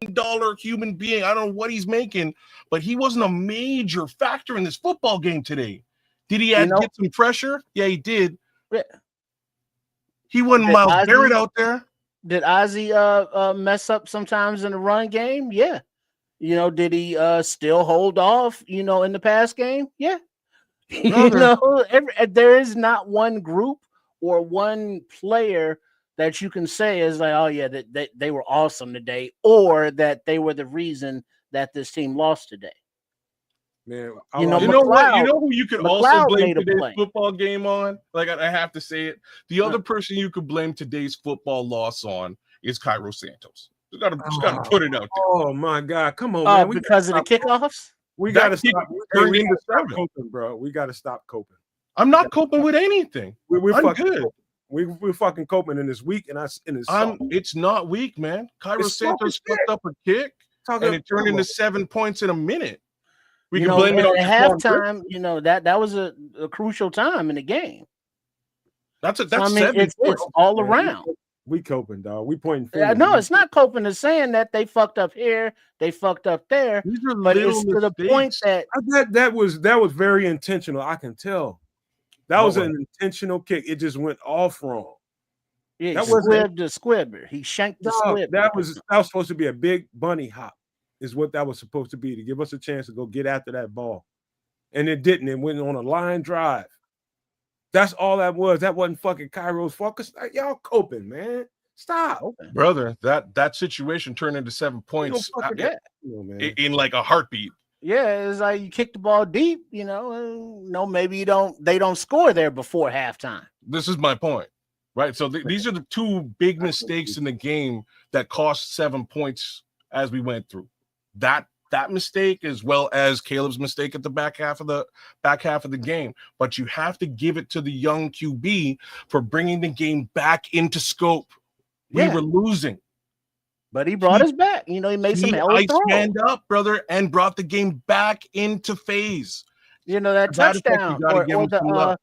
human being. I don't know what he's making, but he wasn't a major factor in this football game today. Did he get some pressure? Yeah, he did. Yeah. He wasn't Miles Garrett out there. Did Ozzie mess up sometimes in the run game? Yeah. Did he still hold off, in the pass game? Yeah. There is not one group or one player that you can say is like, oh yeah, that they were awesome today, or that they were the reason that this team lost today. Man, you know who you could also blame today's football game on? Like, I have to say it. The other person you could blame today's football loss on is Cairo Santos. Just gotta put it out there. Oh my God, come on, man! Because of the kickoffs, we gotta stop. We gotta stop coping, bro. We gotta stop coping. I'm not coping with anything. We're fucking good. We're fucking coping in this week, and it's not weak, man. Cairo Santos fucked up a kick, and it turned into 7 points in a minute. We can blame it on halftime. That was a crucial time in the game. That's 7 points. It's all around. We coping, dog. We pointing fingers. No, it's not coping. It's saying that they fucked up here, they fucked up there, but it's to the point that that was very intentional. I can tell. That was an intentional kick. It just went off wrong. Yeah, that was the squibber. He shanked the squibber. That was supposed to be a big bunny hop. Is what that was supposed to be, to give us a chance to go get after that ball. And it didn't. It went on a line drive. That's all that was. That wasn't fucking Cairo's fault. Cause y'all coping, man. Stop. Brother, that situation turned into 7 points in like a heartbeat. Yeah, it's like you kick the ball deep, maybe they don't score there before halftime. This is my point. Right. So these are the two big mistakes in the game that cost 7 points as we went through. That mistake, as well as Caleb's mistake at the back half of the game. But you have to give it to the young QB for bringing the game back into scope. We were losing, but he brought us back. He made some hell of throws. Stand up, brother, and brought the game back into phase. That touchdown or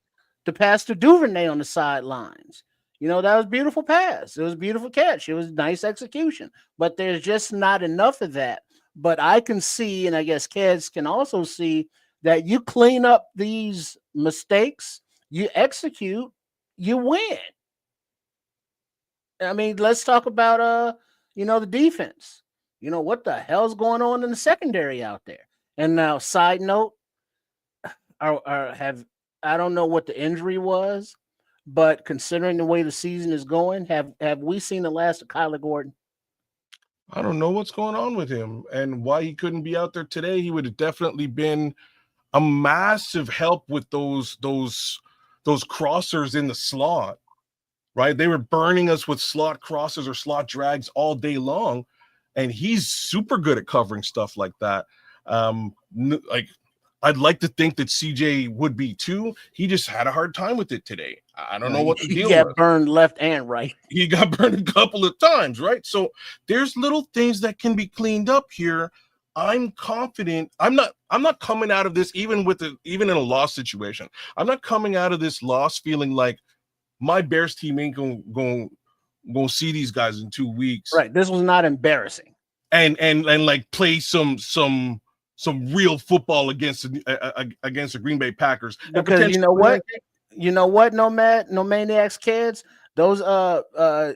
the pass to Duvernay on the sidelines. That was a beautiful pass. It was a beautiful catch. It was nice execution. But there's just not enough of that. But I can see, and I guess kids can also see, that you clean up these mistakes, you execute, you win. I mean, let's talk about the defense. What the hell's going on in the secondary out there? And now, side note, I don't know what the injury was, but considering the way the season is going, have we seen the last of Kyler Gordon? I don't know what's going on with him and why he couldn't be out there today. He would have definitely been a massive help with those crossers in the slot, right? They were burning us with slot crosses or slot drags all day long, and he's super good at covering stuff like that. I'd like to think that CJ would be too. He just had a hard time with it today. I don't know what the deal was. He got burned left and right. He got burned a couple of times, right? So there's little things that can be cleaned up here. I'm confident. I'm not coming out of this even in a loss situation. I'm not coming out of this loss feeling like my Bears team ain't going see these guys in 2 weeks. Right. This was not embarrassing. And like play some real football against the Green Bay Packers. Because you know what, no maniacs kids. Those I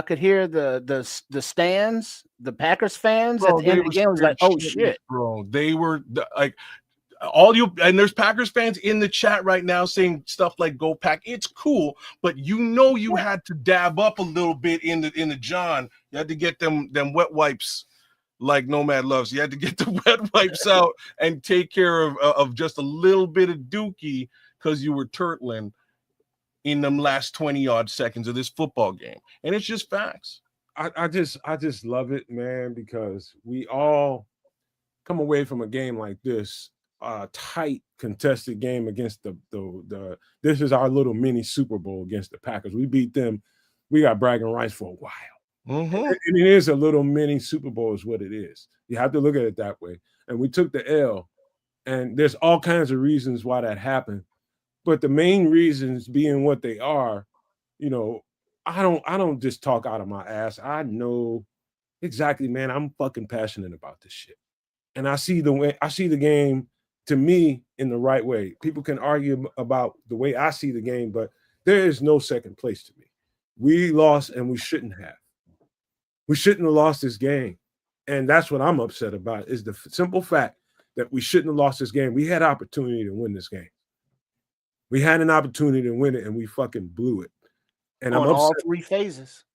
could hear the stands, the Packers fans at the end of the game was like, oh shit, bro. They were like and there's Packers fans in the chat right now saying stuff like "Go Pack." It's cool, but you had to dab up a little bit in the John. You had to get them wet wipes. Like Nomad loves, you had to get the wet wipes out and take care of just a little bit of dookie because you were turtling in them last 20-odd seconds of this football game. And it's just facts. I just love it, man, because we all come away from a game like this, a tight contested game against the this is our little mini Super Bowl against the Packers. We beat them. We got bragging rights for a while. Mm-hmm. And it is a little mini Super Bowl is what it is. You have to look at it that way. And we took the L, and there's all kinds of reasons why that happened. But the main reasons being what they are, you know, I don't just talk out of my ass. I know exactly, man. I'm fucking passionate about this shit. And I see the game to me in the right way. People can argue about the way I see the game, but there is no second place to me. We lost and we shouldn't have. We shouldn't have lost this game. And that's what I'm upset about is the simple fact that we shouldn't have lost this game. We had opportunity to win this game. We had an opportunity to win it and we fucking blew it. And on I'm upset. all three phases.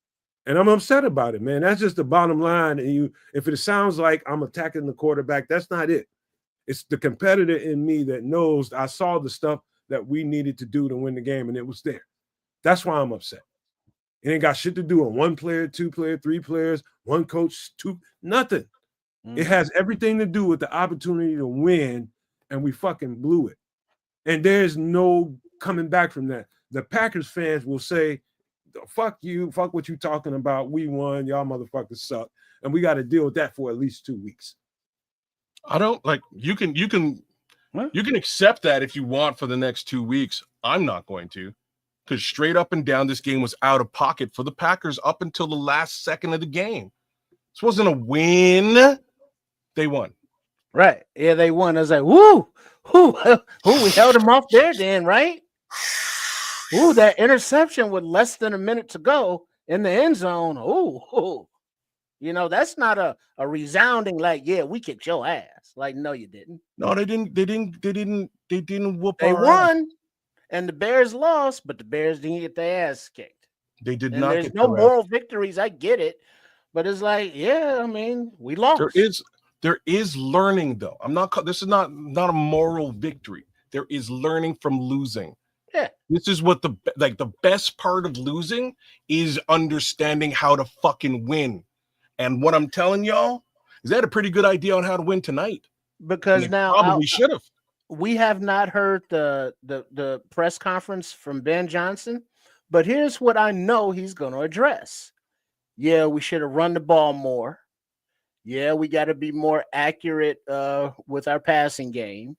And I'm upset about it, man. That's just the bottom line. And if it sounds like I'm attacking the quarterback, that's not it. It's the competitor in me that knows I saw the stuff that we needed to do to win the game, and it was there. That's why I'm upset. It ain't got shit to do with one player, two player, three players, one coach, two, nothing. It has everything to do with the opportunity to win, and we fucking blew it. And there's no coming back from that. The Packers fans will say, fuck you, fuck what you talking about. We won, y'all motherfuckers suck. And we got to deal with that for at least 2 weeks. I don't like you can accept that if you want for the next 2 weeks. I'm not going to, because straight up and down, this game was out of pocket for the Packers up until the last second of the game. This wasn't a win. They won. Right. Yeah, they won. I was like, woo, we held them off there then, right? Ooh, that interception with less than a minute to go in the end zone. Ooh. You know, that's not a resounding like, yeah, we kicked your ass. Like, no, you didn't. No, they didn't whoop They our won, ass. and the Bears lost, but the Bears didn't get their ass kicked. They did And not there's get no their moral ass. victories. I get it. But it's like, yeah, I mean, we lost. There is learning, though. This is not a moral victory. There is learning from losing. Yeah. This is what the best part of losing is understanding how to fucking win. And what I'm telling y'all is that a pretty good idea on how to win tonight. Because now probably should have. We have not heard the press conference from Ben Johnson, but here's what I know he's going to address. Yeah, we should have run the ball more. Yeah, we got to be more accurate with our passing game.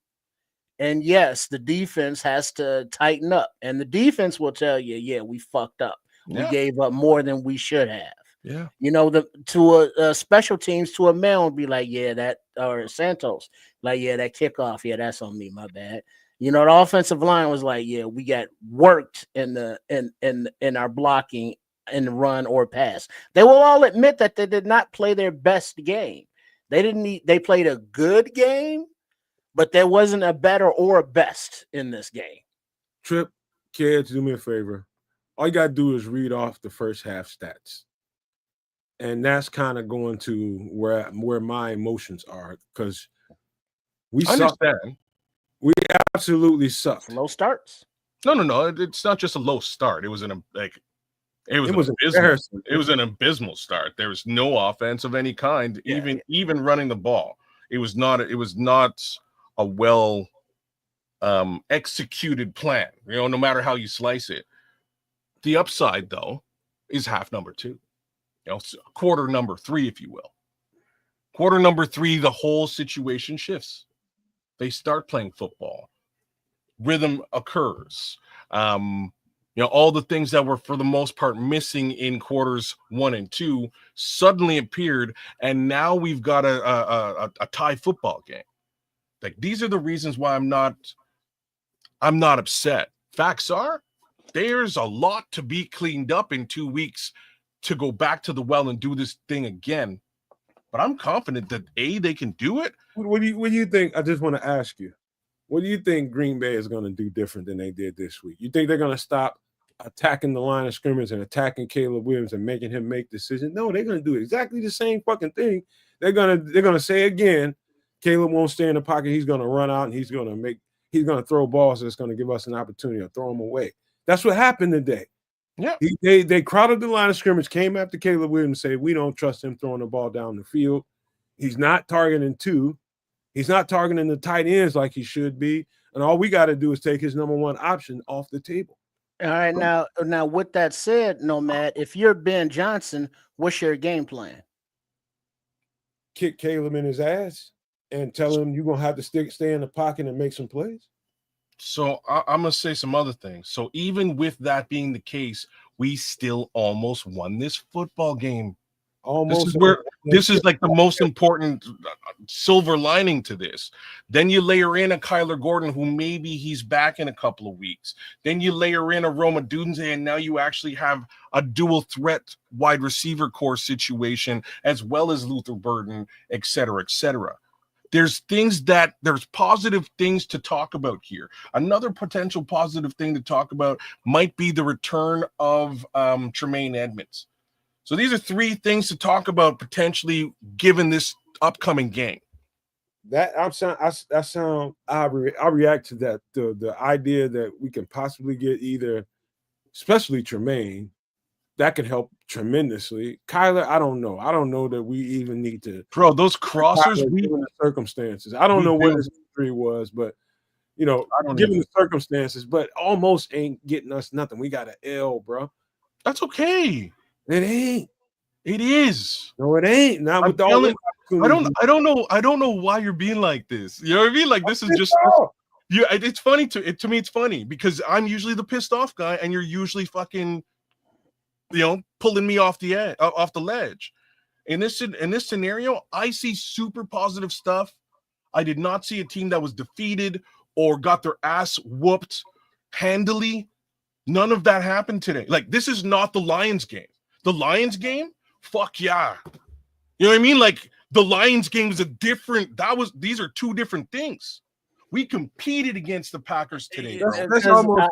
And yes, the defense has to tighten up. And the defense will tell you, yeah, we fucked up. Yeah. We gave up more than we should have. Yeah. You know, to a special teams, to a man would be like, yeah, that, or Santos, like, yeah, that kickoff, yeah, that's on me, my bad. You know, the offensive line was like, yeah, we got worked in our blocking in the run or pass. They will all admit that they did not play their best game. They played a good game, but there wasn't a better or a best in this game. Trip, kids, do me a favor. All you got to do is read off the first half stats. And that's kind of going to where my emotions are, because we suck. We absolutely sucked. Low starts. No. It's not just a low start. It was an abysmal start. There was no offense of any kind, even running the ball. It was not a well executed plan. You know, no matter how you slice it. The upside, though, is half number 2. You know, quarter number 3, if you will. Quarter number 3, the whole situation shifts. They start playing football. Rhythm occurs. You know, all the things that were for the most part missing in quarters 1 and 2 suddenly appeared, and now we've got a tie football game. Like, these are the reasons why I'm not upset. Facts are, there's a lot to be cleaned up in 2 weeks to go back to the well and do this thing again. But I'm confident that they can do it. What do you think? I just want to ask you, what do you think Green Bay is going to do different than they did this week? You think they're going to stop attacking the line of scrimmage and attacking Caleb Williams and making him make decisions? No, they're going to do exactly the same fucking thing. They're gonna say again, Caleb won't stay in the pocket. He's going to run out and he's going to throw balls that's going to give us an opportunity to throw them away. That's what happened today. Yeah. They crowded the line of scrimmage, came after Caleb Williams, said, we don't trust him throwing the ball down the field. He's not targeting 2. He's not targeting the tight ends like he should be. And all we got to do is take his number 1 option off the table. All right, now with that said, Nomad, if you're Ben Johnson, what's your game plan? Kick Caleb in his ass and tell him you're gonna have to stay in the pocket and make some plays. So I'm gonna say some other things. So even with that being the case, we still almost won this football game. Almost. This is like the most important silver lining to this. Then you layer in a Kyler Gordon, who maybe he's back in a couple of weeks. Then you layer in a Roma Odunze, and now you actually have a dual threat wide receiver core situation, as well as Luther Burden, et cetera, et cetera. There's positive things to talk about here. Another potential positive thing to talk about might be the return of Tremaine Edmonds. So these are 3 things to talk about potentially given this upcoming game. I react to that. The idea that we can possibly get either, especially Tremaine, that could help tremendously. Kyler, I don't know. I don't know that we even need to. Bro, those crossers, given the circumstances. I don't know what his history was, but given the circumstances, but almost ain't getting us nothing. We got an L, bro. That's okay. It ain't. It is. No, it ain't. Not with all the I don't know why you're being like this. You know what I mean? Like, this is just it's funny to me. It's funny because I'm usually the pissed off guy, and you're usually fucking, pulling me off the ledge. In this scenario, I see super positive stuff. I did not see a team that was defeated or got their ass whooped handily. None of that happened today. Like, this is not the Lions game. The Lions game, fuck yeah. You know what I mean? Like, the Lions game is these are 2 different things. We competed against the Packers today. That's almost.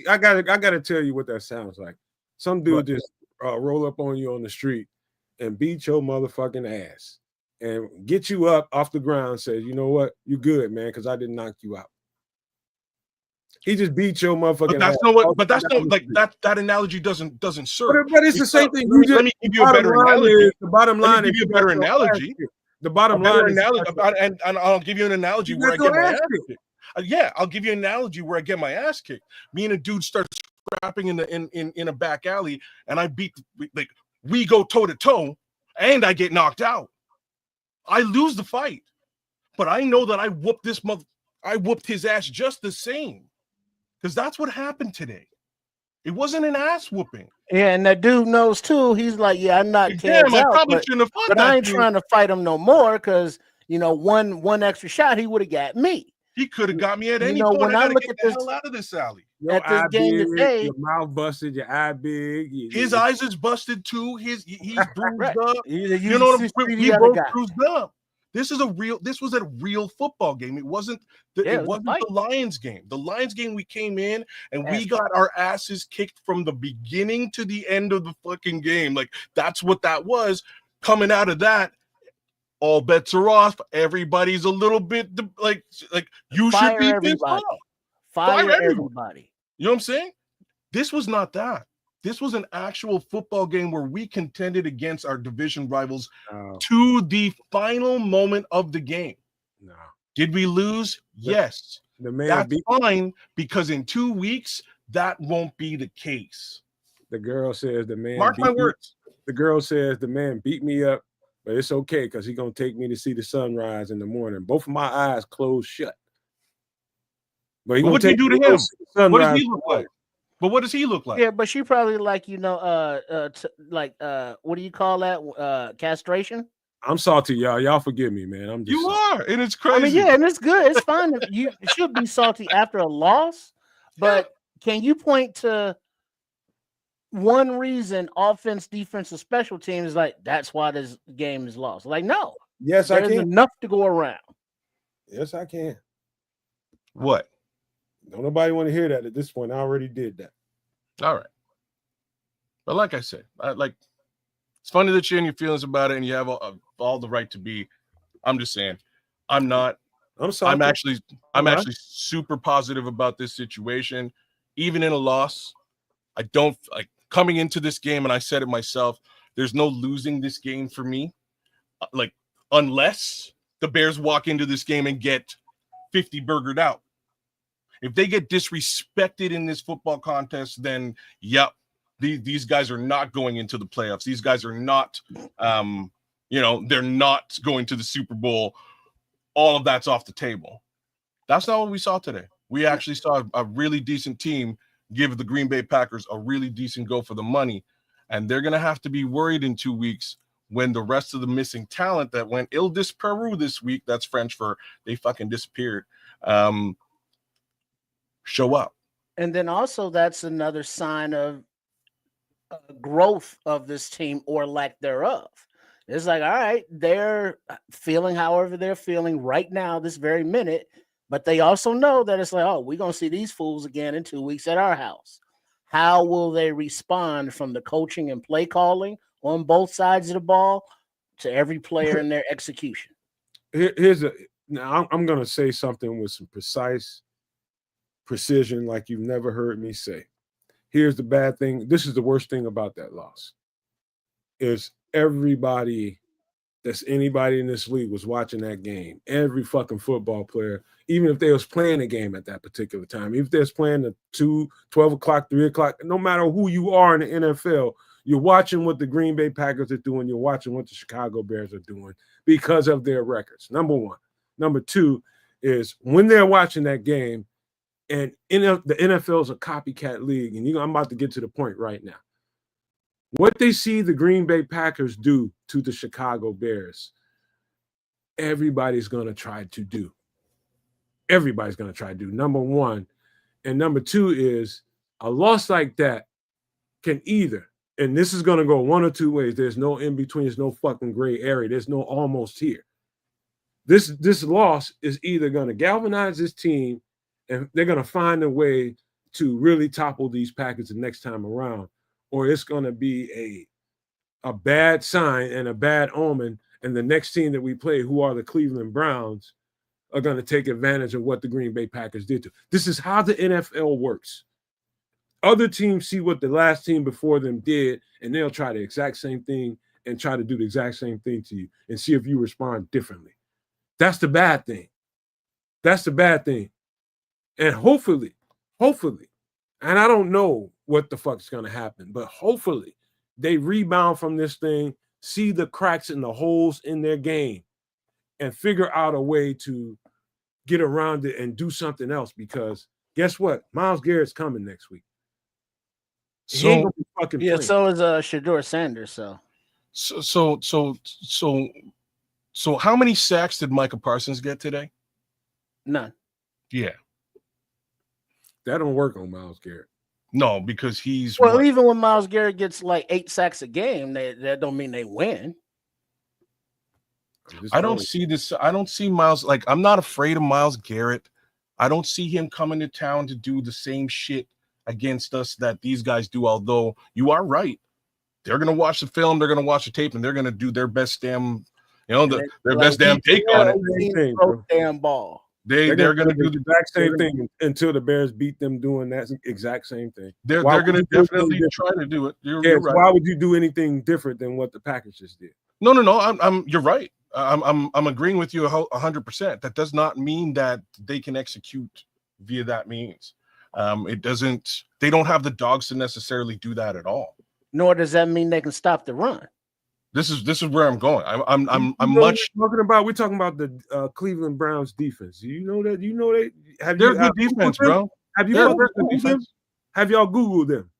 I gotta tell you what that sounds like. Some dude just roll up on you on the street and beat your motherfucking ass and get you up off the ground and says, you know what, you good, man, because I didn't knock you out. He just beat your motherfucking ass. That analogy doesn't serve. But it's the same thing. Let me give you a better analogy. The bottom line is give you a better analogy. The bottom line and I'll give you an analogy where I get my ass kicked. I'll give you an analogy where I get my ass kicked. Me and a dude start scrapping in a back alley, and I we go toe to toe, and I get knocked out. I lose the fight, but I know that I whooped his ass just the same, because that's what happened today. It wasn't an ass whooping. Yeah, and that dude knows too. He's like, yeah, I'm not Damn, I probably shouldn't have fought but that I ain't dude. trying to fight him no more because one extra shot he would have got me. He could have got me at any point. When I look at this, hell out of this alley. Your eye big, your mouth busted, your eye big. His eyes is busted too. He's bruised right. up. You know what we both bruised up. This was a real football game. It wasn't the Lions game. The Lions game, we came in and we got our asses kicked from the beginning to the end of the fucking game. Like, that's what that was. Coming out of that, all bets are off. Everybody's a little bit like you should be pissed off. Fire everybody. You know what I'm saying? This was not that. This was an actual football game where we contended against our division rivals to the final moment of the game. No. Did we lose? Yes. That's fine, because in 2 weeks, that won't be the case. The girl says the man. Mark my words. The girl says the man beat me up, but it's okay because he's going to take me to see the sunrise in the morning. Both of my eyes closed shut. But what did you do to him? What does he look like? But what does he look like? Yeah, but she probably what do you call that? Castration? I'm salty, y'all. Y'all forgive me, man. I'm just you are, and it's crazy. I mean, yeah, and it's good. It's fine. You should be salty after a loss, but can you point to one reason offense, defense, or special teams that's why this game is lost? Like, no. Yes, I can. There's enough to go around. Yes, I can. What? Don't nobody want to hear that at this point. I already did that. All right. But like I said, it's funny that you're in your feelings about it and you have all the right to be. I'm just saying, I'm not. I'm sorry. I'm actually super positive about this situation. Even in a loss, I don't coming into this game, and I said it myself, there's no losing this game for me. Like, unless the Bears walk into this game and get 50 burgered out. If they get disrespected in this football contest, then yep, these guys are not going into the playoffs. These guys are not, they're not going to the Super Bowl. All of that's off the table. That's not what we saw today. We actually saw a really decent team give the Green Bay Packers a really decent go for the money, and they're going to have to be worried in 2 weeks when the rest of the missing talent that went il disparu this week, that's French for they fucking disappeared, show up. And then also that's another sign of growth of this team or lack thereof. It's like, all right, they're feeling however they're feeling right now, this very minute, but they also know that it's like, oh, we're going to see these fools again in 2 weeks at our house. How will they respond from the coaching and play calling on both sides of the ball to every player in their execution? Now I'm going to say something with some precise precision like you've never heard me say. Here's the bad thing. This is the worst thing about that loss. Is everybody that's anybody in this league was watching that game. Every fucking football player, even if they was playing a game at that particular time, even if they was playing at 2, 12 o'clock, 3 o'clock, no matter who you are in the NFL, you're watching what the Green Bay Packers are doing. You're watching what the Chicago Bears are doing because of their records, number one. Number two is when they're watching that game, and the NFL is a copycat league, and I'm about to get to the point right now. What they see the Green Bay Packers do to the Chicago Bears, everybody's going to try to do. Everybody's going to try to do, number one. And number two is a loss like that can either, and this is going to go one or two ways. There's no in between. There's no fucking gray area. There's no almost here. This loss is either going to galvanize this team, and they're going to find a way to really topple these Packers the next time around, or it's going to be a bad sign and a bad omen, and the next team that we play, who are the Cleveland Browns, are going to take advantage of what the Green Bay Packers did to. This is how the NFL works. Other teams see what the last team before them did, and they'll try the exact same thing and try to do the exact same thing to you and see if you respond differently. That's the bad thing. That's the bad thing. And hopefully, and I don't know what the fuck's going to happen, but hopefully they rebound from this thing, see the cracks and the holes in their game, and figure out a way to get around it and do something else, because guess what? Myles Garrett's coming next week. He ain't gonna be fucking playing. So is Shedeur Sanders. So how many sacks did Micah Parsons get today? None. Yeah. That don't work on Myles Garrett. No, because he's even when Myles Garrett gets like 8 sacks a game, that don't mean they win. I don't see this. I don't see Myles. Like, I'm not afraid of Myles Garrett. I don't see him coming to town to do the same shit against us that these guys do. Although you are right, they're gonna watch the film, they're gonna watch the tape, and they're gonna do their best damn, their best damn take on it. Damn ball. They're gonna do the exact same thing until the Bears beat them doing that exact same thing. They're gonna definitely try to do it. You're right. Why would you do anything different than what the Packers just did? No. You're right. I'm agreeing with you 100%. That does not mean that they can execute via that means. It doesn't. They don't have the dogs to necessarily do that at all. Nor does that mean they can stop the run. This is where I'm going. I'm We're talking about the Cleveland Browns defense. Do you know that? They're good defense, bro. Have y'all Googled them?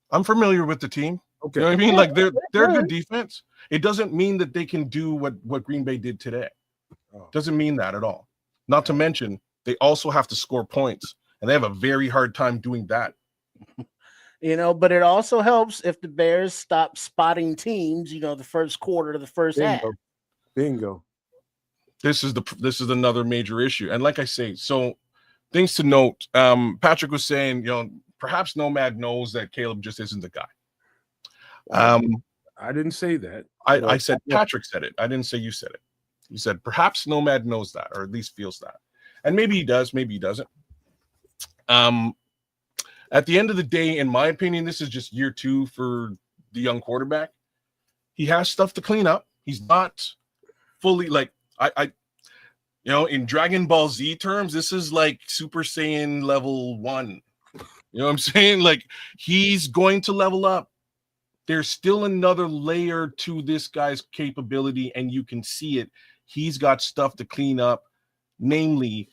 I'm familiar with the team. Okay. You know what I mean? Like they're good defense. It doesn't mean that they can do what Green Bay did today. Doesn't mean that at all. Not to mention they also have to score points, and they have a very hard time doing that. But it also helps if the Bears stop spotting teams, the first quarter of the first half. Bingo. This is another major issue. And like I say, so things to note. Patrick was saying, perhaps Nomad knows that Caleb just isn't the guy. I didn't say that. I said Patrick said it. I didn't say you said it. You said perhaps Nomad knows that, or at least feels that. And maybe he does, maybe he doesn't. At the end of the day, in my opinion, this is just year 2 for the young quarterback. He has stuff to clean up. He's not fully like I in Dragon Ball Z terms, this is like Super Saiyan level 1. You know what I'm saying? Like, he's going to level up. There's still another layer to this guy's capability, and you can see it. He's got stuff to clean up, namely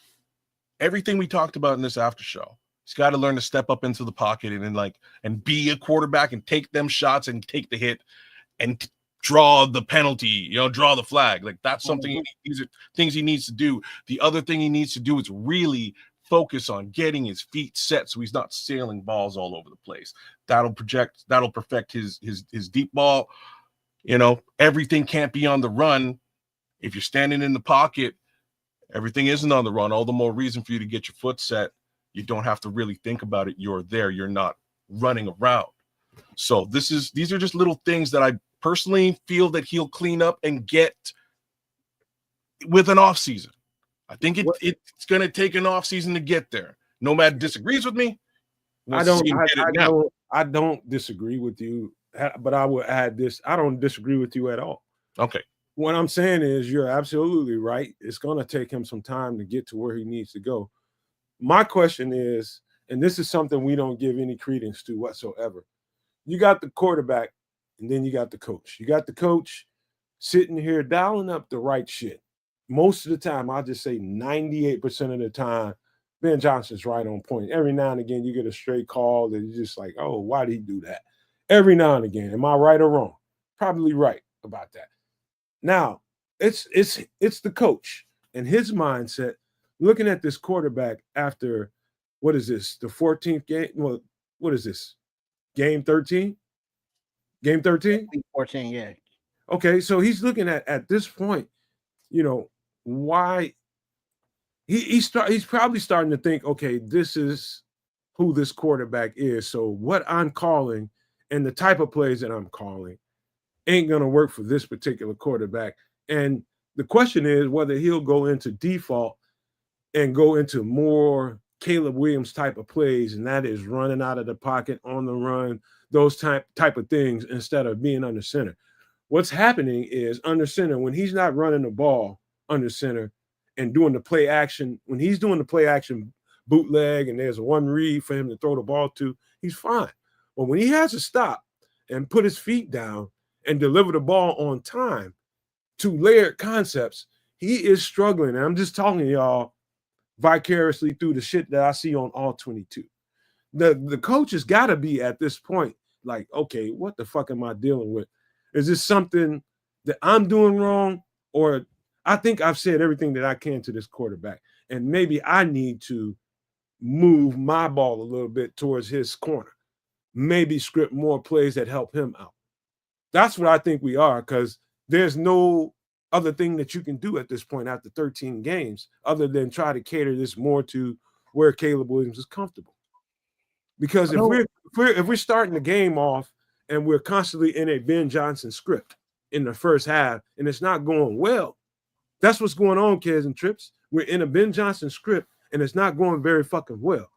everything we talked about in this after show. He's got to learn to step up into the pocket and be a quarterback and take them shots and take the hit and draw the penalty, draw the flag. Like, that's something these are things he needs to do. The other thing he needs to do is really focus on getting his feet set so he's not sailing balls all over the place. That'll perfect his deep ball. Everything can't be on the run. If you're standing in the pocket, everything isn't on the run. All the more reason for you to get your foot set. You don't have to really think about it. You're there. You're not running around. So these are just little things that I personally feel that he'll clean up and get with an off season. I think it's going to take an off season to get there. Nomad disagrees with me. I don't disagree with you, but I will add this. I don't disagree with you at all. Okay. What I'm saying is you're absolutely right. It's going to take him some time to get to where he needs to go. My question is, and this is something we don't give any credence to whatsoever. You got the quarterback, and then you got the coach. You got the coach sitting here dialing up the right shit. Most of the time, I'll just say 98% of the time, Ben Johnson's right on point. Every now and again, you get a straight call that you're just like, oh, why did he do that? Every now and again. Am I right or wrong? Probably right about that. Now, it's the coach and his mindset. Looking at this quarterback after, what is this, the 14th game? Well, what is this? Game 13? Game 13? 14, yeah. Okay, so he's looking at this point, why he's probably starting to think, okay, this is who this quarterback is. So what I'm calling and the type of plays that I'm calling ain't going to work for this particular quarterback. And the question is whether he'll go into default and go into more Caleb Williams type of plays, and that is running out of the pocket, on the run, those type of things instead of being under center. What's happening is under center, when he's not running the ball under center and doing the play action, when he's doing the play action bootleg and there's one read for him to throw the ball to, he's fine. But when he has to stop and put his feet down and deliver the ball on time to layered concepts, he is struggling. And I'm just talking to y'all vicariously through the shit that I see on all 22. The coach has got to be at this point like, okay, what the fuck am I dealing with? Is this something that I'm doing wrong? Or I think I've said everything that I can to this quarterback, and maybe I need to move my ball a little bit towards his corner, maybe script more plays that help him out. That's what I think we are, because there's no other thing that you can do at this point after 13 games other than try to cater this more to where Caleb Williams is comfortable. Because if we're starting the game off and we're constantly in a Ben Johnson script in the first half and it's not going well, that's what's going on, kids and trips. We're in a Ben Johnson script and it's not going very fucking well.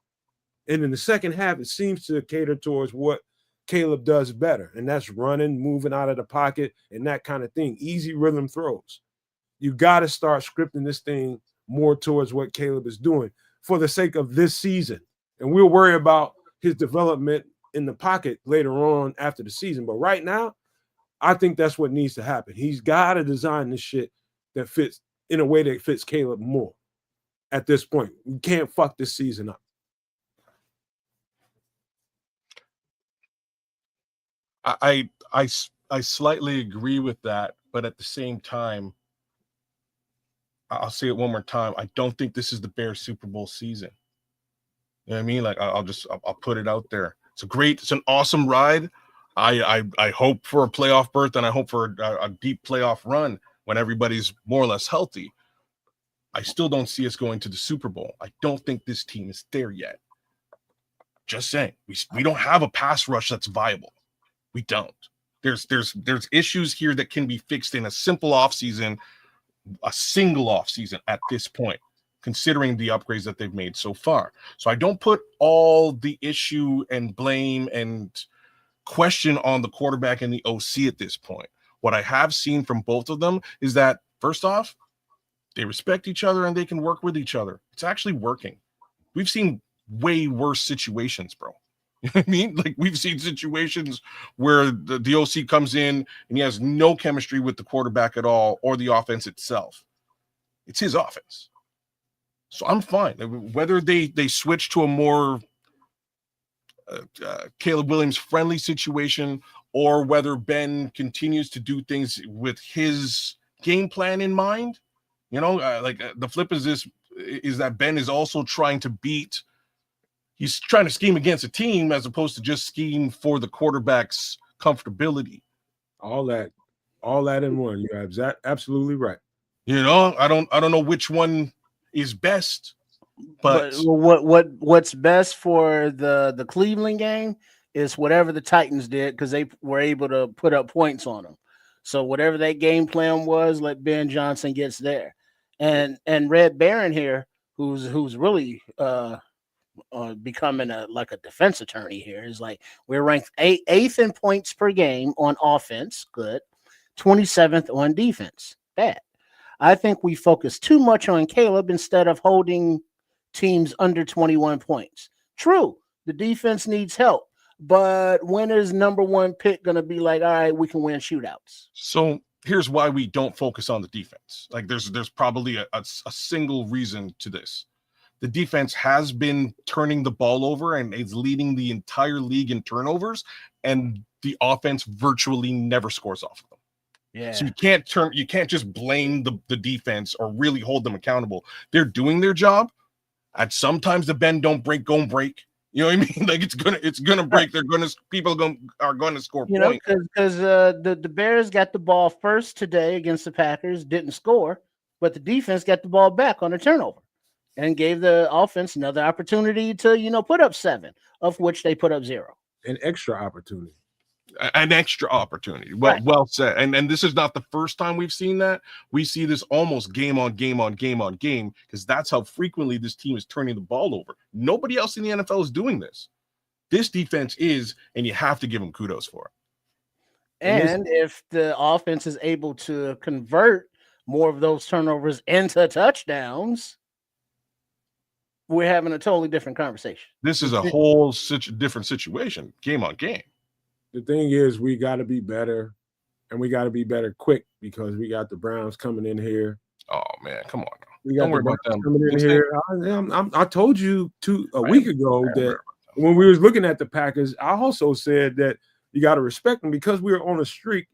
And in the second half, it seems to cater towards what Caleb does better, and that's running, moving out of the pocket, and that kind of thing. Easy rhythm throws. You got to start scripting this thing more towards what Caleb is doing for the sake of this season. And we'll worry about his development in the pocket later on after the season. But right now, I think that's what needs to happen. He's got to design this shit that fits in a way that fits Caleb more at this point. We can't fuck this season up. I slightly agree with that, but at the same time, I'll say it one more time. I don't think this is the Bears Super Bowl season. You know what I mean? Like, I'll put it out there. It's an awesome ride. I hope for a playoff berth, and I hope for a deep playoff run when everybody's more or less healthy. I still don't see us going to the Super Bowl. I don't think this team is there yet. Just saying, we don't have a pass rush that's viable. We don't. There's issues here that can be fixed in a simple offseason, a single offseason at this point. considering the upgrades that they've made so far. So I don't put all the issue and blame and question on the quarterback and the OC at this point. What I have seen from both of them is that, first off, they respect each other and they can work with each other. It's actually working. We've seen way worse situations, bro. You know what I mean? Like, we've seen situations where the OC comes in and he has no chemistry with the quarterback at all or the offense itself. It's his offense. So I'm fine. Whether they switch to a more Caleb Williams friendly situation, or whether Ben continues to do things with his game plan in mind, the flip is that Ben is also trying to he's trying to scheme against a team as opposed to just scheme for the quarterback's comfortability. All that in one. You have absolutely right. I don't know which one is best, but what's best for the Cleveland game is whatever the Titans did, because they were able to put up points on them. So whatever that game plan was, let Ben Johnson gets there. And Red Baron here, who's really becoming a defense attorney here, is like, we're ranked eighth in points per game on offense, good, 27th on defense, bad. I think we focus too much on Caleb instead of holding teams under 21 points. True, the defense needs help, but when is number one pick going to be like, all right, we can win shootouts? So here's why we don't focus on the defense. Like, there's probably a single reason to this. The defense has been turning the ball over and is leading the entire league in turnovers, and the offense virtually never scores off of them. Yeah. So you can't just blame the defense or really hold them accountable. They're doing their job. At sometimes the bend don't break, go break. You know what I mean? Like, it's gonna break. People are gonna score points. Because the Bears got the ball first today against the Packers, didn't score, but the defense got the ball back on a turnover and gave the offense another opportunity to put up 7, of which they put up 0. An extra opportunity. Well said. And this is not the first time we've seen that. We see this almost game on game on game on game, because that's how frequently this team is turning the ball over. Nobody else in the NFL is doing this. This defense is, and you have to give them kudos for it. And if the offense is able to convert more of those turnovers into touchdowns, we're having a totally different conversation. This is a whole different situation, game on game. The thing is, we got to be better, and we got to be better quick, because we got the Browns coming in here. Oh man, come on! We got Don't worry about them coming in here. I told you a week ago that when we was looking at the Packers, I also said that you got to respect them because we were on a streak.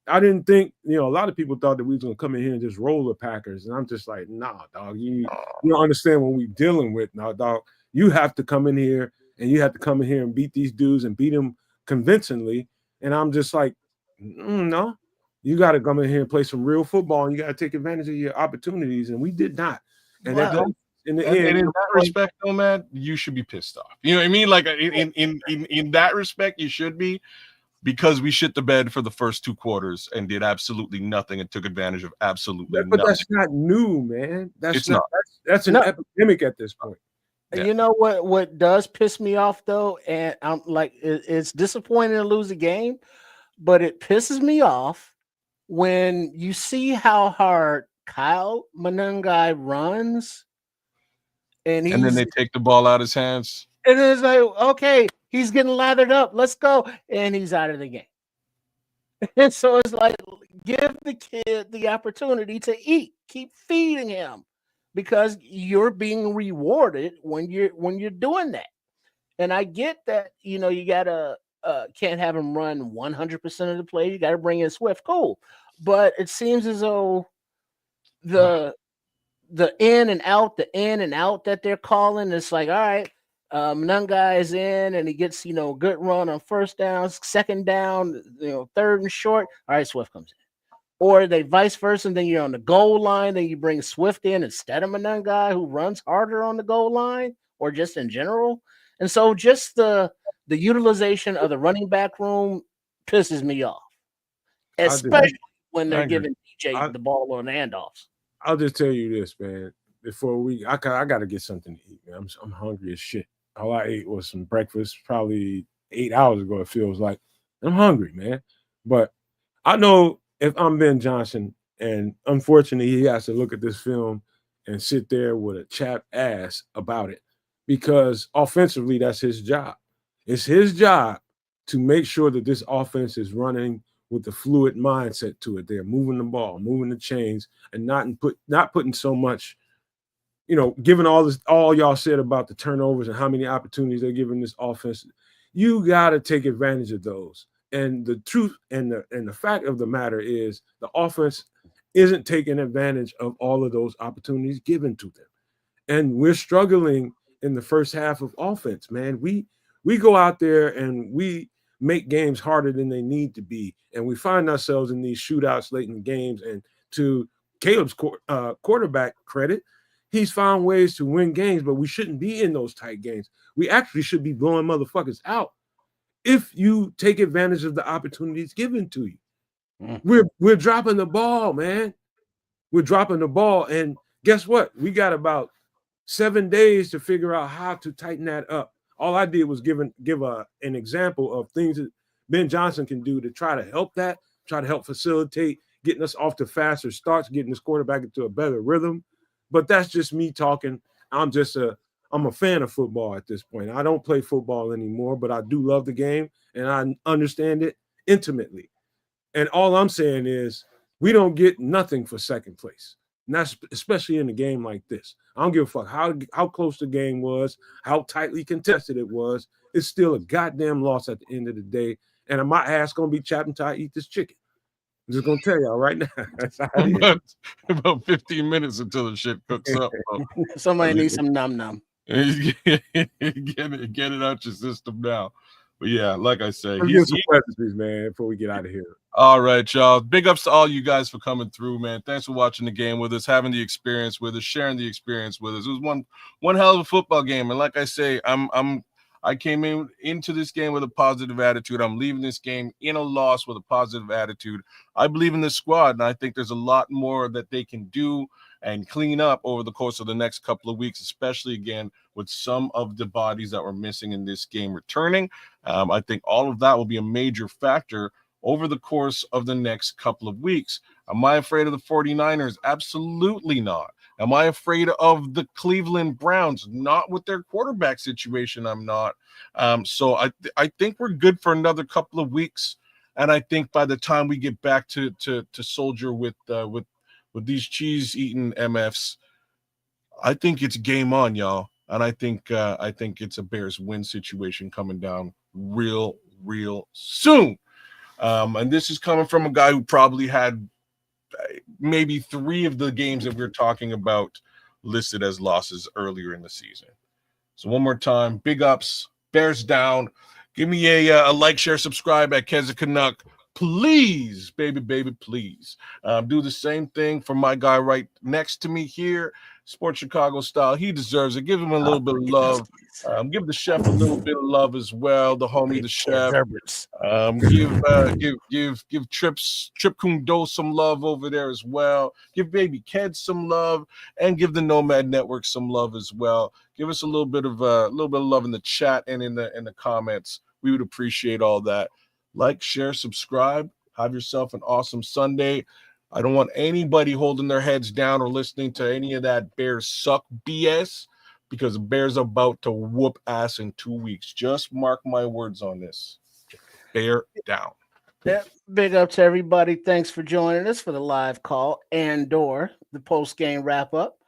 I didn't think, a lot of people thought that we was gonna come in here and just roll the Packers, and I'm just like, nah, dog. You don't understand what we're dealing with now, dog. You have to come in here, and you have to come in here and beat these dudes and beat them convincingly. And I'm just like, no, you got to come in here and play some real football, and you got to take advantage of your opportunities, and we did not. And in the end, in that respect, though, man, you should be pissed off. You know what I mean? Like, in that respect, you should be, because we shit the bed for the first 2 quarters and did absolutely nothing and took advantage of absolutely nothing. But that's not new, man. That's an epidemic at this point. Yeah. You know what does piss me off, though, and I'm like, it's disappointing to lose a game, but it pisses me off when you see how hard Kyle Monangai runs, and then they take the ball out of his hands, and it's like, okay, he's getting lathered up, let's go, and he's out of the game. And so it's like, give the kid the opportunity to eat, keep feeding him, because you're being rewarded when you're doing that. And I get that, you gotta can't have him run 100% of the play. You gotta bring in Swift, cool. But it seems as though the in and out that they're calling, it's like, all right, Monangai is in and he gets, good run on first down, second down, third and short. All right, Swift comes in. Or they vice versa, and then you're on the goal line, then you bring Swift in instead of Monangai, who runs harder on the goal line, or just in general. And so just the utilization of the running back room pisses me off, especially when they're giving DJ the ball on handoffs. I'll just tell you this, man. before I got to get something to eat, man. I'm hungry as shit. All I ate was some breakfast, probably 8 hours ago. It feels like I'm hungry, man. But I know if I'm Ben Johnson, and unfortunately he has to look at this film and sit there with a chapped ass about it, because offensively that's his job. It's his job to make sure that this offense is running with the fluid mindset to it. They're moving the ball, moving the chains, and not putting so much, given all y'all said about the turnovers and how many opportunities they're giving this offense. You got to take advantage of those. And the truth and the fact of the matter is the offense isn't taking advantage of all of those opportunities given to them. And we're struggling in the first half of offense, man. We go out there and we make games harder than they need to be, and we find ourselves in these shootouts late in the games. And to Caleb's quarterback credit, he's found ways to win games, but we shouldn't be in those tight games. We actually should be blowing motherfuckers out if you take advantage of the opportunities given to you. We're dropping the ball, man. We're dropping the ball, and guess what? We got about 7 days to figure out how to tighten that up. All I did was give an example of things that Ben Johnson can do to try to help facilitate getting us off to faster starts, getting this quarterback into a better rhythm. But that's just me talking. I'm a fan of football at this point. I don't play football anymore, but I do love the game and I understand it intimately. And all I'm saying is we don't get nothing for second place. And that's especially in a game like this. I don't give a fuck how close the game was, how tightly contested it was. It's still a goddamn loss at the end of the day. And my ass gonna be chapped until I eat this chicken. I'm just gonna tell y'all right now. That's how it is. About 15 minutes until the shit cooks up. Somebody needs some num num. Get it out your system now. But yeah, like I say, Let's get some pleasantries, man, before we get out of here. All right, y'all. Big ups to all you guys for coming through, man. Thanks for watching the game with us, having the experience with us, sharing the experience with us. It was one hell of a football game, and like I say, I came into this game with a positive attitude. I'm leaving this game in a loss with a positive attitude. I believe in this squad, and I think there's a lot more that they can do and clean up over the course of the next couple of weeks, especially again with some of the bodies that were missing in this game returning. I think all of that will be a major factor over the course of the next couple of weeks. Am I afraid of the 49ers? Absolutely not. Am I afraid of the Cleveland Browns? Not with their quarterback situation, I'm not. So I think we're good for another couple of weeks. And I think by the time we get back to Soldier with these cheese-eating MFs, I think it's game on, y'all. And I think it's a Bears win situation coming down real soon. And this is coming from a guy who probably had maybe 3 of the games that we're talking about listed as losses earlier in the season. So one more time, big ups, Bears down. Give me a like, share, subscribe at Keza Canuck. Please, baby, please. Do the same thing for my guy right next to me here. Sports Chicago style. He deserves it. Give him a little bit of love. Give the chef a little bit of love as well. The homie, the chef. Give Trip Kundo some love over there as well. Give Baby Ked some love, and give the Nomad Network some love as well. Give us a little bit of love in the chat and in the comments. We would appreciate all that. Like, share, subscribe. Have yourself an awesome Sunday. I don't want anybody holding their heads down or listening to any of that Bears suck BS, because the Bears are about to whoop ass in 2 weeks. Just mark my words on this. Bear down. Yeah, big up to everybody. Thanks for joining us for the live call and/or the post-game wrap-up.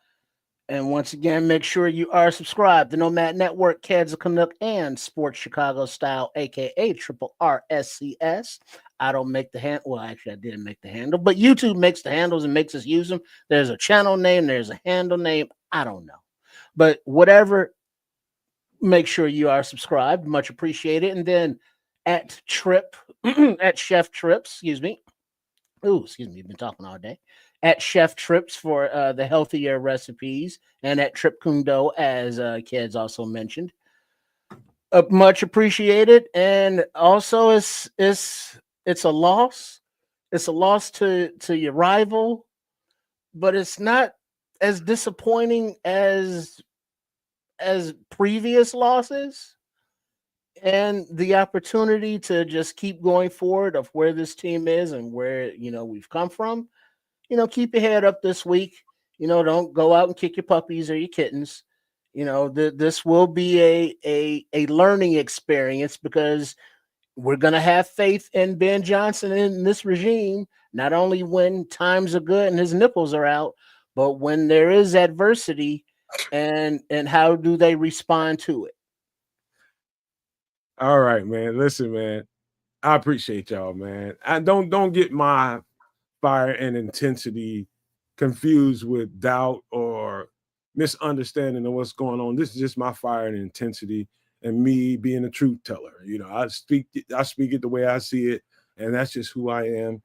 And once again, make sure you are subscribed to Nomad Network, Keds Canuck, and Sports Chicago Style, a.k.a. Triple RSCS. I don't make the handle. Well, actually, I didn't make the handle, but YouTube makes the handles and makes us use them. There's a channel name. There's a handle name. I don't know. But whatever, make sure you are subscribed. Much appreciated. And then at Chef Trips, excuse me. You've been talking all day. At Chef Trips for the healthier recipes, and at Trip Kundo, as Kids also mentioned. Much appreciated. And also, it's a loss. It's a loss to your rival, but it's not as disappointing as previous losses, and the opportunity to just keep going forward of where this team is and where we've come from. Keep your head up this week. Don't go out and kick your puppies or your kittens. This will be a learning experience, because we're going to have faith in Ben Johnson and this regime, not only when times are good and his nipples are out, but when there is adversity, and how do they respond to it. All right, man. Listen, man. I appreciate y'all, man. I don't get my fire and intensity confused with doubt or misunderstanding of what's going on. This is just my fire and intensity, and me being a truth teller. I speak it the way I see it, and that's just who I am.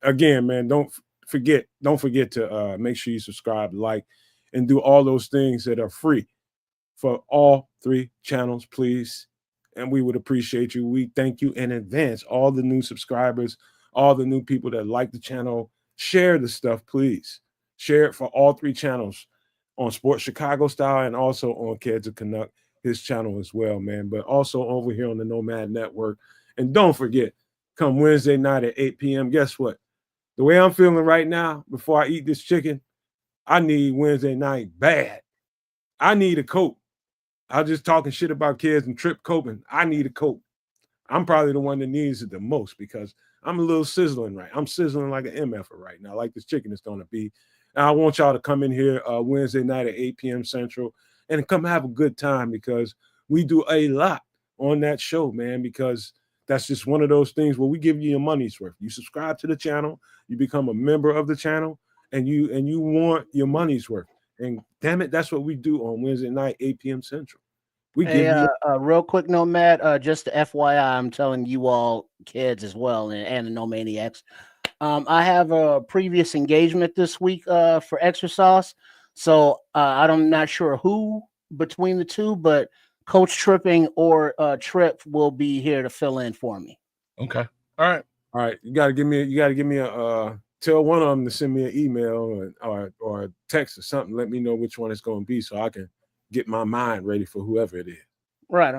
Again, man, don't forget to make sure you subscribe, like, and do all those things that are free for all 3 channels, please. And we would appreciate you. We thank you in advance. All the new subscribers, all the new people that like the channel, share the stuff, please. Share it for all 3 channels, on Sports Chicago Style and also on Kids of Canuck, his channel as well, man. But also over here on the Nomad Network. And don't forget, come Wednesday night at 8 p.m., guess what? The way I'm feeling right now, before I eat this chicken, I need Wednesday night bad. I need a Coke. I was just talking shit about kids and Trip coping. I need a Coke. I'm probably the one that needs it the most, because I'm a little sizzling right. I'm sizzling like an MFer right now, like this chicken is going to be. And I want y'all to come in here Wednesday night at 8 p.m. Central and come have a good time, because we do a lot on that show, man, because that's just one of those things where we give you your money's worth. You subscribe to the channel, you become a member of the channel, and you want your money's worth. And damn it, that's what we do on Wednesday night, 8 p.m. Central. We give you Real quick, Nomad, just FYI, I'm telling you all kids as well, and the No Maniacs. I have a previous engagement this week for Extra Sauce. So I'm not sure who between the two, but Coach Tripping or Trip will be here to fill in for me. Okay. All right. You gotta give me a tell one of them to send me an email or a text or something. Let me know which one it's gonna be, so I can get my mind ready for whoever it is. Right.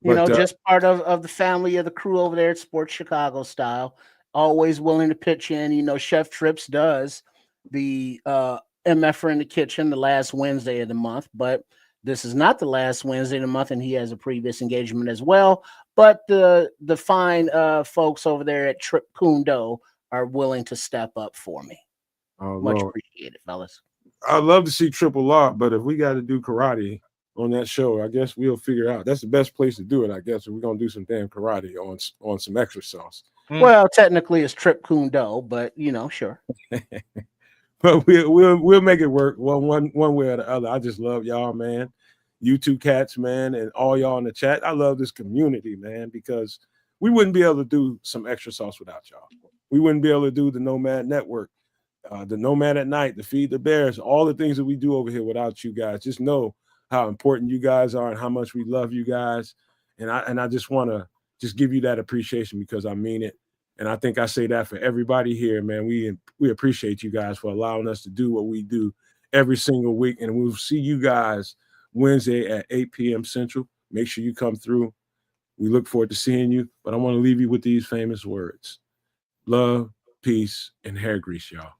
Just part of the family of the crew over there at Sports Chicago Style. Always willing to pitch in. Chef Trips does the MFer in the kitchen the last Wednesday of the month, but this is not the last Wednesday of the month, and he has a previous engagement as well. But the fine folks over there at Trip Kundo are willing to step up for me. Much appreciated, fellas. I'd love to see Triple R, but if we got to do karate on that show, I guess we'll figure out. That's the best place to do it, I guess, if we're gonna do some damn karate on some Extra Sauce. Well, technically it's Trip Kundo, but sure. But we'll make it work one way or the other. I just love y'all, man. You two cats, man, and all y'all in the chat. I love this community, man, because we wouldn't be able to do some Extra Sauce without y'all. We wouldn't be able to do the Nomad Network, the Nomad at Night, the Feed the Bears, all the things that we do over here without you guys. Just know how important you guys are and how much we love you guys. And I just want to just give you that appreciation, because I mean it. And I think I say that for everybody here, man. We appreciate you guys for allowing us to do what we do every single week. And we'll see you guys Wednesday at 8 p.m. Central. Make sure you come through. We look forward to seeing you. But I want to leave you with these famous words: love, peace, and hair grease, y'all.